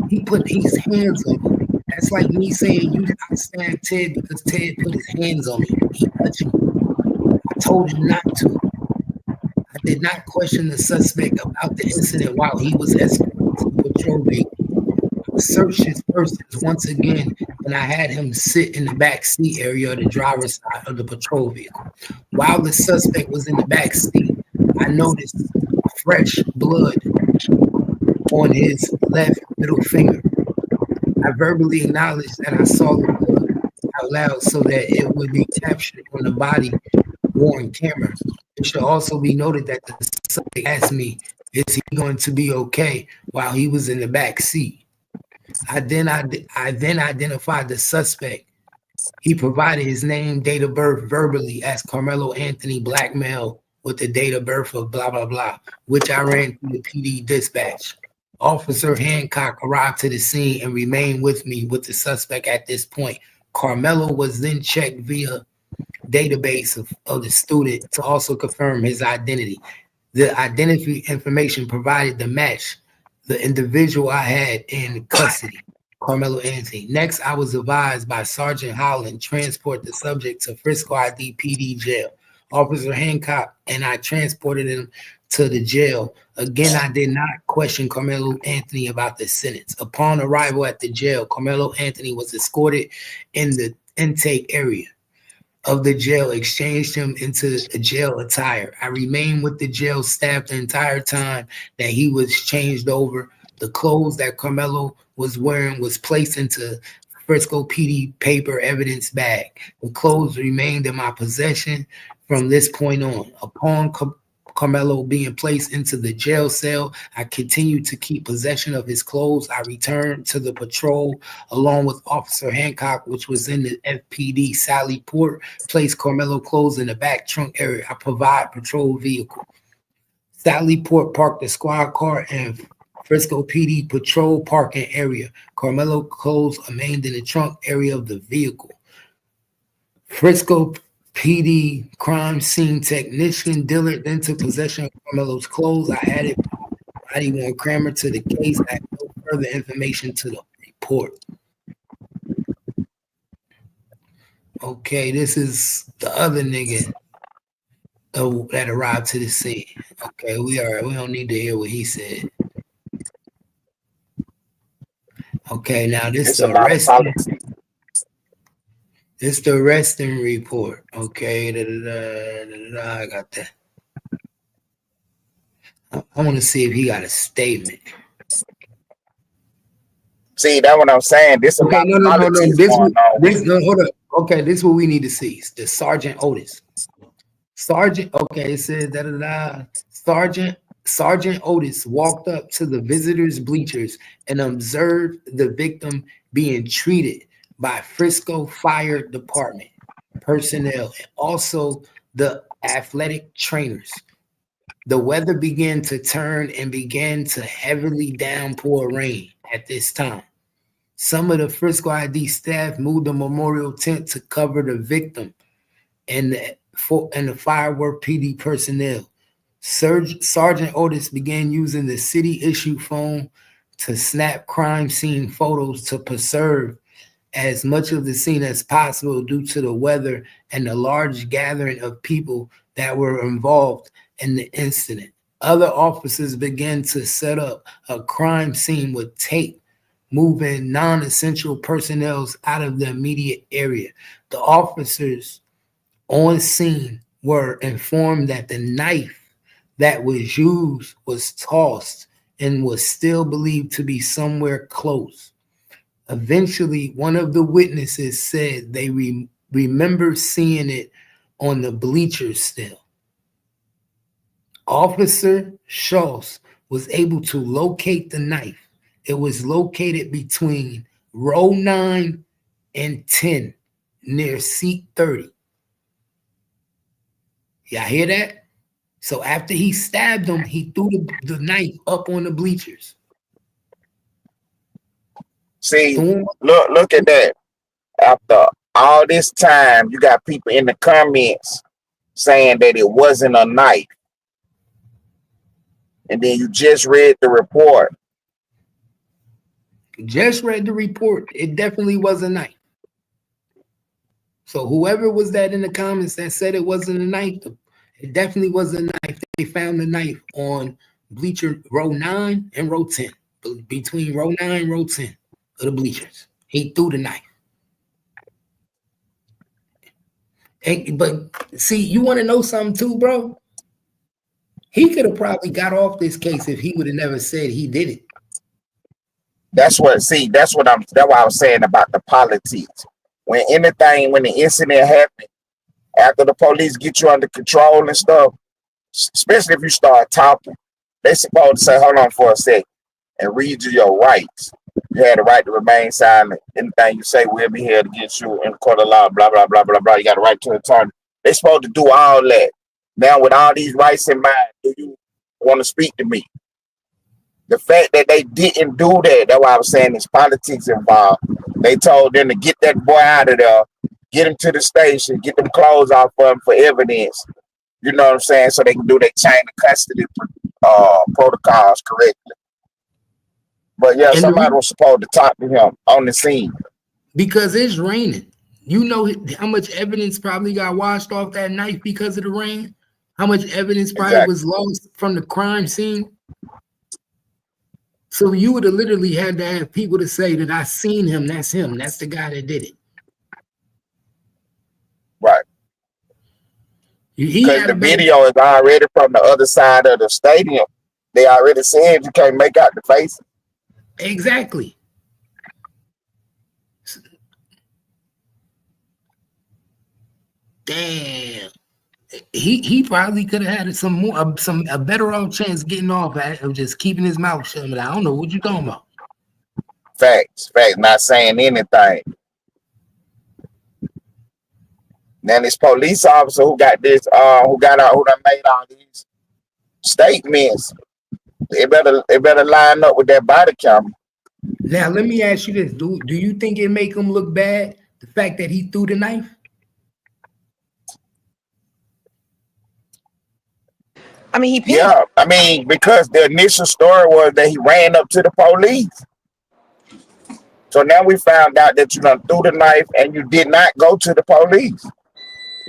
He put his hands on me. That's like me saying you gotta stand Ted because Ted put his hands on me. He touched me. I told him not to. I did not question the suspect about the incident while he was escorted to the patrol vehicle. I searched his person once again, and I had him sit in the back seat area of the driver's side of the patrol vehicle. While the suspect was in the back seat, I noticed fresh blood on his left middle finger. I verbally acknowledged that I saw the blood out loud so that it would be captured on the body-worn camera. It should also be noted that the suspect asked me, "Is he going to be okay?" while he was in the back seat. I then identified the suspect. He provided his name, date of birth verbally as Carmelo Anthony, black male with the date of birth of blah, blah, blah, which I ran through the PD dispatch. Officer Hancock arrived to the scene and remained with me with the suspect at this point. Carmelo was then checked via database of the student to also confirm his identity. The identity information provided the match the individual I had in custody, Carmelo Anthony. Next, I was advised by Sergeant Howland transport the subject to Frisco ID PD jail. Officer Hancock and I transported him to the jail. Again, I did not question Carmelo Anthony about the sentence. Upon arrival at the jail, Carmelo Anthony was escorted in the intake area of the jail, exchanged him into a jail attire. I remained with the jail staff the entire time that he was changed over. The clothes that Carmelo was wearing was placed into Frisco PD paper evidence bag. The clothes remained in my possession from this point on. Upon Carmelo being placed into the jail cell, I continued to keep possession of his clothes. I returned to the patrol along with Officer Hancock, which was in the FPD. Sally Port placed Carmelo clothes in the back trunk area. I provide patrol vehicle. Sally Port parked the squad car in Frisco PD patrol parking area. Carmelo clothes remained in the trunk area of the vehicle. Frisco PD crime scene technician Dillard then took possession of Carmelo's clothes. I added body-worn camera to the case. I had no further information to the report. Okay, this is the other nigga that arrived to the scene. Okay, we don't need to hear what he said. Okay, now this the arresting. This the arresting report. Okay, I got that. I want to see if he got a statement. See, that's what I'm saying. This okay, no. This hold up. Okay, this is what we need to see. The Sergeant Otis. Sergeant. Okay, it says Sergeant Otis walked up to the visitors' bleachers and observed the victim being treated by Frisco Fire Department personnel and also the athletic trainers. The weather began to turn and began to heavily downpour rain at this time. Some of the Frisco ID staff moved the memorial tent to cover the victim and the firework PD personnel. Sergeant Otis began using the city-issued phone to snap crime scene photos to preserve as much of the scene as possible due to the weather and the large gathering of people that were involved in the incident. Other officers began to set up a crime scene with tape, moving non-essential personnel out of the immediate area. The officers on scene were informed that the knife that was used was tossed and was still believed to be somewhere close. Eventually, one of the witnesses said they remember seeing it on the bleachers still. Officer Schultz was able to locate the knife. It was located between row 9 and 10 near seat 30. Y'all hear that? So after he stabbed him, he threw the knife up on the bleachers. See, look at that. After all this time, you got people in the comments saying that it wasn't a knife. And then you just read the report. Just read the report. It definitely was a knife. So whoever was that in the comments that said it wasn't a knife, it definitely was a knife. They found the knife on bleacher row 9 and row 10. Between row 9 and row 10 of the bleachers. He threw the knife. But see, you want to know something too, bro? He could have probably got off this case if he would have never said he did it. That's why I was saying about the politics. When the incident happened, after the police get you under control and stuff, especially if you start talking, they supposed to say, hold on for a second and read you your rights. You had the right to remain silent. Anything you say will be held against you in the court of law, blah, blah, blah, blah, blah. You got a right to an attorney. They're supposed to do all that. Now, with all these rights in mind, do you want to speak to me? The fact that they didn't do that, that's why I was saying there's politics involved. They told them to get that boy out of there, get him to the station, get them clothes off of him for evidence. You know what I'm saying? So they can do their chain of custody protocols correctly. But yeah, And somebody was supposed to talk to him on the scene. because it's raining. You know how much evidence probably got washed off that knife because of the rain? How much evidence probably Exactly. was lost from the crime scene? So you would have literally had to have people to say that I seen him, that's him, that's the guy that did it. Right. He Because had the a better, video is already from the other side of the stadium. They already said you can't make out the face. exactly. Damn. He probably could have had a better off chance getting off of just keeping his mouth shut. But I don't know what you talking about. Facts, not saying anything. Then this police officer who got this, who done made all these statements, it better line up with that body camera. Now let me ask you this: Do you think it make him look bad the fact that he threw the knife? I mean, he pinned. Yeah, I mean, because the initial story was that he ran up to the police. So now we found out that you done threw the knife and you did not go to the police.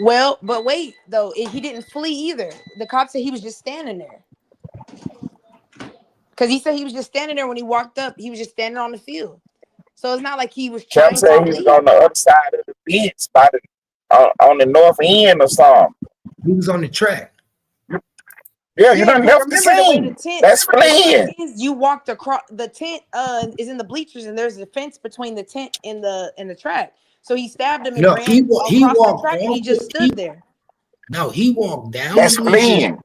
Well, but wait, though, he didn't flee either. The cop said he was just standing there. Because he said he was just standing there when he walked up. He was just standing on the field. So it's not like he was trying Cap said to he was leave. on the other side of the fence by on the north end or something. He was on the track. Yeah, you done left the remember scene. the tent, That's fleeing. you walked across the tent is in the bleachers and there's a fence between the tent and the track. So he stabbed him and No, ran he walked the track and he just stood there. No, he walked down That's the bleachers, fleeing.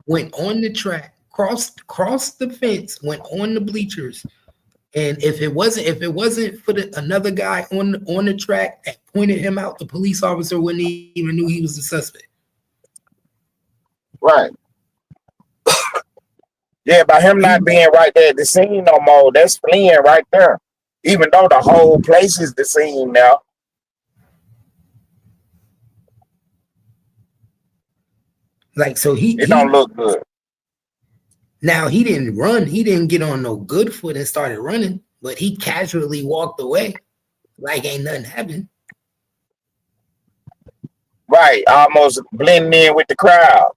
went on the track, crossed the fence, went on the bleachers. And if it wasn't for another guy on the track that pointed him out, the police officer wouldn't even knew he was the suspect. Right. Yeah, by him not being right there at the scene no more, that's fleeing right there. Even though the whole place is the scene now. Like, so it don't look good. Now he didn't run, he didn't get on no good foot and started running, but he casually walked away like ain't nothing happened. Right, almost blending in with the crowd.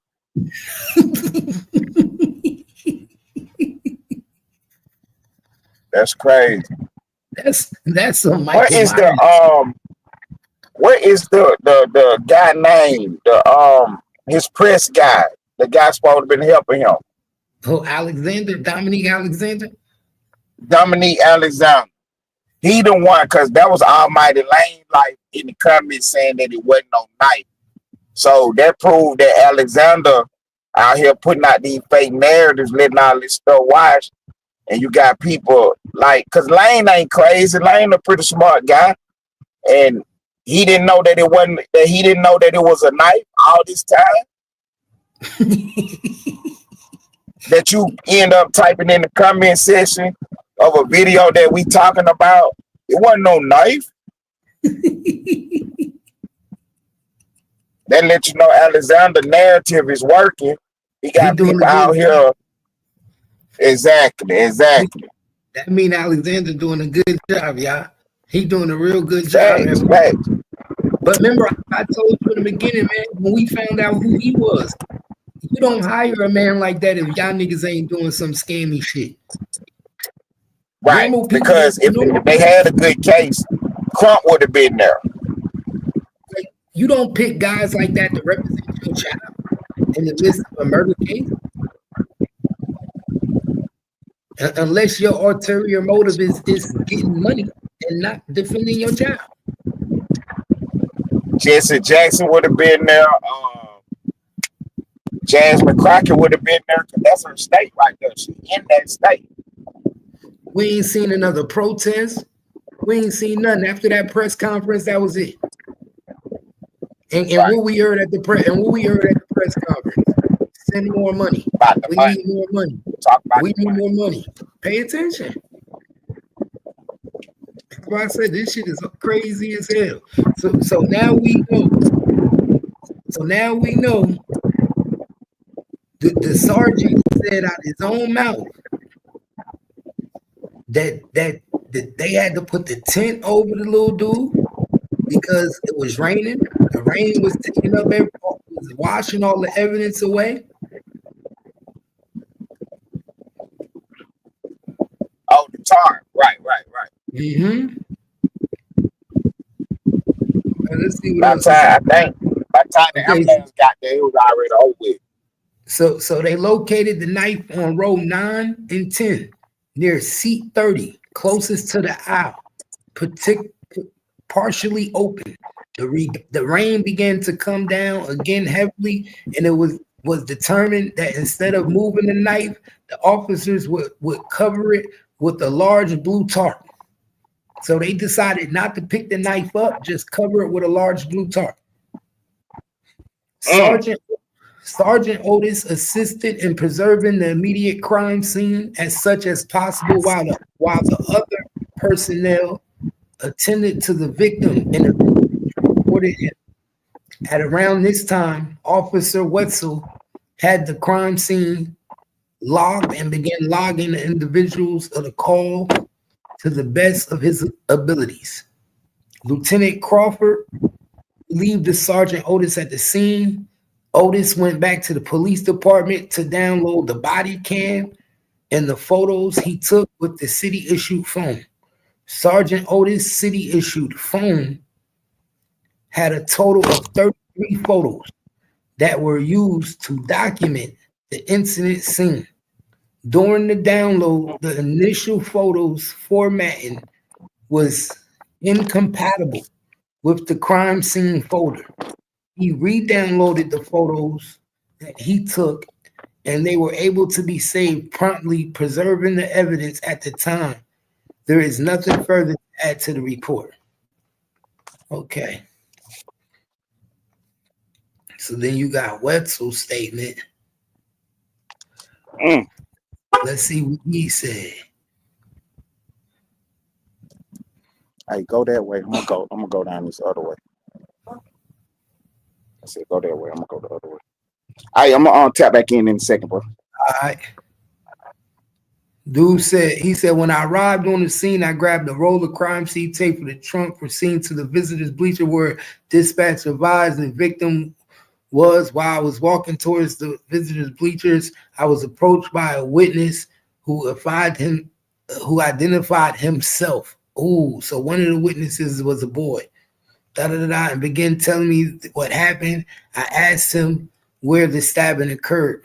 That's crazy. That's some Michael What is Myers. what is the guy name? His press guy. The guy supposed to been helping him. Oh, Dominique Alexander. He the one, because that was Almighty Lane, like in the comments saying that it wasn't no knife. So that proved that Alexander out here putting out these fake narratives, letting all this stuff wash. And you got people like, because Lane ain't crazy. Lane a pretty smart guy. And he didn't know that it wasn't, that he didn't know that it was a knife all this time. That you end up typing in the comment section of a video that we talking about. It wasn't no knife. That let you know Alexander narrative is working. He got people out here. Exactly. That mean Alexander doing a good job, y'all. He doing a real good job. Facts. But remember, I told you in the beginning, man, when we found out who he was, you don't hire a man like that if y'all niggas ain't doing some scammy shit. Right, because if they had a good case, Crump would have been there. Like, you don't pick guys like that to represent your child in the midst of a murder case. Unless your ulterior motive is getting money and not defending your child. Jesse Jackson would have been there. Jasmine Crockett would have been there, because that's her state right there. She's in that state. We ain't seen another protest. We ain't seen nothing after that press conference. That was it. And what we heard at the press conference, send more money. We need more money. We need more money. Pay attention. That's why I said this shit is crazy as hell. So now we know. So now we know. The sergeant said out his own mouth that they had to put the tent over the little dude because it was raining. The rain was taking up was washing all the evidence away. Oh, the tar. Right. Mm-hmm. Let's see what By else. the time the Okay. ambulance got there, it was already over with. So they located the knife on row 9 and 10 near seat 30, closest to the aisle, partially open. The rain began to come down again heavily, and it was determined that instead of moving the knife, the officers would cover it with a large blue tarp. So they decided not to pick the knife up, just cover it with a large blue tarp. Sergeant Otis assisted in preserving the immediate crime scene as such as possible while the other personnel attended to the victim and reported him. At around this time, Officer Wetzel had the crime scene logged and began logging the individuals of the call to the best of his abilities. Lieutenant Crawford relieved the Sergeant Otis at the scene. Otis went back to the police department to download the body cam and the photos he took with the city-issued phone. Sergeant Otis' city-issued phone had a total of 33 photos that were used to document the incident scene. During the download, the initial photos formatting was incompatible with the crime scene folder. He re-downloaded the photos that he took, and they were able to be saved promptly, preserving the evidence at the time. There is nothing further to add to the report. Okay. So then you got Wetzel's statement. Let's see what he said. Hey, go that way. I'm gonna go down this other way. I said go that way. I'm gonna go the other way. Hey, I'm gonna tap back in a second, bro. All right. Dude said, when I arrived on the scene, I grabbed a roll of crime scene tape from the trunk, proceeding to the visitor's bleacher where dispatch advised the victim was. While I was walking towards the visitor's bleachers, I was approached by a witness who identified himself. Ooh, so one of the witnesses was a boy. And began telling me what happened. I asked him where the stabbing occurred.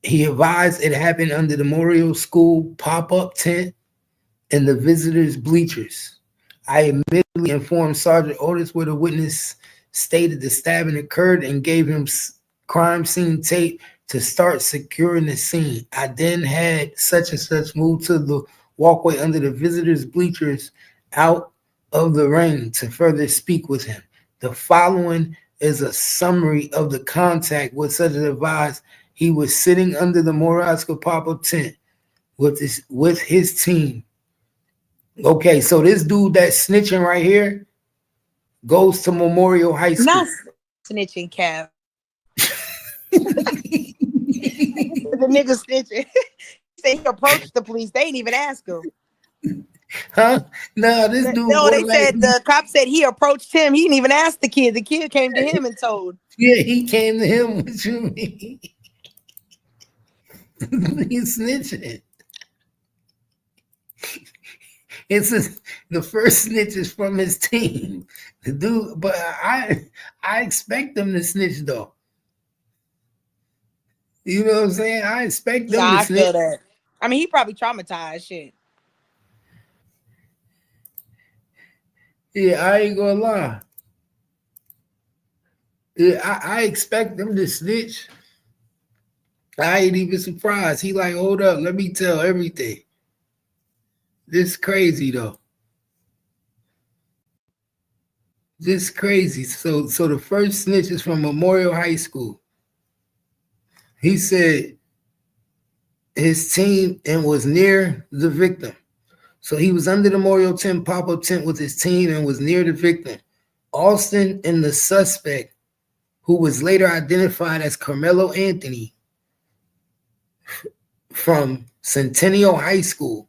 He advised it happened under the Memorial School pop-up tent in the visitors' bleachers. I immediately informed Sergeant Otis where the witness stated the stabbing occurred and gave him crime scene tape to start securing the scene. I then had such and such move to the walkway under the visitors' bleachers out of the rain to further speak with him. The following is a summary of the contact with such an advised. He was sitting under the Memorial School pop-up tent with his team. Okay, so this dude that's snitching right here goes to Memorial High School. Not snitching, Cap. The nigga snitching. Say he approached the police. They didn't even ask him. Huh? No, this dude. No, they said the cop said he approached him. He didn't even ask the kid. The kid came to him and told. Yeah, he came to him. What you mean? He's snitching. The first snitch is from his team. The dude, but I expect them to snitch though. You know what I'm saying? I expect them to snitch. I feel that. I mean, he probably traumatized shit. Yeah, I ain't gonna lie. Yeah, I expect them to snitch. I ain't even surprised. He like, hold up, let me tell everything. This crazy though. This crazy. So the first snitch is from Memorial High School. He said his team and was near the victim. So he was under the Memorial tent, pop-up tent with his team and was near the victim. Austin and the suspect, who was later identified as Carmelo Anthony from Centennial High School,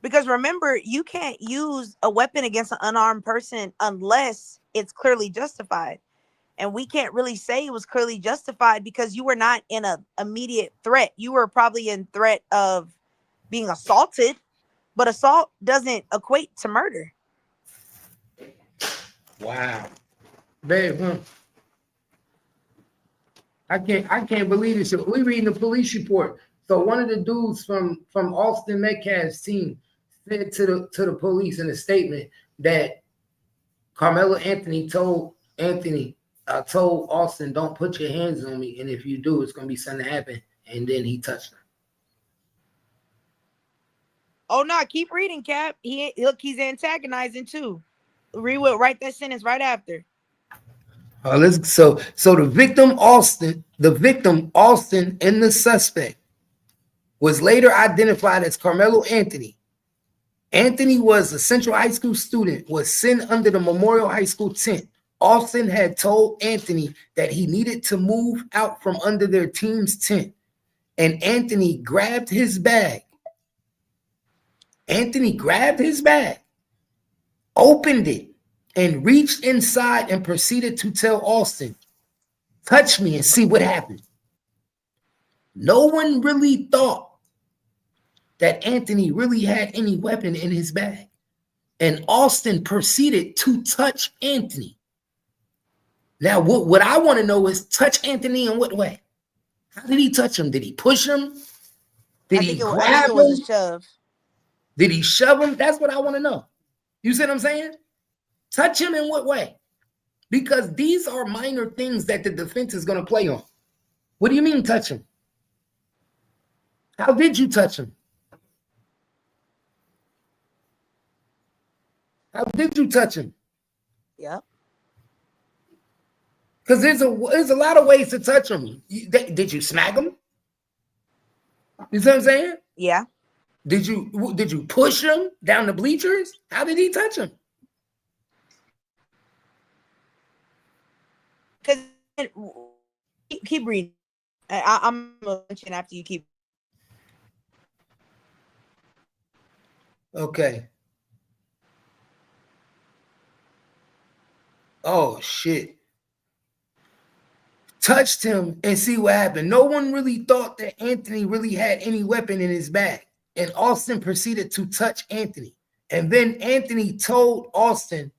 Because remember, you can't use a weapon against an unarmed person unless it's clearly justified. And we can't really say it was clearly justified because you were not in an immediate threat. You were probably in threat of being assaulted, but assault doesn't equate to murder. Wow. Babe, I can't believe this. We reading the police report. So one of the dudes from Austin Metcalf's team said to the police in a statement that Carmelo Anthony told Austin, don't put your hands on me, and if you do, it's gonna be something happen. And then he touched her. Oh no, keep reading, Cap. He's antagonizing too. Write that sentence right after. So the victim Austin and the suspect was later identified as Carmelo Anthony. Anthony was a Central High School student, was sent under the Memorial High School tent. Austin had told Anthony that he needed to move out from under their team's tent, and Anthony grabbed his bag. Opened it, and reached inside and proceeded to tell Austin, touch me and see what happened. No one really thought that Anthony really had any weapon in his bag. And Austin proceeded to touch Anthony. Now, what I want to know is touch Anthony in what way? How did he touch him? Did he push him? Did he grab him? Was a shove. Did he shove him? That's what I want to know. You see what I'm saying? Touch him in what way? Because these are minor things that the defense is going to play on. What do you mean touch him? How did you touch him? How did you touch him? Yep. Because there's a lot of ways to touch him. Did you smack him? You see what I'm saying? Yeah. Did you push him down the bleachers? How did he touch him? Because keep reading. I'm gonna mention after you keep. Okay. Oh shit. Touched him and see what happened. No one really thought that Anthony really had any weapon in his bag. And Austin proceeded to touch Anthony. And then Anthony told Austin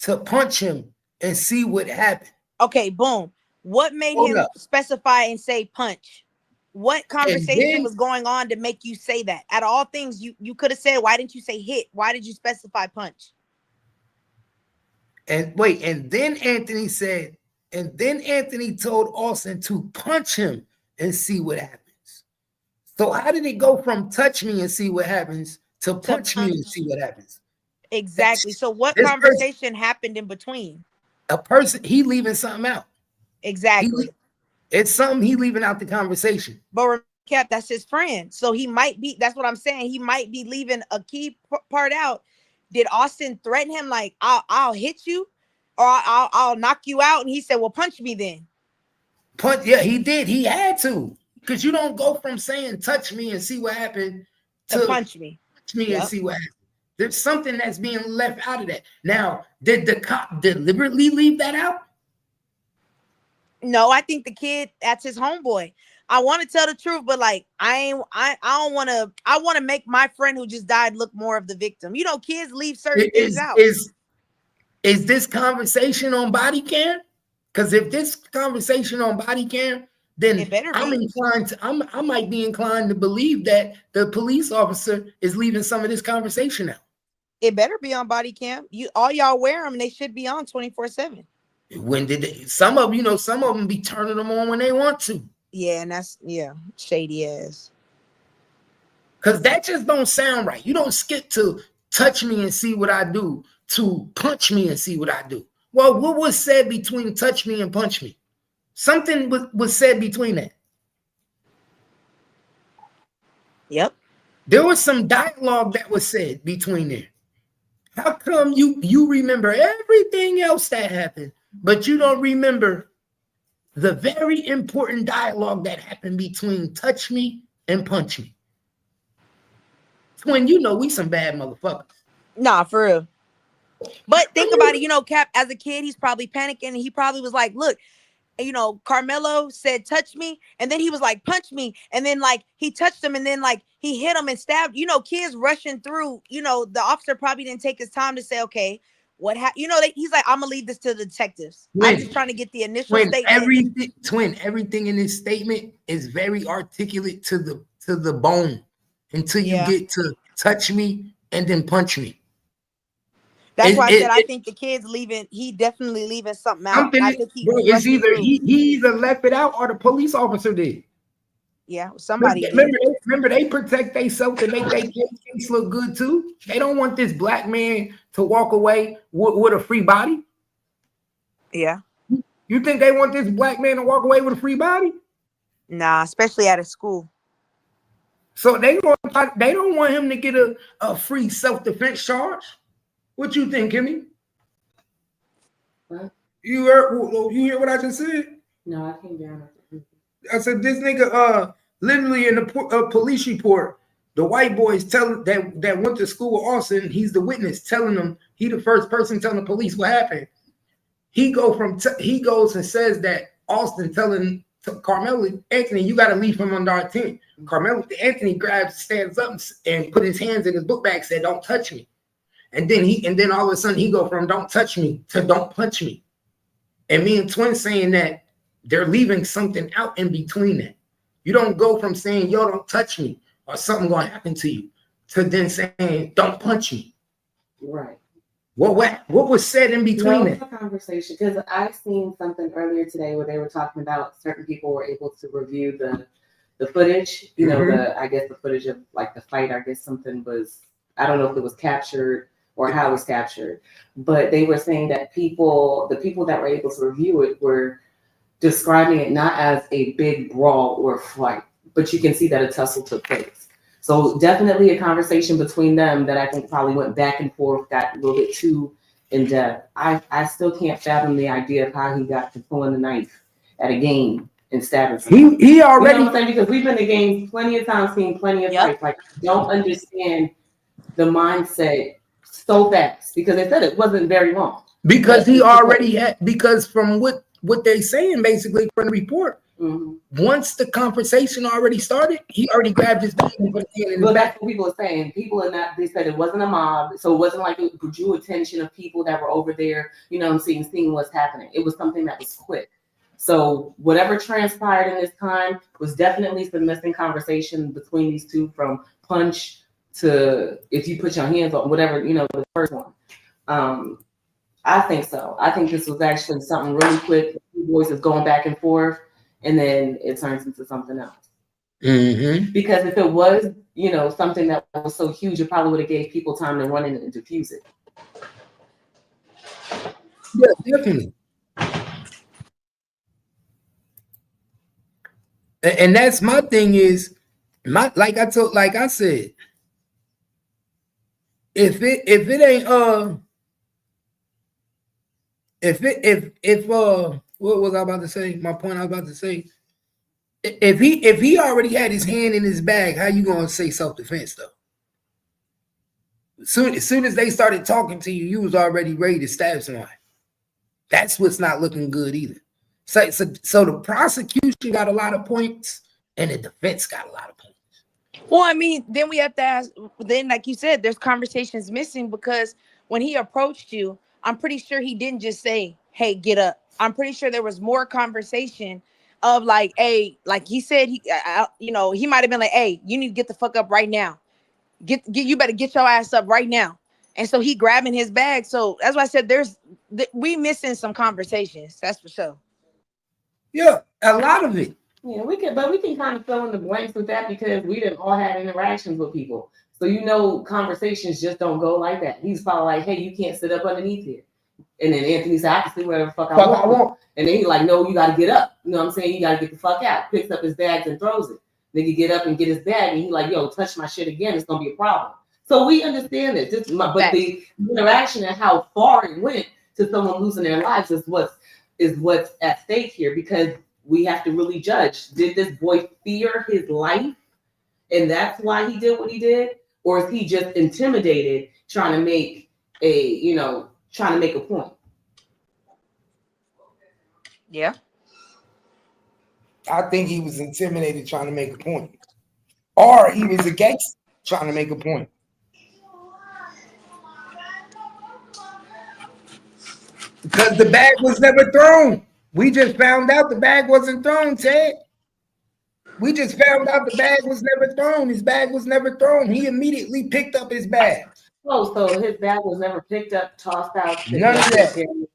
to punch him and see what happened. Okay, boom. What made him specify and say punch? What conversation was going on to make you say that? Out of all things, you could have said, why didn't you say hit? Why did you specify punch? And then Anthony told Austin to punch him and see what happens. So how did it go from touch me and see what happens to punch me and see what happens? Exactly. So what conversation happened in between? A person, he leaving something out. Exactly. It's something he leaving out the conversation. But remember, Cap, that's his friend. So he might be, that's what I'm saying. He might be leaving a key part out. Did Austin threaten him like, I'll hit you or I'll knock you out? And he said, well, punch me then. Yeah, he did. He had to. Because you don't go from saying touch me and see what happened to punch me. Touch me and see what happened. There's something that's being left out of that. Now, did the cop deliberately leave that out? No, I think the kid, that's his homeboy. I want to tell the truth, but like I want to make my friend who just died look more of the victim. You know, kids leave certain things out. Is this conversation on body cam? Because if this conversation on body cam, then it better be. I might be inclined to believe that the police officer is leaving some of this conversation out. It better be on body cam. All y'all wear them, and they should be on 24/7. When did some of them be turning them on when they want to? Yeah, and that's shady ass. Because that just don't sound right. You don't skip to touch me and see what I do to punch me and see what I do. Well, what was said between touch me and punch me? Something was said between that. Yep. There was some dialogue that was said between there. How come you remember everything else that happened, but you don't remember the very important dialogue that happened between touch me and punch me? Twin, you know we some bad motherfuckers. Nah, for real. But think about it, you know, Cap, as a kid, he's probably panicking and he probably was like, look, you know, Carmelo said, touch me. And then he was like, punch me. And then like he touched him and then like he hit him and stabbed. You know, kids rushing through, you know, the officer probably didn't take his time to say, okay, what happened? You know, he's like, I'm going to leave this to the detectives. I'm just trying to get the initial statement. Everything in this statement is very articulate to the bone until you get to touch me and then punch me. That's why I said I think the kid's leaving. He definitely leaving something out. I think it's either he either left it out or the police officer did. Yeah, somebody. Remember, they protect themselves to make their case look good too. They don't want this black man to walk away with a free body. Yeah. You think they want this black man to walk away with a free body? Nah, especially at a school. So they don't want him to get a free self-defense charge. What you think, Kimmy? What? You hear what I just said? No, I came down. I said this nigga literally in the police report, the white boys tell that went to school with Austin, he's the witness telling them, he the first person telling the police what happened. He goes and says that Austin telling Carmelo Anthony, you got to leave him under our tent. Carmelo Anthony stands up and put his hands in his book bag, said, "Don't touch me." And then all of a sudden he go from "don't touch me" to "don't punch me." And me and Twin saying that they're leaving something out in between that. You don't go from saying, "Yo, don't touch me," or something gonna happen to you, to then saying, "Don't punch me." Right. What was said in between that? No, conversation, because I seen something earlier today where they were talking about certain people were able to review the footage. You know, I guess the footage of like the fight. I guess something was, I don't know if it was captured or how it was captured, but they were saying that the people that were able to review it were describing it not as a big brawl or fight, but you can see that a tussle took place. So definitely a conversation between them that I think probably went back and forth, got a little bit too in depth. I still can't fathom the idea of how he got to pulling the knife at a game and stabbing someone. He already, you know what I'm saying? Because we've been to games plenty of times, seen plenty of fights. Like, don't understand the mindset so fast, because they said it wasn't very long. Because he already had, because from what they saying basically from the report, once the conversation already started, he already grabbed his bag and put his hand in his But bag. that's what people are saying. People are not, they said it wasn't a mob, so it wasn't like it drew attention of people that were over there, you know what I'm saying, seeing what's happening. It was something that was quick. So whatever transpired in this time was definitely some missing conversation between these two, from punch to if you put your hands on whatever, you know, the first one. I think so. I think this was actually something really quick. Two voices going back and forth, and then it turns into something else. Because if it was, you know, something that was so huge, it probably would have gave people time to run in and diffuse it. Yeah, definitely. And that's my thing is, like I said, if it ain't what was I about to say? My point I was about to say, if he already had his hand in his bag, how you gonna say self-defense though? As soon as they started talking to you, you was already ready to stab somebody. That's what's not looking good either. So the prosecution got a lot of points and the defense got a lot of points. Well, I mean, then we have to ask, then like you said, there's conversations missing, because when he approached you, I'm pretty sure he didn't just say, "Hey, get up." I'm pretty sure there was more conversation of like, "Hey," like he said, you know, he might have been like, "Hey, you need to get the fuck up right now. You better get your ass up right now." And so he grabbing his bag. So that's why I said we missing some conversations. That's for sure. Yeah, a lot of it. Yeah, we can kind of fill in the blanks with that, because we didn't all had interactions with people. So, you know, conversations just don't go like that. He's probably like, "Hey, you can't sit up underneath here." And then Anthony said, "I can sit whatever the fuck I want. And then he's like, "No, you got to get up." You know what I'm saying? You got to get the fuck out. Picks up his bags and throws it. Then you get up and get his bag, and he's like, "Yo, touch my shit again, it's going to be a problem." So we understand this. But the interaction and how far it went to someone losing their lives is what's at stake here, because we have to really judge. Did this boy fear his life, and that's why he did what he did? or is he just intimidated, trying to make a point? Yeah. I think he was intimidated trying to make a point. Or he was a gangster trying to make a point. Because the bag was never thrown. We just found out the bag wasn't thrown, Ted. We just found out the bag was never thrown. His bag was never thrown. He immediately picked up his bag. Oh, so his bag was never picked up, tossed out? None of that.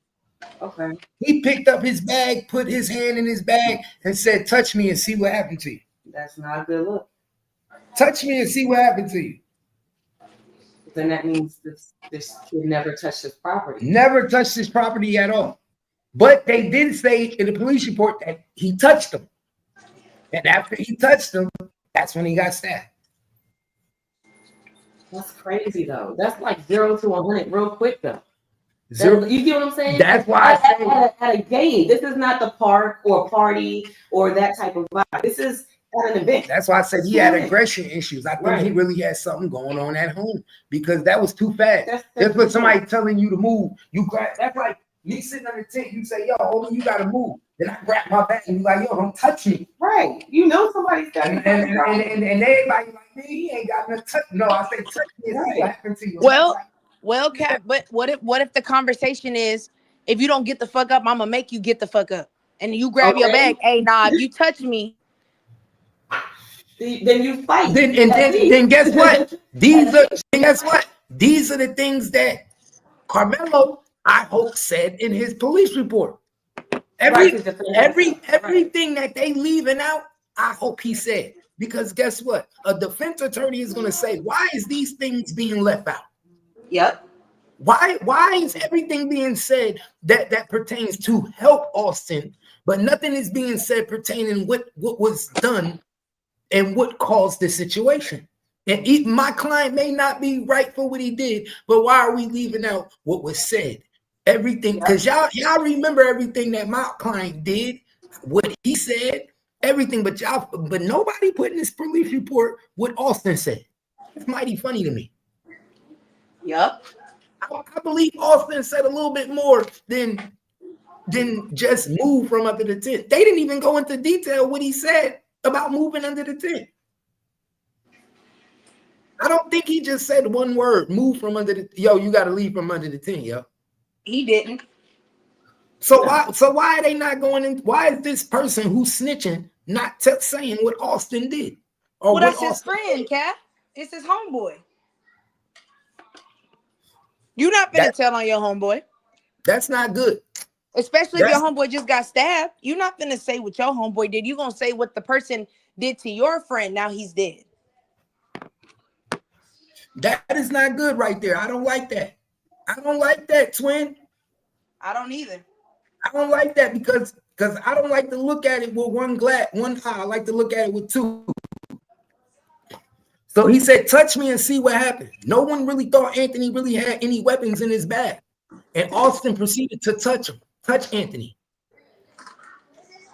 Okay. He picked up his bag, put his hand in his bag, and said, touch me and see what happened to you. That's not a good look. Touch me and see what happened to you. Then that means this kid never touched his property. Never touched his property at all. But they did say in the police report that he touched them. And after he touched them, that's when he got stabbed. That's crazy, though. That's like 0 to 100 real quick, though. Zero, you get what I'm saying? That's why I say at a game. This is not the park or party or that type of vibe. This is at an event. That's why I said he had aggression issues. I think he really had something going on at home because that was too fast. That's what somebody telling you to move. You grab. That's like me sitting on the tent. You say, "Yo, homie, you gotta move." Then I grab my back and you like, "Yo, don't touch me." Right. You know somebody's got. And everybody like, "Man, he ain't got no touch." No, I say touch me and see what happened to you. Well, Cap. But what if the conversation is, if you don't get the fuck up, I'm gonna make you get the fuck up, and you grab your bag. Hey, nah, if you touch me. Then you fight. Then guess what? Guess what? These are the things that Carmelo, I hope, said in his police report. Everything that they leaving out, I hope he said. Because guess what? A defense attorney is going to say, why is these things being left out? Yep. Why is everything being said that pertains to help Austin, but nothing is being said pertaining what was done and what caused the situation? And my client may not be right for what he did, but why are we leaving out what was said? Everything, because y'all remember everything that my client did, what he said, everything, but nobody put in this police report what Austin said. It's mighty funny to me. Yep. I believe Austin said a little bit more than just move from under the tent. They didn't even go into detail what he said about moving under the tent. I don't think he just said one word, move from under the, you got to leave from under the tent, yo. He didn't. So why are they not going in? Why is this person who's snitching not saying what Austin did? Well, that's his friend, Cap. It's his homeboy. You're not finna tell on your homeboy. That's not good. Especially if your homeboy just got stabbed. You're not finna say what your homeboy did. You're gonna say what the person did to your friend. Now he's dead. That is not good right there. I don't like that. I don't like that, twin. I don't either. I don't like that because I don't like to look at it with one eye. I like to look at it with two. So he said, touch me and see what happened. No one really thought Anthony really had any weapons in his bag. And Austin proceeded to touch Anthony.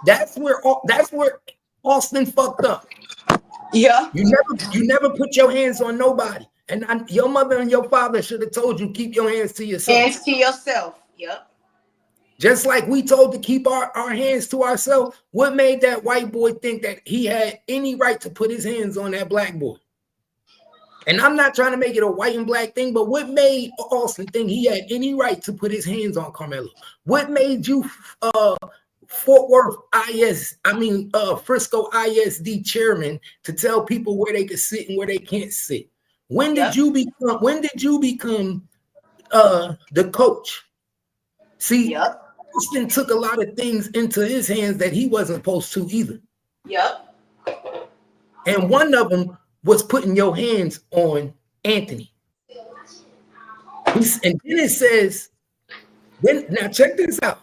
That's where Austin fucked up. Yeah. You never put your hands on nobody. And your mother and your father should have told you, keep your hands to yourself. Hands to yourself. Yep. Just like we told to keep our hands to ourselves, what made that white boy think that he had any right to put his hands on that black boy? And I'm not trying to make it a white and black thing, but what made Austin think he had any right to put his hands on Carmelo? What made you Fort Worth Frisco ISD chairman to tell people where they could sit and where they can't sit? When did you become the coach? See, Austin took a lot of things into his hands that he wasn't supposed to either. Yep. And one of them was putting your hands on Anthony. And then it says, now check this out.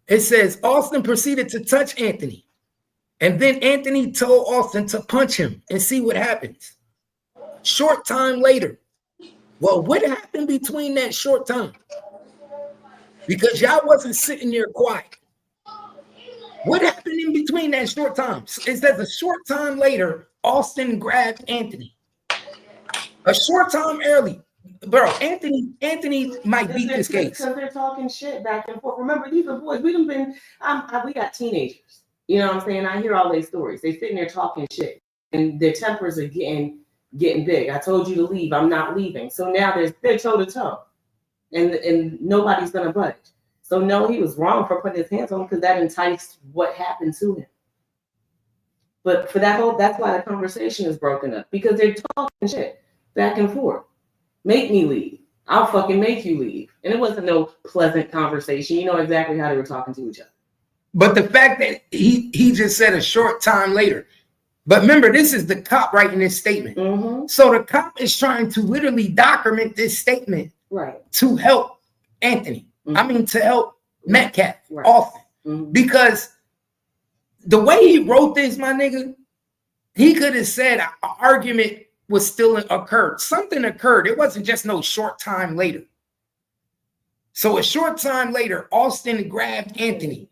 It says Austin proceeded to touch Anthony. And then Anthony told Austin to punch him and see what happens. Short time later. Well, what happened between that short time? Because y'all wasn't sitting there quiet. What happened in between that short time? It says a short time later, Austin grabbed Anthony. A short time early. Bro, Anthony might beat this case. Because they're talking shit back and forth. Remember, these are boys. We got teenagers. You know what I'm saying? I hear all these stories. They sitting there talking shit, and their tempers are getting big. I told you to leave. I'm not leaving. So now they're toe to toe, and nobody's gonna budge. So no, he was wrong for putting his hands on him because that enticed what happened to him. But for that's why the conversation is broken up, because they're talking shit back and forth. Make me leave. I'll fucking make you leave. And it wasn't no pleasant conversation. You know exactly how they were talking to each other. But the fact that he just said a short time later. But remember, this is the cop writing this statement. Mm-hmm. So the cop is trying to literally document this statement, right, to help Anthony. Mm-hmm. I mean, to help Metcalf, right, Austin. Mm-hmm. Because the way he wrote this, my nigga, he could have said an argument was still occurred. Something occurred. It wasn't just no short time later. So a short time later, Austin grabbed Anthony.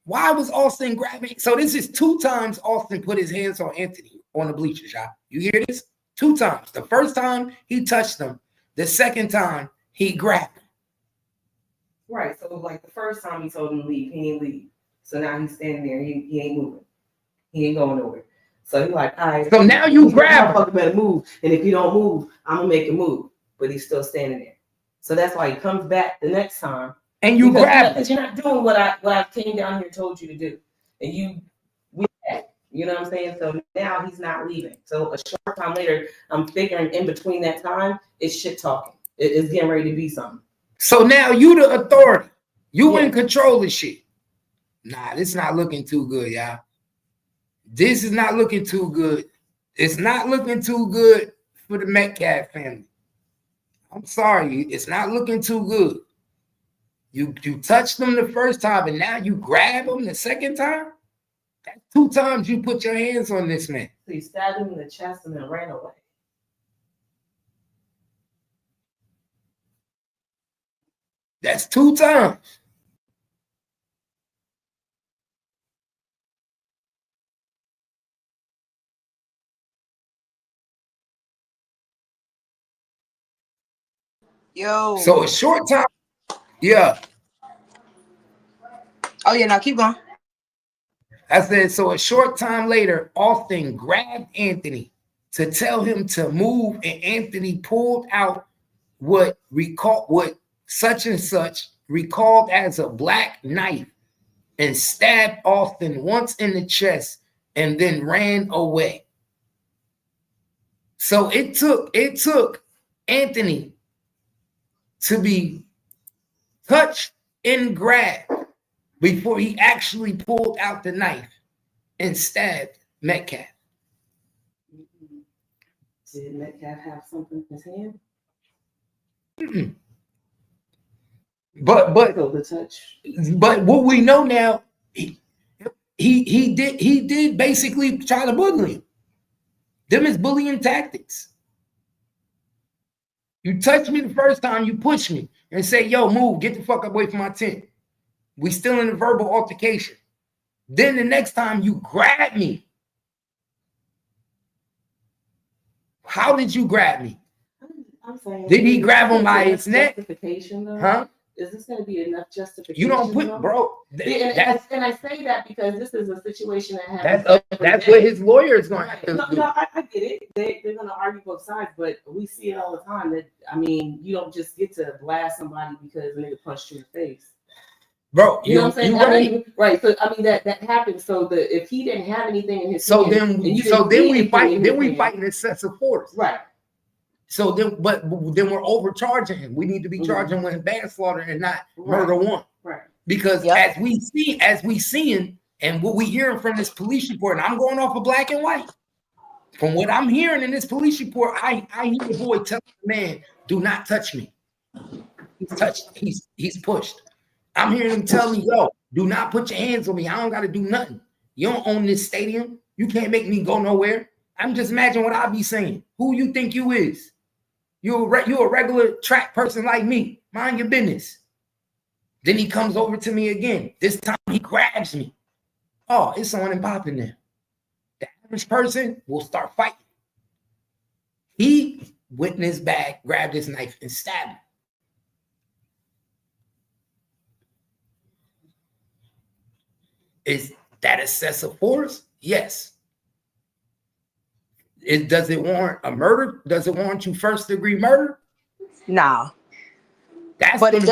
Why was Austin grabbing? So this is 2 times Austin put his hands on Anthony on the bleachers, y'all. You hear this? 2 times. The first time he touched him. The second time he grabbed him. Right. So like the first time he told him to leave, he didn't leave. So now he's standing there. He ain't moving. He ain't going nowhere. So he's like, all right. So now you grab him. Better move. And if you don't move, I'm gonna make a move. But he's still standing there. So that's why he comes back the next time. And you grab him. Because you're not doing what I came down here and told you to do. And you know what I'm saying? So now he's not leaving. So a short time later, I'm figuring in between that time, it's shit talking. It's getting ready to be something. So now you the authority. You in control of shit. Nah, this not looking too good, y'all. This is not looking too good. It's not looking too good for the Metcalf family. I'm sorry. It's not looking too good. You touched them the first time, and now you grab them the second time? That's 2 times you put your hands on this man. So you stabbed him in the chest and then ran away. That's 2 times. Yo. So a short time. Yeah. Oh yeah, now keep going. I said, so a short time later, Austin grabbed Anthony to tell him to move, and Anthony pulled out what such and such recalled as a black knife and stabbed Austin once in the chest and then ran away. So it took Anthony to be touched and grabbed before he actually pulled out the knife and stabbed Metcalf. Did Metcalf have something in his hand? Mm-mm. But what we know now, he did basically try to bully him. Them is bullying tactics. You touch me the first time, you push me and say, yo, move, get the fuck away from my tent. We still in a verbal altercation. Then the next time you grab me. How did you grab me? I'm saying, did he grab him by his neck? Huh? Is this going to be enough justification? You don't put, bro. And I say that because this is a situation that happens. That's what his lawyer is going to have to do. No, I get it. They're going to argue both sides, but we see it all the time. That you don't just get to blast somebody because a nigga punched you in the face. Bro, you know what I'm saying? Right. So that happens. So if he didn't have anything in his hand, then we fight. Then we fight in excessive force. Right. So then we're overcharging him. We need to be charging with manslaughter and not murder one. Right. Because as we seeing, and what we hearing from this police report, and I'm going off of black and white. From what I'm hearing in this police report, I hear the boy telling the man, "Do not touch me." He's touched. He's pushed. I'm hearing him tell me, "Yo, do not put your hands on me. I don't got to do nothing. You don't own this stadium. You can't make me go nowhere." I'm just imagining what I'll be saying. Who you think you is? You a regular track person like me. Mind your business. Then he comes over to me again. This time he grabs me. Oh, it's on and popping there. The average person will start fighting. He went in his bag, grabbed his knife, and stabbed him. Is that excessive force? Yes. Does it warrant a murder? Does it warrant you first-degree murder? Nah. But it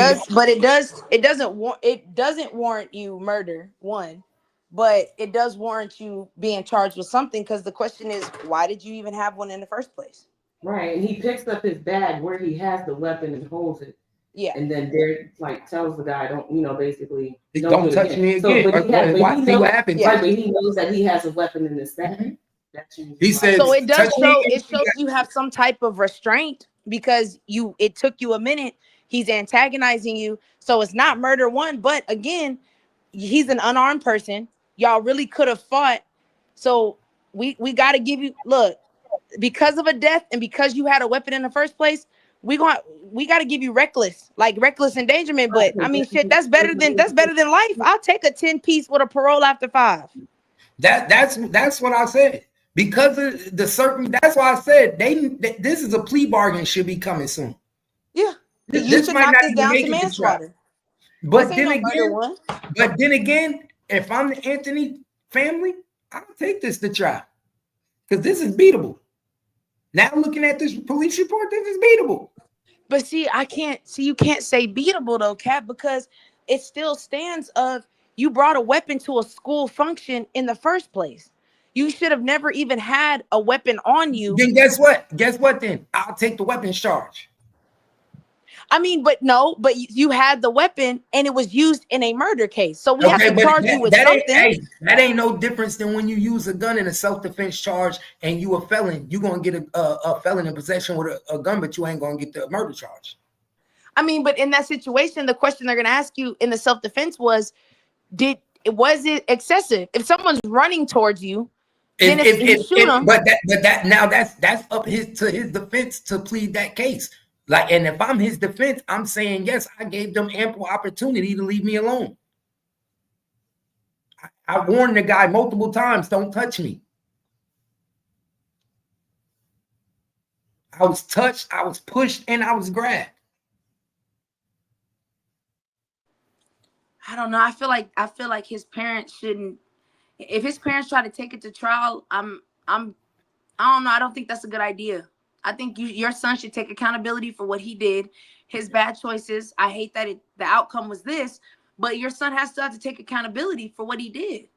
doesn't warrant you murder, one, but it does warrant you being charged with something, because the question is, why did you even have one in the first place? Right, and he picks up his bag where he has the weapon and holds it. Yeah. And then Derek tells the guy, don't, basically don't touch me again. So, See what happens. Right, but he knows that he has a weapon in his bag. He says, so it does show. It shows you have some type of restraint, because it took you a minute. He's antagonizing you, so it's not murder, one. But again, he's an unarmed person. Y'all really could have fought. So we got to give you, look, because of a death and because you had a weapon in the first place, we got to give you reckless endangerment. But I mean, shit, that's better than life. I'll take a 10-piece with a parole after 5. That's what I said. Because of that's why I said this is a plea bargain, should be coming soon. Yeah. This might not even make it manslaughter. But then again, if I'm the Anthony family, I'll take this to trial, because this is beatable. Now looking at this police report, this is beatable. But see, you can't say beatable though, Cap, because it still stands of you brought a weapon to a school function in the first place. You should have never even had a weapon on you. Then guess what? Then I'll take the weapons charge. I mean, but you had the weapon and it was used in a murder case. So we have to charge you with something. That ain't no difference than when you use a gun in a self-defense charge and you a felon. You're going to get a felon in possession with a gun, but you ain't going to get the murder charge. I mean, but in that situation, the question they're going to ask you in the self-defense was it excessive? If someone's running towards you, then you shoot them. But that's up to his defense to plead that case. And if I'm his defense, I'm saying, yes, I gave them ample opportunity to leave me alone. I warned the guy multiple times, don't touch me. I was touched, I was pushed, and I was grabbed. I don't know. I feel like his parents shouldn't. If his parents try to take it to trial, I don't know. I don't think that's a good idea. I think your son should take accountability for what he did, his bad choices. I hate that the outcome was this, but your son has to take accountability for what he did.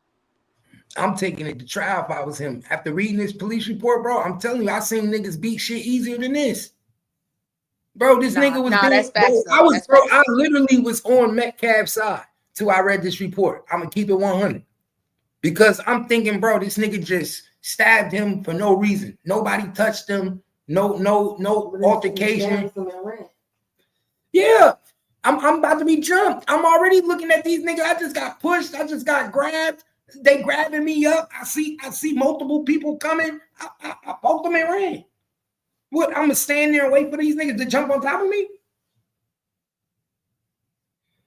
I'm taking it to trial if I was him. After reading this police report, bro, I'm telling you, I seen niggas beat shit easier than this. Bro, this nigga was that's facts, I literally was on Metcalf's side till I read this report. I'm gonna keep it 100. Because I'm thinking, bro, this nigga just stabbed him for no reason. Nobody touched him. No altercation. Yeah, I'm about to be jumped. I'm already looking at these niggas. I just got pushed. I just got grabbed. They grabbing me up. I see multiple people coming. I poked them and ran. What? I'm gonna stand there and wait for these niggas to jump on top of me?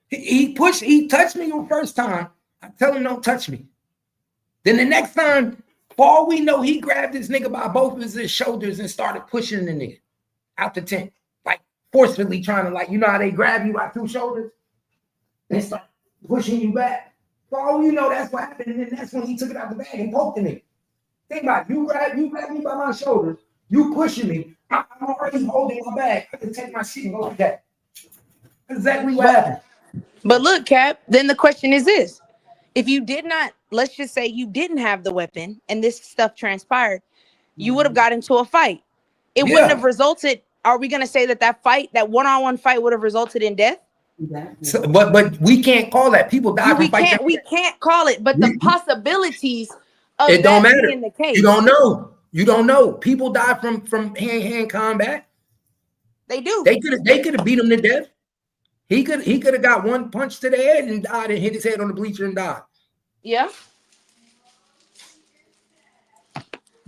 He touched me the first time. I tell him don't touch me. Then the next time, for all we know, he grabbed this nigga by both of his shoulders and started pushing the nigga out the tent, like forcefully trying to, you know how they grab you by 2 shoulders? They start pushing you back. For all you know, that's what happened. And then that's when he took it out the bag and poked the nigga. Think about it. You grab me by my shoulders. You pushing me. I'm already holding my bag. I can take my shit and go like that. That's exactly what happened. But look, Cap, then the question is this. If you did not, let's just say you didn't have the weapon and this stuff transpired, you would have got into a fight. It wouldn't have resulted. Are we going to say that fight, that one-on-one fight would have resulted in death? So, but we can't call that. People die from fights. We can't call it, but the possibilities of it don't matter. Being the case. You don't know. People die from hand-to-hand combat. They do. They could have beat him to death. He could have got one punch to the head and died and hit his head on the bleacher and died. Yeah.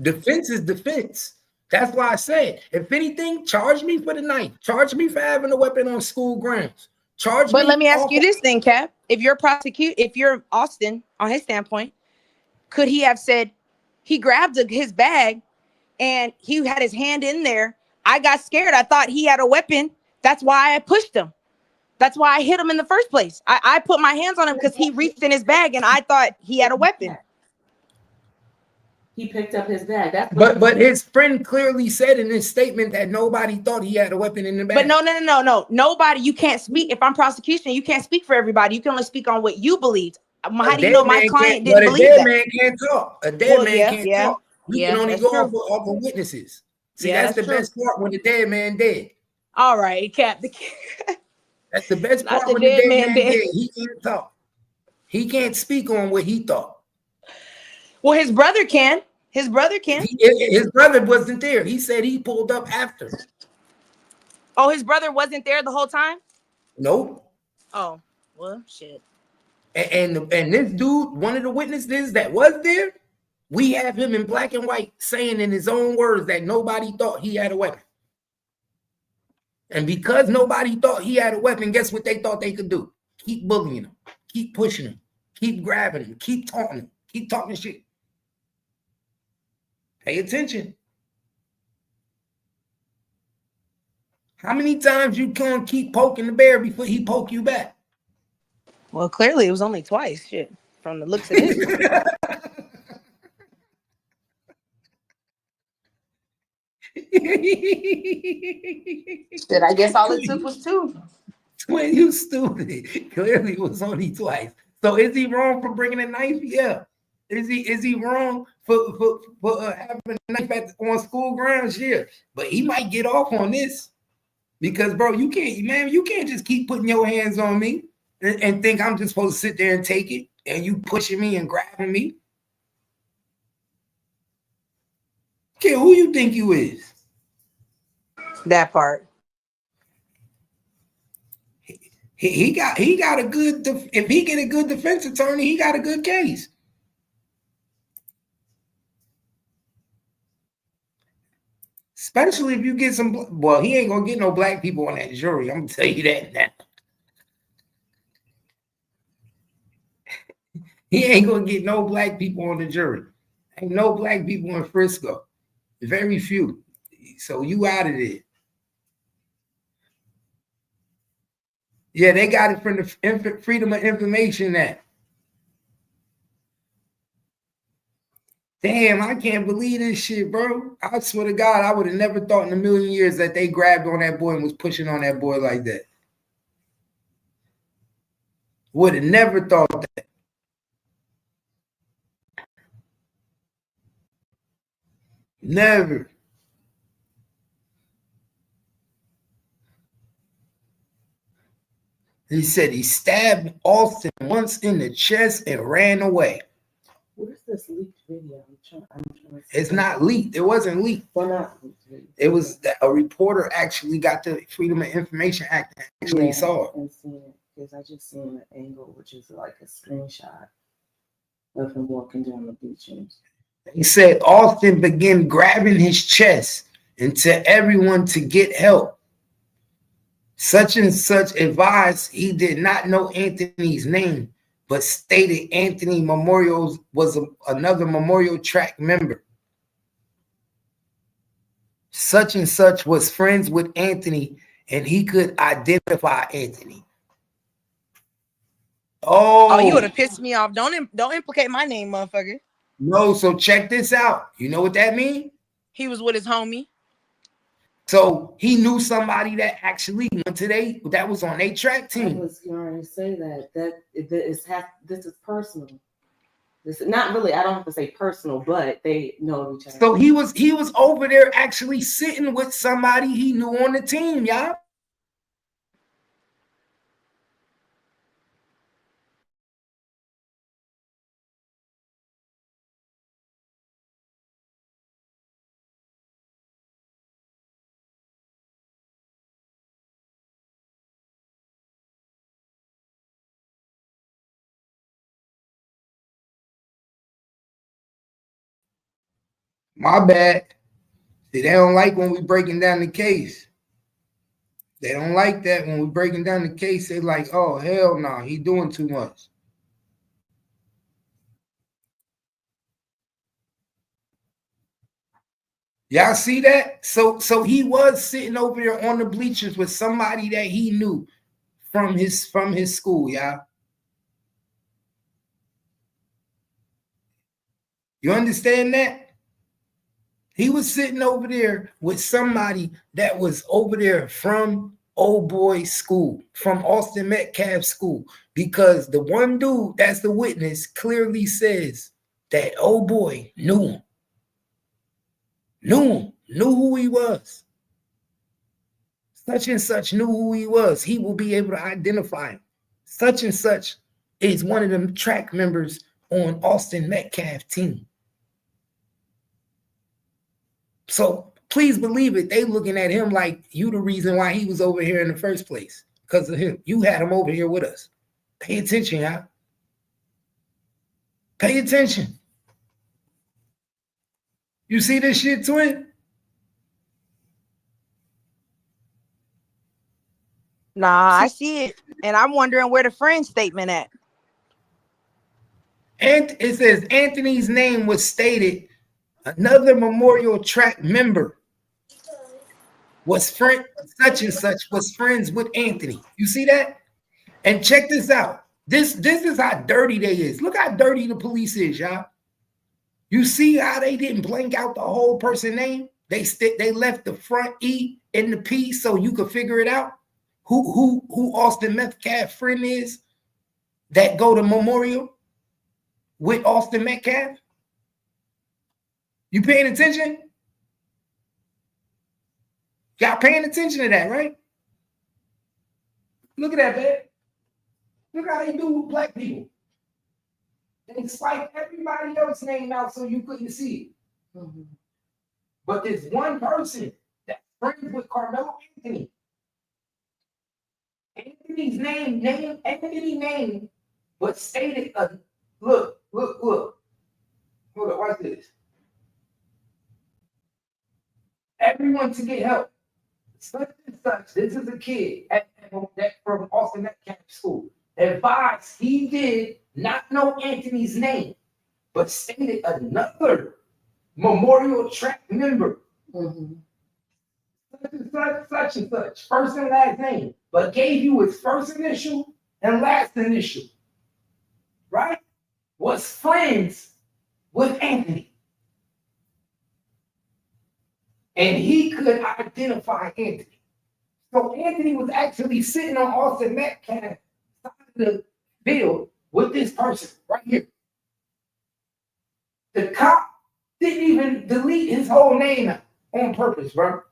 Defense is defense. That's why I said, if anything, charge me for the knife. Charge me for having a weapon on school grounds. But let me ask you this thing, Cap. If you're Austin, on his standpoint, could he have said he grabbed his bag and he had his hand in there? I got scared. I thought he had a weapon. That's why I pushed him. That's why I hit him in the first place. I put my hands on him because he reached in his bag and I thought he had a weapon. He picked up his bag. That's but his friend clearly said in his statement that nobody thought he had a weapon in the bag. But no. Nobody, you can't speak. If I'm prosecution, you can't speak for everybody. You can only speak on what you believed. How do you know my client didn't believe that? A dead man can't talk. A dead man can't talk. We can only go over witnesses. See, that's the best part when the dead man dead. All right, Cap. That's the best part when the dead man dead. He can't talk. He can't speak on what he thought. Well, his brother can. His brother can. His brother wasn't there. He said he pulled up after. Oh, his brother wasn't there the whole time? Nope. Oh, well, shit. And this dude, one of the witnesses that was there, we have him in black and white saying in his own words that nobody thought he had a weapon. And because nobody thought he had a weapon, guess what they thought they could do? Keep bullying him, keep pushing him, keep grabbing him, keep taunting him, keep talking shit. Pay attention. How many times you gonna keep poking the bear before he poke you back? Well, clearly it was only twice. Shit, from the looks of this. Shit, I guess all it took was two. When you stupid. Clearly it was only twice. So is he wrong for bringing a knife? Yeah. Is he wrong for having a knife on school grounds? Yeah. But he might get off on this because, bro, you can't just keep putting your hands on me and think I'm just supposed to sit there and take it and you pushing me and grabbing me. Okay, who you think you is? That part. He got a good if he get a good defense attorney, he got a good case. Especially if you get some, well, he ain't gonna get no black people on that jury. I'm gonna tell you that now. He ain't gonna get no black people on the jury. Ain't no black people in Frisco. Very few. So you out of there. Yeah, they got it from the Freedom of Information Act. Damn, I can't believe this shit, bro. I swear to God, I would have never thought in a million years that they grabbed on that boy and was pushing on that boy like that. Would have never thought that. Never. He said he stabbed Austin once in the chest and ran away. Where's this leaked video? It's not leaked. It wasn't leaked. Well, not leaked. It was that a reporter actually got the Freedom of Information Act and actually saw it. And seen it because I just seen the angle, which is like a screenshot of him walking down the beach. He said Austin began grabbing his chest and tell everyone to get help. Such and such advised he did not know Anthony's name, but stated Anthony Memorial was another Memorial Track member. Such and such was friends with Anthony, and he could identify Anthony. Oh, you would have pissed me off. Don't implicate my name, motherfucker. No, so check this out. You know what that means? He was with his homie. So he knew somebody that actually went to that was on their track team. I was going to say that this is personal. This is not really, I don't have to say personal, but they know each other. So he was over there actually sitting with somebody he knew on the team, y'all. My bad. See, they don't like when we breaking down the case. They don't like that when we breaking down the case. They like, oh, hell no, he doing too much. Y'all see that? So he was sitting over there on the bleachers with somebody that he knew from his school, y'all. You understand that? He was sitting over there with somebody that was over there from old boy school, from Austin Metcalf school, because the one dude that's the witness clearly says that old boy knew him, knew who he was. Such and such knew who he was. He will be able to identify him. Such and such is one of them track members on Austin Metcalf team. So please believe it. They looking at him like you the reason why he was over here in the first place. Because of him. You had him over here with us. Pay attention, y'all. Pay attention. You see this shit, twin? Nah, I see it. And I'm wondering where the friend statement at. And it says Anthony's name was stated. Another Memorial Track member was friend such and such was friends with Anthony. You see that? And check this out. This is how dirty they is. Look how dirty the police is, y'all. You see how they didn't blank out the whole person name? They left the front E and the P so you could figure it out. Who Austin Metcalf friend is that go to Memorial with Austin Metcalf? You paying attention? Y'all paying attention to that, right? Look at that, man. Look how they do with black people. They spike everybody else's name out so you couldn't see it. Mm-hmm. But there's one person that's friends with Carmelo Anthony. Anthony's name, but stated, look. Hold on, watch this. Everyone to get help. Such and such. This is a kid from Austin Metcalf School. Advised he did not know Anthony's name, but stated another Memorial Track member. Mm-hmm. Such and such. First and last name, but gave you his first initial and last initial. Right? Was friends with Anthony. And he could identify Anthony. So Anthony was actually sitting on Austin Metcalf side of the field with this person right here. The cop didn't even delete his whole name out on purpose, bro.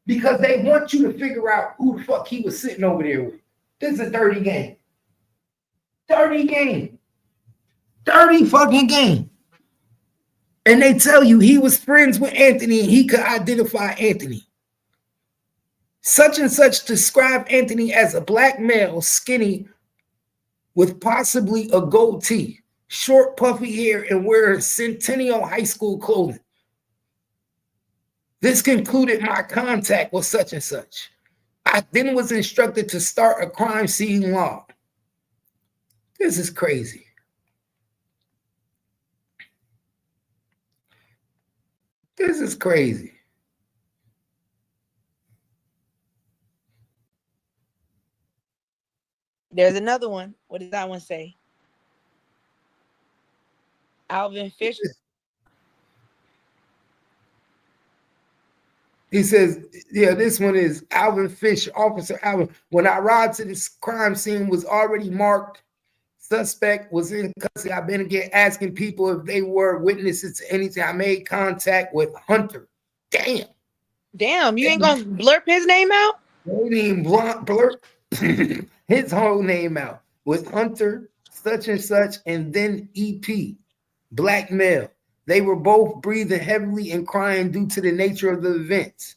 Because they want you to figure out who the fuck he was sitting over there with. This is a dirty game. Dirty game. Dirty fucking game. And they tell you he was friends with Anthony and he could identify Anthony. Such and such described Anthony as a black male, skinny, with possibly a goatee, short puffy hair, and wearing Centennial High School clothing. This concluded my contact with such and such. I then was instructed to start a crime scene log. This is crazy. This is crazy. There's another one. What does that one say? Alvin Fisher. He says, yeah, this one is Alvin Fisher, Officer Alvin. When I arrived to this crime scene, was already marked. Suspect was in custody. I've been again asking people if they were witnesses to anything. I made contact with Hunter. Damn, you ain't gonna blurp his name out? They didn't blurp his whole name out. With Hunter, such and such, and then EP, black male. They were both breathing heavily and crying due to the nature of the events.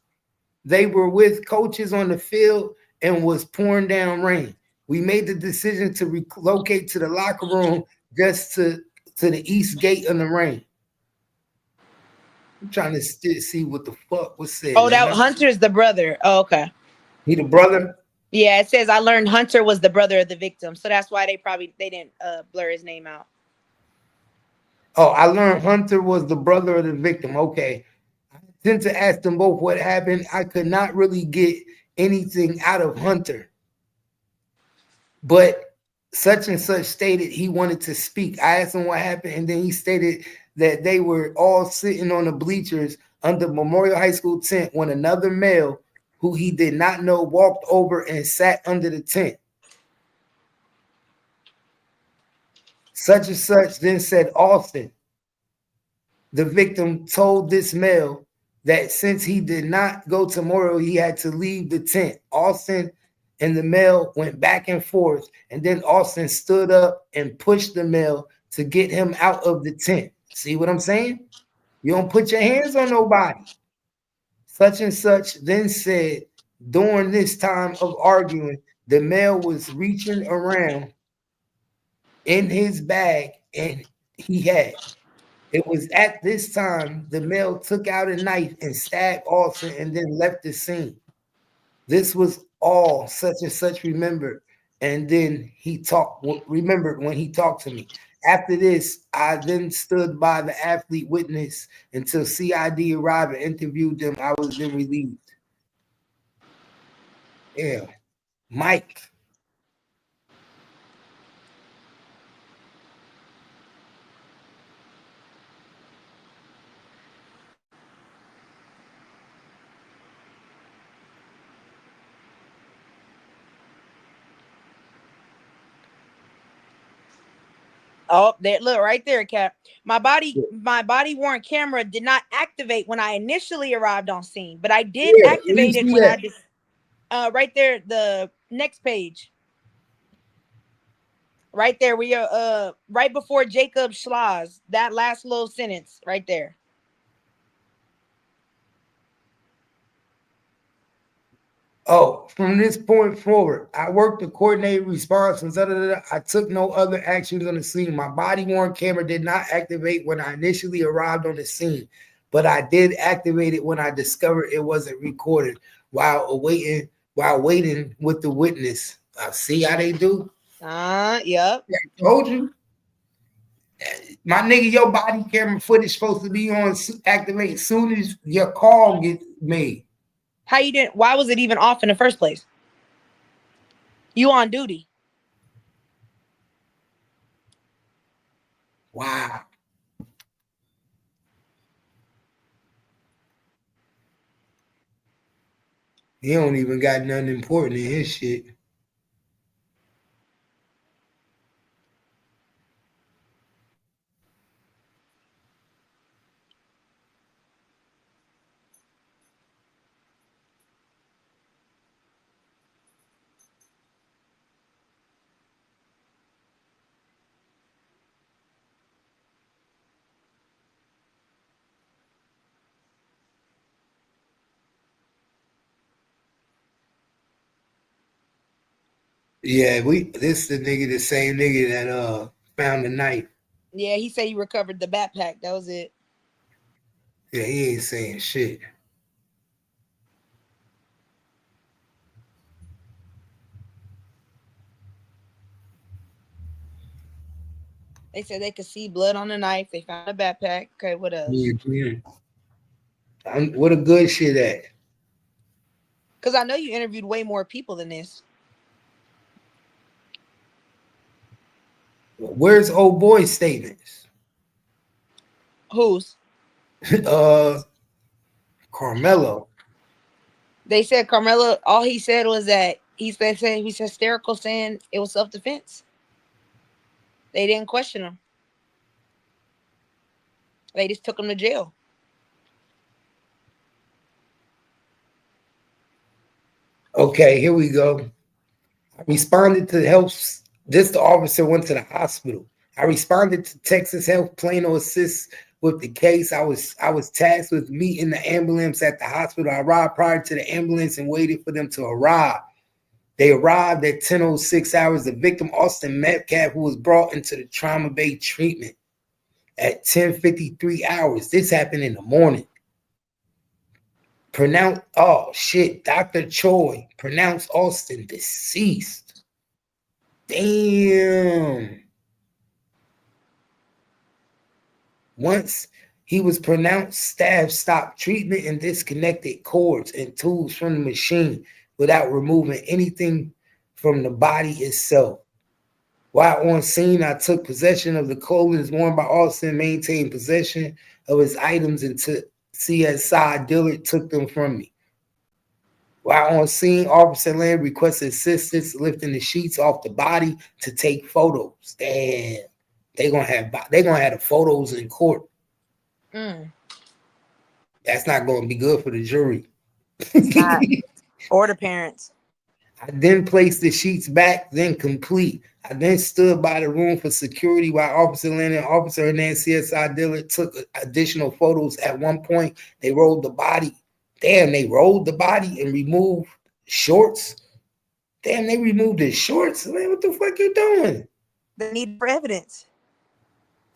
They were with coaches on the field and was pouring down rain. We made the decision to relocate to the locker room just to the east gate in the rain. I'm trying to see what the fuck was said. Oh, that Hunter's the brother. Oh, okay. He the brother? Yeah, it says I learned Hunter was the brother of the victim. So that's why they didn't blur his name out. Oh, I learned Hunter was the brother of the victim. Okay. I Sent to ask them both what happened. I could not really get anything out of Hunter, but such and such stated he wanted to speak. I asked him what happened, and then he stated that they were all sitting on the bleachers under Memorial High School tent when another male who he did not know walked over and sat under the tent. Such and such then said Austin, the victim, told this male that since he did not go to Memorial, he had to leave the tent. Austin and the male went back and forth, and then Austin stood up and pushed the male to get him out of the tent. See what I'm saying? You don't put your hands on nobody. Such and such then said, during this time of arguing, the male was reaching around in his bag, and he had. It was at this time the male took out a knife and stabbed Austin and then left the scene. This was all such and such remembered. And then he remembered when he talked to me. After this, I then stood by the athlete witness until CID arrived and interviewed them. I was then relieved. Yeah. Mike. Oh, there, look right there, Cap. My body worn camera did not activate when I initially arrived on scene, but I did activate it when I did. Right there, the next page. Right there, we are right before Jacob Schloss. That last little sentence right there. Oh, from this point forward, I worked the coordinated response. I took no other actions on the scene. My body-worn camera did not activate when I initially arrived on the scene, but I did activate it when I discovered it wasn't recorded while waiting with the witness. See how they do? Yep. I told you. My nigga, your body camera footage supposed to be on activate as soon as your call gets made. How you didn't? Why was it even off in the first place? You on duty? Wow. He don't even got nothing important in his shit. Yeah, this the nigga, the same nigga that found the knife. Yeah, he said he recovered the backpack. That was it. Yeah, he ain't saying shit. They said they could see blood on the knife. They found a backpack. Okay, what else? Yeah. What a good shit at? Because I know you interviewed way more people than this. Where's old boy's statements? Whose? Carmelo. They said Carmelo, all he said was that he said he's hysterical, saying it was self-defense. They didn't question him. They just took him to jail. Okay, here we go. I responded to help. The officer went to the hospital. I responded to Texas Health Plano assist with the case. I was tasked with meeting the ambulance at the hospital. I arrived prior to the ambulance and waited for them to arrive. They arrived at 10:06 hours. The victim, Austin Metcalf, who was brought into the trauma bay treatment at 10:53 hours. This happened in the morning. Dr. Choi pronounced Austin deceased. Damn. Once He was pronounced staff stopped treatment and disconnected cords and tools from the machine without removing anything from the body itself. While on scene, I took possession of the clothing worn by Austin, maintained possession of his items until CSI Dillard took them from me. While on scene, Officer Land requested assistance lifting the sheets off the body to take photos. Damn, they're gonna have the photos in court. That's not gonna be good for the jury. It's not. Or the parents. I then placed the sheets back, then complete. I then stood by the room for security while Officer Land and Officer Hernandez CSI Dillard took additional photos. At one point, they rolled the body. Damn, they rolled the body and removed shorts. Damn, they removed his shorts. Man, what the fuck you doing? They need for evidence.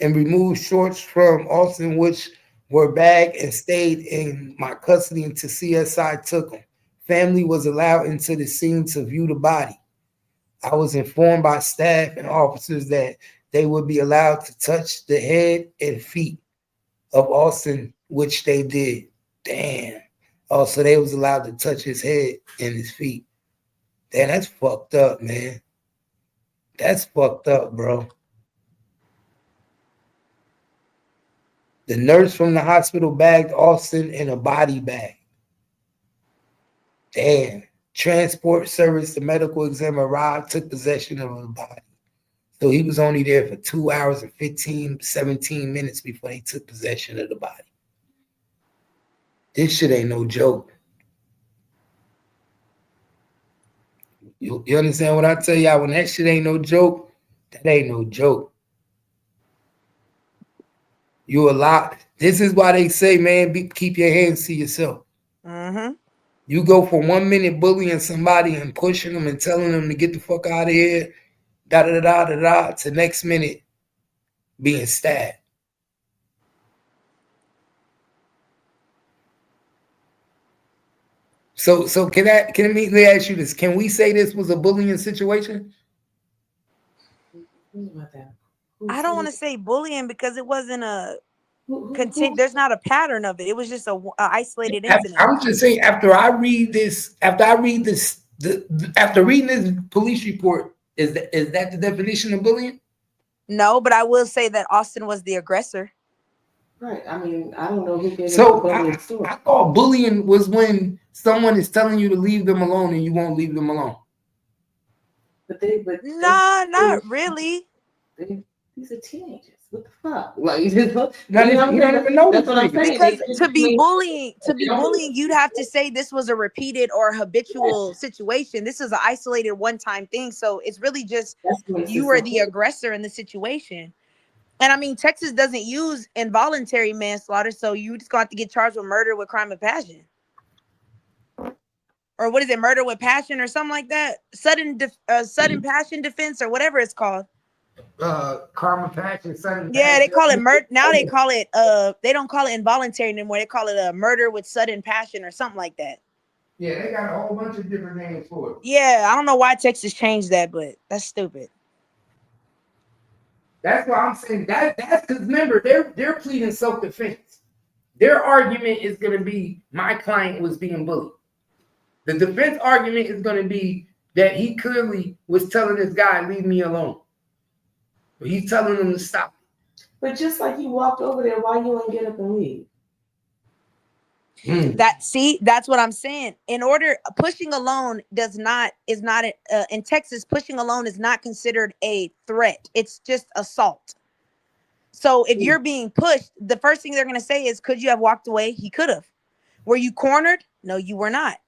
And removed shorts from Austin, which were bagged and stayed in my custody until CSI took them. Family was allowed into the scene to view the body. I was informed by staff and officers that they would be allowed to touch the head and feet of Austin, which they did. Damn. Oh, so they was allowed to touch his head and his feet. Damn, that's fucked up, man. That's fucked up, bro. The nurse from the hospital bagged Austin in a body bag. Damn. Transport service, the medical examiner arrived, took possession of the body. So he was only there for 2 hours and 17 minutes before they took possession of the body. This shit ain't no joke. You understand what I tell y'all? When that shit ain't no joke, that ain't no joke. You a lot. This is why they say, man, keep your hands to yourself. Mm-hmm. You go for 1 minute bullying somebody and pushing them and telling them to get the fuck out of here, da-da-da-da-da, to next minute being stabbed. So can I immediately ask you this? Can we say this was a bullying situation? I don't want to say bullying because it wasn't a there's not a pattern of it. It was just a isolated incident. I'm just saying, after reading this police report, is that the definition of bullying? No, but I will say that Austin was the aggressor. Right. I mean, I don't know who gave So I thought bullying was when someone is telling you to leave them alone and you won't leave them alone. Not really. These are teenagers. What the fuck? Like, you don't even know. That's what I'm saying. Because to be bullying, you'd have to say this was a repeated or habitual situation. This is an isolated one-time thing. So it's really just you were the aggressor in the situation. And I mean, Texas doesn't use involuntary manslaughter, so you just going to have to get charged with murder with crime of passion. Or what is it, murder with passion or something like that? Sudden passion defense or whatever it's called. Crime of passion, sudden Yeah, passion. they call it murder. Now they call it they don't call it involuntary anymore. They call it a murder with sudden passion or something like that. Yeah, they got a whole bunch of different names for it. Yeah, I don't know why Texas changed that, but that's stupid. That's why I'm saying that's because remember, they're pleading self-defense. Their argument is going to be my client was being bullied. The defense argument is going to be that he clearly was telling this guy, leave me alone. But he's telling him to stop. But just like you walked over there, why you wouldn't get up and leave? That's what I'm saying. In order, pushing alone is not in Texas, pushing alone is not considered a threat. It's just assault. So if you're being pushed, the first thing they're going to say is, could you have walked away? He could have. Were you cornered? No, you were not.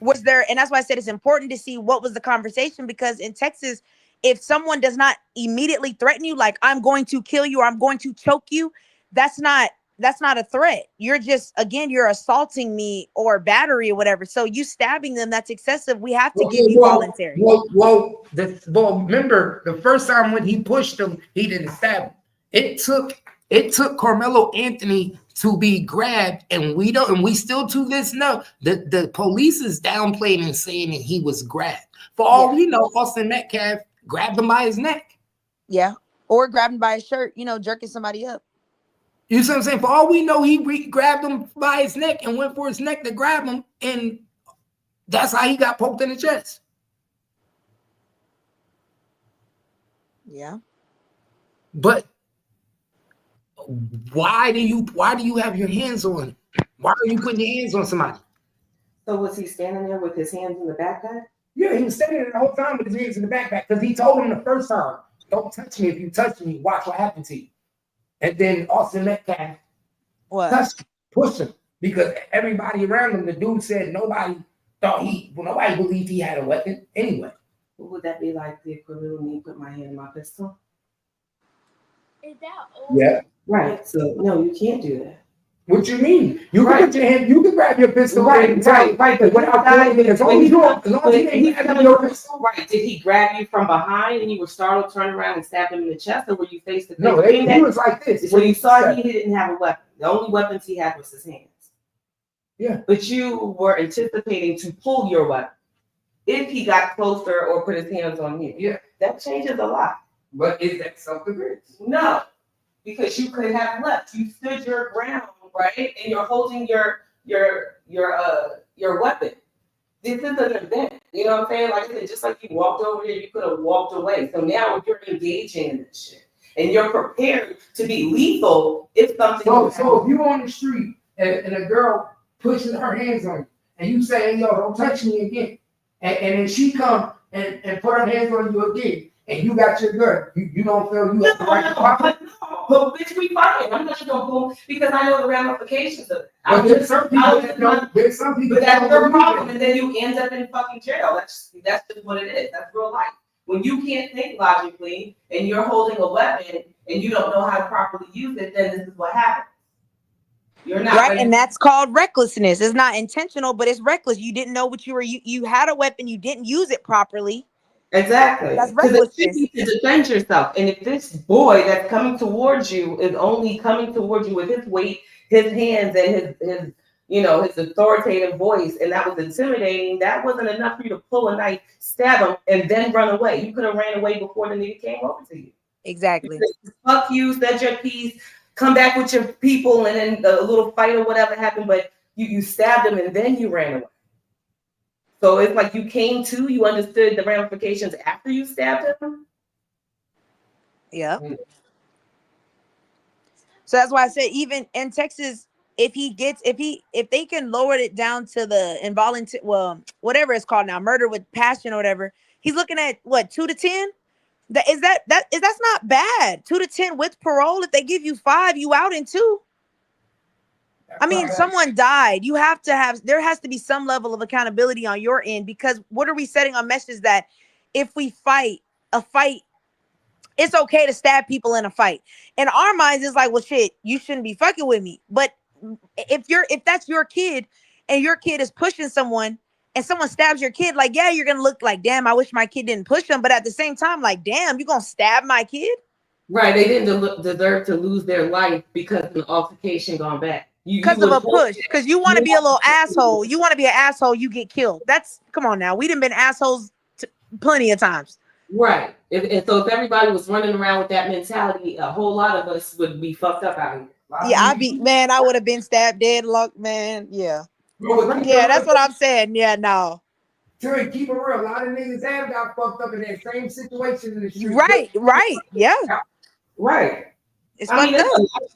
Was there? And that's why I said it's important to see what was the conversation, because in Texas, if someone does not immediately threaten you, like I'm going to kill you or I'm going to choke you, that's not a threat. You're just, again, you're assaulting me or battery or whatever. So you stabbing them, that's excessive. We have to give you voluntary. Well, remember the first time when he pushed him, he didn't stab him. It took Carmelo Anthony to be grabbed, and we still to this know the police is downplaying and saying that he was grabbed. For all we know, Austin Metcalf grabbed him by his neck. Yeah, or grabbed him by his shirt, jerking somebody up. You see what I'm saying? For all we know, he grabbed him by his neck and went for his neck to grab him, and that's how he got poked in the chest. Yeah. But why do you have your hands on him? Why are you putting your hands on somebody? So was he standing there with his hands in the backpack? Yeah, he was standing there the whole time with his hands in the backpack because he told him the first time, "Don't touch me. If you touch me, watch what happens to you." And then Austin Metcalf touched him, pushed him, because everybody around him, the dude said nobody believed he had a weapon anyway. Would that be like the equivalent of me put my hand in my pistol? Is that old? Yeah. Right. So no, you can't do that. What you mean? You can put your hand, you can grab your pistol. Right. But without pointing it, as long as you ain't grabbing your pistol. Right. Did he grab you from behind and you were startled, turned around and stabbed him in the chest, or were you face to face? No, he was like this. When you saw he didn't have a weapon. The only weapons he had was his hands. Yeah. But you were anticipating to pull your weapon if he got closer or put his hands on you. Yeah. That changes a lot. But is that self-defense? No, because you could have left. You stood your ground, right? And you're holding your weapon. This is an event. You know what I'm saying? Like I said, just like you walked over here, you could have walked away. So now you're engaging in this shit. And you're prepared to be lethal if something. So if you're on the street and a girl pushes her hands on you and you say, "Yo, don't touch me again," and then she come and put her hands on you again, and you got your gun, you don't feel you have the right to pop it? But bitch, we fighting. I'm not gonna boom because I know the ramifications of it. But there's some people that don't. There's some people But that that's don't their believe problem, it. and then you end up in fucking jail. That's just what it is. That's real life. When you can't think logically and you're holding a weapon and you don't know how to properly use it, then this is what happens. You're not right, and that's called recklessness. It's not intentional, but it's reckless. You didn't know what you had a weapon, you didn't use it properly. Exactly. That's Because recklessness. you need to defend yourself. And if this boy that's coming towards you is only coming towards you with his weight, his hands, and his his authoritative voice, and that was intimidating, that wasn't enough for you to pull a knife, stab him, and then run away. You could have ran away before the nigga came over to you. Exactly. Fuck you, said your piece, come back with your people, and then a little fight or whatever happened, but you stabbed him and then you ran away. So it's like you came to, you understood the ramifications after you stabbed him. Yeah. So that's why I said, even in Texas, if they can lower it down to the involuntary, whatever it's called now, murder with passion or whatever, he's looking at what, 2 to 10? That's not bad. 2 to 10 with parole. If they give you 5, you out in 2. I mean, someone died. There has to be some level of accountability on your end, because what are we setting on message that if we fight a fight, it's okay to stab people in a fight? In our minds, it's like, well, shit, you shouldn't be fucking with me. But if that's your kid and your kid is pushing someone and someone stabs your kid, like, yeah, you're going to look like, damn, I wish my kid didn't push him. But at the same time, like, damn, you're going to stab my kid? Right. They didn't deserve to lose their life because of an altercation gone back. Because of a push. Because you want to be a little asshole. You want to be an asshole, you get killed. Come on now. We done been assholes plenty of times. Right. And so if everybody was running around with that mentality, a whole lot of us would be fucked up out here. Yeah, I would have been stabbed dead, man. Yeah. Yeah, that's what I'm saying. Yeah, no. Terry, keep it real. A lot of niggas have got fucked up in that same situation in the street. Right. Yeah. Right. It's fucked up.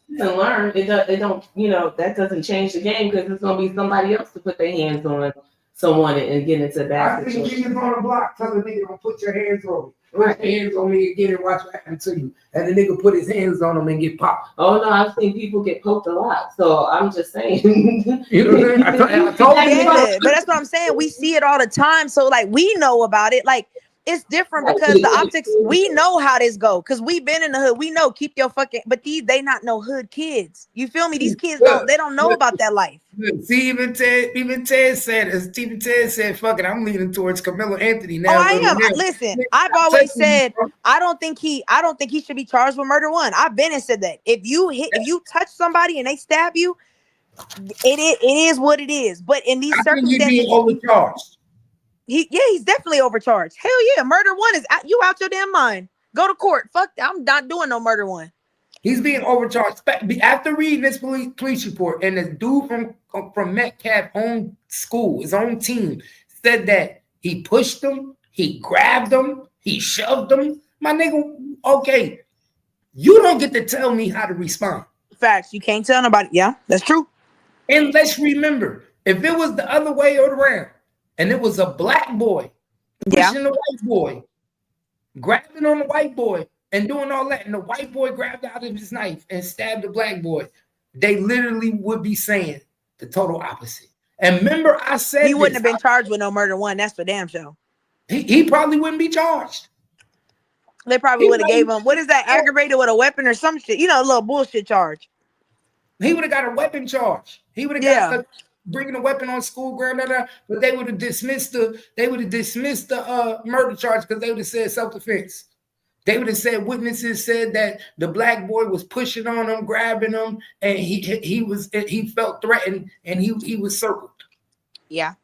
You can learn. It don't, that doesn't change the game, because it's gonna be somebody else to put their hands on someone and get into a bad situation. I think niggas on the block tell the nigga, don't put your hands on me. Put your hands on me again and watch what happens to you. And the nigga put his hands on him and get popped. Oh no, I've seen people get poked a lot. So I'm just saying. You know what I'm saying? I told you. But that's what I'm saying. We see it all the time. So like, we know about it. Like, it's different because the optics, we know how this go, because we've been in the hood. We know, keep your fucking, but they not no hood kids. You feel me? These kids don't know about that life. See, even Ted said, fuck it, I'm leaning towards Carmelo Anthony now. Oh, I am. Listen, I've always said I don't think he should be charged with murder 1. I've been and said that. If you touch somebody and they stab you, it is what it is. But in these circumstances, he's overcharged. He's definitely overcharged. Hell yeah, murder 1 is you out your damn mind. Go to court. Fuck, I'm not doing no murder 1. He's being overcharged. After reading this police report, and the dude from Metcalf own school, his own team, said that he pushed him, he grabbed him, he shoved him. My nigga, okay, you don't get to tell me how to respond. Facts. You can't tell nobody. Yeah, that's true. And let's remember, if it was the other way around, and it was a black boy pushing the white boy, grabbing on the white boy, and doing all that, and the white boy grabbed out of his knife and stabbed the black boy, they literally would be saying the total opposite. And remember, I said he wouldn't have been charged with no murder one. That's for damn sure. He probably wouldn't be charged. They probably would have gave him, what is that, aggravated with a weapon or some shit? You know, a little bullshit charge. He would have got a weapon charge. He would have got bringing a weapon on school ground, but they would have dismissed the murder charge because they would have said self-defense. They would have said witnesses said that the black boy was pushing on him, grabbing him, and he felt threatened and he was circled. Yeah.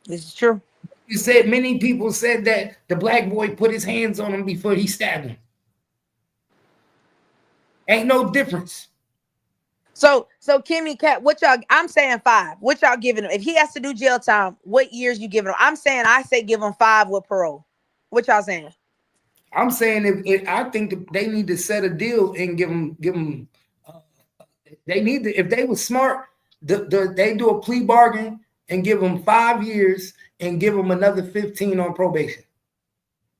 This is true. He said many people said that the black boy put his hands on him before he stabbed him. Ain't no difference. So Kimmy Cat, I'm saying 5. What y'all giving him? If he has to do jail time, what years you giving him? I say give him 5 with parole. What y'all saying? I'm saying I think they need to set a deal and give them. They need to, if they were smart, they do a plea bargain and give them 5 years and give them another 15 on probation.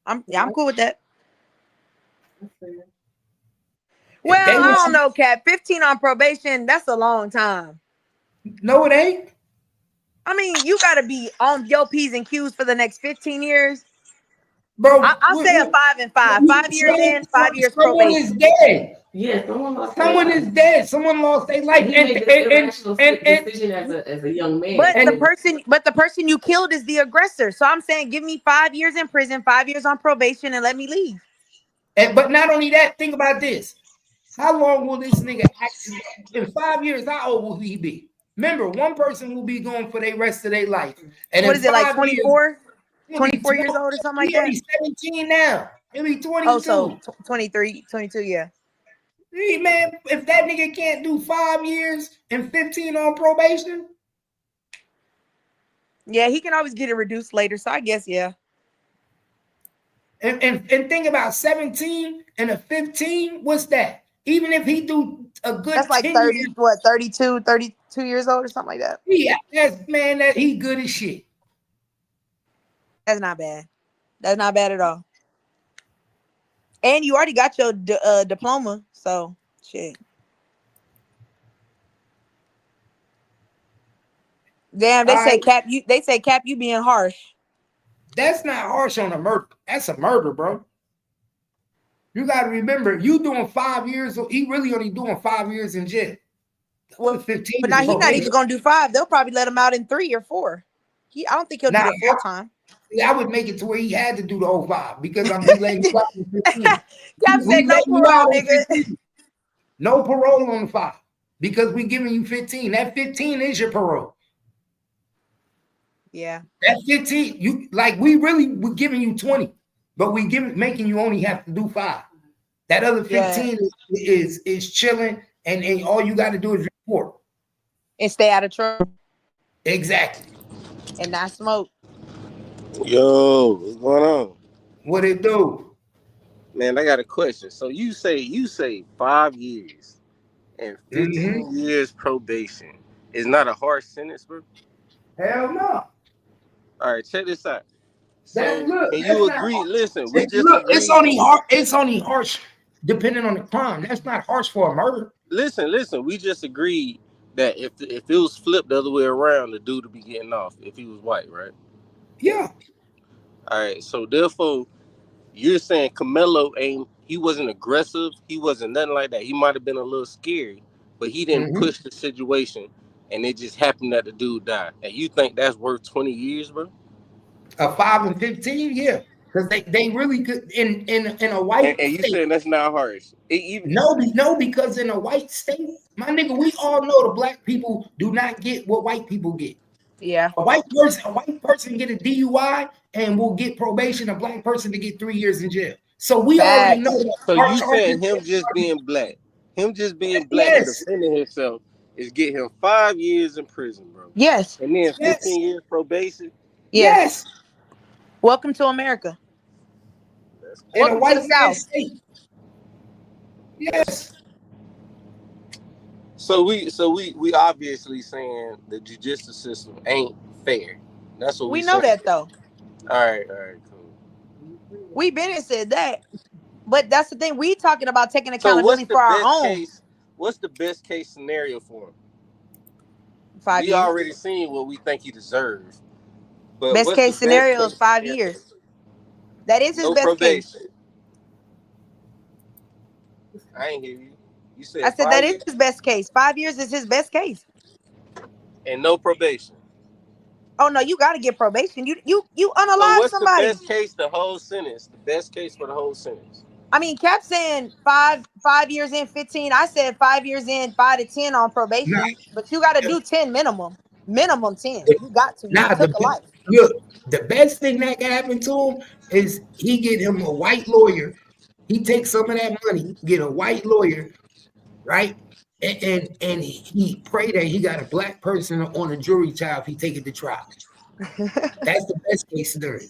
I'm cool with that. Well, I don't know, Cat. 15 on probation, that's a long time. No, it ain't. I mean, you got to be on your P's and Q's for the next 15 years. Bro, I'll say a 5 and 5. 5 years in, 5 years probation. Someone is dead. Yeah, someone is dead. Someone lost their life. He made this decision as a young man. But the person you killed is the aggressor. So I'm saying, give me 5 years in prison, 5 years on probation, and let me leave. But not only that, think about this. How long will this nigga actually, in 5 years, how old will he be? Remember, one person will be going for the rest of their life. And what is it, like 24? 24 years old or something like that? He's 17 now. He'll be 22. Oh, so 23, 22, yeah. Hey, man, if that nigga can't do 5 years and 15 on probation. Yeah, he can always get it reduced later. So I guess, yeah. And think about 17 and a 15. What's that? Even if he do a good, that's like 30, years, what, 32 years old or something like that. Yeah, that he good as shit. That's not bad. That's not bad at all. And you already got your diploma, so shit. Damn, they say Cap. You being harsh. That's not harsh on a murder. That's a murder, bro. You got to remember, you doing 5 years. He really only doing 5 years in jail. Well, 15. But now he's not even gonna do 5. They'll probably let him out in 3 or 4. I don't think he'll do it full time. I would make it to where he had to do the whole 5 because I'm delaying 15. Cap said no parole, nigga. No parole on the 5 because we giving you 15. That 15 is your parole. Yeah. That 15, we're giving you 20, but making you only have to do 5. That other 15 is chilling, and all you got to do is report and stay out of trouble. Exactly. And not smoke. Yo, what's going on? What it do? Man, I got a question. So you say 5 years and 15 years probation is not a harsh sentence, bro? Hell no. All right, check this out. So, look, and you agree? Listen, we just look. It's only harsh depending on the crime. That's not harsh for a murder. Listen. We just agreed that if it was flipped the other way around, the dude would be getting off if he was white, right? Yeah. All right. So therefore, you're saying Camelo he wasn't aggressive. He wasn't nothing like that. He might have been a little scary, but he didn't push the situation, and it just happened that the dude died. And you think that's worth 20 years, bro? A 5 and 15, yeah. Because they really could in a white and you state. saying that's not harsh? No, because in a white state, my nigga, we all know the black people do not get what white people get. Yeah. A white person get a DUI and will get probation. A black person to get 3 years in jail. So we already know Facts. that So our you saying charges. him just being black and Yes, defending himself is get him 5 years in prison, bro, Yes. and then yes, 15 years probation. Yes. yes. Welcome to America. That's In a Welcome to white the man's South. state. that's Yes. so we obviously saying the judicial system ain't fair. That's what we We know saying. that though. All right, cool. We been and said that. But that's the thing. We talking about taking So what's accountability the for our best own. case? What's the best case scenario for him? 5 We years. already seen what we think he deserves, but Best what's the case best scenario is case 5 scenario? years. That is his No best case. probation. I ain't hear you. You I said said that 5 is years his best case. 5 years is his best case. and no probation. Oh no, you gotta get probation. You So unalive what's the somebody. best case? The whole sentence. The best case for the whole sentence. I mean, Cap saying 5 years in 15. I said 5 years in 5 to 10 on probation. Now, But you gotta do 10 minimum. Minimum 10. You got to. You now took a life. look, the best thing that can happen to him is he get him a white lawyer. He takes some of that money, get a white lawyer, right? And he pray that he got a black person on a jury trial if he take it to trial. That's the best case scenario.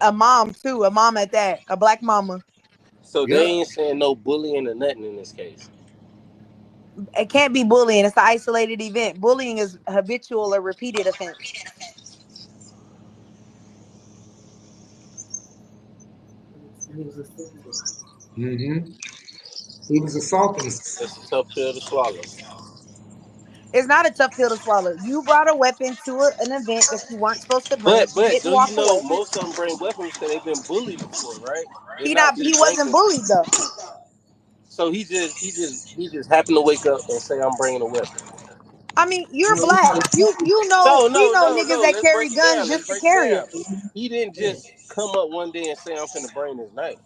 A mom too. A mom at that. A black mama. So they Yep. ain't saying no bullying or nothing in this case. It can't be bullying. It's an isolated event. Bullying is habitual or repeated offense. Mm-hmm. He was assaulting him. It's a tough pill to swallow. It's not a tough pill to swallow. You brought a weapon to an event that you weren't supposed to bring. But You didn't do you walk know away. most of them bring weapons because they've been bullied before, right? They're He not he just wasn't breaking. bullied though. So he just happened to wake up and say, "I'm bringing a weapon." I mean, you're black. No, We no, know no, niggas no. that Let's carry break it guns down. just Let's to break it carry down. them. He didn't just come up one day and say, "I'm finna bring this knife."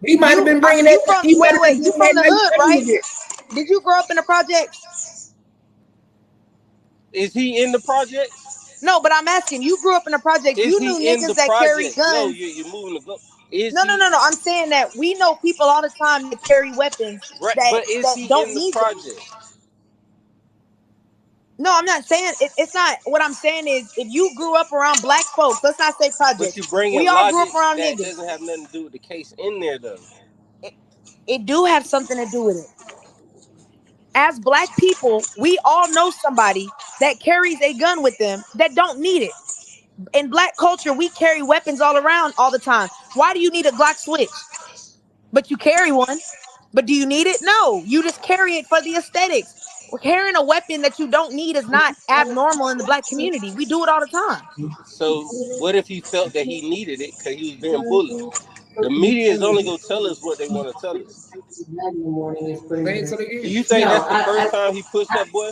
He might have been bringing You that. from He might have been you bringing from that the nice hood, money right? with it. Did you grow up in the projects? Is he in the projects? No, but I'm asking. You grew up in the projects. Is You knew he in niggas the that carry projects? No, guns. you're moving the go. Is No. he I'm saying that we know people all the time that carry weapons right? that But is he don't in the need them. project? No, I'm not saying it's not. What I'm saying is, if you grew up around black folks, let's not say But projects. you bring We in all grew logic up around that niggas. doesn't have nothing to do with the case in there, though. It do have something to do with it. As black people, we all know somebody that carries a gun with them that don't need it. In black culture, we carry weapons all around all the time. Why do you need a Glock switch? But you carry one. But do you need it? No. You just carry it for the aesthetics. Carrying a weapon that you don't need is not abnormal in the black community. We do it all the time. So what if he felt that he needed it because he was being bullied? The media is only gonna tell us what they want to tell us. Say it to the Do end. you think that's the first time he pushed that boy?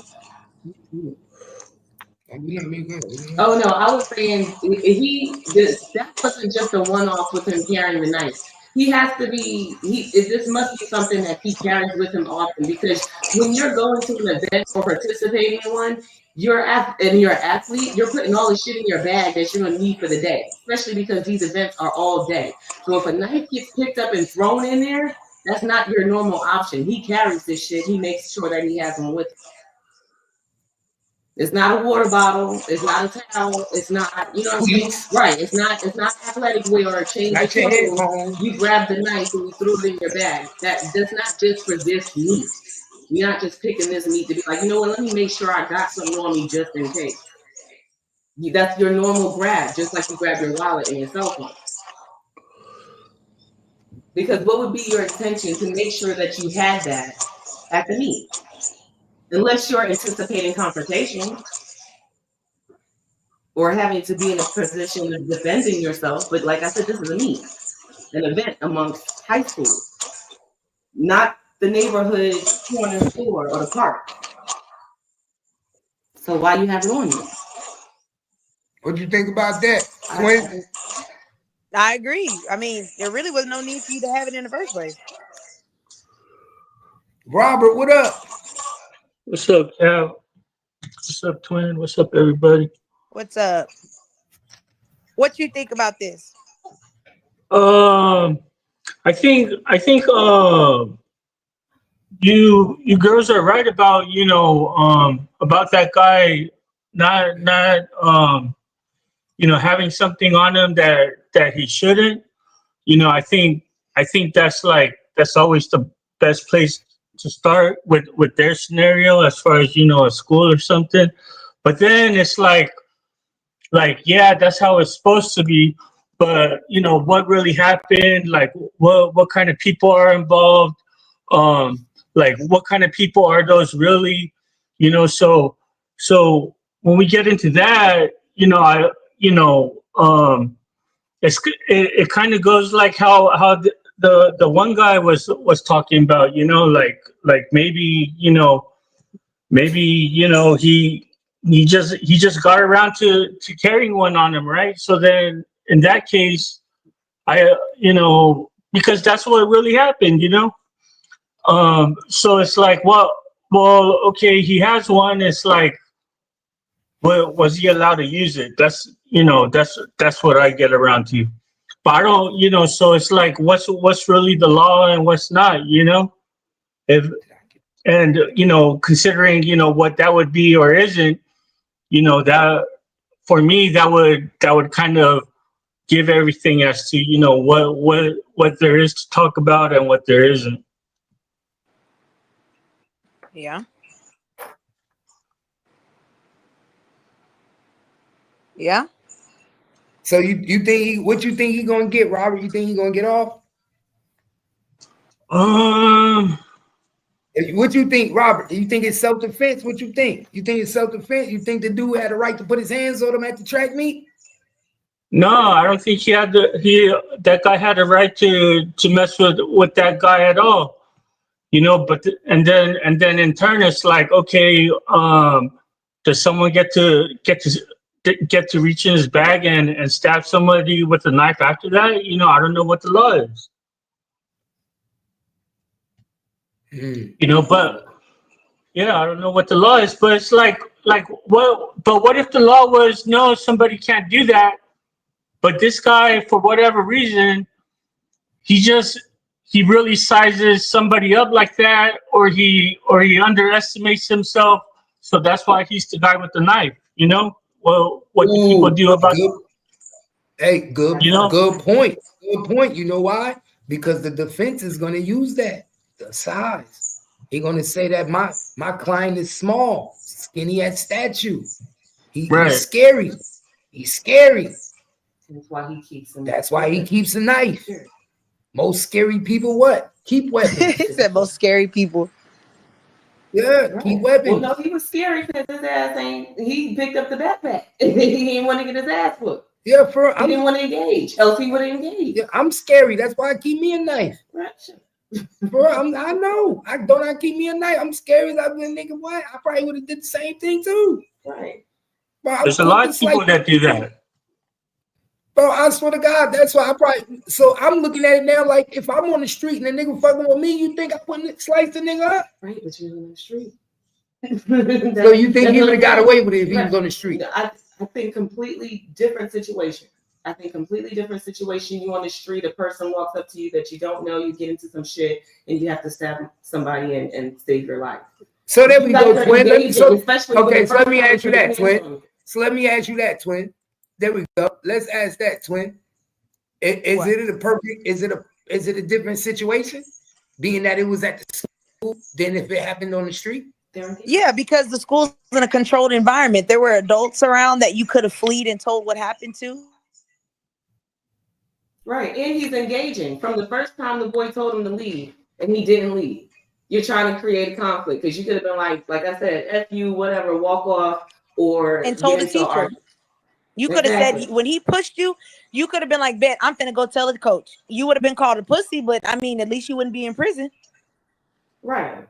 Oh no, I was saying that wasn't just a one-off with him carrying the knife. He has to be. This must be something that he carries with him often because when you're going to an event or participating in one, you're an athlete. You're putting all the shit in your bag that you're gonna need for the day, especially because these events are all day. So if a knife gets picked up and thrown in there, that's not your normal option. He carries this shit. He makes sure that he has one with him. It's not a water bottle. It's not a towel. It's not, you know what I'm saying? Right. It's not athletic wear or a change of clothes. You grab the knife and you threw it in your bag. That's not just for this meat. You're not just picking this meat to be like, you know what, let me make sure I got something on me just in case. That's your normal grab, just like you grab your wallet and your cell phone. Because what would be your intention to make sure that you had that at the meet? Unless you're anticipating confrontation or having to be in a position of defending yourself. But like I said, this is a meet, an event amongst high school, not the neighborhood corner store or the park. So why you have it on you? What do you think about that, Quinn? I agree. I mean, there really was no need for you to have it in the first place. Robert, what up? What's up, Cal? What's up, Twin? What's up, everybody? What's up? What you think about this? I think you girls are right about about that guy not having something on him that he shouldn't. I think that's always the best place to start with their scenario as far as a school or something. But then it's like yeah, that's how it's supposed to be. But what really happened? Like what kind of people are involved? Like what kind of people are those really? So when we get into that, it kind of goes like how the one guy was talking about, like maybe he just got around to carrying one on him, right? So then in that case, because that's what really happened, so it's like, well, okay, he has one. It's like, well, was he allowed to use it? That's what I get around to. But I don't, so it's like, what's really the law and what's not, if and considering what that would be or isn't, that for me that would kind of give everything as to what there is to talk about and what there isn't. Yeah. Yeah. So you think what you think he gonna get, Robert? You think he gonna get off? What you think, Robert? You think it's self-defense? What you think? You think it's self-defense? You think the dude had a right to put his hands on him at the track meet? No, I don't think that guy had a right to mess with that guy at all. But and then in turn it's like, okay, does someone get to reach in his bag and stab somebody with a knife after that? I don't know what the law is. But yeah, I don't know what the law is, but it's like what if the law was, no, somebody can't do that, but this guy, for whatever reason, he really sizes somebody up like that, or he underestimates himself, so that's why he's the guy with the knife. Well, what do people do about it? Hey, good point. Good point. You know why? Because the defense is going to use that, the size. He's going to say that my client is small, skinny at stature. He's scary. He's scary. That's why he keeps him. That's why he keeps a knife. Sure. Most scary people what? Keep weapons. He said most scary people. Yeah, keep weapons. Well, no, he was scary because his ass he picked up the backpack. He didn't want to get his ass whooped. Yeah, he didn't want to engage. Else he would have engaged. Yeah, I'm scary. That's why I keep me a knife. Right. Bro, I know. I keep me a knife. I'm scary. I've been nigga. What? I probably would have did the same thing too. Right. Bro, there's a lot of people that do that. Bro, I swear to God, that's why I probably. So I'm looking at it now like, if I'm on the street and a nigga fucking with me, you think I wouldn't slice the nigga up? Right, but you're on the street. So you think he would have got away with it if he was on the street? I think completely different situation. You on the street, a person walks up to you that you don't know, you get into some shit, and you have to stab somebody and save your life. So there we go, twin. So let me ask you that, twin. So let me ask you that, twin. There we go. Let's ask that, twin. Is it a different situation, being that it was at the school than if it happened on the street? Yeah, because the school's in a controlled environment. There were adults around that you could have fled and told what happened to. Right, and he's engaging from the first time the boy told him to leave, and he didn't leave. You're trying to create a conflict because you could have been like I said, F you, whatever, walk off, and told the teacher. You could have said, when he pushed you, you could have been like, bet, I'm finna go tell the coach. You would have been called a pussy, but I mean, at least you wouldn't be in prison. Right.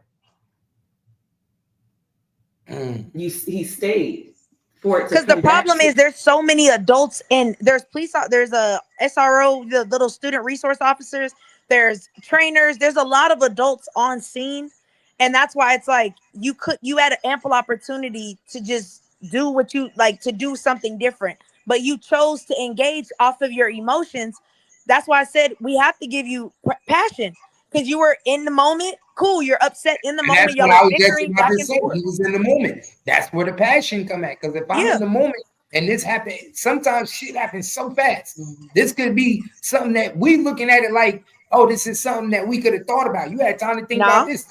He stayed for it. Because the problem is there's so many adults and there's there's a SRO, the little student resource officers, there's trainers, there's a lot of adults on scene. And that's why it's like you had an ample opportunity to just do what you like, to do something different, but you chose to engage off of your emotions That's why I said we have to give you passion because you were in the moment. Cool, you're upset in the And moment. that's Y'all what I were was just bickering about back to and say. forth. He was in the moment. That's where the passion come at. Because if I'm in the moment and this happens, sometimes shit happens so fast. This could be something that we looking at it like, oh, this is something that we could have thought about. You had time to think about this.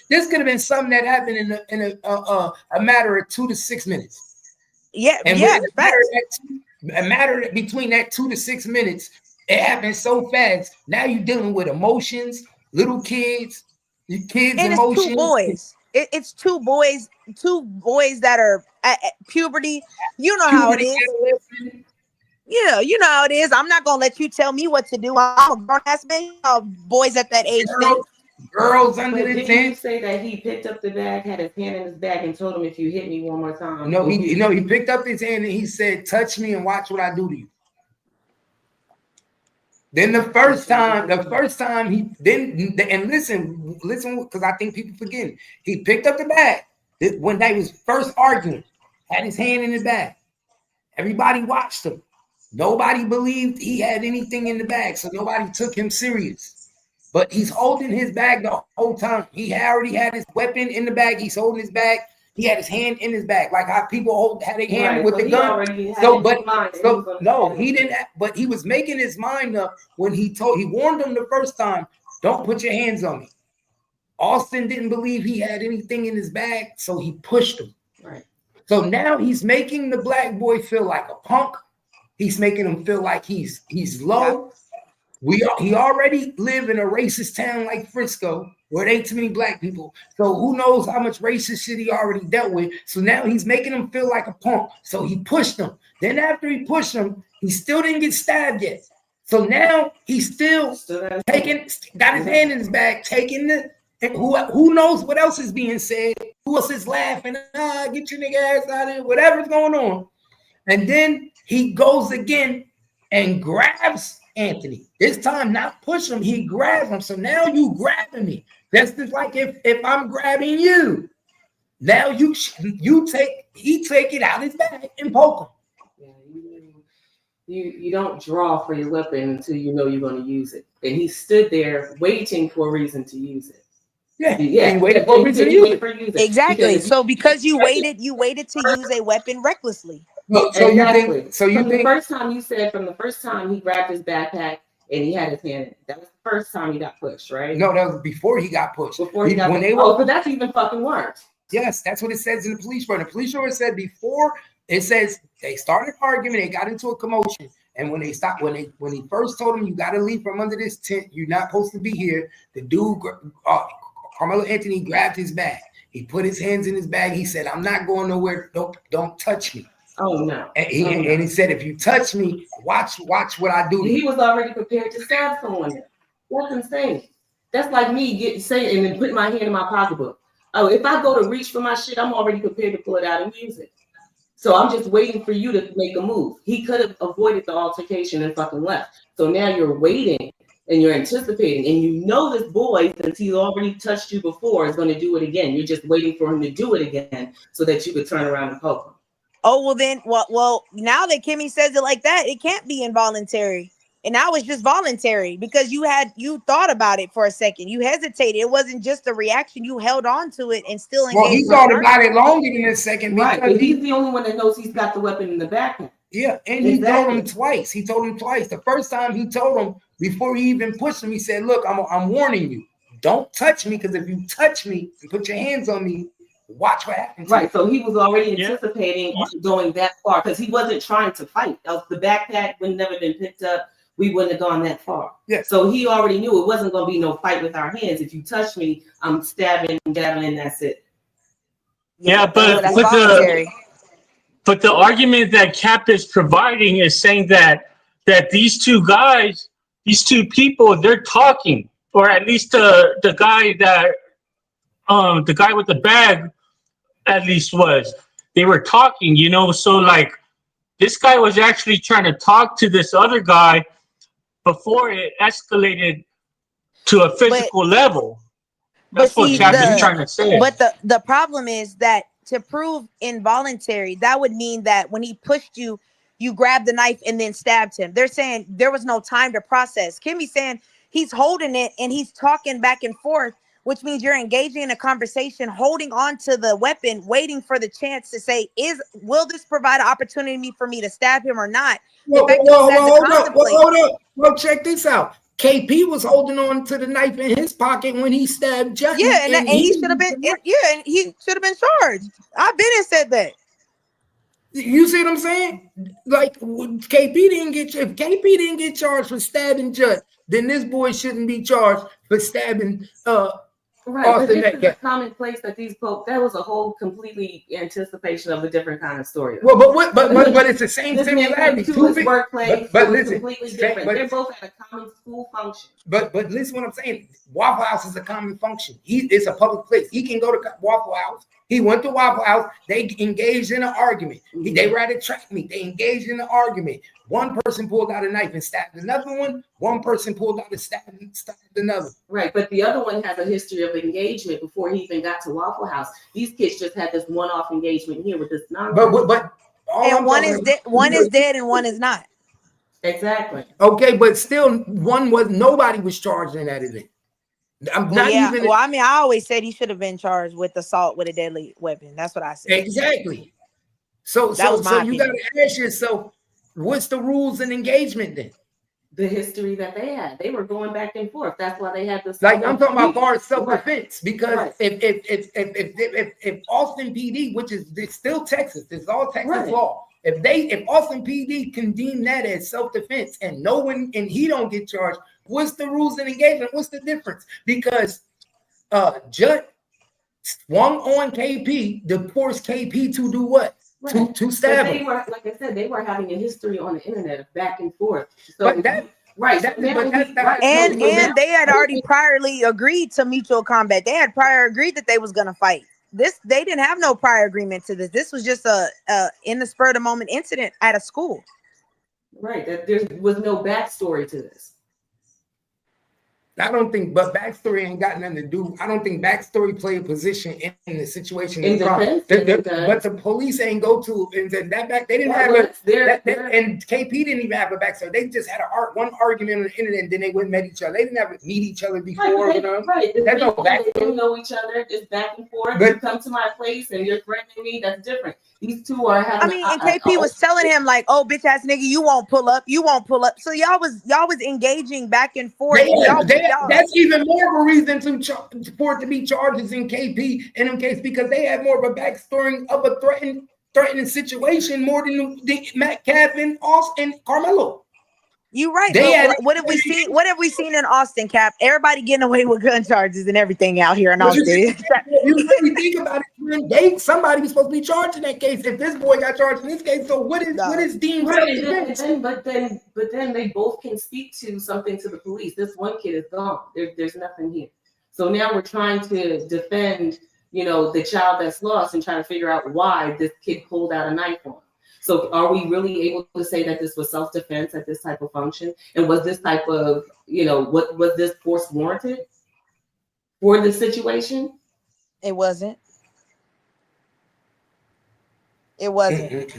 This could have been something that happened in a matter of 2 to 6 minutes. Yeah, and yeah. a matter between that 2 to 6 minutes, it happens so fast. Now you're dealing with emotions, little kids, your kids' And emotions. it's two boys. It's two boys that are at puberty. You know how it is. Yeah, you know how it is. I'm not gonna let you tell me what to do. I'm a grown ass man. Boys at that age think. Girls under But the didn't tent. you say that he picked up the bag, had his hand in his bag, and told him, "If you hit me one more time"? No, he picked up his hand and he said, "Touch me and watch what I do to you." Then the first time he then and listen, because I think people forget. He picked up the bag when they was first arguing, had his hand in the bag. Everybody watched him. Nobody believed he had anything in the bag, so nobody took him serious. But he's holding his bag the whole time. He already had his weapon in the bag. He's holding his bag. He had his hand in his bag, like how people had their hand with the gun. No, he didn't. But he was making his mind up when he warned them the first time, "Don't put your hands on me." Austin didn't believe he had anything in his bag, so he pushed him. Right. So now he's making the black boy feel like a punk. He's making him feel like he's low. He already live in a racist town like Frisco, where there ain't too many black people. So who knows how much racist shit he already dealt with. So now he's making him feel like a punk. So he pushed him. Then after he pushed him, he still didn't get stabbed yet. So now he's still got his hand in his bag, taking the. And who knows what else is being said? Who else is laughing? Get your nigga ass out of here, whatever's going on. And then he goes again and grabs Anthony. This time, not push him, he grabs him. So now you grabbing me. That's just like if I'm grabbing you. Now he take it out his bag and poke him. Yeah, you don't draw for your weapon until you know you're going to use it. And he stood there waiting for a reason to use it. Yeah. Waited for a reason to use it. Exactly. So because you waited to use a weapon recklessly. The first time you said from the first time he grabbed his backpack and he had his hand in it. That was the first time he got pushed, right? No, that was before he got pushed. So that's even fucking worse. Yes, that's what it says in the police report. The police report said before it says they started arguing, they got into a commotion. And when he first told him, "You got to leave from under this tent, you're not supposed to be here," the dude, Carmelo Anthony, grabbed his bag. He put his hands in his bag. He said, "I'm not going nowhere. Don't touch me." Oh no! And he said, "If you touch me, watch what I do." He was already prepared to stab someone. That's insane. That's like me saying and then putting my hand in my pocketbook. Oh, if I go to reach for my shit, I'm already prepared to pull it out and use it. So I'm just waiting for you to make a move. He could have avoided the altercation and fucking left. So now you're waiting and you're anticipating, and you know this boy, since he's already touched you before, is going to do it again. You're just waiting for him to do it again so that you could turn around and poke him. Oh, well then, well, now that Kimmy says it like that, it can't be involuntary. And now it's just voluntary because you thought about it for a second. You hesitated. It wasn't just a reaction. You held on to it and still engaged. Well, he thought about it longer than a second. Right, but he's the only one that knows he's got the weapon in the backpack. Yeah, and he told him twice. He told him twice. The first time he told him, before he even pushed him, he said, "Look, I'm warning you. Don't touch me, because if you touch me and put your hands on me, watch what happens." Right, so he was already anticipating going that far because he wasn't trying to fight. Else the backpack would never been picked up. We wouldn't have gone that far. Yeah. So he already knew it wasn't going to be no fight with our hands. If you touch me, I'm stabbing, dabbing, and that's it. Yeah, but the argument that Cap is providing is saying that these two guys, these two people, they're talking, or at least the guy with the bag, at least they were talking, you know. So like, this guy was actually trying to talk to this other guy before it escalated to a physical level. That's what Cap is trying to say. But the problem is that to prove involuntary, that would mean that when he pushed you, you grabbed the knife and then stabbed him. They're saying there was no time to process. Kimmy's saying he's holding it and he's talking back and forth, which means you're engaging in a conversation, holding on to the weapon, waiting for the chance to say, will this provide an opportunity for me to stab him or not? Hold up. Well, check this out. KP was holding on to the knife in his pocket when he stabbed Jut. Yeah, and he should have been. And he should have been charged. I've been and said that. You see what I'm saying? Like KP didn't get. If KP didn't get charged for stabbing Jut, then this boy shouldn't be charged for stabbing. Right, but this is a commonplace that these folks. That was a whole completely anticipation of a different kind of story. Well, but it's the same similarity. To his workplace, but listen, completely different. They're both at a common school function. But listen, what I'm saying. Waffle House is a common function. It's a public place. He can go to Waffle House. He went to Waffle House. They engaged in an argument. They were at a track meet. They engaged in an argument. One person pulled out a knife and stabbed another one. One person pulled out a stabbed another. Right, but the other one has a history of engagement before he even got to Waffle House. These kids just had this one-off engagement here with this nonsense. But and one is dead. One is dead, and one is not. Exactly. Okay, but still, nobody was charged in that event. Well, I mean, I always said he should have been charged with assault with a deadly weapon. That's what I said. Exactly. So you got to ask yourself, what's the rules and engagement then? The history that they had, they were going back and forth. That's why they had this. Like I'm talking about far as self-defense, because if Austin PD, which is it's still Texas, it's all Texas law. If Austin PD can deem that as self-defense and no one and he don't get charged, what's the rules and engagement? What's the difference? Because Jut swung on KP to force KP to do what? Right. To stab him. They were, like I said, they were having a history on the internet of back and forth. So and they had already priorly agreed to mutual combat. They had prior agreed that they was gonna fight. They didn't have no prior agreement to this. This was just a in the spur of the moment incident at a school. Right. That there was no backstory to this. I don't think, but backstory ain't got nothing to do. I don't think backstory play a position in the situation. But the police ain't go to and said that back. They didn't have and KP didn't even have a backstory. They just had one argument on the internet, and then they went and met each other. They didn't ever meet each other before. Right. That's no backstory. They didn't know each other. It's back and forth. You come to my place and you're threatening me. That's different. These two are having. I mean, and KP was telling him like, "Oh, bitch ass nigga, you won't pull up. You won't pull up." So y'all was engaging back and forth. That's even more of a reason for it to be charges in KP in them case, because they had more of a backstory of a threatening situation more than Metcalf and Austin Carmelo. You right. What have we seen? What have we seen in Austin, Cap? Everybody getting away with gun charges and everything out here in Austin. You really think about it, somebody was supposed to be charged in that case. If this boy got charged in this case, so what is deemed self-defense? But then they both can speak to something to the police. This one kid is gone. There's nothing here. So now we're trying to defend, the child that's lost and trying to figure out why this kid pulled out a knife on him. So are we really able to say that this was self-defense at this type of function? And was this type of, what was this force warranted for the situation? It wasn't. It wasn't.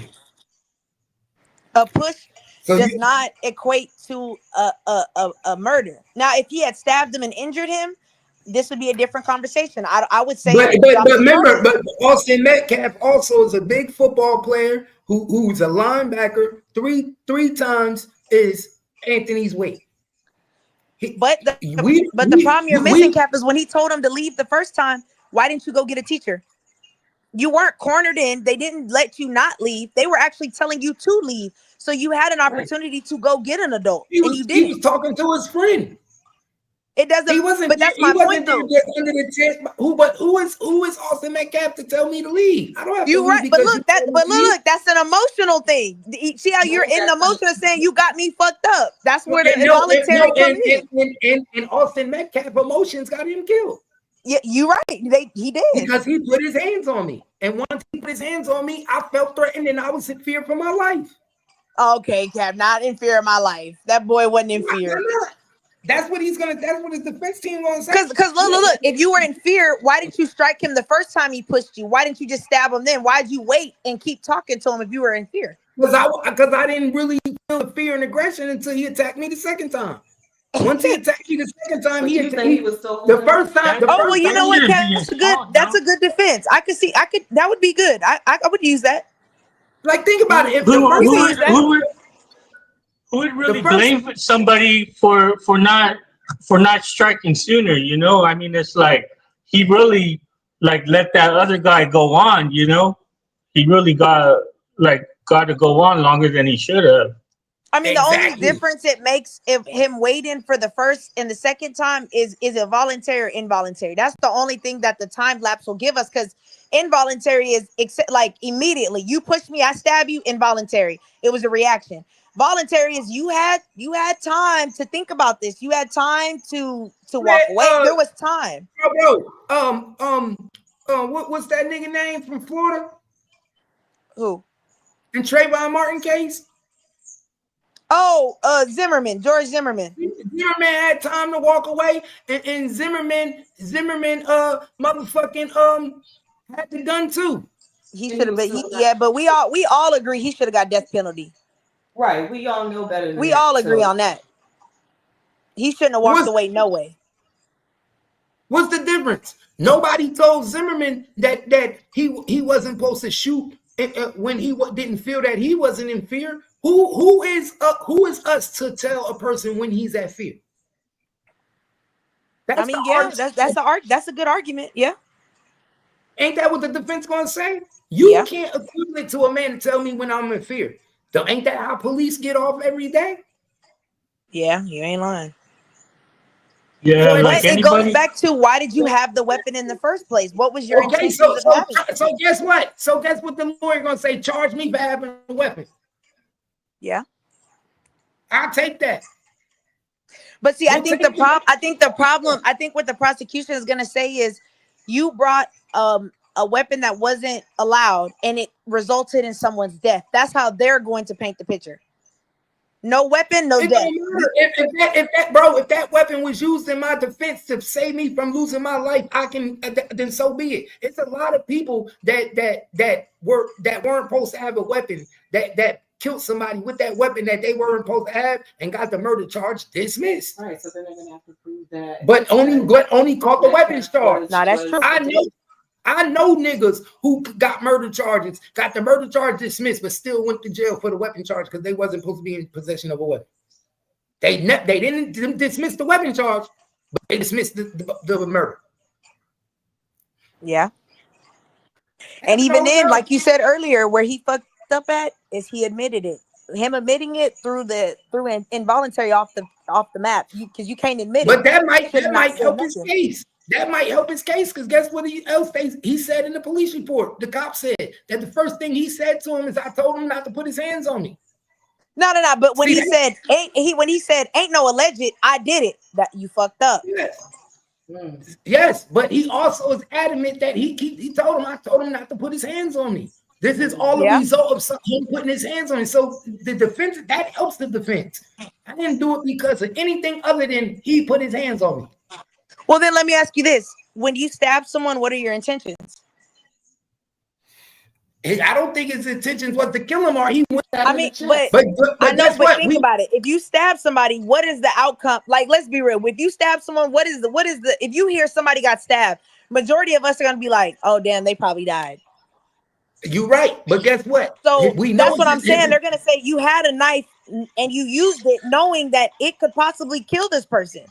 A push does not equate to a murder. Now, if he had stabbed him and injured him, this would be a different conversation. I would say. But remember, Austin Metcalf also is a big football player who's a linebacker. Three times is Anthony's weight. But the problem you're missing, Cap, is when he told him to leave the first time. Why didn't you go get a teacher? You weren't cornered in. They didn't let you not leave. They were actually telling you to leave. So you had an opportunity to go get an adult, and you didn't. He was talking to his friend. It doesn't. He wasn't. But that's my point, though. Under the tent. Who is Austin Metcalf to tell me to leave? I don't have to leave. Right, but look, that's an emotional thing. See how you're in the emotion of saying you got me fucked up. That's where the involuntary comes in. And Austin Metcalf emotions got him killed. Yeah, you're right. He did, because he put his hands on me, and once he put his hands on me, I felt threatened, and I was in fear for my life. Okay, Cap, not in fear of my life. That boy wasn't in fear. That's what his defense team gonna say. Because look, if you were in fear, why didn't you strike him the first time he pushed you? Why didn't you just stab him then? Why'd you wait and keep talking to him if you were in fear? Because I didn't really feel the fear and aggression until he attacked me the second time. Once he attacked me the second time, he was still the first time. Well, you know what, Kat? That's a good defense. I could. That would be good. I would use that. Like, think about it. If who would really blame somebody for not striking sooner? You know, I mean, it's like he really like let that other guy go on. You know, he really got to go on longer than he should have. I mean, the only difference it makes if him waiting for the first and the second time is it voluntary or involuntary? That's the only thing that the time lapse will give us, because involuntary is like immediately you push me, I stab you. Involuntary, it was a reaction. Voluntary is you had time to think about this. You had time to walk away. There was time. What's that nigga name from Florida? Who? In Trayvon Martin case? Oh, Zimmerman, George Zimmerman. Zimmerman had time to walk away, and Zimmerman, motherfucking had the gun too. He should have been. Yeah, but we all agree he should have got death penalty. Right, we all know better. We all agree on that. He shouldn't have walked away. No way. What's the difference? Nobody told Zimmerman that he wasn't supposed to shoot when he didn't feel that he wasn't in fear. Who is us to tell a person when he's at fear? That's a good argument. Yeah. Ain't that what the defense gonna say? You can't equate it to a man to tell me when I'm in fear. So ain't that how police get off every day? Yeah, you ain't lying. Yeah, but it goes back to, why did you have the weapon in the first place? What was your intention? So guess what? So guess what the lawyer gonna say? Charge me for having a weapon. Yeah, I'll take that. But see, I think the problem. I think what the prosecution is gonna say is, you brought a weapon that wasn't allowed, and it resulted in someone's death. That's how they're going to paint the picture. No weapon, no death. If that weapon was used in my defense to save me from losing my life, then so be it. It's a lot of people that weren't supposed to have a weapon that killed somebody with that weapon that they weren't supposed to have and got the murder charge dismissed. All right, so then they're gonna have to prove that. But only caught the weapons charge. No, that's true. I know niggas who got murder charges, got the murder charge dismissed, but still went to jail for the weapon charge because they wasn't supposed to be in possession of a weapon. They didn't dismiss the weapon charge, but they dismissed the murder. Yeah. And even then, like you said earlier, where he fucked up at is he admitted it. Him admitting it through involuntary off the map, because you can't admit it. But that might help his case. That might help his case, because guess what he said in the police report? The cop said that the first thing he said to him is, "I told him not to put his hands on me." No. But when he said ain't no alleged, I did it. That you fucked up. Yes, but he also is adamant that he told him, "I told him not to put his hands on me." This is all a result of him putting his hands on it. So the defense, that helps the defense. I didn't do it because of anything other than he put his hands on me. Well, then let me ask you this. When you stab someone, what are your intentions? I don't think his intentions was to kill him, or he went. But I know, but think about it. If you stab somebody, what is the outcome? Like, let's be real. If you stab someone, what is the if you hear somebody got stabbed, majority of us are gonna be like, oh damn, they probably died. You're right, but guess what? So that's what I'm saying. They're gonna say you had a knife and you used it knowing that it could possibly kill this person.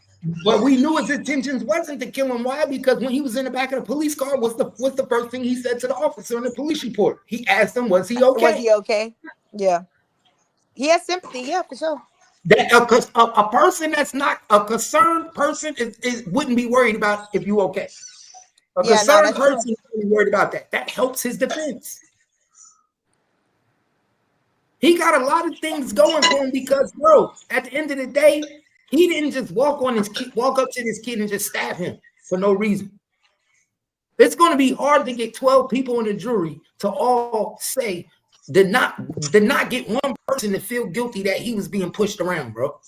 But we knew his intentions wasn't to kill him. Why? Because when he was in the back of the police car, what's the first thing he said to the officer in the police report? He asked him, "Was he okay?" Was he okay? Yeah. He has sympathy. Yeah, for sure. That a person that's not a concerned person is wouldn't be worried about if you okay. A concerned person wouldn't be worried about that. That helps his defense. He got a lot of things going for him because, bro, at the end of the day, he didn't just walk up to this kid and just stab him for no reason. It's going to be hard to get 12 people in the jury to all say did not get one person to feel guilty that he was being pushed around, bro.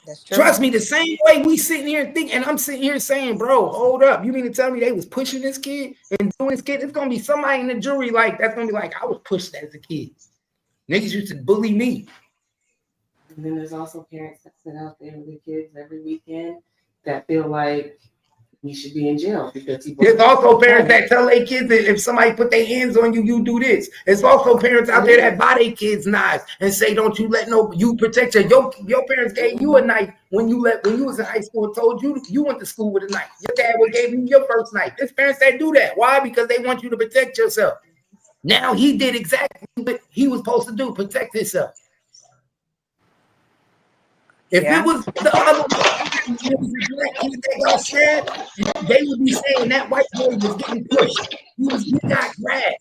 That's true. Trust me, the same way we sitting here and think, and I'm sitting here saying, bro, hold up. You mean to tell me they was pushing this kid and doing this kid? It's gonna be somebody in the jury like that's gonna be like, I was pushed as a kid. Niggas used to bully me. And then there's also parents that sit out there with their kids every weekend that feel like you should be in jail because people. There's also parents that tell their kids that if somebody put their hands on you, you do this. There's also parents out there that buy their kids knives and say, "Don't you let you protect your parents gave you a knife when you was in high school and told you went to school with a knife. Your dad gave you your first knife." There's parents that do that. Why? Because they want you to protect yourself. Now he did exactly what he was supposed to do: protect himself. If it was the other black kids that got stabbed, they would be saying that white boy was getting pushed. He got grabbed.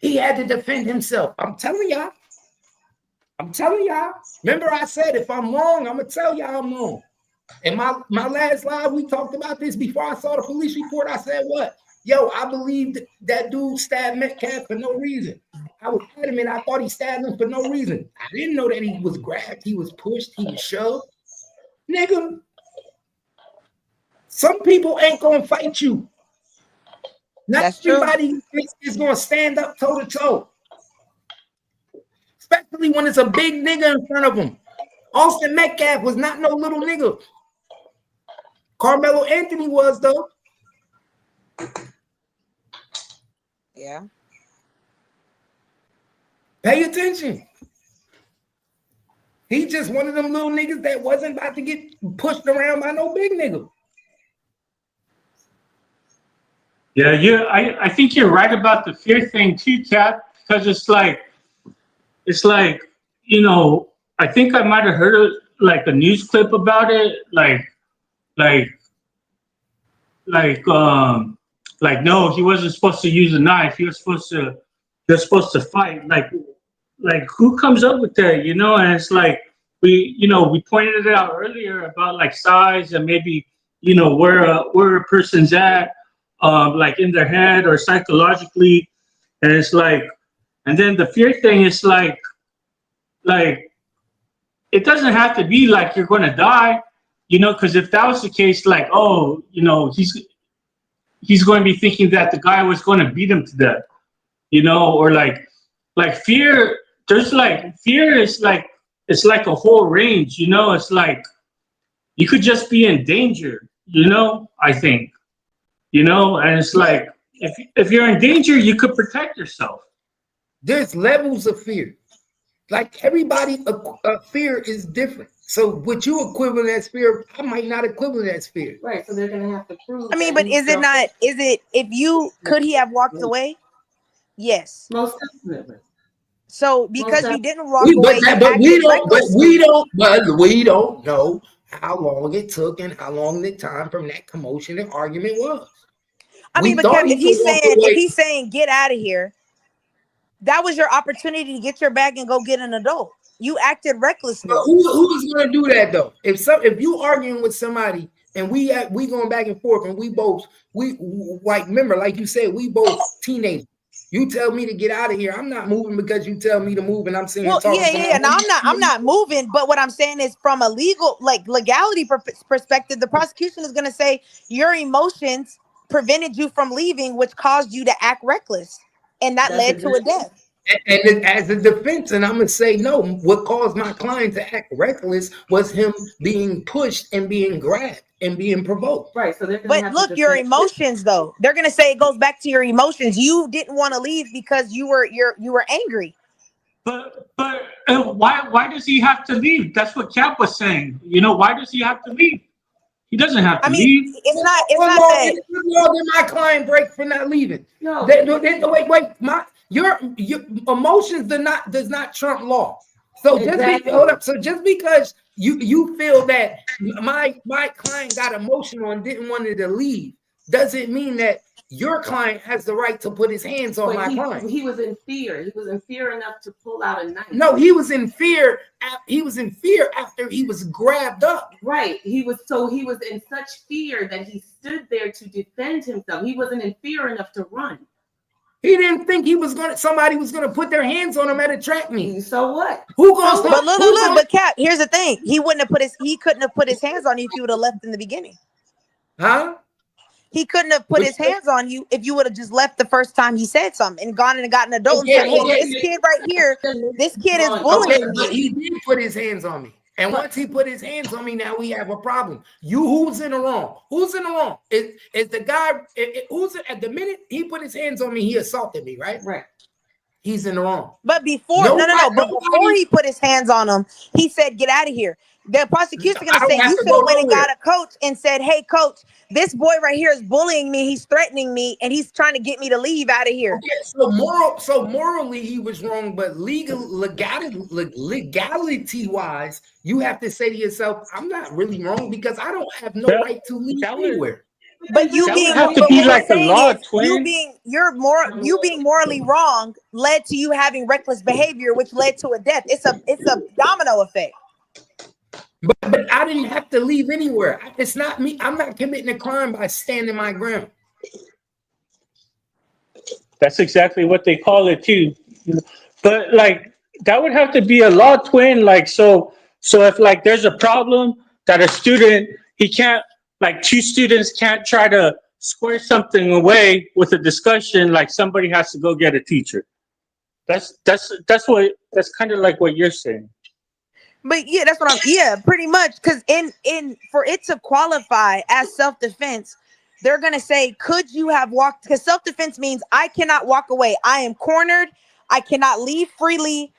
He had to defend himself. I'm telling y'all. Remember I said if I'm wrong, I'm going to tell y'all I'm wrong. In my last live, we talked about this before I saw the police report. I said what? Yo, I believed that dude stabbed Metcalf for no reason. I was adamant. I thought he stabbed him for no reason. I didn't know that he was grabbed, he was pushed, he was shoved. Nigga, some people ain't gonna fight you. Not everybody is gonna stand up toe to toe. Especially when it's a big nigga in front of them. Austin Metcalf was not no little nigga. Carmelo Anthony was though. Yeah. Pay attention. He just one of them little niggas that wasn't about to get pushed around by no big nigga. Yeah, I think you're right about the fear thing too, Cap, because it's like, you know, I think I might have heard like a news clip about it, no, he wasn't supposed to use a knife. He was supposed to fight. Like who comes up with that, you know? And it's like we pointed it out earlier about like size and maybe, you know, where a person's at, like in their head or psychologically. And it's like, and then the fear thing is like it doesn't have to be like you're going to die, you know, because if that was the case, like, oh, you know, he's going to be thinking that the guy was going to beat him to death, you know, or like fear. There's like fear is like it's like a whole range, you know. It's like you could just be in danger, you know. I think, you know, and it's like if you're in danger, you could protect yourself. There's levels of fear. Like everybody, fear is different. So what you equivalent as fear, I might not equivalent as fear. Right. So they're gonna have to prove. I mean, but is it could he have walked away? Yes. Most definitely. So because you didn't walk away, but we don't know how long it took and how long the time from that commotion and argument was. I mean, but if he's saying get out of here, that was your opportunity to get your bag and go get an adult. You acted recklessly. Who's going to do that though? If you arguing with somebody and we going back and forth and we like remember, like you said, we both teenagers. You tell me to get out of here. I'm not moving because you tell me to move, and I'm saying, well, yeah. No, I'm not moving. But what I'm saying is, from a legality perspective, the prosecution is going to say your emotions prevented you from leaving, which caused you to act reckless, and that led to a death. And as a defense, and I'm going to say no. What caused my client to act reckless was him being pushed and being grabbed and being provoked. Right. So but look, your emotions though. They're going to say it goes back to your emotions. You didn't want to leave because you were angry. But why does he have to leave? That's what Cap was saying. You know, why does he have to leave? He doesn't have to leave. It's not that. Did my client break for not leaving? No. Wait. Your emotions does not trump law. So just because you feel that my client got emotional and didn't want to leave doesn't mean that your client has the right to put his hands on my client. He was in fear. He was in fear enough to pull out a knife. No, he was in fear. He was in fear after he was grabbed up. Right. He was in such fear that he stood there to defend himself. He wasn't in fear enough to run. He didn't think somebody was gonna put their hands on him at a track meet. So what? Who goes? But look, but Cap, here's the thing. He couldn't have put his hands on you if you would have left in the beginning. Huh? He couldn't have put his hands on you if you would have just left the first time he said something and gone and gotten an adult and said, hey, this kid right here, this kid is bullying me. But he did put his hands on me. And once he put his hands on me, now we have a problem. Who's in the wrong? Who's in the wrong? Is the guy at the minute he put his hands on me, he assaulted me, right? Right. He's in the wrong. But before before he put his hands on him, he said, get out of here. The prosecution's gonna say you should have went and got a coach and said, hey, coach, this boy right here is bullying me, he's threatening me, and he's trying to get me to leave out of here. Okay, so morally he was wrong, but legality wise, you have to say to yourself, I'm not really wrong because I don't have no right to leave anywhere. But you being have to be like the law, twin. You being morally wrong led to you having reckless behavior, which led to a death. It's a domino effect. But I didn't have to leave anywhere. It's not me. I'm not committing a crime by standing my ground. That's exactly what they call it too. But like that would have to be a law, twin. Like so if like there's a problem that a student he can't. Like two students can't try to square something away with a discussion. Like somebody has to go get a teacher. That's kind of like what you're saying. But yeah, that's what pretty much. Because in for it to qualify as self-defense, they're gonna say, could you have walked? Because self-defense means I cannot walk away. I am cornered. I cannot leave freely.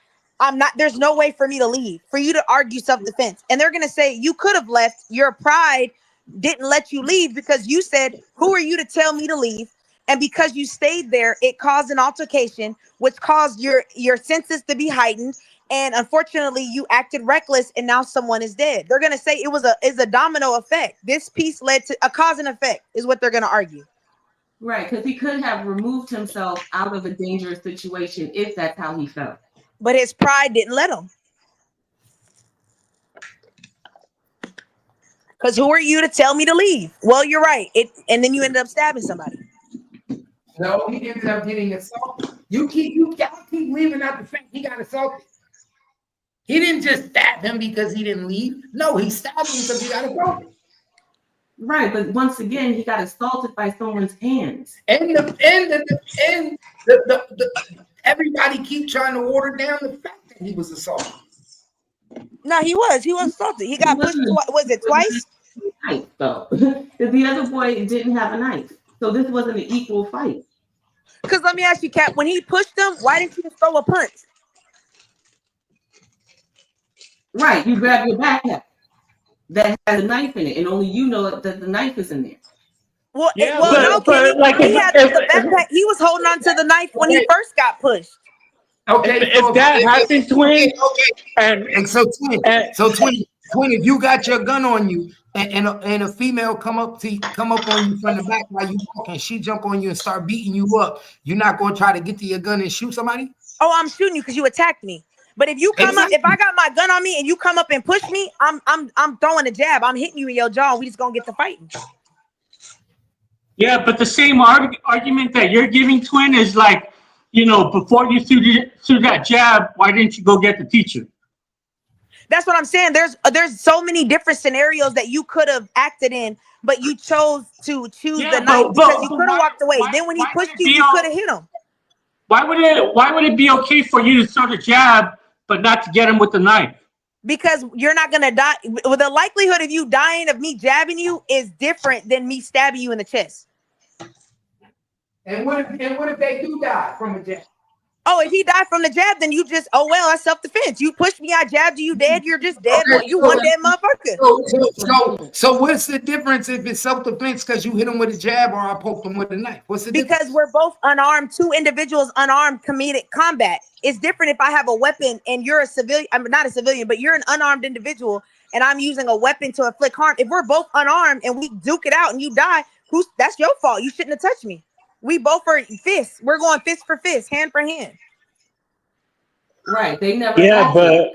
There's no way for me to leave. For you to argue self-defense, and they're gonna say you could have left. Your pride didn't let you leave because you said, who are you to tell me to leave? And because you stayed there, it caused an altercation, which caused your senses to be heightened. And unfortunately, you acted reckless and now someone is dead. They're going to say it's a domino effect. This piece led to a cause and effect is what they're going to argue. Right, because he could have removed himself out of a dangerous situation if that's how he felt. But his pride didn't let him. Because who are you to tell me to leave? Well, you're right. And then you ended up stabbing somebody. No, he ended up getting assaulted. You keep leaving out the fact he got assaulted. He didn't just stab him because he didn't leave. No, he stabbed him because he got assaulted. Right, but once again, he got assaulted by someone's hands. And everybody keep trying to water down the fact that he was assaulted. No, he was assaulted. He got pushed. Was it twice? Knife, though. The other boy didn't have a knife, so this wasn't an equal fight. Because let me ask you, Cap, when he pushed him, why didn't you just throw a punch? Right, you grab your backpack that has a knife in it, and only you know that the knife is in there. Well, he was holding on to the knife when he first got pushed. Okay, if that happened, twin, and so twin, if you got your gun on you and a female come up on you from the back while you walk and she jump on you and start beating you up, you're not going to try to get to your gun and shoot somebody? Oh, I'm shooting you because you attacked me. But if you come up, if I got my gun on me and you come up and push me, I'm throwing a jab. I'm hitting you in your jaw. And we just gonna get to fighting. Yeah, but the same argument that you're giving, twin, is like, before you threw that jab, why didn't you go get the teacher? That's what I'm saying. There's so many different scenarios that you could have acted in, but you chose to choose the knife because you could have walked away. Then when he pushed you, you could have hit him. Why would it be okay for you to throw the jab, but not to get him with the knife? Because you're not gonna die. Well, the likelihood of you dying of me jabbing you is different than me stabbing you in the chest. And what if they do die from a jab? Oh, if he died from the jab, then you just, that's self-defense. You pushed me, I jabbed you, dead, you're just dead. Okay, you one dead motherfucker. So what's the difference if it's self-defense because you hit him with a jab or I poked him with a knife? What's the difference? Because we're both unarmed, two individuals unarmed, committed combat. It's different if I have a weapon and you're a civilian. I'm not a civilian, but you're an unarmed individual and I'm using a weapon to inflict harm. If we're both unarmed and we duke it out and you die, that's your fault. You shouldn't have touched me. We both are fists. We're going fist for fist, hand for hand. Right. They never. Yeah,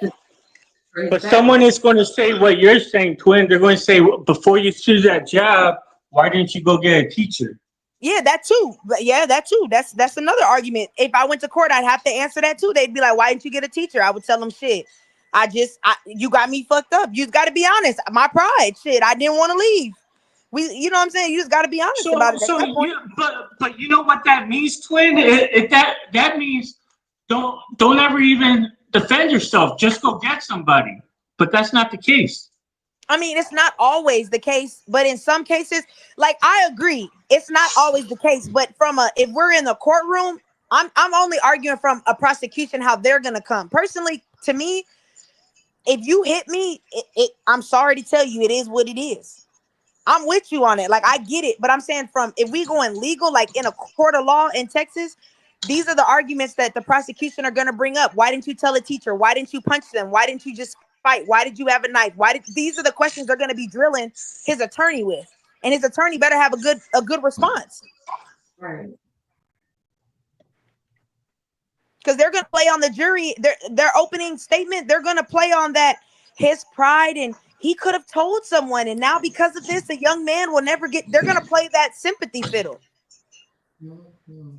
but someone is going to say what you're saying, twin. They're going to say, before you threw that jab, why didn't you go get a teacher? Yeah, that too. But yeah, that too. That's another argument. If I went to court, I'd have to answer that too. They'd be like, "Why didn't you get a teacher?" I would tell them, "Shit, you got me fucked up. You got to be honest. My pride, shit. I didn't want to leave. You know what I'm saying? You just got to be honest about it." But you know what that means, twin? That means don't ever even defend yourself. Just go get somebody. But that's not the case. I mean, it's not always the case, but in some cases, like I agree, it's not always the case. But if we're in the courtroom, I'm only arguing from a prosecution how they're gonna come. Personally, to me, if you hit me, I'm sorry to tell you, it is what it is. I'm with you on it. Like I get it, but I'm saying if we going legal, like in a court of law in Texas, these are the arguments that the prosecution are gonna bring up. Why didn't you tell a teacher? Why didn't you punch them? Why didn't you just fight? Why did you have a knife? These are the questions they're going to be drilling his attorney with, and his attorney better have a good response, Right? Because they're going to play on the jury. Their opening statement, they're going to play on that his pride and he could have told someone, and now because of this, a young man will never get. They're going to play that sympathy fiddle. Mm-hmm.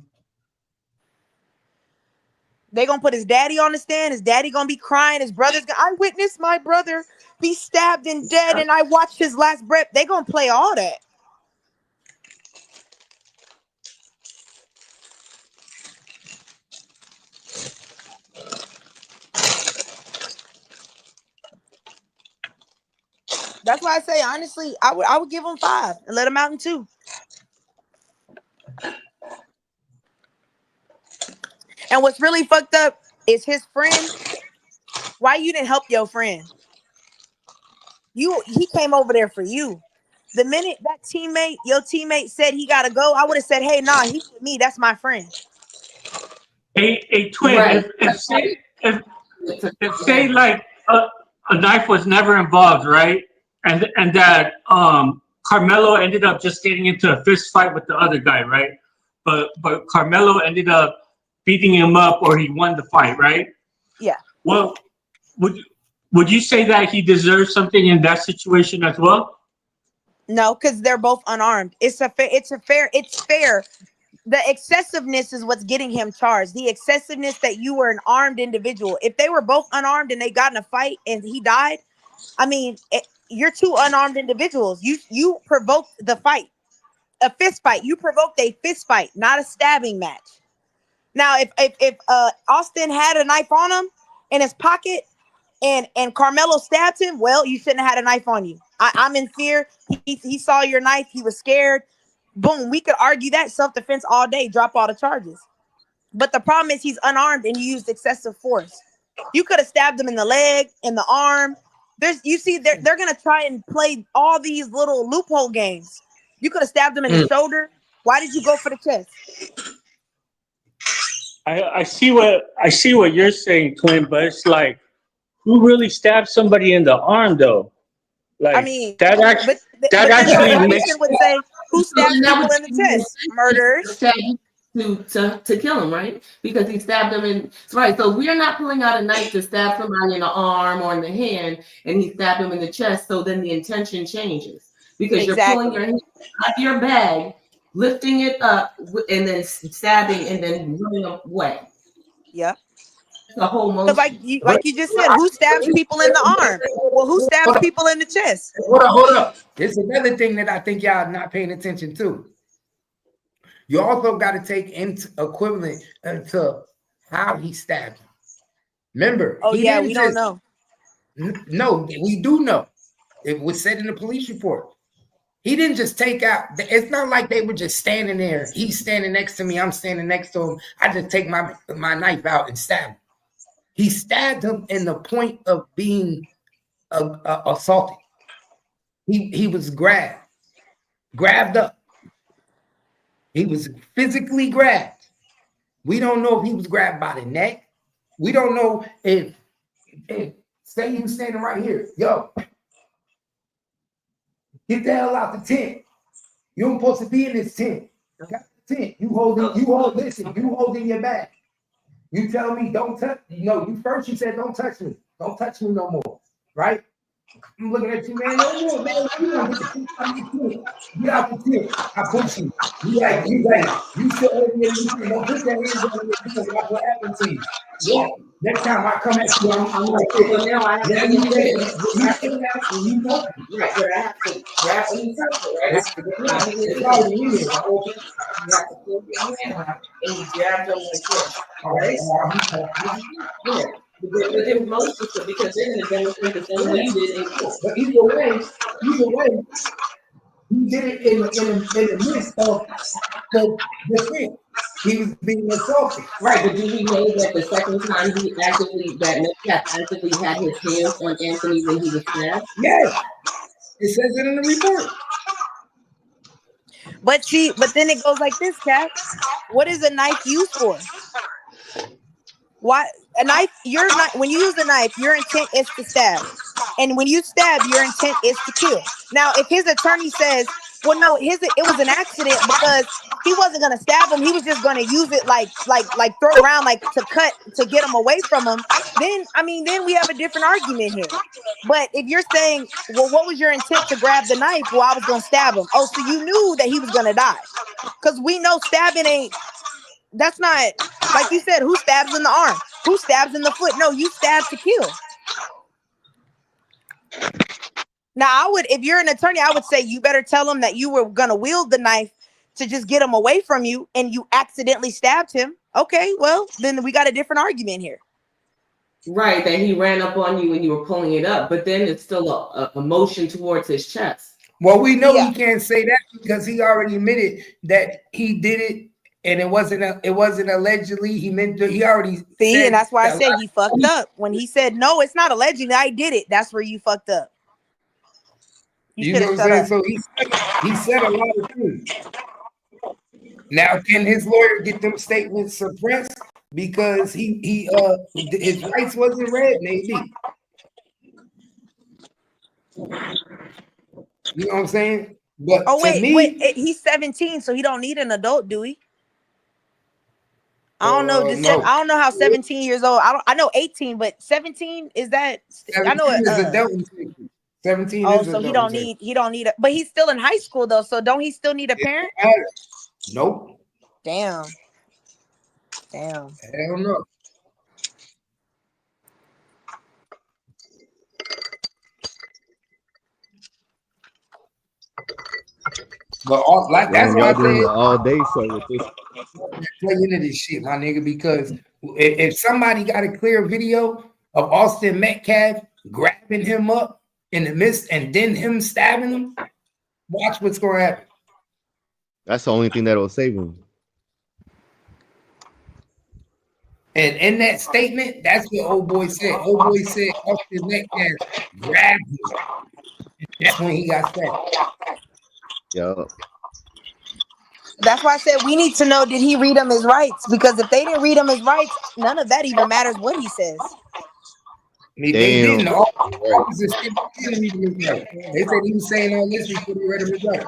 They gonna put his daddy on the stand. His daddy gonna be crying. His brother's gonna, I witnessed my brother be stabbed and dead, and I watched his last breath. They gonna play all that. That's why I say, honestly, I would give him 5 and let him out in 2. And what's really fucked up is his friend. Why you didn't help your friend? He came over there for you. The minute that your teammate said he gotta go, I would have said, "Hey, nah, he's with me. That's my friend." A twin. Right. If say like a knife was never involved, right? And that Carmelo ended up just getting into a fist fight with the other guy, right? But Carmelo ended up beating him up, or he won the fight, right? Yeah. Well, would you say that he deserves something in that situation as well? No, because they're both unarmed. It's fair. The excessiveness is what's getting him charged. The excessiveness that you were an armed individual. If they were both unarmed and they got in a fight and he died, I mean, you're 2 unarmed individuals. You provoked the fight, a fist fight. You provoked a fist fight, not a stabbing match. Now, if Austin had a knife on him in his pocket and Carmelo stabbed him, well, you shouldn't have had a knife on you. I'm in fear. He saw your knife. He was scared. Boom. We could argue that self-defense all day, drop all the charges. But the problem is he's unarmed and you used excessive force. You could have stabbed him in the leg, in the arm. They're going to try and play all these little loophole games. You could have stabbed him in the shoulder. Why did you go for the chest? I see what you're saying, twin, but it's like, who really stabbed somebody in the arm though? Like, I mean, that actually makes would say, who stabbed people in the chest? Murderers. To kill him, right? Because he stabbed him in right. So we're not pulling out a knife to stab somebody in the arm or in the hand, and he stabbed him in the chest. So then the intention changes because you're pulling your hand out of your bag, lifting it up, and then stabbing, and then running away. Yep. The whole motion. Like you just said, who stabs people in the arm? Well, who stabs people in the chest? Hold up. There's another thing that I think y'all not paying attention to. You also got to take into equivalent to how he stabbed him. Remember? Oh yeah, we don't know. No, we do know. It was said in the police report. He didn't just take out. It's not like they were just standing there. He's standing next to me. I'm standing next to him. I just take my knife out and stab him. He stabbed him in the point of being assaulted. He was grabbed up. He was physically grabbed. We don't know if he was grabbed by the neck. We don't know if say he was standing right here. Yo, get the hell out the tent. You're supposed to be in this tent. Got the tent. You holding your back. You tell me don't touch. No, you said don't touch me. Don't touch me no more. Right? I'm looking at you, man. No, man. Get out the tent. I push you. You like, you sit over here. Don't put that hands on me. Watch what happens to you. Yeah. Next time I come at you, I'm like this. So now I have Now to you get say, it. you say that, and you know. Right, but I have to grab when you touch it, right? It's already in there. You have to pull your hand out and you grab them like this. All right. Yeah. But they were most of it because they're going to demonstrate the same way you did in court. But either way, he did it in the midst of the defense. He was being assaulted. Right, but do we know that the second time Metcalf actively had his hands on Anthony when he was stabbed? Yes. It says it in the report. But then it goes like this, Cap. What is a knife used for? Why a knife? You're not when you use a knife, your intent is to stab. And when you stab, your intent is to kill. Now, if his attorney says, well, no, it was an accident because he wasn't gonna stab him, he was just gonna use it like throw it around like to get him away from him, then we have a different argument here. But if you're saying, well, what was your intent to grab the knife? Well, I was gonna stab him. Oh, so you knew that he was gonna die. Because we know stabbing that's not, like you said, who stabs in the arm? Who stabs in the foot? No, you stab to kill. Now, if you're an attorney, I would say you better tell him that you were going to wield the knife to just get him away from you and you accidentally stabbed him. Okay, well, then we got a different argument here. Right, that he ran up on you when you were pulling it up, but then it's still a motion towards his chest. Well, we know he can't say that because he already admitted that he did it. And it wasn't allegedly. He already see, and that's why I said he fucked up when he said no. It's not allegedly. I did it. That's where you fucked up. You know what I'm saying? So he said a lot of things. Now, can his lawyer get them statements suppressed because his rights wasn't read? Maybe. You know what I'm saying? But wait, he's 17, so he don't need an adult, do he? I don't know. No. I don't know how 17 years old. I know 18, but 17 is that? 17 I know is adult. 17. Oh, is so he don't need. But he's still in high school though. So don't he still need a parent? Nope. Damn. Hell no. But that's why I say all day so with this. Play into this shit, my nigga, because if somebody got a clear video of Austin Metcalf grabbing him up in the midst and then him stabbing him, watch what's going to happen. That's the only thing that'll save him. And in that statement, that's what old boy said. Old boy said Austin Metcalf grabbed him. That's when he got stabbed. Yeah. That's why I said we need to know, did he read him his rights? Because if they didn't read him his rights, none of that even matters what he says. They didn't. They said he was saying all this before they read him his rights.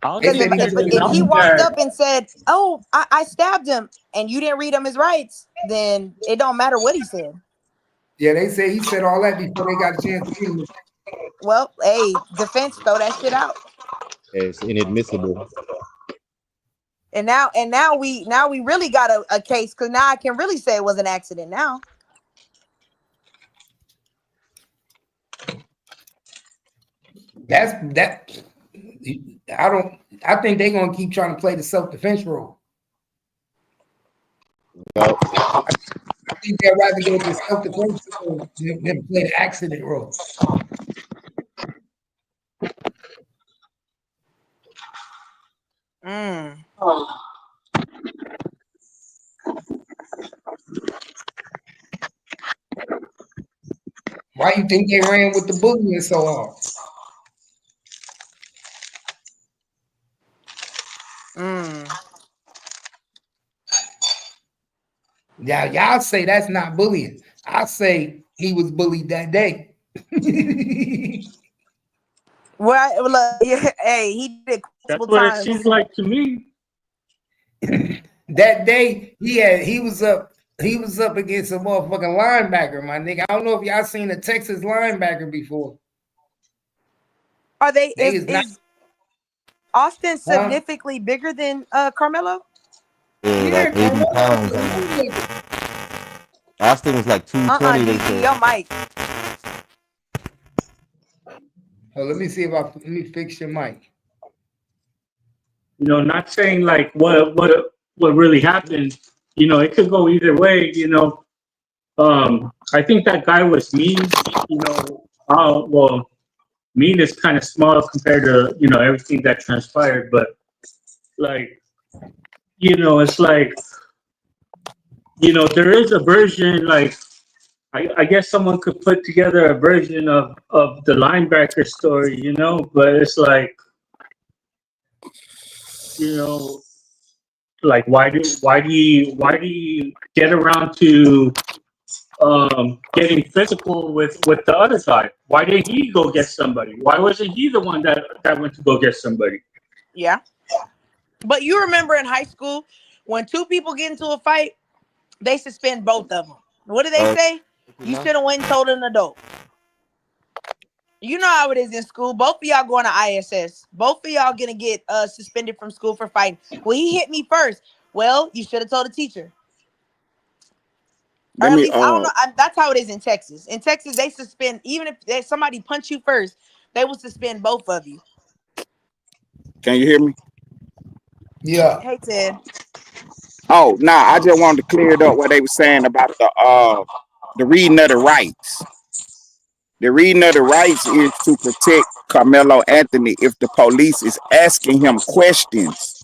If he walked up and said, oh, I stabbed him, and you didn't read him his rights, then it don't matter what he said. Yeah, they say he said all that before they got a chance to read him. Well, hey, defense, throw that shit out. It's inadmissible. And now we really got a case, because now I can really say it was an accident now. I think they're gonna keep trying to play the self-defense role. Well, I think they'd rather go to self-defense role than play the accident role. Why you think they ran with the bullying so hard? Now, y'all say that's not bullying. I say he was bullied that day. Well, hey, he did. That's what it seems like to me. That day, he was up He was up against a motherfucking linebacker, my nigga. I don't know if y'all seen a Texas linebacker before. Are they? They Is Austin significantly bigger than Carmelo? Yeah, like 80 pounds. Austin was like 220. They said. Yo, Mike. Oh, let me see if let me fix your mic. You know, not saying like what really happened. You know, it could go either way. You know, I think that guy was mean. You know, well, mean is kind of small compared to everything that transpired. But like, it's like, there is a version like. I guess someone could put together a version of the linebacker story, but it's like, like why do you get around to getting physical with the other guy? Why did he go get somebody? Why wasn't he the one that went to go get somebody? Yeah, but you remember in high school when two people get into a fight, they suspend both of them. What do they say? You should have went and told an adult. You know how it is in school. Both of y'all going to ISS. Both of y'all gonna get suspended from school for fighting. Well, he hit me first. Well, you should have told the teacher. Or at least I don't know. That's how it is in Texas. In Texas, they suspend even if somebody punch you first, they will suspend both of you. Can you hear me? Yeah. Hey, Ted. Oh, nah, I just wanted to clear it up what they were saying about the reading of the rights. The reading of the rights is to protect Carmelo Anthony if the police is asking him questions.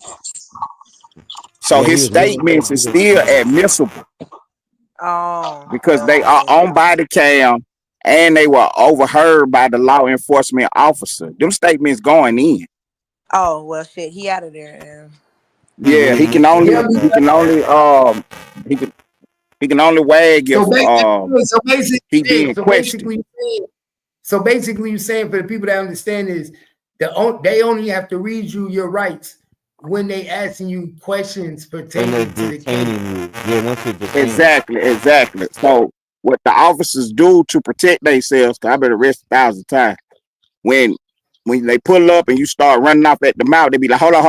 So his statements is still admissible. Oh. Because they are on body cam and they were overheard by the law enforcement officer. Them statements going in. Oh, well, shit, he out of there. Yeah, he can only wag if he being questioned. So basically, you're saying for the people that understand is they only have to read you your rights when they asking you questions pertaining to the case. Exactly. So what the officers do to protect themselves, I've been arrested 1,000 times. When they pull up and you start running off at the mouth, they be like, hold on.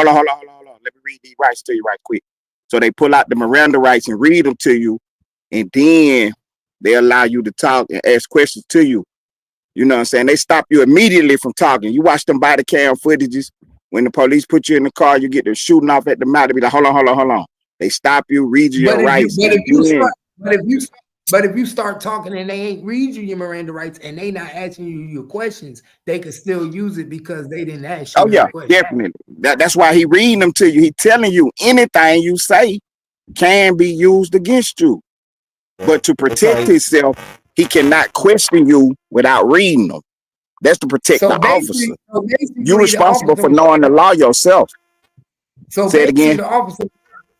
Let me read these rights to you right quick. So they pull out the Miranda rights and read them to you, and then they allow you to talk and ask questions to you. You know what I'm saying? They stop you immediately from talking. You watch them body cam footages. When the police put you in the car, you get them shooting off at the mouth. They be like, hold on. They stop you, read you your rights. But if you start talking and they ain't read you your Miranda rights and they not asking you your questions, they could still use it because they didn't ask you. Oh yeah, definitely. That's why he reading them to you. He telling you anything you say can be used against you. But to protect himself, he cannot question you without reading them. That's to protect the officer. You're responsible for knowing the law yourself. Say it again.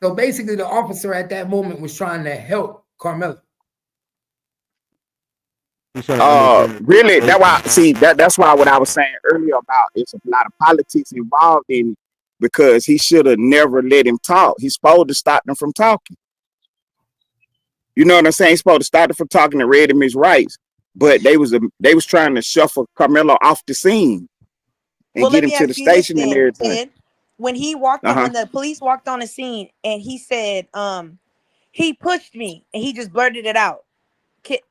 So basically, the officer at that moment was trying to help Carmelo. Really, that's why what I was saying earlier about it's a lot of politics involved in it, because he should have never let him talk. He's supposed to stop them from talking. You know what I'm saying? He's supposed to stop them from talking and read him his rights. But they was trying to shuffle Carmelo off the scene and get him to the station and everything. Ted, when he walked on, when the police walked on the scene and he said, he pushed me and he just blurted it out.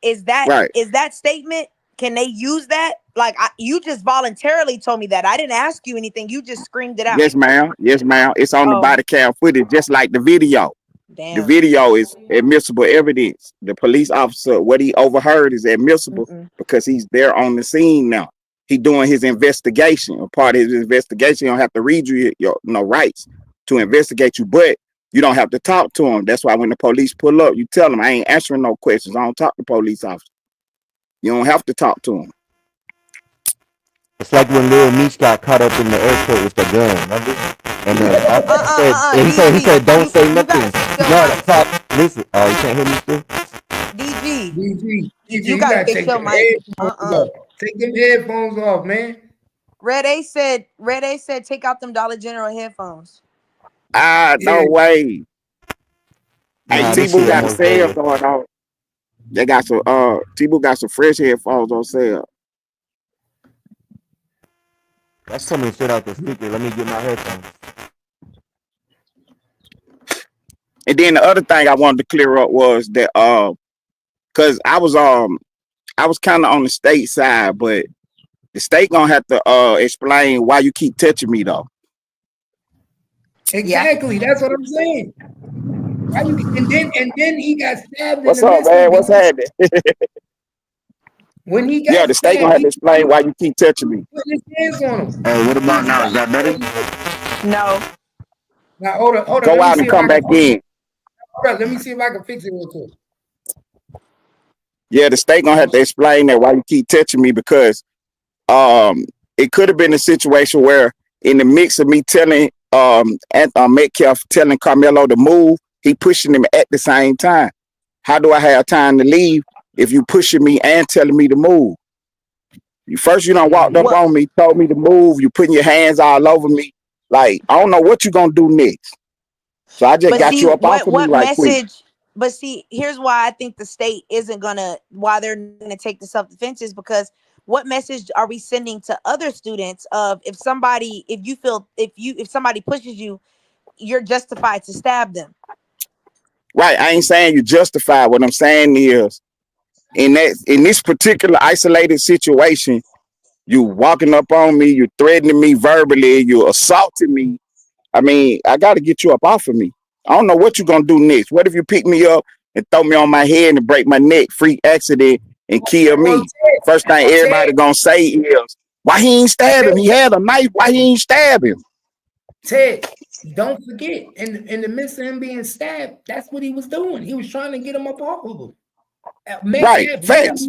Is that statement? Can they use that? Like you just voluntarily told me that. I didn't ask you anything. You just screamed it out. Yes, ma'am. It's on the body cam footage, just like the video. Damn. The video is admissible evidence. The police officer, what he overheard is admissible because he's there on the scene now. He doing his investigation. A part of his investigation, you don't have to read you your rights to investigate you, but you don't have to talk to him. That's why when the police pull up, you tell them, I ain't answering no questions. I don't talk to police officers. You don't have to talk to him. It's like when Lil Meech got caught up in the airport with the gun, remember? And he said, don't say nothing. Listen, you can't hear me still? DG, you gotta fix your mic. Take them headphones off, man. Red A said, take out them Dollar General headphones. No way. Hey, Nah, this T-Boo shit got a almost sale over. going on. They got some T-Boo got some fresh headphones on sale. That's some of the shit out the speaker. Let me get my headphones. And then the other thing I wanted to clear up was that because I was kind of on the state side, but the state gonna have to explain why you keep touching me though. Exactly. That's what I'm saying. Why you, and then he got stabbed What's in the up, midst man? of What's happening? when he Yeah, got the state gonna stabbed, have to he explain why you keep touching me. put his hands on him. Hey, what about now? Is that better? No. Now hold on. Go Let me out see and if I come can back in. hold on. Let me see if I can fix it real quick. Yeah, the state gonna have to explain that why you keep touching me because it could have been a situation where in the mix of me telling Metcalf telling Carmelo to move, he pushing him at the same time. How do I have time to leave if you pushing me and telling me to move? You done walked up on me, told me to move, you putting your hands all over me. Like, I don't know what you gonna do next. So I just got you up off of me right quick. But see, here's why I think the state isn't why they're gonna take the self-defense is because what message are we sending to other students of if somebody pushes you, you're justified to stab them. Right. I ain't saying you justify. What I'm saying is in this particular isolated situation, you walking up on me, you threatening me verbally, you assaulting me. I mean, I got to get you up off of me. I don't know what you're going to do next. What if you pick me up and throw me on my head and break my neck, freak accident, and kill me? First thing everybody going to say is, why he ain't stab him? He had a knife. Why he ain't stab him? Ted, don't forget, in the midst of him being stabbed, that's what he was doing. He was trying to get him up off of him. Right. Facts.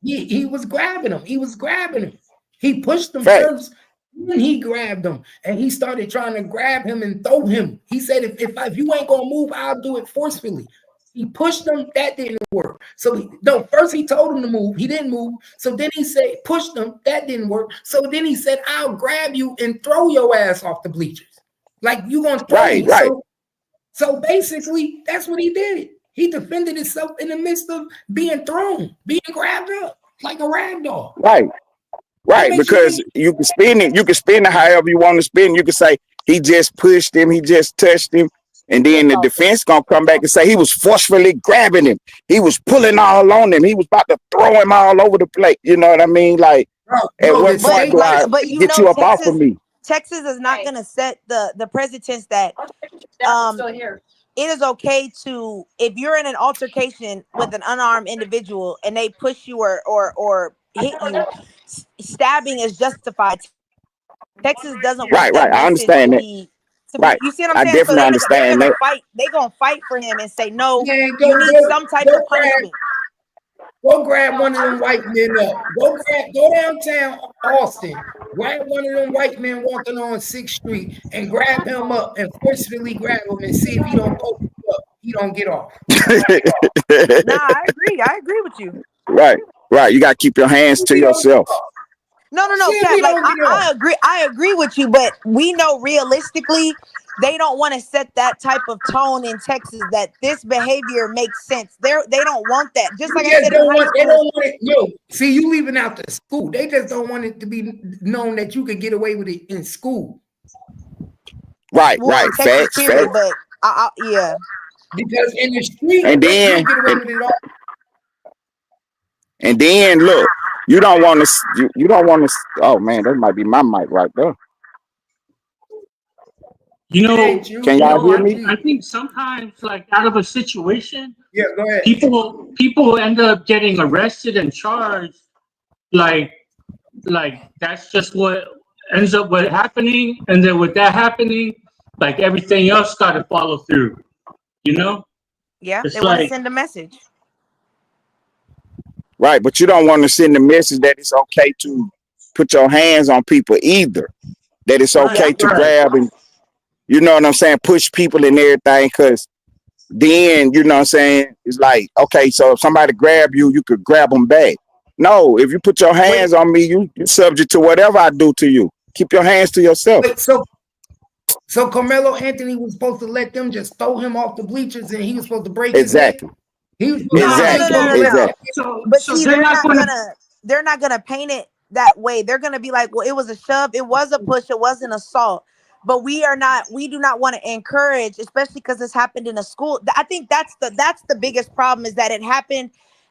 He was grabbing him. He was grabbing him. He pushed him first. Then he grabbed him, and he started trying to grab him and throw him. He said, if you ain't gonna move, I'll do it forcefully. He pushed him. That didn't work. So first he told him to move. He didn't move. So then he said, pushed him. That didn't work. So then he said, I'll grab you and throw your ass off the bleachers. Like you gonna throw me. Right. So basically, that's what he did. He defended himself in the midst of being thrown, being grabbed up like a rag doll. Right, because you can spin it however you want to spin. You can say he just pushed him, he just touched him, and then the defense gonna come back and say he was forcefully grabbing him, he was pulling all on him, he was about to throw him all over the place. You know what I mean? Like, at what point do I get you up off of me? Texas is not gonna set the precedence that it is okay to, if you're in an altercation with an unarmed individual and they push you or hit you, stabbing is justified. Texas doesn't want that I understand that. You see what I'm I saying? definitely understand that. They're gonna fight for him and say, no, you need some type of punishment. Go grab one of them white men up. Go downtown Austin. Grab one of them white men walking on 6th Street and grab him up and forcefully grab him and see if he don't poke you up. He don't get off. Nah, I agree with you. Right. You gotta keep your hands to yourself. No, Cap. Like I agree with you, but we know realistically they don't want to set that type of tone in Texas that this behavior makes sense. They don't want that. Just like I said, they don't want it. Yo, see, you leaving out the school. They just don't want it to be known that you could get away with it in school. Right. Texas, Facts. But yeah. Because in the street, and then you get away with it all. And then look, you don't want to. Oh man, that might be my mic right there. Can y'all hear me? I think sometimes, like out of a situation, go ahead. People end up getting arrested and charged. Like that's just what ends up happening, and then with that happening, like everything else got to follow through. Yeah, they want to send a message. Right, but you don't want to send the message that it's okay to put your hands on people either. That it's okay to grab and, you know what I'm saying, push people and everything, because then, you know what I'm saying, it's like, okay, so if somebody grab you, you could grab them back. No, if you put your hands on me, you're subject to whatever I do to you. Keep your hands to yourself. So Carmelo Anthony was supposed to let them just throw him off the bleachers, and he was supposed to break his Exactly. neck. He was Exactly. But see, they're not gonna paint it that way. They're gonna be like, well, it was a shove, it was a push, it was an assault. But we do not want to encourage, especially because this happened in a school. I think that's the biggest problem, is that it happened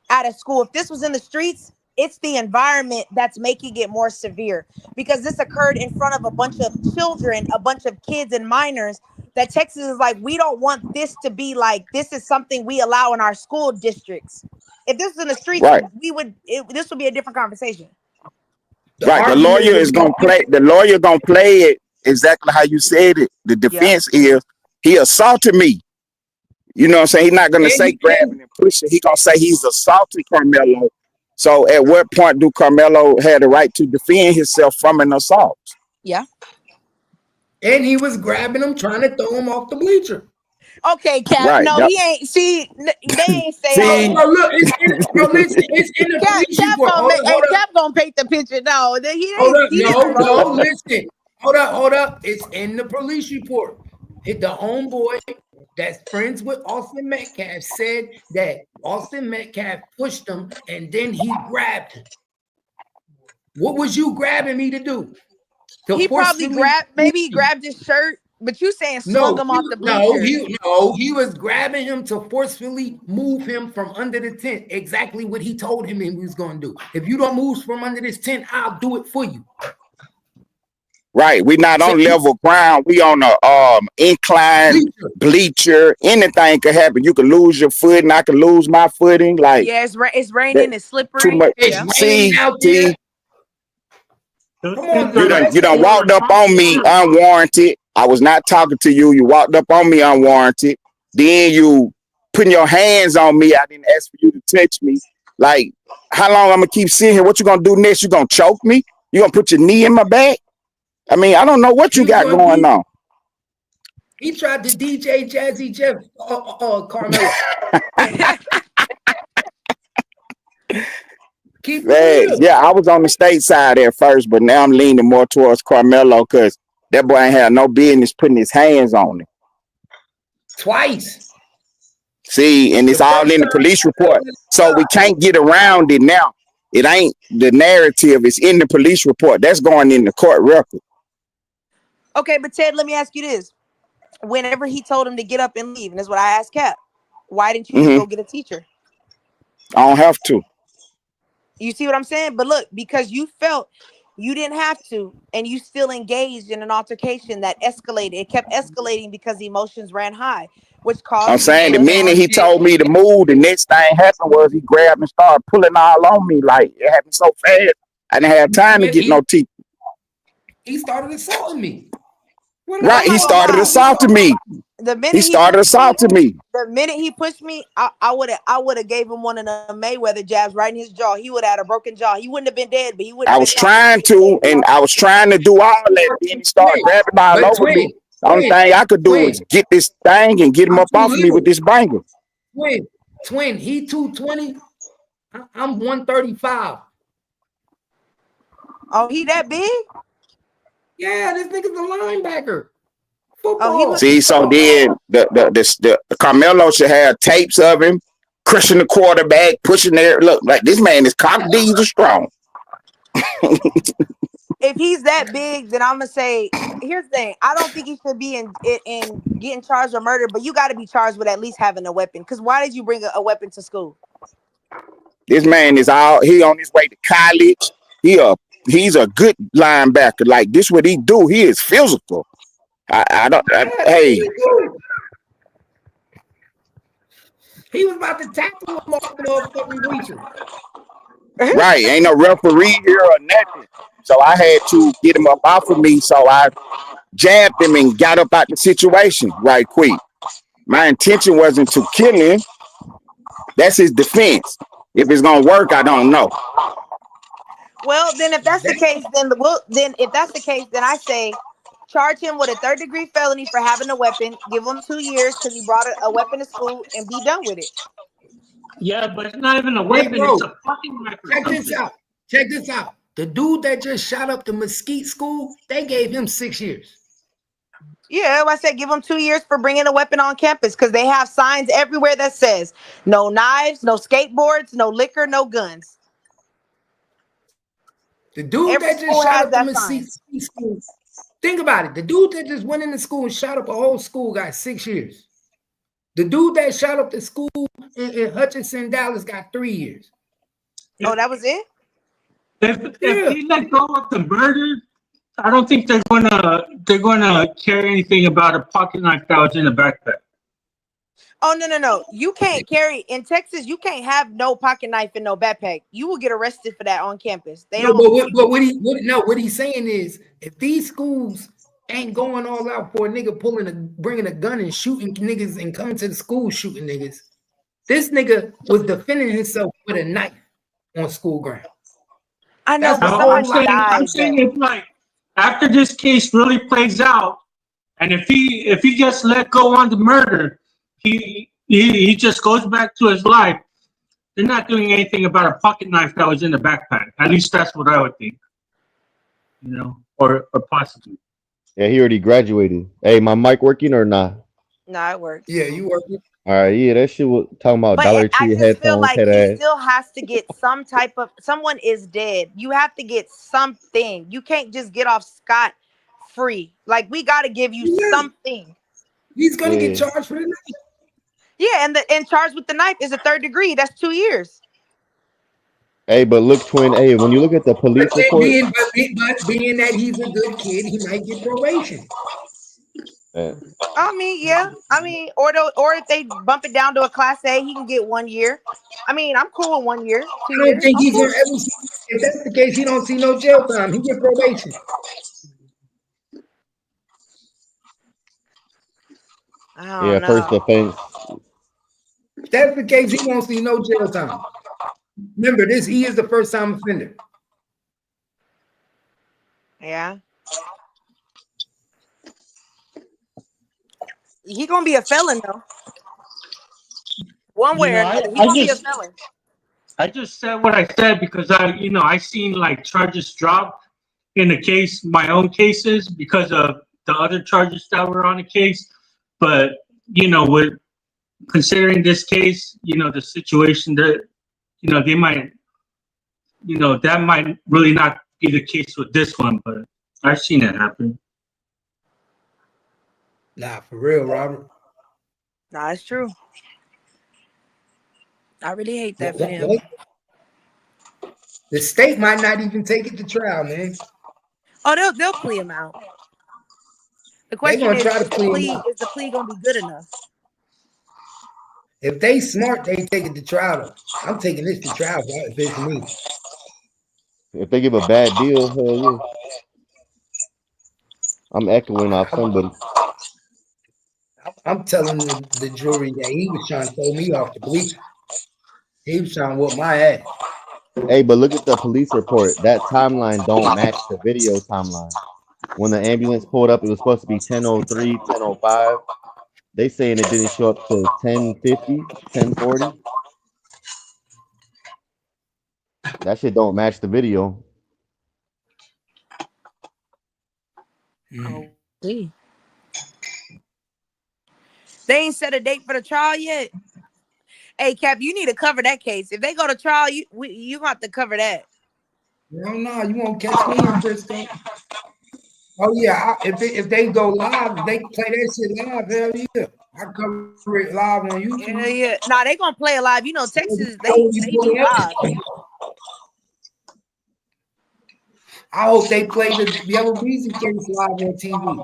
at a school. If this was in the streets, it's the environment that's making it more severe, because this occurred in front of a bunch of children, a bunch of kids and minors, that Texas is like, we don't want this to be like, this is something we allow in our school districts. If this was in the streets, Right. This would be a different conversation. Right. The lawyer is gonna play it exactly how you said it. The defense is, he assaulted me. You know what I'm saying? He's not gonna say grabbing and pushing. He's gonna say he's assaulted Carmelo. So at what point do Carmelo have the right to defend himself from an assault? Yeah. And he was grabbing him, trying to throw him off the bleacher. Okay, Cap. Right, No, yep. he ain't. See, they ain't saying. No, look, it's in the police report. Cap gonna paint the picture. No, he Hold up, ain't. no, listen. Hold up. It's in the police report. The homeboy that's friends with Austin Metcalf said that Austin Metcalf pushed him and then he grabbed him. What was you grabbing me to do? He probably he grabbed his shirt, but you saying slung him off the bleachers. He was grabbing him to forcefully move him from under the tent. Exactly what he told him he was going to do. If you don't move from under this tent, I'll do it for you. Right. We're not on level ground. We on a incline bleacher. Anything could happen. You could lose your foot, and I could lose my footing. Like, yeah, it's raining, it's slippery. Too much. Yeah. See, Come on, you done walked up on me unwarranted. I was not talking to you. You walked up on me unwarranted. Then you putting your hands on me. I didn't ask for you to touch me. Like, how long I'm gonna keep sitting here? What you gonna do next? You gonna choke me? You gonna put your knee in my back? I mean, I don't know what you got going on. He tried to DJ Jazzy Jeff Carmelo. Yeah, I was on the state side at first, but now I'm leaning more towards Carmelo because that boy ain't had no business putting his hands on him. Twice. See, and it's all in the police report. So we can't get around it now. It ain't the narrative. It's in the police report. That's going in the court record. Okay, but Ted, let me ask you this. Whenever he told him to get up and leave, and that's what I asked Cap, why didn't you just go get a teacher? I don't have to. You see what I'm saying? But look, because you felt you didn't have to, and you still engaged in an altercation that escalated. It kept escalating because the emotions ran high, which caused. I'm saying the minute he told me to move, the next thing happened was he grabbed and started pulling all on me. Like, it happened so fast. I didn't have time to get no teeth. He started assaulting me. Right, he started assaulting me. The minute The minute he pushed me, I would have gave him one of the Mayweather jabs right in his jaw. He would have had a broken jaw. He wouldn't have been dead, but he would. I was trying to, and I was trying to do all that. Then he started grabbing all over me. The only thing I could do is get this thing and get him up off me with this banger. Twin, he 220. I'm 135. Oh, he that big? Yeah, this nigga's a linebacker. Football. See, so then the Carmelo should have tapes of him crushing the quarterback, pushing there. Look, like this man is cock diesel strong. If he's that big, then I'm gonna say, here's the thing. I don't think he should be in getting charged with murder, but you got to be charged with at least having a weapon. Because why did you bring a weapon to school? This man is he on his way to college. He's a good linebacker. Like, this what he do. He is physical. Hey. He was about to tackle him off the motherfucking bleacher. Right. Ain't no referee here or nothing. So I had to get him up off of me. So I jabbed him and got up out the situation right quick. My intention wasn't to kill him. That's his defense. If it's gonna work, I don't know. Well, then if that's the case, then I say charge him with a 3rd-degree felony for having a weapon. Give him 2 years because he brought a weapon to school, and be done with it. Yeah, but it's not even a weapon. It's a fucking weapon. Check this out. The dude that just shot up the Mesquite school, they gave him 6 years. Yeah, I said give them 2 years for bringing a weapon on campus because they have signs everywhere that says no knives, no skateboards, no liquor, no guns. The dude Every that just school shot has up the that sign. Mesquite school. Think about it. The dude that just went into school and shot up a whole school got 6 years. The dude that shot up the school in Hutchinson, Dallas got 3 years. Oh, that was it? If he let go of the murder, I don't think they're gonna care anything about a pocket knife that was in the backpack. Oh no. You can't carry in Texas, you can't have no pocket knife in no backpack. You will get arrested for that on campus. They don't What he's saying is if these schools ain't going all out for a nigga bringing a gun and shooting niggas and coming to the school shooting niggas, this nigga was defending himself with a knife on school ground. I know, but I'm saying if like after this case really plays out, and if he gets let go on the murder, he just goes back to his life. They're not doing anything about a pocket knife that was in the backpack. At least that's what I would think. You know, or possibly. Yeah, he already graduated. Hey, my mic working or not? No, it works. Yeah, you working. All right, yeah, that shit was talking about But Dollar I Tree just headphones, feel like head he ass. still has to get some type of someone is dead. You have to get something. You can't just get off scot free. Like we got to give you something. He's gonna get charged for the knife. Yeah, and charged with the knife is a 3rd degree. That's 2 years. Hey, but look, twin. Hey, when you look at the police report, Being that he's a good kid, he might get probation. I mean, or if they bump it down to a class A, he can get 1 year. I mean, I'm cool with 1 year, 2 I don't years. think he's gonna ever see, if that's the case, he don't see no jail time. He get probation. yeah, first offense. If that's the case, he won't see no jail time. Remember, he is the first time offender. Yeah. He gonna be a felon though. One way or another, he gonna be a felon. I just said what I said because I seen like charges drop in the case, my own cases, because of the other charges that were on the case. But with considering this case, the situation that they might, that might really not be the case with this one. But I've seen it happen. Nah, for real, Robert. Nah, it's true. I really hate that for him. The state might not even take it to trial, man. Oh, they'll plea him out. The question is, is the plea gonna be good enough? If they smart, they take it to trial. I'm taking this to trial if it's me. If they give a bad deal, hell yeah. I'm echoing off somebody. I'm telling the jury that he was trying to throw me off the bleachers. He was trying to whoop my ass. Hey, but look at the police report. That timeline don't match the video timeline. When the ambulance pulled up, it was supposed to be 10:03, 10:05. They saying it didn't show up till 10:50, 10:40. That shit don't match the video. Oh, see. They ain't set a date for the trial yet. Hey, Cap, you need to cover that case. If they go to trial, you have to cover that. No, you won't catch me in Frisco. Oh yeah, if they go live, if they play that shit live, hell yeah. I cover it live on YouTube. Yeah. Nah, they gonna play it live. Texas, they do live. I hope they play the Yellow Beezy case live on TV.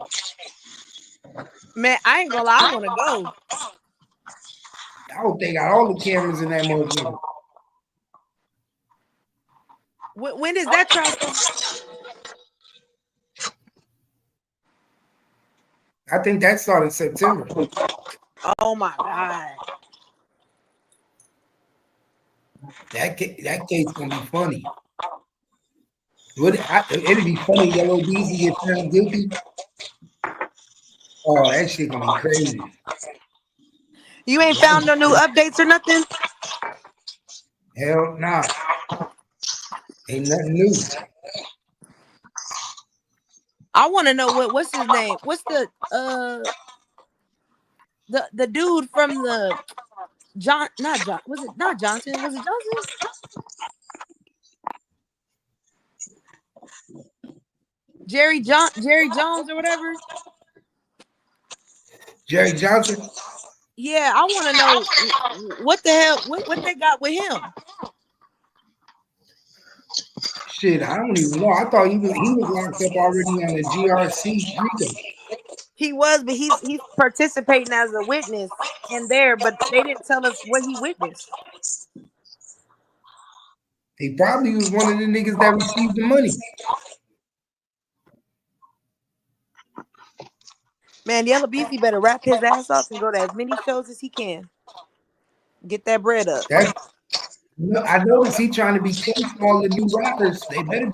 Man, I ain't gonna lie, I wanna go. I hope they got all the cameras in that motherfucker. When is that trial? I think that started in September. Oh my God. That case gonna be funny. It'd be funny. Yellow Beezy get found guilty. Oh, that shit gonna be crazy. You ain't found no new updates or nothing? Hell nah. Ain't nothing new. I want to know what's his name? What's the dude from the not John, was it not Johnson? Was it Johnson? Jerry Jones or whatever. Jerry Johnson. Yeah, I want to know what the hell what they got with him. Shit, I don't even know. I thought he was locked up already on the GRC RICO. He was, but he's participating as a witness in there, but they didn't tell us what he witnessed. He probably was one of the niggas that received the money. Man, Yellow Beezy better wrap his ass off and go to as many shows as he can. Get that bread up. I noticed he trying to be close to all the new rappers. They better.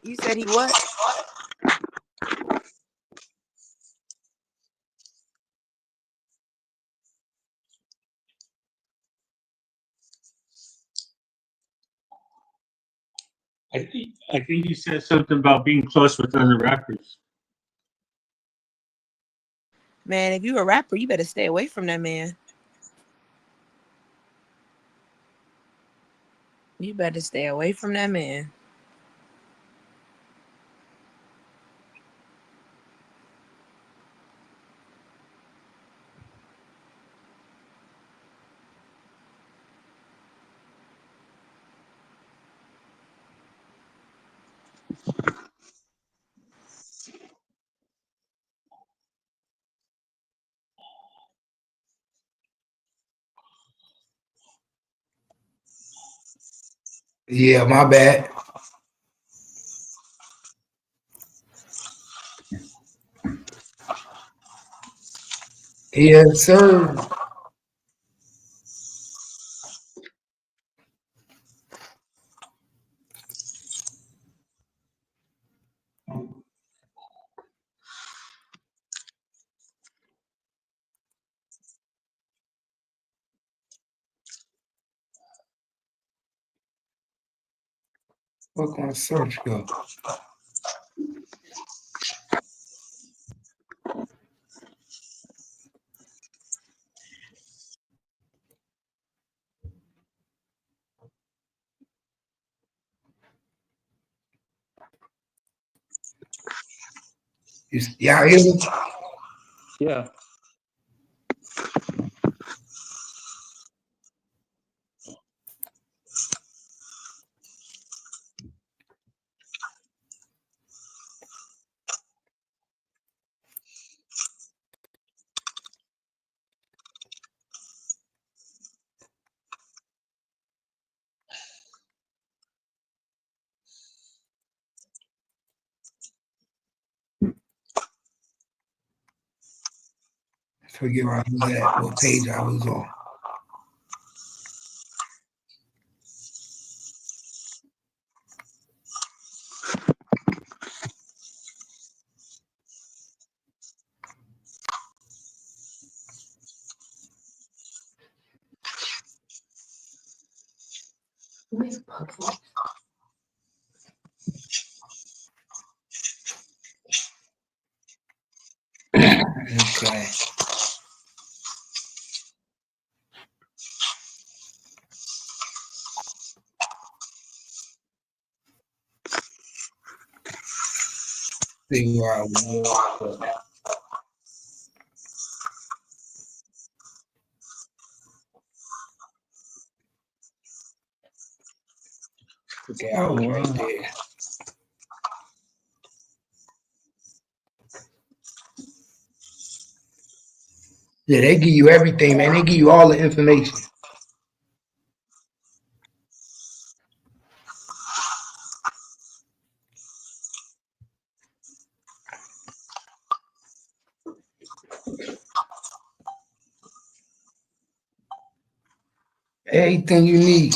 You said he what? I think you said something about being close with other rappers. Man, if you're a rapper, you better stay away from that man. You better stay away from that man. Yeah, my bad. Yes, sir. What kind of search go? Y'all hear me? Yeah. Forget where I was at, what page I was on. Okay. See where I was. Okay, I was right there. Yeah, they give you everything, man. They give you all the information. Everything you need.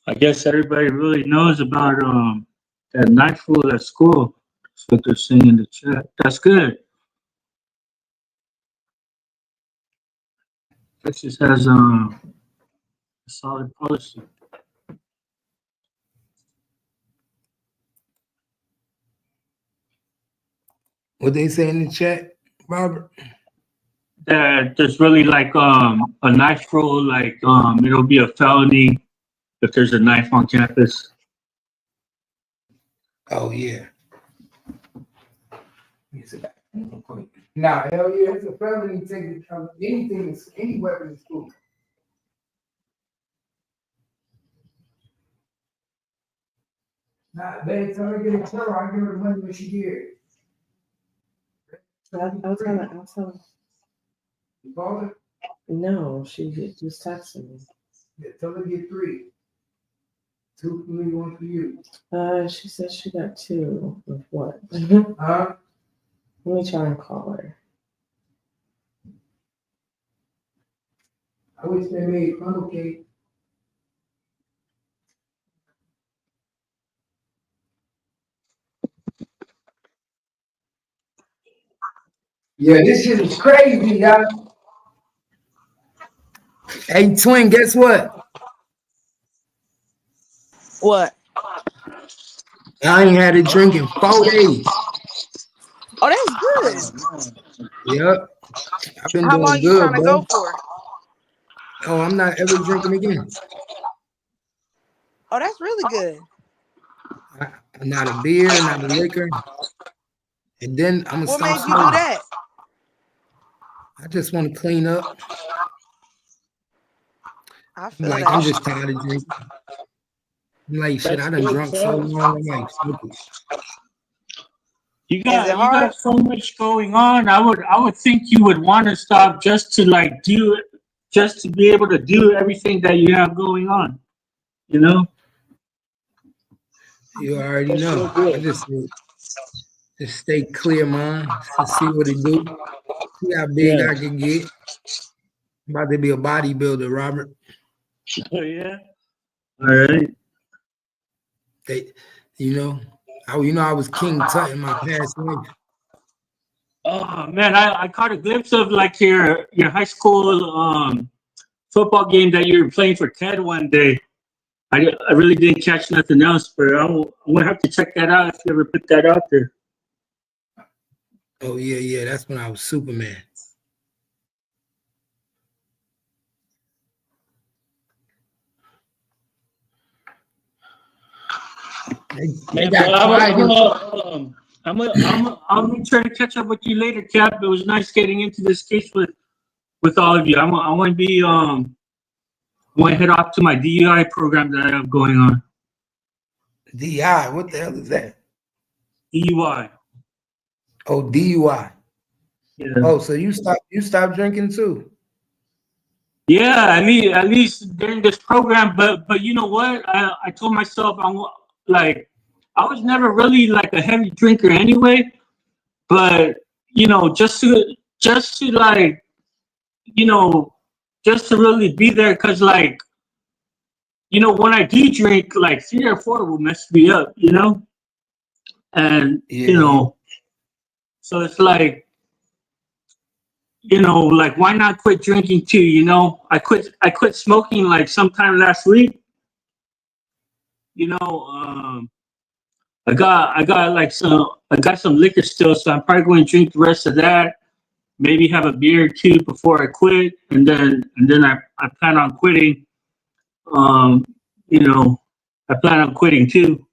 I guess everybody really knows about At nightfall at school. That's what they're saying in the chat. That's good. Texas has a solid policy. What they say in the chat, Robert? That there's really like a knife rule, like it'll be a felony if there's a knife on campus. Oh yeah. Nah, hell yeah, it's a felony taking anything, any weapon in school. Nah, babe, tell her to get a tell her. I give her the money when she get it. I'll tell her. You called her? No, she just texted me. Yeah, tell her to get 3. 2 for me, 1 for you. She said she got 2 of what? Huh? Let me try and call her. I wish they made funnel cake. Yeah, this shit is crazy, y'all. Hey, twin, guess what? What? I ain't had a drink in 4 days. Oh, that's good. Yep. I've been How long doing you good, trying to bro. go for? Oh, I'm not ever drinking again. Oh, that's really good. Not a beer, not a liquor. And then I'm gonna What start made you do smoking. that? I just want to clean up. I feel Like, that. I'm just tired of drinking. I'm like, shit, I done drunk so long. I'm like, fuck it. You Is got it hard? so much going on. I would think you would want to stop just to like do it, just to be able to do everything that you have going on. You know? You already That's know. so good. I just stay clear, man. To see what it do. See how big Yeah. I can get. I'm about to be a bodybuilder, Robert. Oh yeah. All right. They, you know, I was King Tut in my past life. Oh man, I caught a glimpse of like your high school football game that you were playing for Ted one day. I really didn't catch nothing else, but I'm gonna have to check that out if you ever put that out there. Oh yeah, that's when I was Superman. They got quiet. I'll make sure to catch up with you later, Cap. It was nice getting into this case with all of you. I want to be want to head off to my DUI program that I have going on. DI, what the hell is that? DUI. Oh, DUI. Yeah. Oh, so you stopped drinking too? Yeah, at least during this program. But you know what? I told myself I was never really like a heavy drinker anyway. But you know, just to like, you know, just to really be there, because like, you know, when I do drink, like 3 or 4 will mess me up, you know, and Yeah. you know, so it's like, you know, like why not quit drinking too? You know, I quit smoking like sometime last week. You know, I got some liquor still, so I'm probably going to drink the rest of that. Maybe have a beer or 2 before I quit, and then I plan on quitting. You know, I plan on quitting too.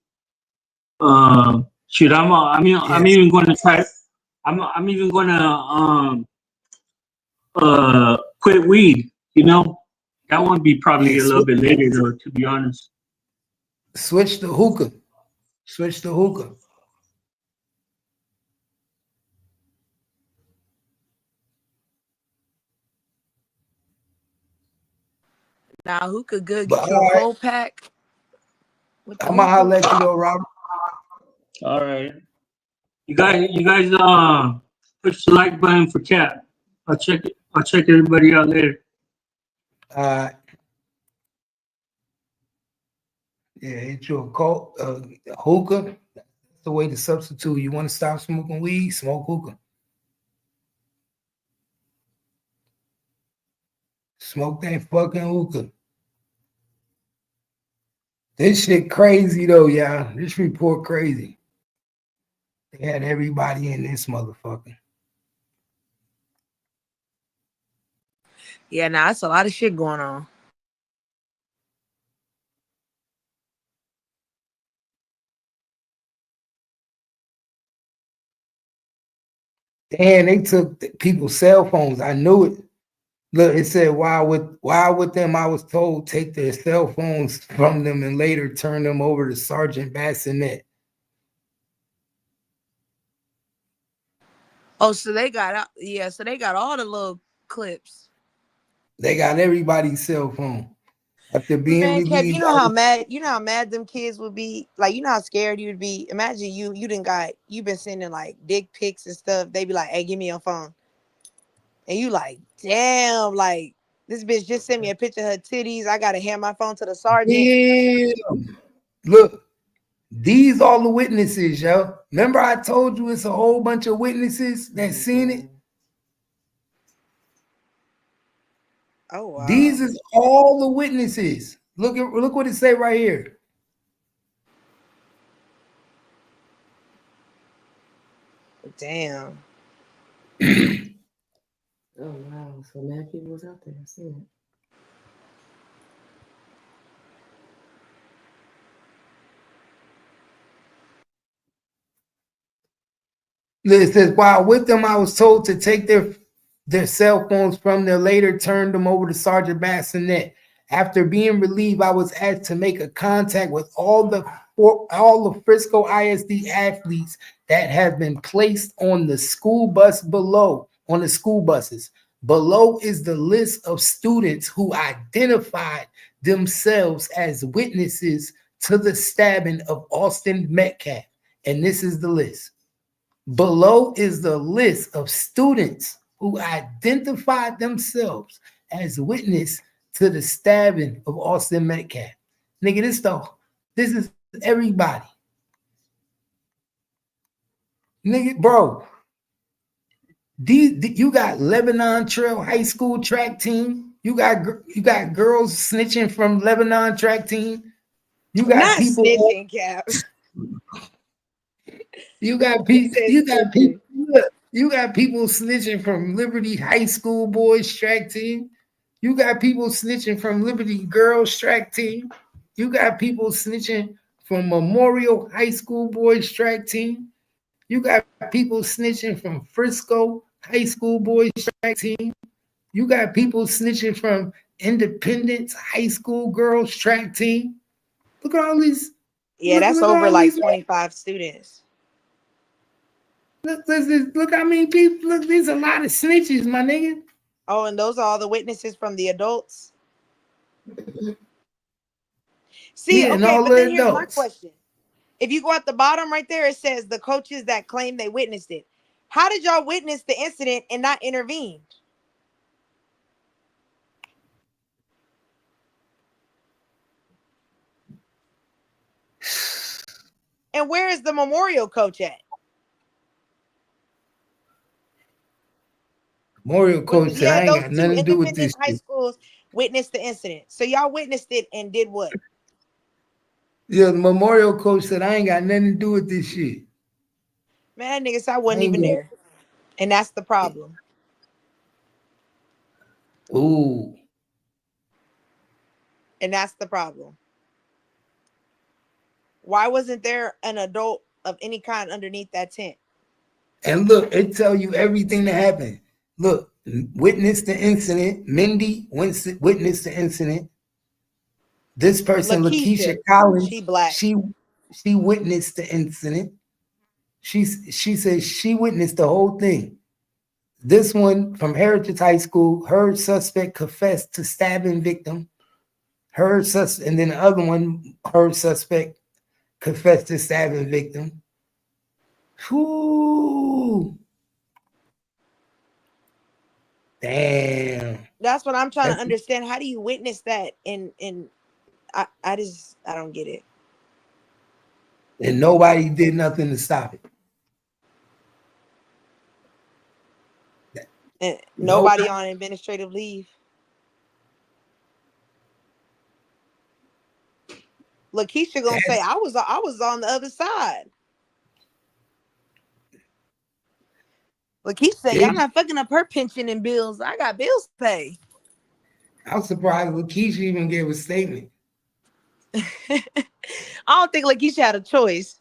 Shoot, I'm even going to try. I'm even going to quit weed. You know, that won't be probably a little bit later though, to be honest. Switch to hookah. Switch to hookah. Now, hookah good. But Get you a whole pack. I'm gonna let you go, Robert. All right. You guys push the like button for Cap. I'll check everybody out later. Yeah, hit you a hookah. That's the way to substitute. You want to stop smoking weed? Smoke hookah. Smoke that fucking hookah. This shit crazy though, y'all. This report crazy. They had everybody in this motherfucker. Yeah, nah, that's a lot of shit going on. Damn, they took people's cell phones. I knew it. Look, it said while with them, I was told take their cell phones from them and later turn them over to Sergeant Bassinet. Oh, so they got so they got all the little clips. They got everybody's cell phone. After being Man, Kev, relieved, you know how mad them kids would be. Like, you know how scared you would be. Imagine you've been sending like dick pics and stuff. They be like, "Hey, give me your phone," and you like, "Damn!" Like, this bitch just sent me a picture of her titties. I gotta hand my phone to the sergeant. damn. Look, these all the witnesses, yo. Remember I told you it's a whole bunch of witnesses that seen it? Oh wow. These is all the witnesses. Look what it say right here. Damn. Oh wow, so mad people was out there. I see it. It says, while with them, I was told to take their cell phones from them, later turned them over to Sergeant Bassinet. After being relieved, I was asked to make a contact with all the Frisco ISD athletes that have been placed on the school bus below, on the school buses. Below is the list of students who identified themselves as witnesses to the stabbing of Austin Metcalf. And this is the list. Below is the list of students who identified themselves as witness to the stabbing of Austin Metcalf. Nigga, this is everybody. Nigga, bro. You got Lebanon Trail High School track team. You got girls snitching from Lebanon track team. You got Not people snitching, Cap. You got people. You got people snitching from Liberty High School boys track team. You got people snitching from Liberty girls track team. You got people snitching from Memorial High School boys track team. You got people snitching from Frisco High School boys track team. You got people snitching from Independence High School girls track team. Look at all these. Yeah, that's over like 25 students. Look how many people. Look, there's a lot of snitches, my nigga. Oh, and those are all the witnesses from the adults? See, yeah, okay, but then here's my question. If you go at the bottom right there, it says the coaches that claim they witnessed it. How did y'all witness the incident and not intervene? And where is the Memorial coach at? Memorial coach said, I ain't got nothing to do with this. High schools witnessed the incident. So y'all witnessed it and did what? Yeah, the Memorial coach said, I ain't got nothing to do with this shit. Man, niggas, I wasn't even there. And that's the problem. Ooh. And that's the problem. Why wasn't there an adult of any kind underneath that tent? And look, it tell you everything that happened. Look, witnessed the incident. Mindy witnessed the incident. This person, Lakeisha Collins, she black. She witnessed the incident. She says she witnessed the whole thing. This one from Heritage High School, her suspect confessed to stabbing victim. And then the other one, her suspect confessed to stabbing victim. Whoo. Damn. That's what I'm trying to understand. How do you witness that? And I don't get it. And nobody did nothing to stop it. And nobody on administrative leave. Lakeisha gonna say I was on the other side. Lakeisha said, y'all not fucking up her pension and bills. I got bills to pay. I'm surprised Lakeisha even gave a statement. I don't think Lakeisha had a choice.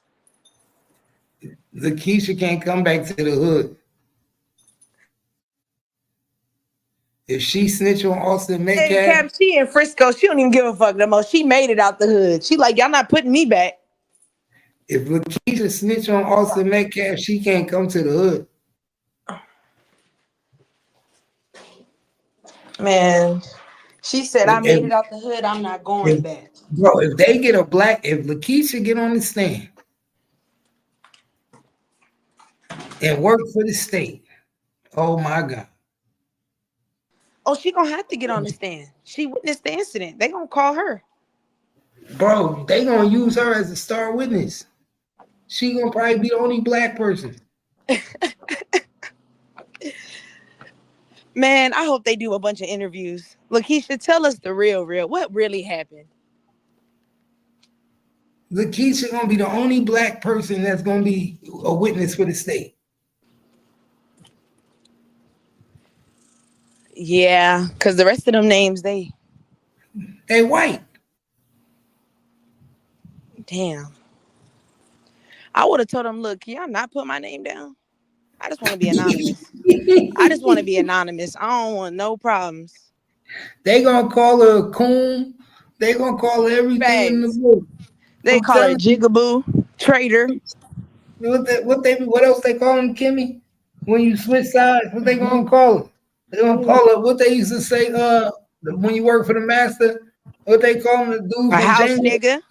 Lakeisha can't come back to the hood. If she snitch on Austin Metcalf, Hey, Cap, she in Frisco. She don't even give a fuck no more. She made it out the hood. She like, y'all not putting me back. if Lakeisha snitch on Austin Metcalf, she can't come to the hood. Man, she said, I made it out the hood. I'm not going back. Bro, if they get a black, if Lakeisha get on the stand and work for the state, oh my God. Oh, she gonna have to get on the stand. She witnessed the incident. They gonna call her. Bro, they gonna use her as a star witness. She gonna probably be the only black person. Man, I hope they do a bunch of interviews. Lakeisha, tell us the real. What really happened? Lakeisha gonna be the only black person that's gonna be a witness for the state. Yeah, because the rest of them names, they white. Damn. I would have told them, look, can y'all not put my name down? I just want to be anonymous. I just want to be anonymous. I don't want no problems. They gonna call her a coon. They gonna call her everything in the book. They call her jigaboo, traitor. What else they call him, Kimmy? When you switch sides, what they gonna call her? They gonna call her what they used to say when you work for the master. What they call him, the dude A from house Django? nigga,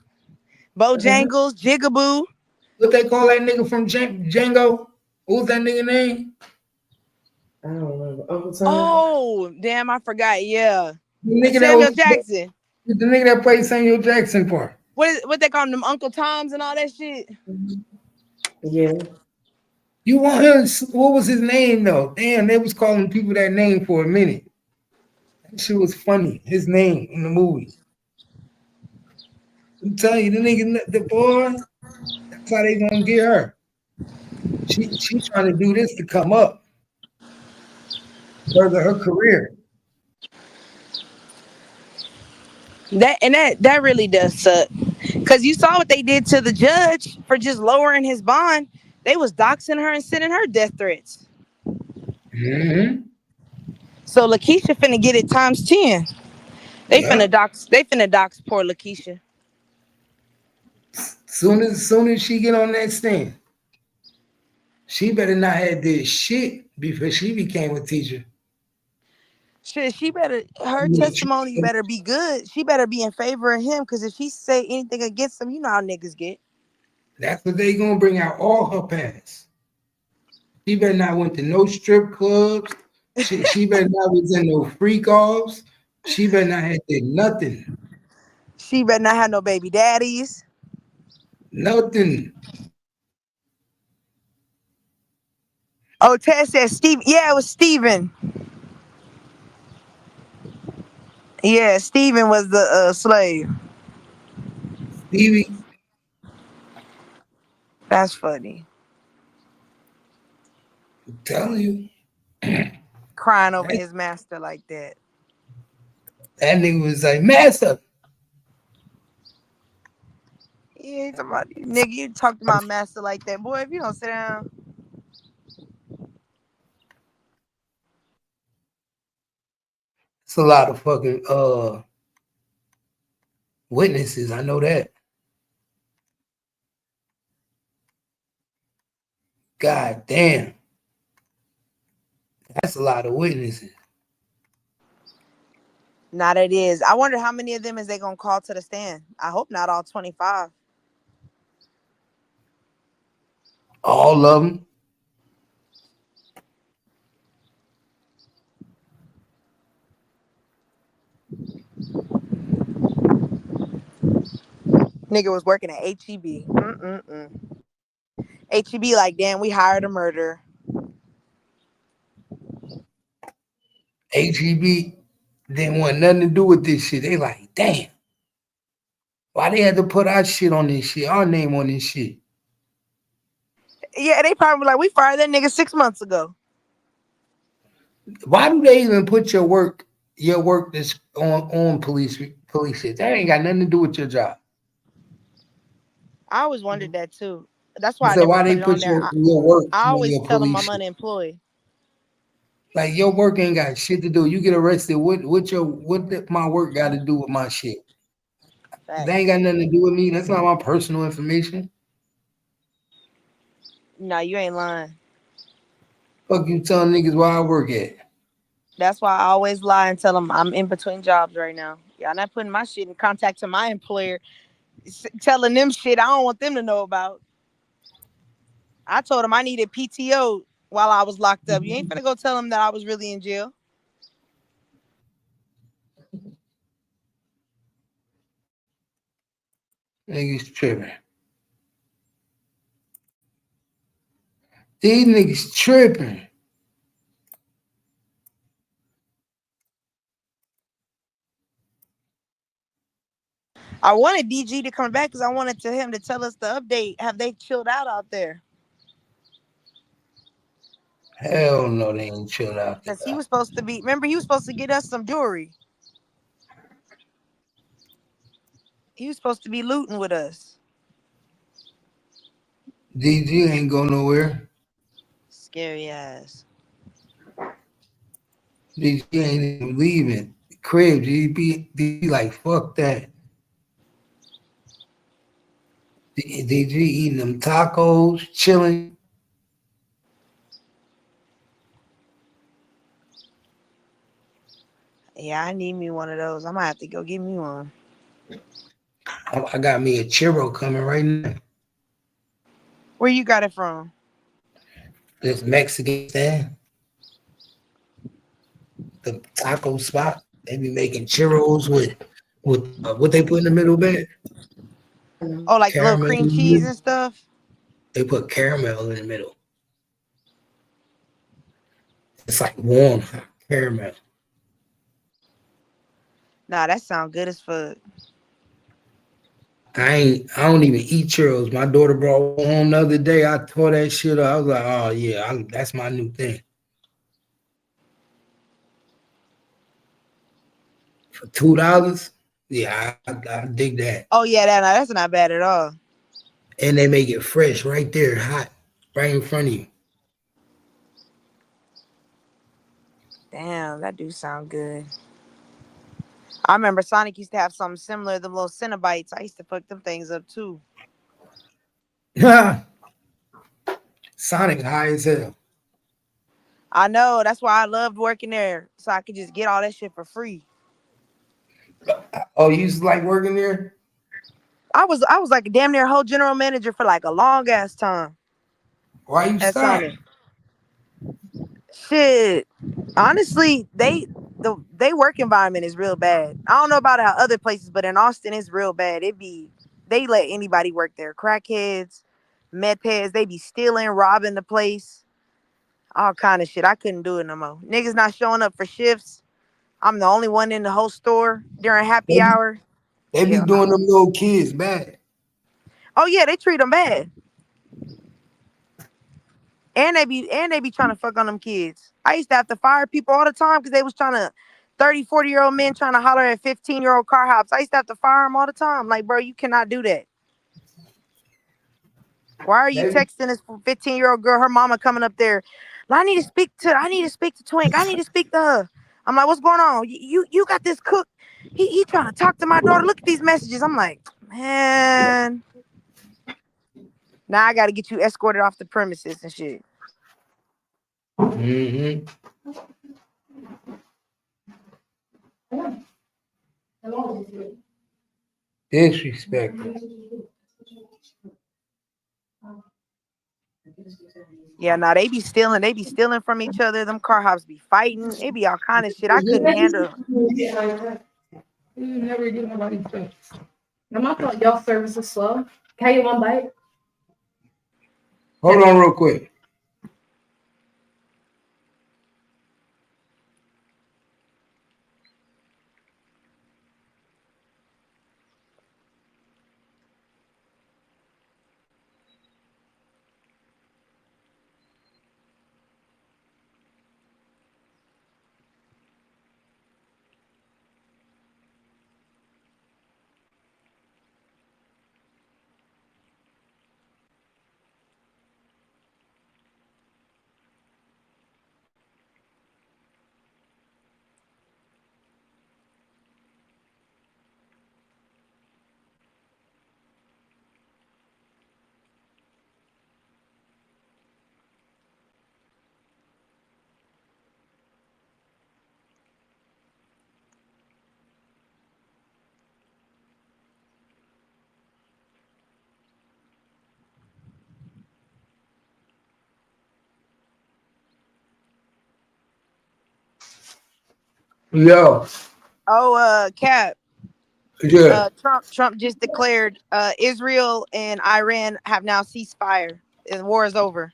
Bojangles, Jigaboo. What they call that nigga from Django? Who's that nigga name? I don't remember. Uncle Tom. Oh, damn, I forgot. Yeah. The nigga Samuel Jackson. The nigga that played Samuel Jackson part. What they call them, Uncle Toms and all that shit? Yeah. You want him? What was his name though? Damn, they was calling people that name for a minute. That shit was funny. His name in the movie. I'm telling you, the nigga, the boy. That's how they gonna get her. She trying to do this to come up, further her career. That really does suck. Because you saw what they did to the judge for just lowering his bond. They was doxing her and sending her death threats. Mm-hmm. So Lakeisha finna get it times 10. They finna dox poor Lakeisha. Soon as she get on that stand, she better not have did shit before she became a teacher. Shit, her testimony better be good. She better be in favor of him, because if she say anything against him, you know how niggas get. That's what they gonna bring out, all her past. She better not went to no strip clubs. She better not was in no freak offs. She better not have did nothing. She better not have no baby daddies. Nothing. Oh, Ted said Steve. Yeah, it was Steven. Yeah, Steven was the slave. Stevie. That's funny. I'm telling you. Crying over his master like that. That nigga was like, master. Yeah, he's about, nigga, you talk to my master like that. Boy, if you don't sit down. It's a lot of fucking witnesses. I know that. God damn. That's a lot of witnesses. Not it is. I wonder how many of them is they gonna call to the stand. I hope not all 25. All of them. Nigga was working at HEB. HEB like, damn, we hired a murderer. HEB didn't want nothing to do with this shit. They like, damn. Why they had to put our shit on this shit, our name on this shit? Yeah, they probably like, we fired that nigga 6 months ago. Why do they even put your work that's on police shit? That ain't got nothing to do with your job. I always wondered that too. That's why So I why never they put it on put there. your work I on always your tell them police I'm shit? unemployed. Like your work ain't got shit to do. You get arrested. What my work got to do with my shit? Facts. They ain't got nothing to do with me. That's not my personal information. No, you ain't lying. Fuck you telling niggas where I work at. That's why I always lie and tell them I'm in between jobs right now. Yeah, I'm not putting my shit in contact to my employer, telling them shit I don't want them to know about. I told them I needed PTO while I was locked up. You ain't finna go tell them that I was really in jail. Niggas tripping. These niggas tripping. I wanted DG to come back because I wanted him to tell us the update. Have they chilled out there? Hell no, they ain't chilled out there. Because he was supposed to be, remember, he was supposed to get us some jewelry. He was supposed to be looting with us. DG ain't go nowhere. Scary ass. DG ain't even leaving. Crib, DG like, fuck that. DG eating them tacos, chilling. Yeah, I need me one of those. I might have to go get me one. I got me a churro coming right now. Where you got it from? This Mexican stand. The taco spot. They be making churros with what they put in the middle bag. Oh, like Caramel little cream in the cheese middle. and stuff? They put caramel in the middle. It's like warm hot caramel. Nah, that sound good as fuck. I don't even eat churros. My daughter brought one home the other day. I tore that shit up. I was like, oh yeah, that's my new thing. For $2, yeah, I dig that. Oh yeah, that's not bad at all. And they make it fresh right there, hot, right in front of you. Damn, that do sound good. I remember Sonic used to have something similar, them little Cinnabites. I used to fuck them things up too. Sonic high as hell. I know, that's why I loved working there. So I could just get all that shit for free. Oh, you used to like working there? I was like a damn near whole general manager for like a long ass time. Why you at stop? Sonic. Shit. Honestly, the work environment is real bad. I don't know about how other places, but in Austin it's real bad. They let anybody work there. Crackheads, meth heads, they be stealing, robbing the place. All kind of shit. I couldn't do it no more. Niggas not showing up for shifts. I'm the only one in the whole store during happy hour. They be doing them little kids bad. Oh yeah, they treat them bad. And they be trying to fuck on them kids. I used to have to fire people all the time because they was trying to 30, 40-year-old men trying to holler at 15-year-old car hops. I used to have to fire them all the time. Like, bro, you cannot do that. Why are you texting this 15-year-old girl, her mama coming up there? I need to speak to Twink. I need to speak to her. I'm like, what's going on? You got this cook. He trying to talk to my daughter. Look at these messages. I'm like, man. Now I got to get you escorted off the premises and shit. Mm-hmm. Disrespectful. Yeah, nah, they be stealing from each other. Them car hops be fighting. It be all kind of shit I couldn't handle. You never get nobody touched. I thought y'all service is slow. Can I get one bite? Hold on real quick. Yo. Oh, Cap. Yeah. Trump just declared Israel and Iran have now ceased fire. The war is over.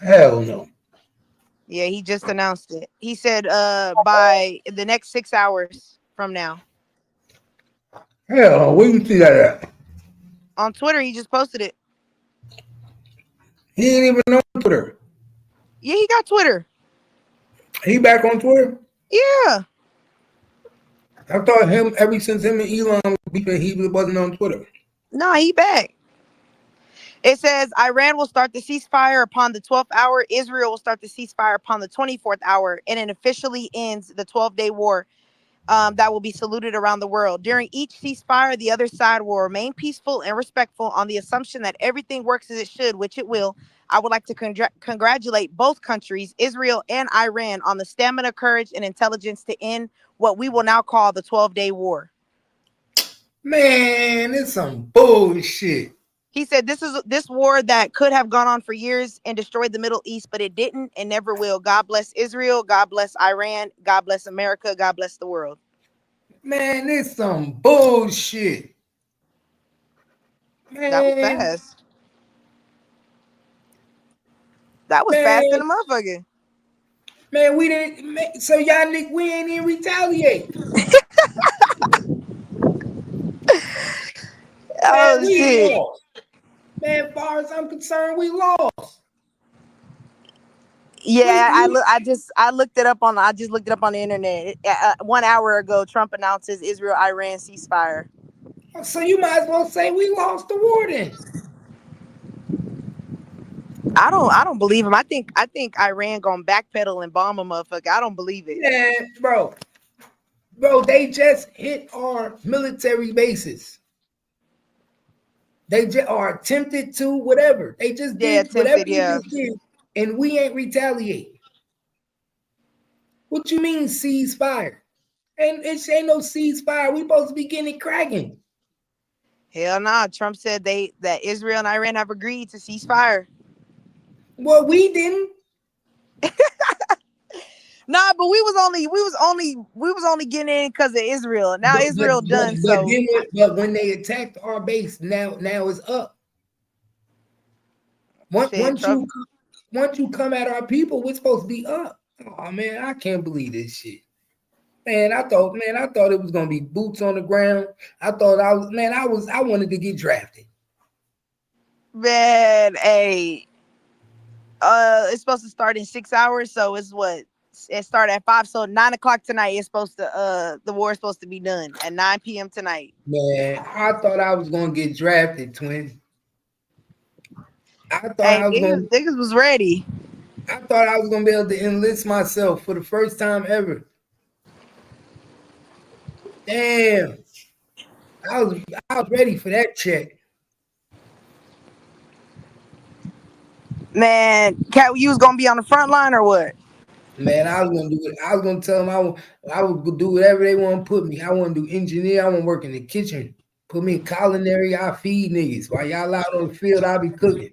Hell no. Yeah, he just announced it. He said by the next 6 hours from now. Hell no. Where you see that at? On Twitter, he just posted it. He ain't even on Twitter. Yeah, he got Twitter. He back on Twitter? Yeah. I thought him ever since him and Elon was beefing, he wasn't on Twitter. No, he back. It says Iran will start the ceasefire upon the 12th hour. Israel will start the ceasefire upon the 24th hour, and it officially ends the 12-day war that will be saluted around the world. During each ceasefire, the other side will remain peaceful and respectful on the assumption that everything works as it should, which it will. I would like to congratulate both countries, Israel and Iran, on the stamina, courage, and intelligence to end what we will now call the 12-day war. Man, it's some bullshit. He said this war that could have gone on for years and destroyed the Middle East, but it didn't and never will. God bless Israel. God bless Iran. God bless America. God bless the world. Man, it's some bullshit. Man. That was fast. That was fast in the motherfucker. Man, we didn't. So y'all niggas, we ain't even retaliate. Oh, man, shit. Lost. Man, as far as I'm concerned, we lost. Yeah, I just looked it up on the internet. 1 hour ago, Trump announces Israel-Iran ceasefire. So you might as well say we lost the war then. I don't believe him. I think Iran gonna backpedal and bomb a motherfucker. I don't believe it. Yeah, bro, they just hit our military bases. They just are attempted to whatever. They just did whatever they just did, and we ain't retaliate. What you mean ceasefire? And it ain't no ceasefire. We supposed to be getting it cracking. Hell nah. Trump said that Israel and Iran have agreed to cease fire. Well, we didn't. Nah, but we was only getting in because of Israel. Now Israel done. But when they attacked our base, now it's up. Once you come at our people, we're supposed to be up. Oh man, I can't believe this shit. Man, I thought it was gonna be boots on the ground. I wanted to get drafted. Man, hey. It's supposed to start in 6 hours, so it's what? It started at 5, so 9 o'clock tonight is supposed to the war is supposed to be done at 9 p.m. tonight. Man, I thought I was gonna get drafted, twin. Niggas was ready. I thought I was gonna be able to enlist myself for the first time ever. Damn. I was ready for that check. Man, Cat, you was gonna be on the front line or what? Man, I was gonna do it. I was gonna tell them I would do whatever they want to put me. I want to do engineer. I want to work in the kitchen. Put me in culinary. I feed niggas. While y'all out on the field, I'll be cooking.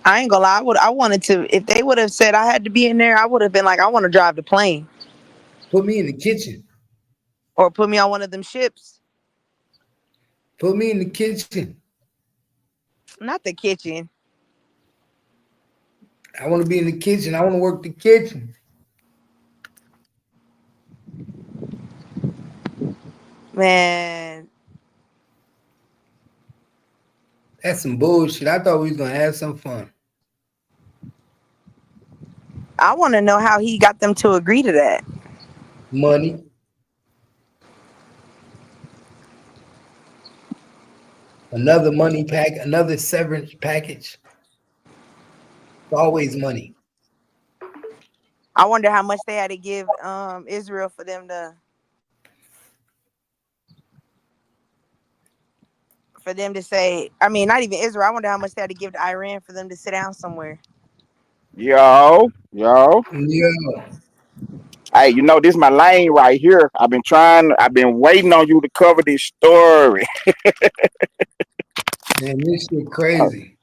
I ain't gonna lie. I wanted to. If they would have said I had to be in there, I would have been like, I want to drive the plane. Put me in the kitchen. Or put me on one of them ships. Put me in the kitchen. Not the kitchen. I want to be in the kitchen. I want to work the kitchen. Man. That's some bullshit. I thought we was gonna have some fun. I want to know how he got them to agree to that. Money. Another money pack, another severance package. It's always money. I wonder how much they had to give Israel for them to say, I mean, not even Israel. I wonder how much they had to give to Iran for them to sit down somewhere. Yo. Yeah. Hey, you know, this is my lane right here. I've been waiting on you to cover this story. Man, this shit crazy.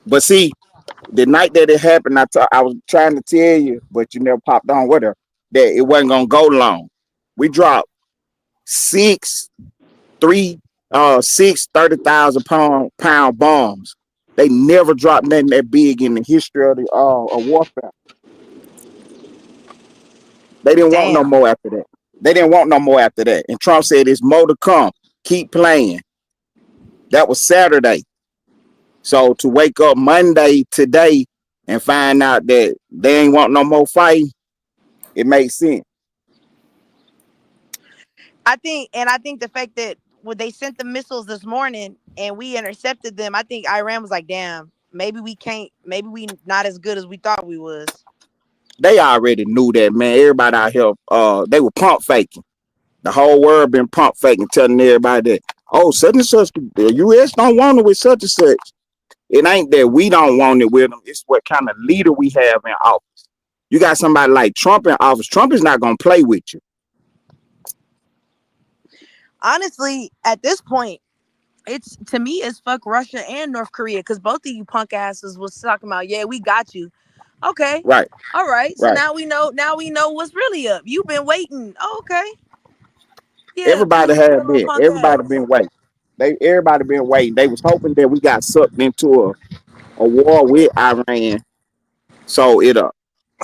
But see, the night that it happened, I was trying to tell you, but you never popped on with her, that it wasn't gonna go long. We dropped six 30,000 pound bombs. They never dropped nothing that big in the history of the warfare. They didn't want no more after that. And Trump said there's more to come. Keep playing. That was Saturday. So to wake up Monday today and find out that they ain't want no more fighting, it makes sense. I think the fact that when they sent the missiles this morning and we intercepted them, I think Iran was like, damn, maybe we not as good as we thought we was. They already knew that, man. Everybody out here, they were pump faking. The whole world been pump faking, telling everybody that, oh, such and such, the U.S. don't want it with such and such. It ain't that we don't want it with them. It's what kind of leader we have in office. You got somebody like Trump in office. Trump is not going to play with you. Honestly, at this point, it's fuck Russia and North Korea, because both of you punk asses was talking about, yeah, we got you. Okay. Right. All right. So right. now we know what's really up. You've been waiting. Oh, okay. Yeah, everybody had been. Everybody been waiting. Everybody been waiting. They was hoping that we got sucked into a war with Iran, so it'll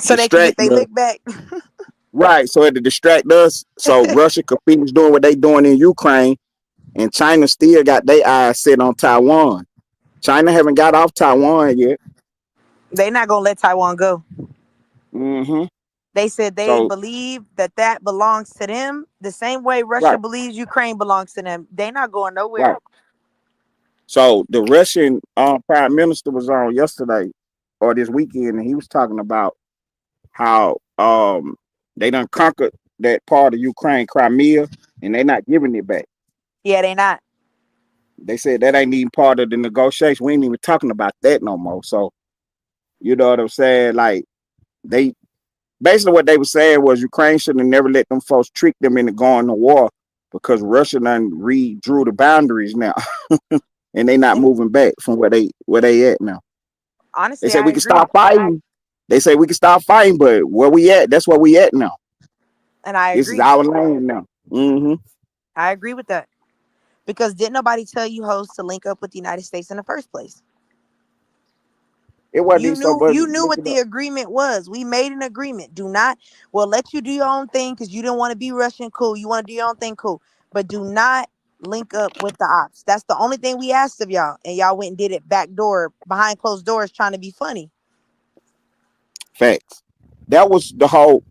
they can get their lick back. Right. So it'll distract us, so Russia could finish doing what they doing in Ukraine, and China still got their eyes set on Taiwan. China haven't got off Taiwan yet. They're not gonna let Taiwan go. Mm-hmm. They said they believe that belongs to them the same way Russia believes Ukraine belongs to them. They're not going nowhere. Right. So the Russian prime minister was on yesterday or this weekend, and he was talking about how they done conquered that part of Ukraine, Crimea, and they're not giving it back. Yeah, they not. They said that ain't even part of the negotiation. We ain't even talking about that no more. So, you know what I'm saying? Like, they basically what they were saying was Ukraine should have never let them folks trick them into going to war, because Russia done redrew the boundaries now. And they not moving back from where they at now. Honestly, they said we can stop fighting. They say we can stop fighting, but where we at, that's where we at now. And I agree. This is our land now. Mm-hmm. I agree with that. Because didn't nobody tell you hoes to link up with the United States in the first place? It wasn't you knew what the agreement was. We made an agreement. We'll let you do your own thing because you didn't want to be Russian. Cool. You want to do your own thing. Cool. But do not link up with the ops. That's the only thing we asked of y'all. And y'all went and did it backdoor, behind closed doors, trying to be funny. Facts. That was the whole.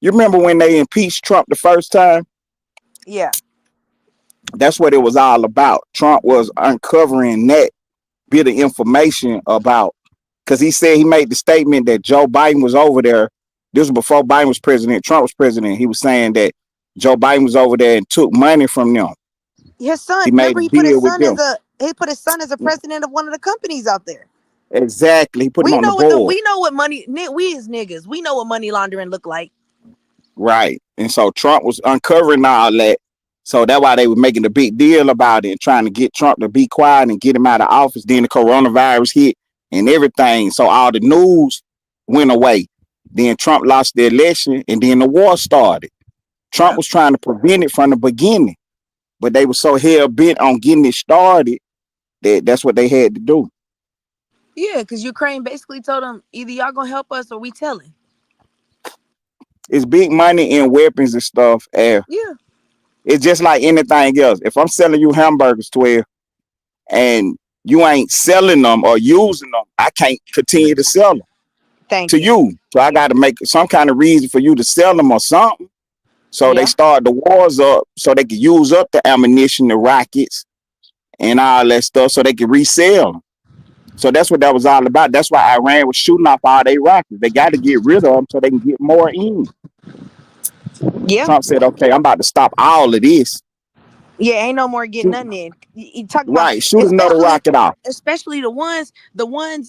You remember when they impeached Trump the first time? Yeah. That's what it was all about. Trump was uncovering that bit of information about, because he said he made the statement that Joe Biden was over there. This was before Biden was president. Trump was president. He was saying that Joe Biden was over there and took money from them. His son. He put his son as a president of one of the companies out there. Exactly. He put him on the board. We know what money. We as niggas, we know what money laundering look like. Right. And so Trump was uncovering all that. So that's why they were making a big deal about it and trying to get Trump to be quiet and get him out of office. Then the coronavirus hit and everything. So all the news went away. Then Trump lost the election and then the war started. Trump was trying to prevent it from the beginning. but they were so hell bent on getting it started that's what they had to do. Yeah, because Ukraine basically told them either y'all gonna help us or we telling. It's big money in weapons and stuff, and Yeah. it's just like anything else. If I'm selling you hamburgers, 12, and you ain't selling them or using them, I can't continue to sell them Thank to you. you. So I got to make some kind of reason for you to sell them or something. So they Yeah. start the wars up so they can use up the ammunition, the rockets, and all that stuff so they can resell them. So that's what that was all about. That's why Iran was shooting off all their rockets. They got to get rid of them so they can get more in. Yeah. Trump said, okay, I'm about to stop all of this. Yeah, ain't no more getting Shoot, nothing in. You talking about right, shoot another rocket off. especially the ones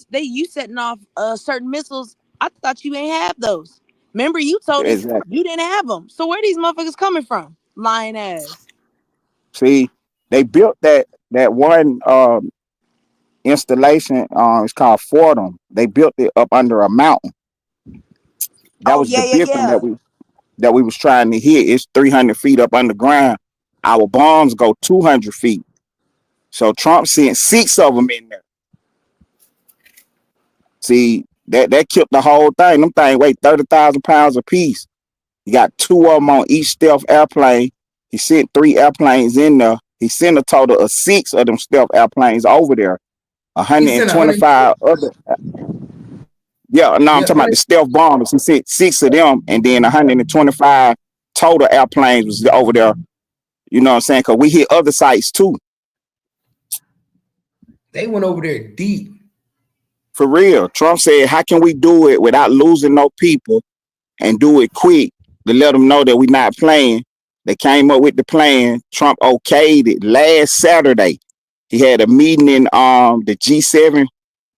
they you setting off certain missiles. I thought you ain't have those. Remember, you told us Exactly. you didn't have them. So where these motherfuckers coming from? Lying ass. See, they built that one installation. It's called Fordham. They built it up under a mountain. That Oh was the yeah, yeah, difference yeah. that we was trying to hit. It's 300 feet up underground. Our bombs go 200 feet. So Trump sent 6 of them in there. See, that killed the whole thing. Them things weigh 30,000 pounds apiece. He got 2 of them on each stealth airplane. He sent 3 airplanes in there. He sent a total of 6 of them stealth airplanes over there. He sent 125 other. Yeah, no, I'm talking about the stealth bombers. He sent 6 of them, and then 125 total airplanes was over there. You know what I'm saying? Because we hit other sites too. They went over there deep. For real. Trump said, how can we do it without losing no people and do it quick to let them know that we're not playing? They came up with the plan. Trump okayed it last Saturday. He had a meeting in the G7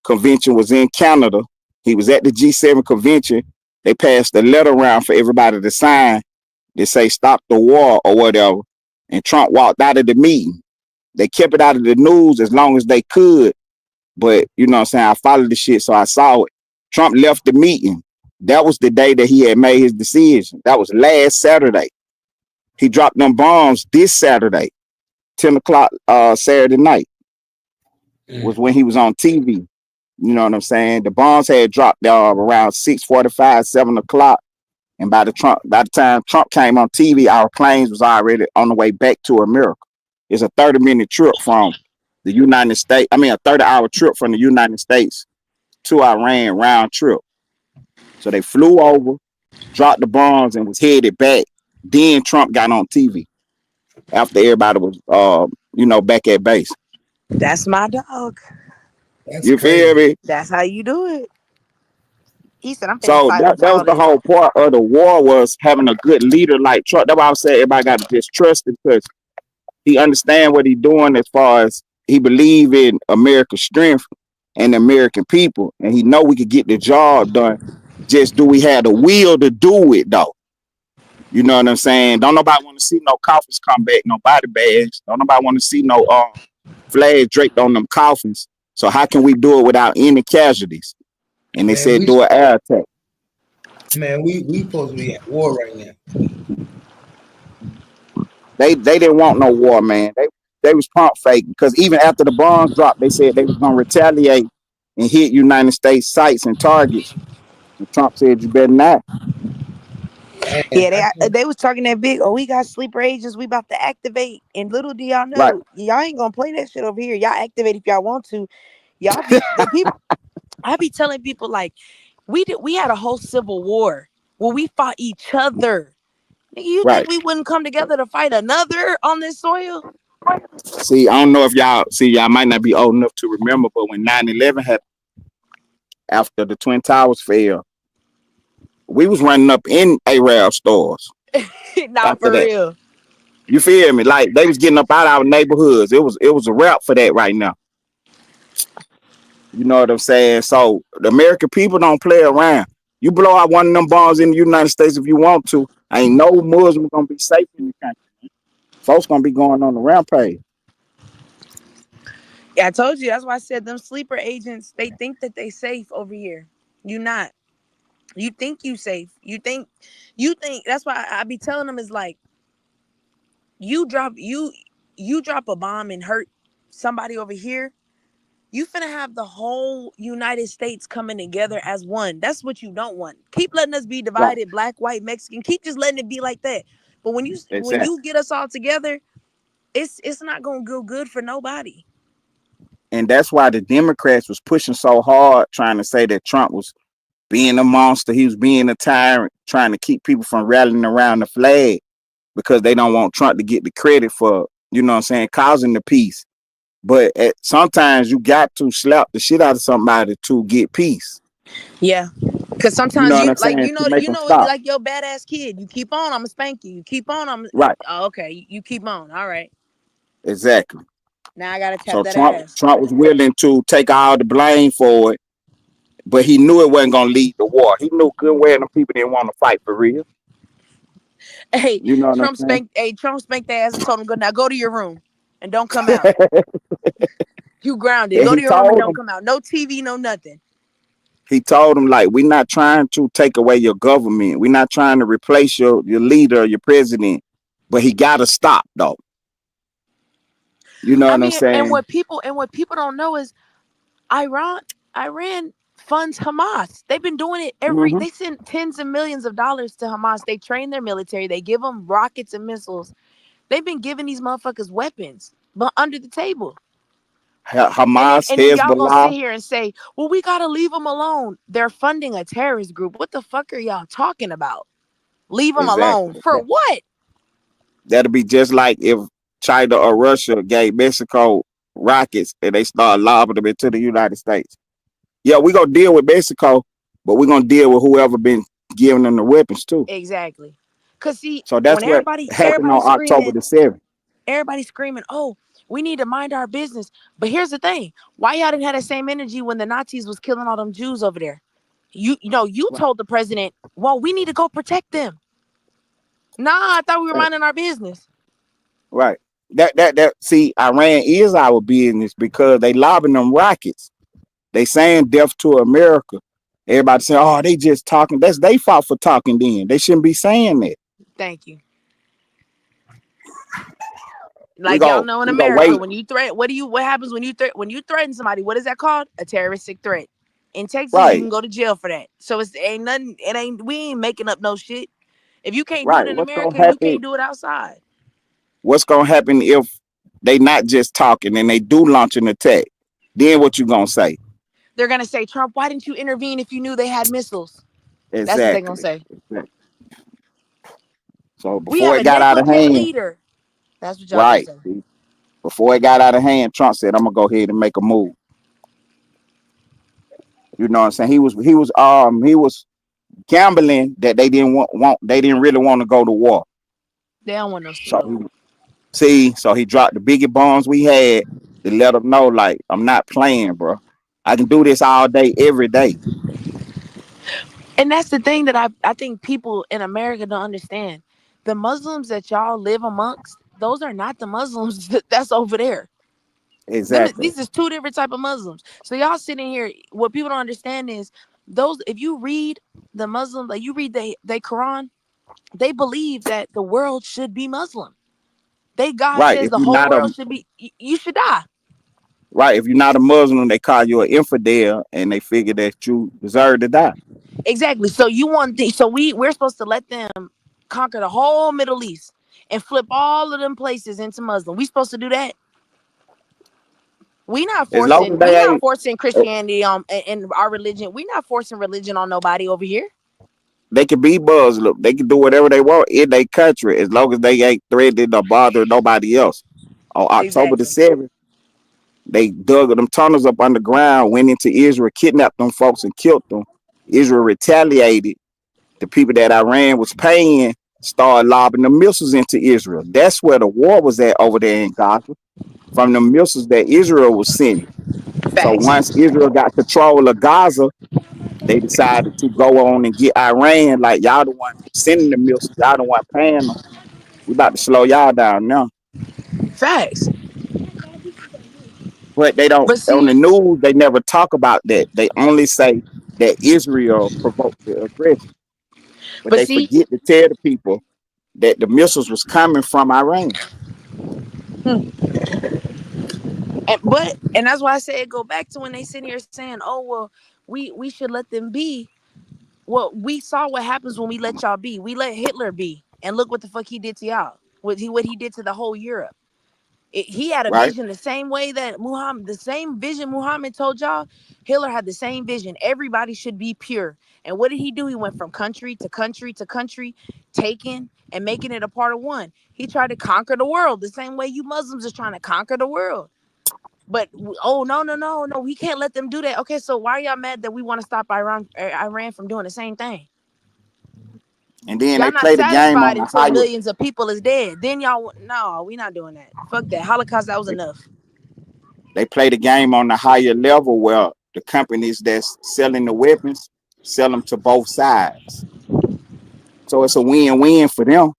convention was in Canada. He was at the G7 convention. They passed a letter around for everybody to sign to say stop the war or whatever. And Trump walked out of the meeting. They kept it out of the news as long as they could. But, you know what I'm saying, I followed the shit, so I saw it. Trump left the meeting. That was the day that he had made his decision. That was last Saturday. He dropped them bombs this Saturday, 10 o'clock Saturday night was when he was on TV. You know what I'm saying? The bombs had dropped around 6:45, 7 o'clock. And by the time Trump came on TV, our planes was already on the way back to America. It's a 30-minute trip from the United States. I mean, a 30-hour trip from the United States to Iran round trip. So they flew over, dropped the bombs, and was headed back. Then Trump got on TV after everybody was, back at base. That's my dog. You feel me? That's how you do it. He said, "I'm finna So silence that all was the this." whole part of the war, was having a good leader like Trump. That's why I said everybody got to just trust him, because he understand what he's doing as far as he believe in America's strength and the American people, and he know we could get the job done. Just do we have the will to do it though? You know what I'm saying? Don't nobody want to see no coffins come back, no body bags. Don't nobody want to see no flags draped on them coffins. So how can we do it without any casualties? And they said do an air attack. Man, we supposed to be at war right now. They didn't want no war, man. They was pump fake, because even after the bombs dropped, they said they was gonna retaliate and hit United States sites and targets. And Trump said, "You better not." Yeah, they was talking that big. Oh, we got sleeper agents. We about to activate. And little do y'all know, Right. y'all ain't gonna play that shit over here. Y'all activate if y'all want to. Y'all be the people. I be telling people like, we had a whole civil war where we fought each other. Nigga, you Right. think we wouldn't come together to fight another on this soil? See, I don't know if y'all might not be old enough to remember, but when 9/11 happened, after the Twin Towers fell, we was running up in Arab stores. Not for real. You feel me? Like, they was getting up out of our neighborhoods. It was a wrap for that right now. You know what I'm saying? So the American people don't play around. You blow out one of them bombs in the United States if you want to. Ain't no Muslim gonna be safe in the country. Folks gonna be going on the rampage. Yeah, I told you. That's why I said them sleeper agents, they think that they safe over here. You not. You think you safe. You think that's why I be telling them is like, you you drop a bomb and hurt somebody over here, you finna have the whole United States coming together as one. That's what you don't want. Keep letting us be Right. divided, black, white, Mexican. Keep just letting it be like that. But when Exactly. you get us all together, it's not gonna go good for nobody. And that's why the Democrats was pushing so hard, trying to say that Trump was being a monster. He was being a tyrant, trying to keep people from rallying around the flag because they don't want Trump to get the credit for, you know what I'm saying, causing the peace. But sometimes you got to slap the shit out of somebody to get peace. Yeah. Because You sometimes know what you I'm saying? To make them stop. like your badass kid. You keep on, I'm gonna spank you. You keep on, Right. oh, okay. You keep on. All right. Exactly. Now I gotta tap So that Trump ass. was willing to take all the blame for it, but he knew it wasn't gonna lead to war. He knew good well them people didn't want to fight for real. Hey, You know what I'm saying? Trump spanked their ass and told him, now go to your room and don't come out. You grounded. And Go to he your room and told don't him, come out. No TV, no nothing. like, we're not trying to take away your government. We're not trying to replace your leader, your president. But he gotta stop though. You know what I'm And saying? what people don't know is Iran funds Hamas. They've been doing it Mhm. they send tens of millions of dollars to Hamas. They train their military, they give them rockets and missiles. They've been giving these motherfuckers weapons, but under the table. Hamas, And then y'all gonna sit Hezbollah. here and say, well, we gotta leave them alone. They're funding a terrorist group. What the fuck are y'all talking about? Leave them alone. Exactly. For what? That'll be just like if China or Russia gave Mexico rockets and they start lobbing them into the United States. Yeah, we're gonna deal with Mexico, but we're gonna deal with whoever been giving them the weapons too. Exactly. Cause see, So that's when what happened on October the 7th. everybody's screaming, oh, we need to mind our business. But here's the thing. Why y'all didn't have the same energy when the Nazis was killing all them Jews over there? You told the president, well, we need to go protect them. Nah, I thought we were minding our business. Right. That see, Iran is our business because they lobbing them rockets. They saying death to America. Everybody saying, oh, they just talking. That's they fault for talking then. They shouldn't be saying that. Thank you. Like y'all know in America, when you threat, what happens when you threaten somebody? What is that called? A terroristic threat. In Texas, you can go to jail for that. So we ain't making up no shit. If you can't do it in America, you can't do it outside. What's gonna happen if they not just talking and they do launch an attack? Then what you gonna say? They're gonna say, Trump, why didn't you intervene if you knew they had missiles? Exactly. That's what they're gonna say. Exactly. So We have before it got out of hand, leader. That's what y'all gonna say. Before it got out of hand, Trump said, "I'm gonna go ahead and make a move." You know what I'm saying? He was gambling that they didn't they didn't really want to go to war. They don't want no smoke. So he dropped the biggest bombs we had to let them know, like, I'm not playing, bro. I can do this all day, every day. And that's the thing that I think people in America don't understand. The Muslims that y'all live amongst, those are not the Muslims that's over there. Exactly. These is two different type of Muslims. So y'all sitting here, what people don't understand is if you read the Muslim, like you read the Quran, they believe that the world should be Muslim. God says the whole world should be, you should die. Right. If you're not a Muslim, they call you an infidel and they figure that you deserve to die. Exactly. So we're supposed to let them conquer the whole Middle East and flip all of them places into Muslim. We supposed to do that? We not forcing Christianity in our religion. We not forcing religion on nobody over here. They can be Muslim. They can do whatever they want in their country as long as they ain't threatening or bothering nobody else. On October the 7th, they dug them tunnels up underground, went into Israel, kidnapped them folks and killed them. Israel retaliated. The people that Iran was paying started lobbing the missiles into Israel. That's where the war was at over there in Gaza, from the missiles that Israel was sending. So once Israel got control of Gaza, they decided to go on and get Iran. Like, y'all the one sending the missiles, y'all the one paying them. We about to slow y'all down now. Facts. But they don't, on the news, they never talk about that. They only say that Israel provoked the aggression. But they forget to tell the people that the missiles was coming from Iran. And that's why I say it go back to when they sit here saying, "Oh well, we should let them be." Well, we saw what happens when we let y'all be. We let Hitler be, and look what the fuck he did to y'all. What he did to the whole Europe. He had a Right. vision the same way that the same vision Muhammad told y'all. Hitler had the same vision. Everybody should be pure. And what did he do? He went from country to country to country, taking and making it a part of one. He tried to conquer the world the same way you Muslims are trying to conquer the world. But no, we can't let them do that. Okay, so why are y'all mad that we want to stop Iran from doing the same thing? And then Y'all they not play the game satisfied on a until higher. millions of people is dead. Then y'all, no, we not doing that. Fuck that. Holocaust, that was enough. They play the game on a higher level where the companies that's selling the weapons sell them to both sides. So it's a win-win for them.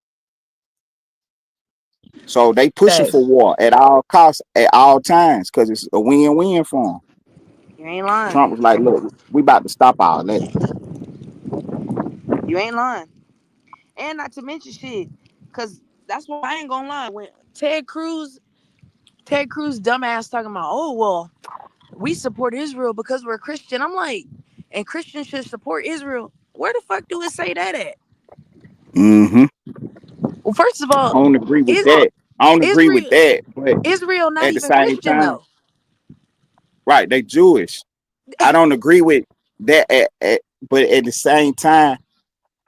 So they pushing for war at all costs, at all times, because it's a win-win for them. You ain't lying. Trump was like, look, we about to stop all that. You ain't lying. And not to mention shit, because that's why I ain't gonna lie. When Ted Cruz dumbass talking about, oh, well, we support Israel because we're Christian. I'm like, and Christians should support Israel. Where the fuck do it say that at? Mm-hmm. Well, first of all, I don't agree with that. I don't agree with that. But Israel not at the even same Christian time, though. right, they Jewish. I don't agree with that, but at the same time,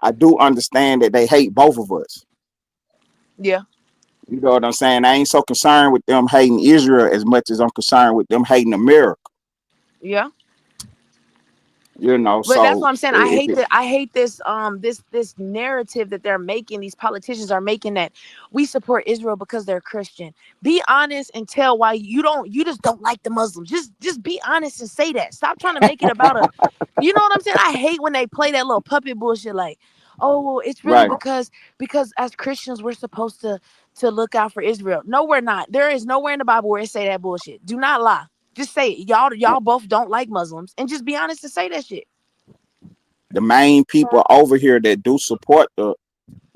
I do understand that they hate both of us. Yeah. You know what I'm saying? I ain't so concerned with them hating Israel as much as I'm concerned with them hating America. Yeah. You know, But so that's what I'm saying. I hate this this narrative that they're making, these politicians are making, that we support Israel because they're Christian. Be honest and tell why you just don't like the Muslims. Just be honest and say that. Stop trying to make it about a you know what I'm saying? I hate when they play that little puppet bullshit like, oh well, it's really right. because as Christians we're supposed to look out for Israel. No, we're not. There is nowhere in the Bible where it say that bullshit. Do not lie. Just say it. Y'all both don't like Muslims, and just be honest and say that shit. The main people over here that do support the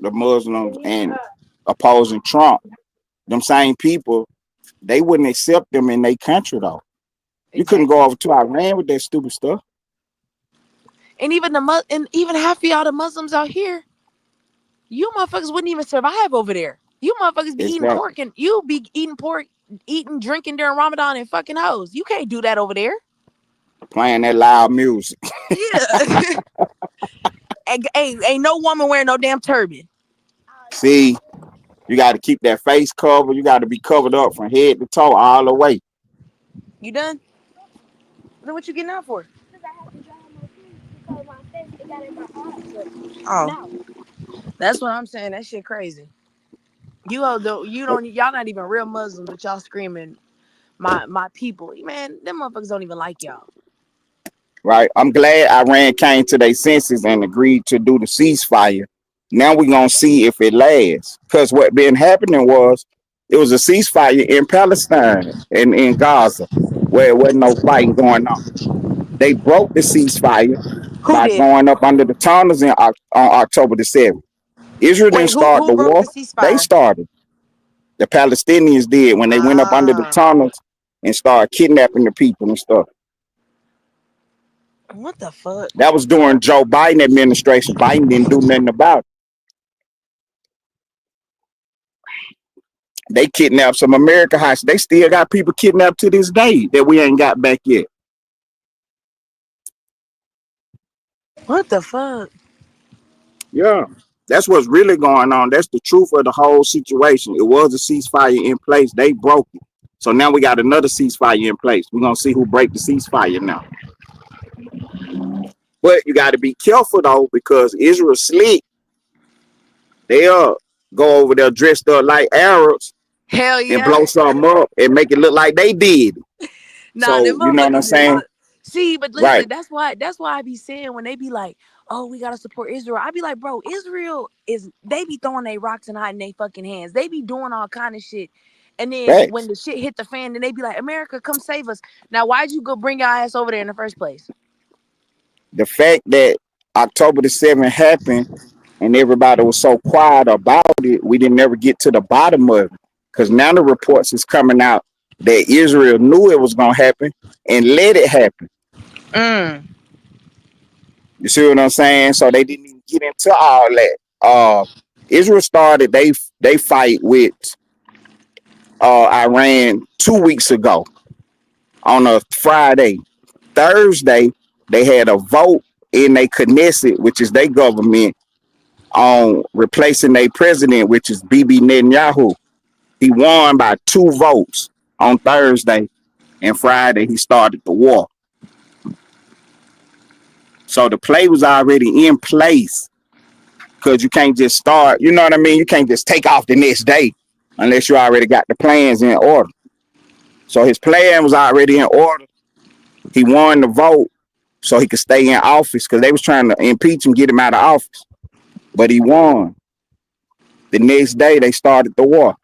Muslims and opposing Trump, them same people, they wouldn't accept them in their country though. You couldn't go over to Iran with that stupid stuff. And even even half of y'all the Muslims out here, you motherfuckers wouldn't even survive over there. You motherfuckers be eating pork, and you be eating pork, eating, drinking during Ramadan and fucking hoes. You can't do that over there. Playing that loud music. Yeah. ain't no woman wearing no damn turban. See, you got to keep that face covered. You got to be covered up from head to toe all the way. You done? Then what you getting out for? Oh, that's what I'm saying. That shit crazy. Y'all not even real Muslims, but y'all screaming my people. Man, them motherfuckers don't even like y'all. Right. I'm glad Iran came to their senses and agreed to do the ceasefire. Now we're gonna see if it lasts. Because what been happening was it was a ceasefire in Palestine and in Gaza where it wasn't no fighting going on. They broke the ceasefire by going up under the tunnels on October the 7th. Israel didn't start the Who broke war. the ceasefire? They started. The Palestinians did when they went up under the tunnels and started kidnapping the people and stuff. What the fuck? That was during Joe Biden administration. Biden didn't do nothing about it. They kidnapped some American hostages. They still got people kidnapped to this day that we ain't got back yet. What the fuck? Yeah, that's what's really going on. That's the truth of the whole situation. It was a ceasefire in place. They broke it. So now we got another ceasefire in place. We're going to see who break the ceasefire now. But you got to be careful, though, because Israel slick. They'll go over there dressed up like Arabs. Hell yeah. And blow something up and make it look like they did. Nah, so you know what I'm saying? See, but listen, right. that's why I be saying when they be like, oh, we gotta support Israel. I be like, bro, Israel they be throwing their rocks and hiding their fucking hands. They be doing all kind of shit. And then when the shit hit the fan, then they be like, America, come save us. Now, why'd you go bring your ass over there in the first place? The fact that October the 7th happened and everybody was so quiet about it, we didn't ever get to the bottom of it. because now the reports is coming out that Israel knew it was gonna happen and let it happen. You see what I'm saying? So they didn't even get into all that. Israel started they fight with Iran 2 weeks ago on a Friday. Thursday, they had a vote in their Knesset, which is their government, on replacing their president, which is Bibi Netanyahu. He won by 2 votes on Thursday, and Friday he started the war. So the play was already in place, because you can't just start, you know what I mean? You can't just take off the next day unless you already got the plans in order. So his plan was already in order. He won the vote so he could stay in office, because they was trying to impeach him, get him out of office. But he won. The next day they started the war.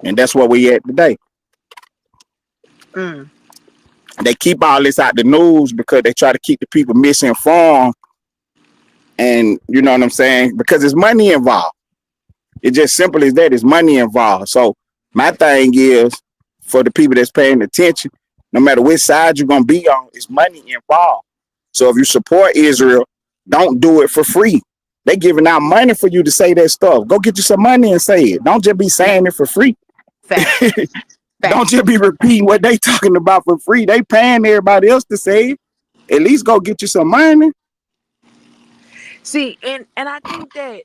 And that's where we at today. They keep all this out the news because they try to keep the people misinformed. And you know what I'm saying? Because there's money involved. It's just simple as that. There's money involved. So my thing is, for the people that's paying attention, no matter which side you're going to be on, it's money involved. So if you support Israel, don't do it for free. They giving out money for you to say that stuff. Go get you some money and say it. Don't just be saying it for free. Don't just be repeating what they talking about for free. They paying everybody else to say it. At least go get you some money. See, and I think that,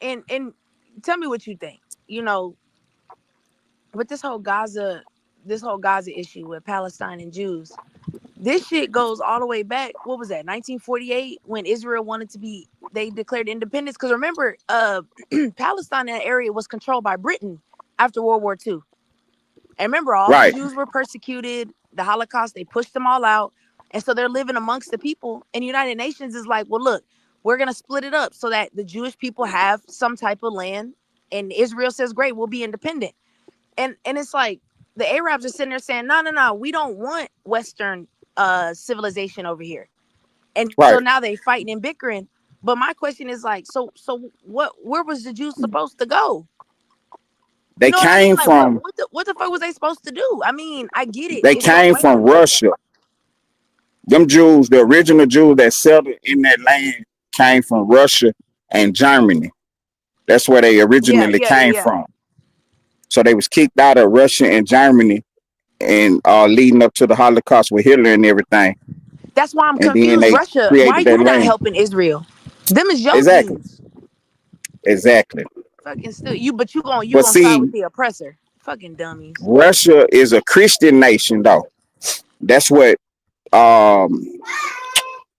and tell me what you think. You know, with this whole Gaza issue with Palestine and Jews, this shit goes all the way back. What was that? 1948, when Israel they declared independence. Because remember, Palestine, that area, was controlled by Britain after World War II. And remember, all the Jews were persecuted. The Holocaust, they pushed them all out. And so they're living amongst the people. And the United Nations is like, well, look, we're going to split it up so that the Jewish people have some type of land. And Israel says, great, we'll be independent. And it's like, the Arabs are sitting there saying, no, we don't want Western civilization over here. And so now they fighting and bickering. But my question is like, so where was the Jews supposed to go? They came from... What the fuck was they supposed to do? I mean, I get it. They came from Russia. Them Jews, the original Jews that settled in that land, came from Russia and Germany. That's where they originally came from. So they was kicked out of Russia and Germany, and leading up to the Holocaust with Hitler and everything. That's why I'm confused. Russia, why you not helping Israel? Them is your dudes. Exactly. Fucking still, you gonna side with the oppressor. Fucking dummies. Russia is a Christian nation, though. That's what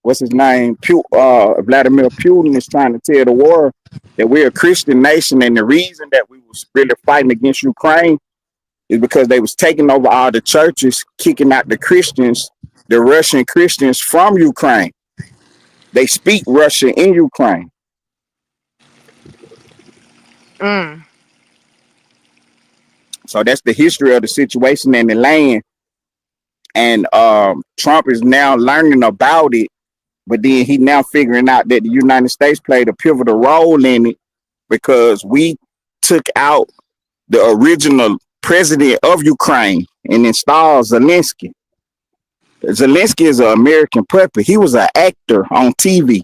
what's his name? Vladimir Putin is trying to tell the world, that we're a Christian nation, and the reason that we was really fighting against Ukraine is because they was taking over all the churches, kicking out the Christians, the Russian Christians from Ukraine. They speak Russian in Ukraine. So that's the history of the situation in the land. And Trump is now learning about it, but then he now figuring out that the United States played a pivotal role in it, because we took out the original president of Ukraine and installed Zelensky. Zelensky is an American puppet. He was an actor on TV.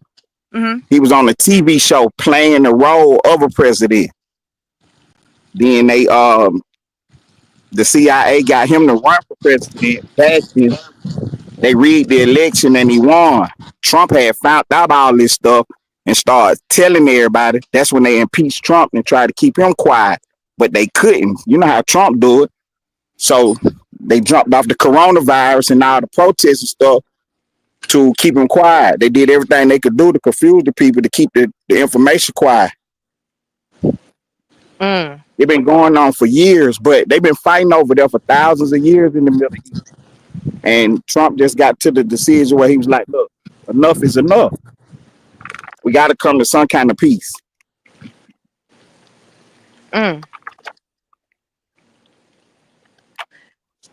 He was on a TV show playing the role of a president. Then they the CIA got him to run for president back then. They rigged the election and he won. Trump had found out all this stuff and started telling everybody. That's when they impeached Trump and tried to keep him quiet, but they couldn't. You know how Trump do it. So they jumped off the coronavirus and all the protests and stuff to keep him quiet. They did everything they could do to confuse the people, to keep the information quiet. It's been going on for years, but they've been fighting over there for thousands of years in the Middle East. And Trump just got to the decision where he was like, look, enough is enough. We got to come to some kind of peace.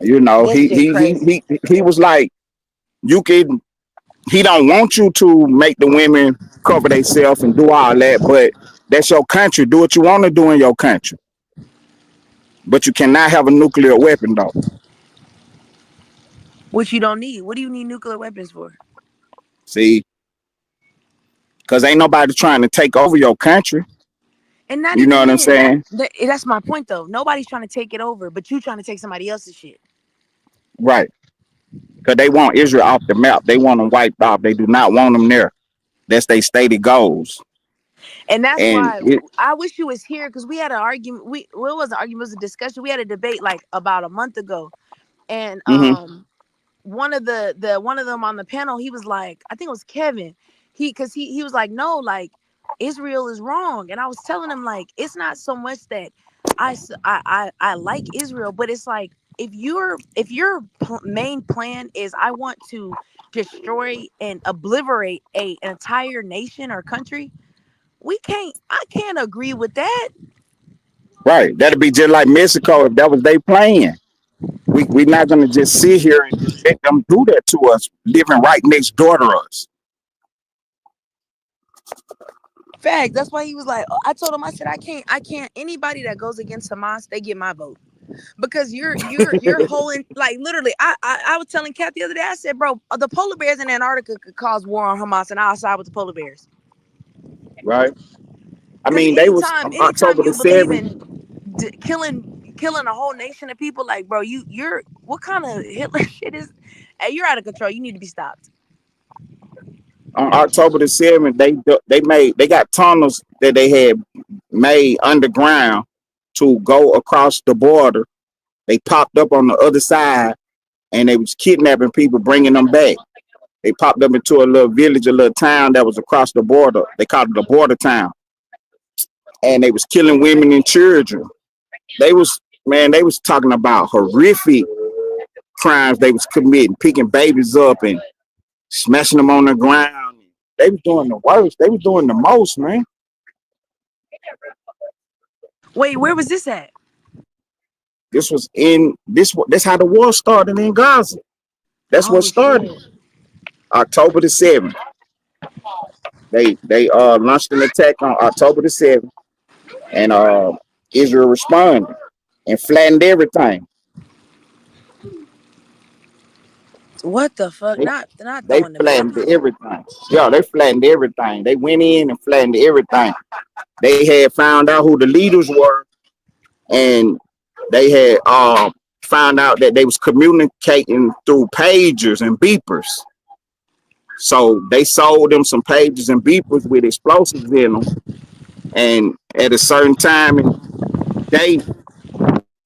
You know, he was like, he don't want you to make the women cover themselves and do all that, but that's your country. Do what you want to do in your country. but you cannot have a nuclear weapon though. Which you don't need. What do you need nuclear weapons for? See, because ain't nobody trying to take over your country. And not You even know what I'm then. saying? That's my point though. Nobody's trying to take it over, but you trying to take somebody else's shit. Right. Because they want Israel off the map. They want them wiped off. They do not want them there. That's their stated goals. And that's And why I wish you was here, because we had an argument. What was the argument? It was a discussion. We had a debate like about a month ago. And one of them on the panel, he was like, I think it was Kevin. He was like, no, like Israel is wrong. And I was telling him, like, it's not so much that I like Israel, but it's like, if your main plan is I want to destroy and obliterate an entire nation or country, I can't agree with that. right, that'd be just like Mexico if that was their plan. We're not gonna just sit here and just let them do that to us, living right next door to us. Fact. That's why he was like, I told him, I said, I can't. Anybody that goes against Hamas, they get my vote. Because you're holding, like, literally, I was telling Kat the other day, I said, bro, the polar bears in Antarctica could cause war on Hamas, and I'll side with the polar bears. Right. I mean, they was anytime October the you believe 7th. in killing a whole nation of people, like, bro, you're what kind of Hitler shit is? Hey, you're out of control. You need to be stopped. On October the 7th, they got tunnels that they had made underground to go across the border. They popped up on the other side, and they was kidnapping people, bringing them back. They popped up into a little village, a little town that was across the border. They called it a border town, and they was killing women and children. They was talking about horrific crimes they was committing, picking babies up and smashing them on the ground. They was doing the worst. They was doing the most, man. Wait, where was this at? This was that's how the war started in Gaza. That's what started. Shit. October the 7th. They launched an attack on October the 7th, and Israel responded and flattened everything. What the fuck? They flattened everything. Yeah, they flattened everything. They went in and flattened everything. They had found out who the leaders were, and they had found out that they was communicating through pagers and beepers. So they sold them some pagers and beepers with explosives in them. And at a certain time in the day,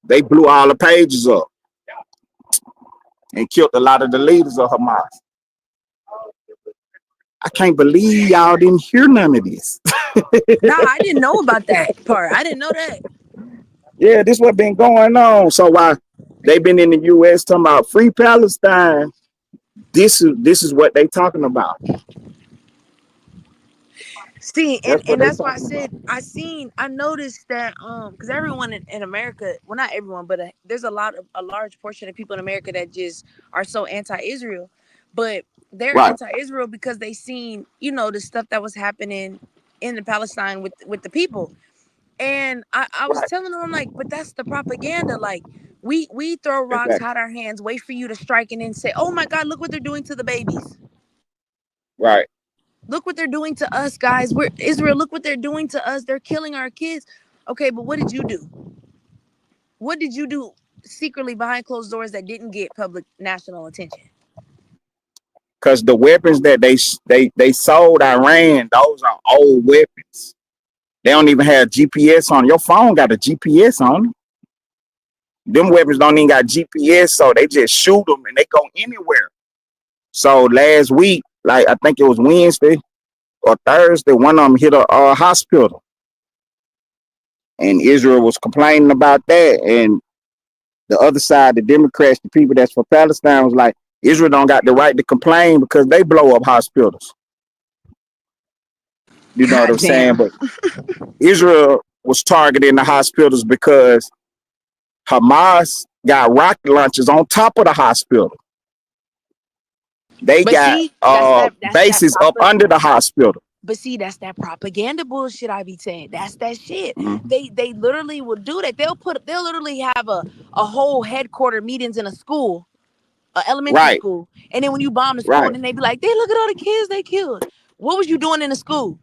they blew all the pages up and killed a lot of the leaders of Hamas. I can't believe y'all didn't hear none of this. Nah, I didn't know about that part. I didn't know that. Yeah, this what been going on. So while they've been in the U.S. talking about free Palestine, this is what they talking about. See, and that's why I said I noticed that because everyone in America, well, not everyone, but there's a large portion of people in America that just are so anti-Israel, but they're anti-Israel because they seen, the stuff that was happening in the Palestine with the people. And I was telling them, I'm like, but that's the propaganda. Like, we throw rocks, hide our hands, wait for you to strike, and then say, oh my God, look what they're doing to the babies. Right. Look what they're doing to us, guys. We're Israel. Look what they're doing to us. They're killing our kids. Okay, but what did you do? What did you do secretly behind closed doors that didn't get public national attention? Because the weapons that they sold Iran, those are old weapons. They don't even have GPS on. Your phone got a GPS on it. Them weapons don't even got GPS, so they just shoot them and they go anywhere. So last week, like I think it was Wednesday or Thursday, one of them hit a hospital. And Israel was complaining about that. And the other side, the Democrats, the people that's for Palestine, was like, Israel don't got the right to complain because they blow up hospitals. You know what I'm saying? But Israel was targeting the hospitals because Hamas got rocket launchers on top of the hospital. They got bases up under the hospital. But see, that's that propaganda bullshit I be saying. That's that shit. Mhm. They literally will do that. They'll literally have a whole headquarter meetings in a school, elementary Right, school, and then when you bomb the school, right. then they be like, they look at all the kids they killed. What was you doing in the school?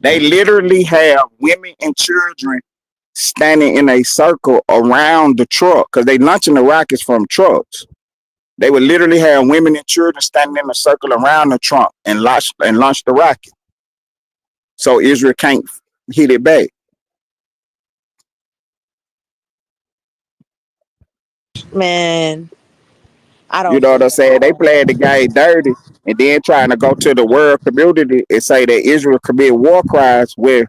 They literally have women and children standing in a circle around the truck because they launching the rockets from trucks. They would literally have women and children standing in a circle around the truck and launch the rocket. So Israel can't hit it back. Man, I You don't know what I'm know. saying? They playing the game dirty and then trying to go to the world community and say that Israel commit war crimes where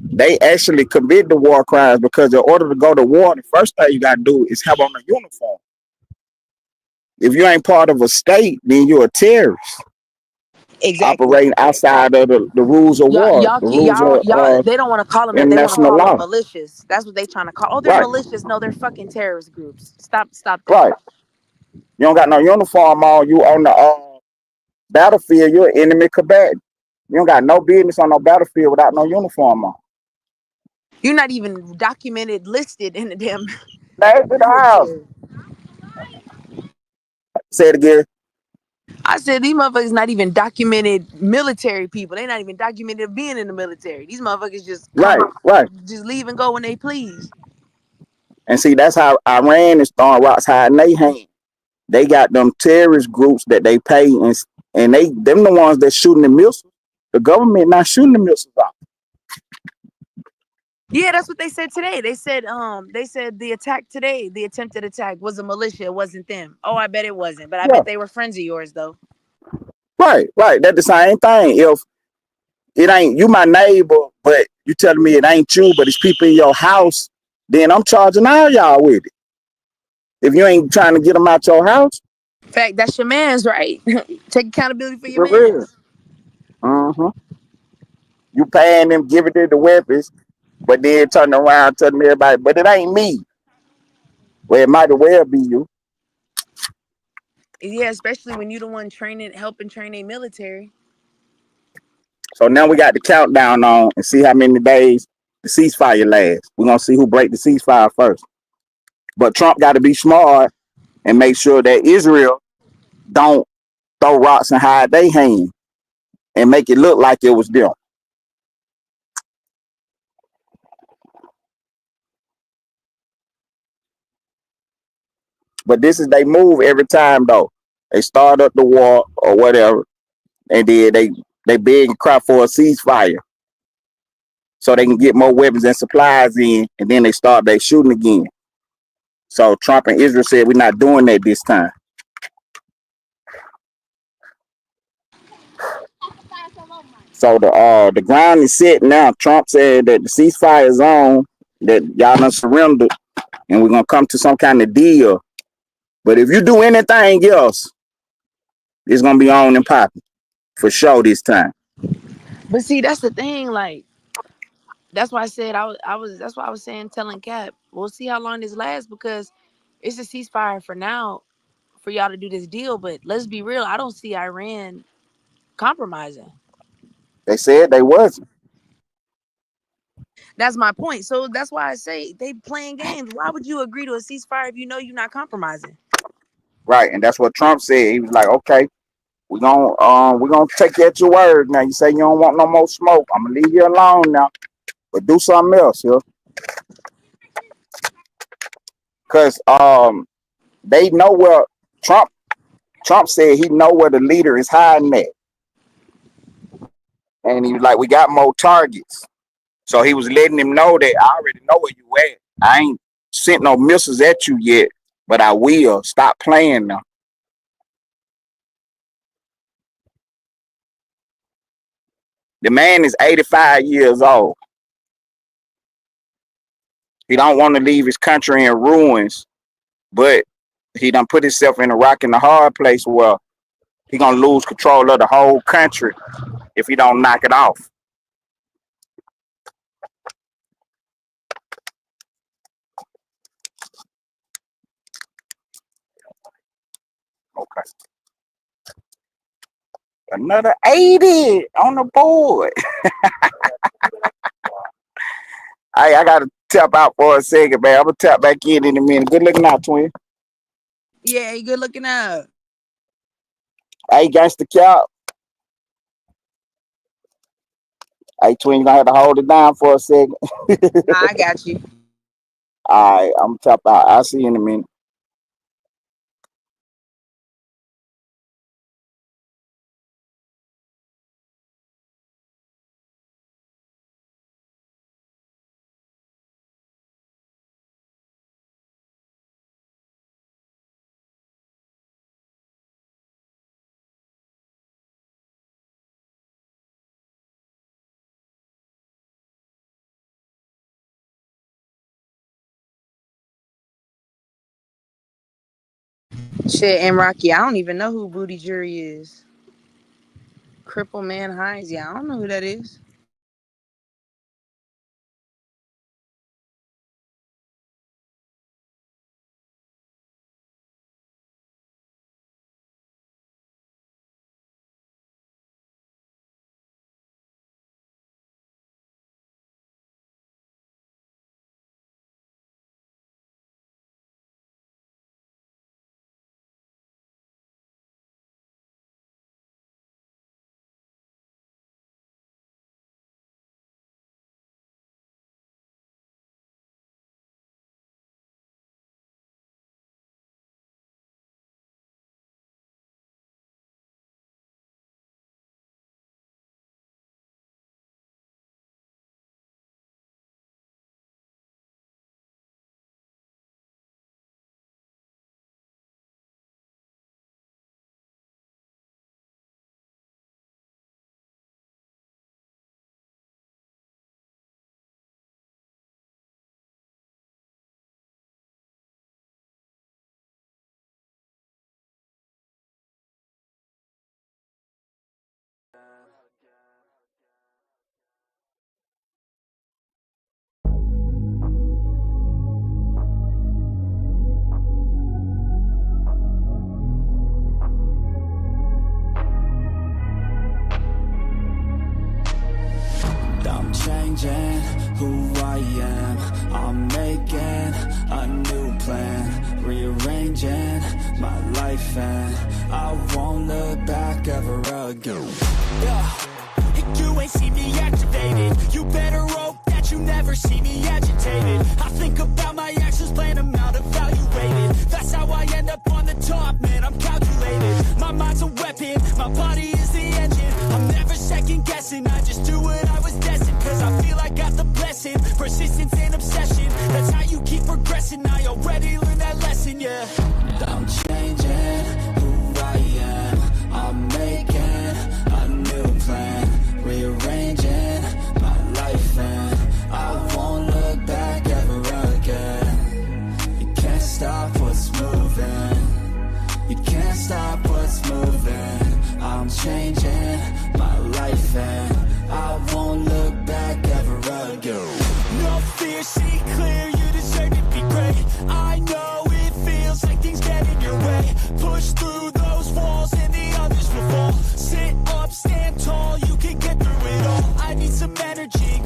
they actually commit the war crimes because in order to go to war, the first thing you gotta do is have on a uniform. If you ain't part of a state, then you're a terrorist Exactly. operating outside of the rules of war, the rules of Y'all, they don't want to call them that. They want to international call them law. militias. That's what they trying to call. Oh, they're Right, militias. No, they're fucking terrorist groups. Stop that. right. You don't got no uniform on. You on the battlefield. You're an enemy combatant. You don't got no business on no battlefield without no uniform on. You're not even documented, listed in the damn Back to the house. military. Say it again. I said these motherfuckers not even documented military people. They not even documented being in the military. These motherfuckers just Right, come, right. just leave and go when they please. And see, that's how Iran is throwing rocks hiding they hand. They got them terrorist groups that they pay, and them the ones that shooting the missiles. The government not shooting the missiles off. Yeah, that's what they said today. They said the attack today, the attempted attack was a militia. It wasn't them. Oh, I bet it wasn't. But I Yeah, bet they were friends of yours though. right, right. That's the same thing. If it ain't you, my neighbor, but you telling me it ain't you, but it's people in your house, then I'm charging all y'all with it. If you ain't trying to get them out your house, In fact, that's your man's right. Take accountability for your for real. man's. You paying them, giving them the weapons, but then turning around telling everybody, but it ain't me. Well, it might as well be you. Yeah, especially when you the one helping train a military. So now we got the countdown on and see how many days the ceasefire lasts. We're gonna see who break the ceasefire first. But Trump got to be smart and make sure that Israel don't throw rocks and hide their hand and make it look like it was them. But this is they move every time though. They start up the war or whatever, and then they beg and cry for a ceasefire so they can get more weapons and supplies in, and then they start they shooting again. So Trump and Israel said we're not doing that this time. So the ground is set now. Trump said that the ceasefire is on, that y'all done surrendered, and we're gonna come to some kind of deal. But if you do anything else, it's gonna be on and popping for sure this time. But see, that's the thing. Like, that's why I said I was. That's why I was saying, telling Cap, we'll see how long this lasts because it's a ceasefire for now for y'all to do this deal. But let's be real, I don't see Iran compromising. They said they wasn't. That's my point. So that's why I say they playing games. Why would you agree to a ceasefire if you know you're not compromising? Right, and that's what Trump said. He was like, "Okay, we're gonna take you at your word. Now you say you don't want no more smoke. I'm gonna leave you alone now, but do something else, yo." Because they know where Trump said he know where the leader is hiding at, and he was like, "We got more targets." So he was letting him know that I already know where you at. I ain't sent no missiles at you yet, but I will. Stop playing now. The man is 85 years old. He don't want to leave his country in ruins, but he done put himself in a rock and a hard place where he gonna lose control of the whole country if he don't knock it off. Okay. Another 80 on the board. I gotta tap out for a second, man. I'm gonna tap back in a minute. Good looking out, twin. Yeah, good looking out. Hey, gangsta cap. Hey, twin, you gonna have to hold it down for a second. I got you. All right, I'm gonna tap out. I'll see you in a minute. Shit, and Rocky, I don't even know who Booty Jury is. Cripple Man Hines, yeah, I don't know who that is. I'm changing who I am. I'm making a new plan, rearranging my life, and I won't look back ever again. Yeah. You ain't see me activated. You better hope that you never see me agitated. I think about my actions, plan them out, evaluated. That's how I end up on the top, man, I'm calculated. My mind's a weapon, my body is the engine. I'm never second guessing, I just do what I was destined. Cause I feel I got the blessing, persistence and obsession. That's how you keep progressing, I already learned that lesson, yeah. I'm changing who I am. I'm making a new plan, rearranging my life, and I won't look back ever again. You can't stop what's moving. You can't stop what's moving. I'm changing my life, and I won't look back ever again. No fear, see clear, you deserve to be great. I know it feels like things get in your way. Push through those walls and the others will fall. Sit up, stand tall, you can get through it all. I need some energy,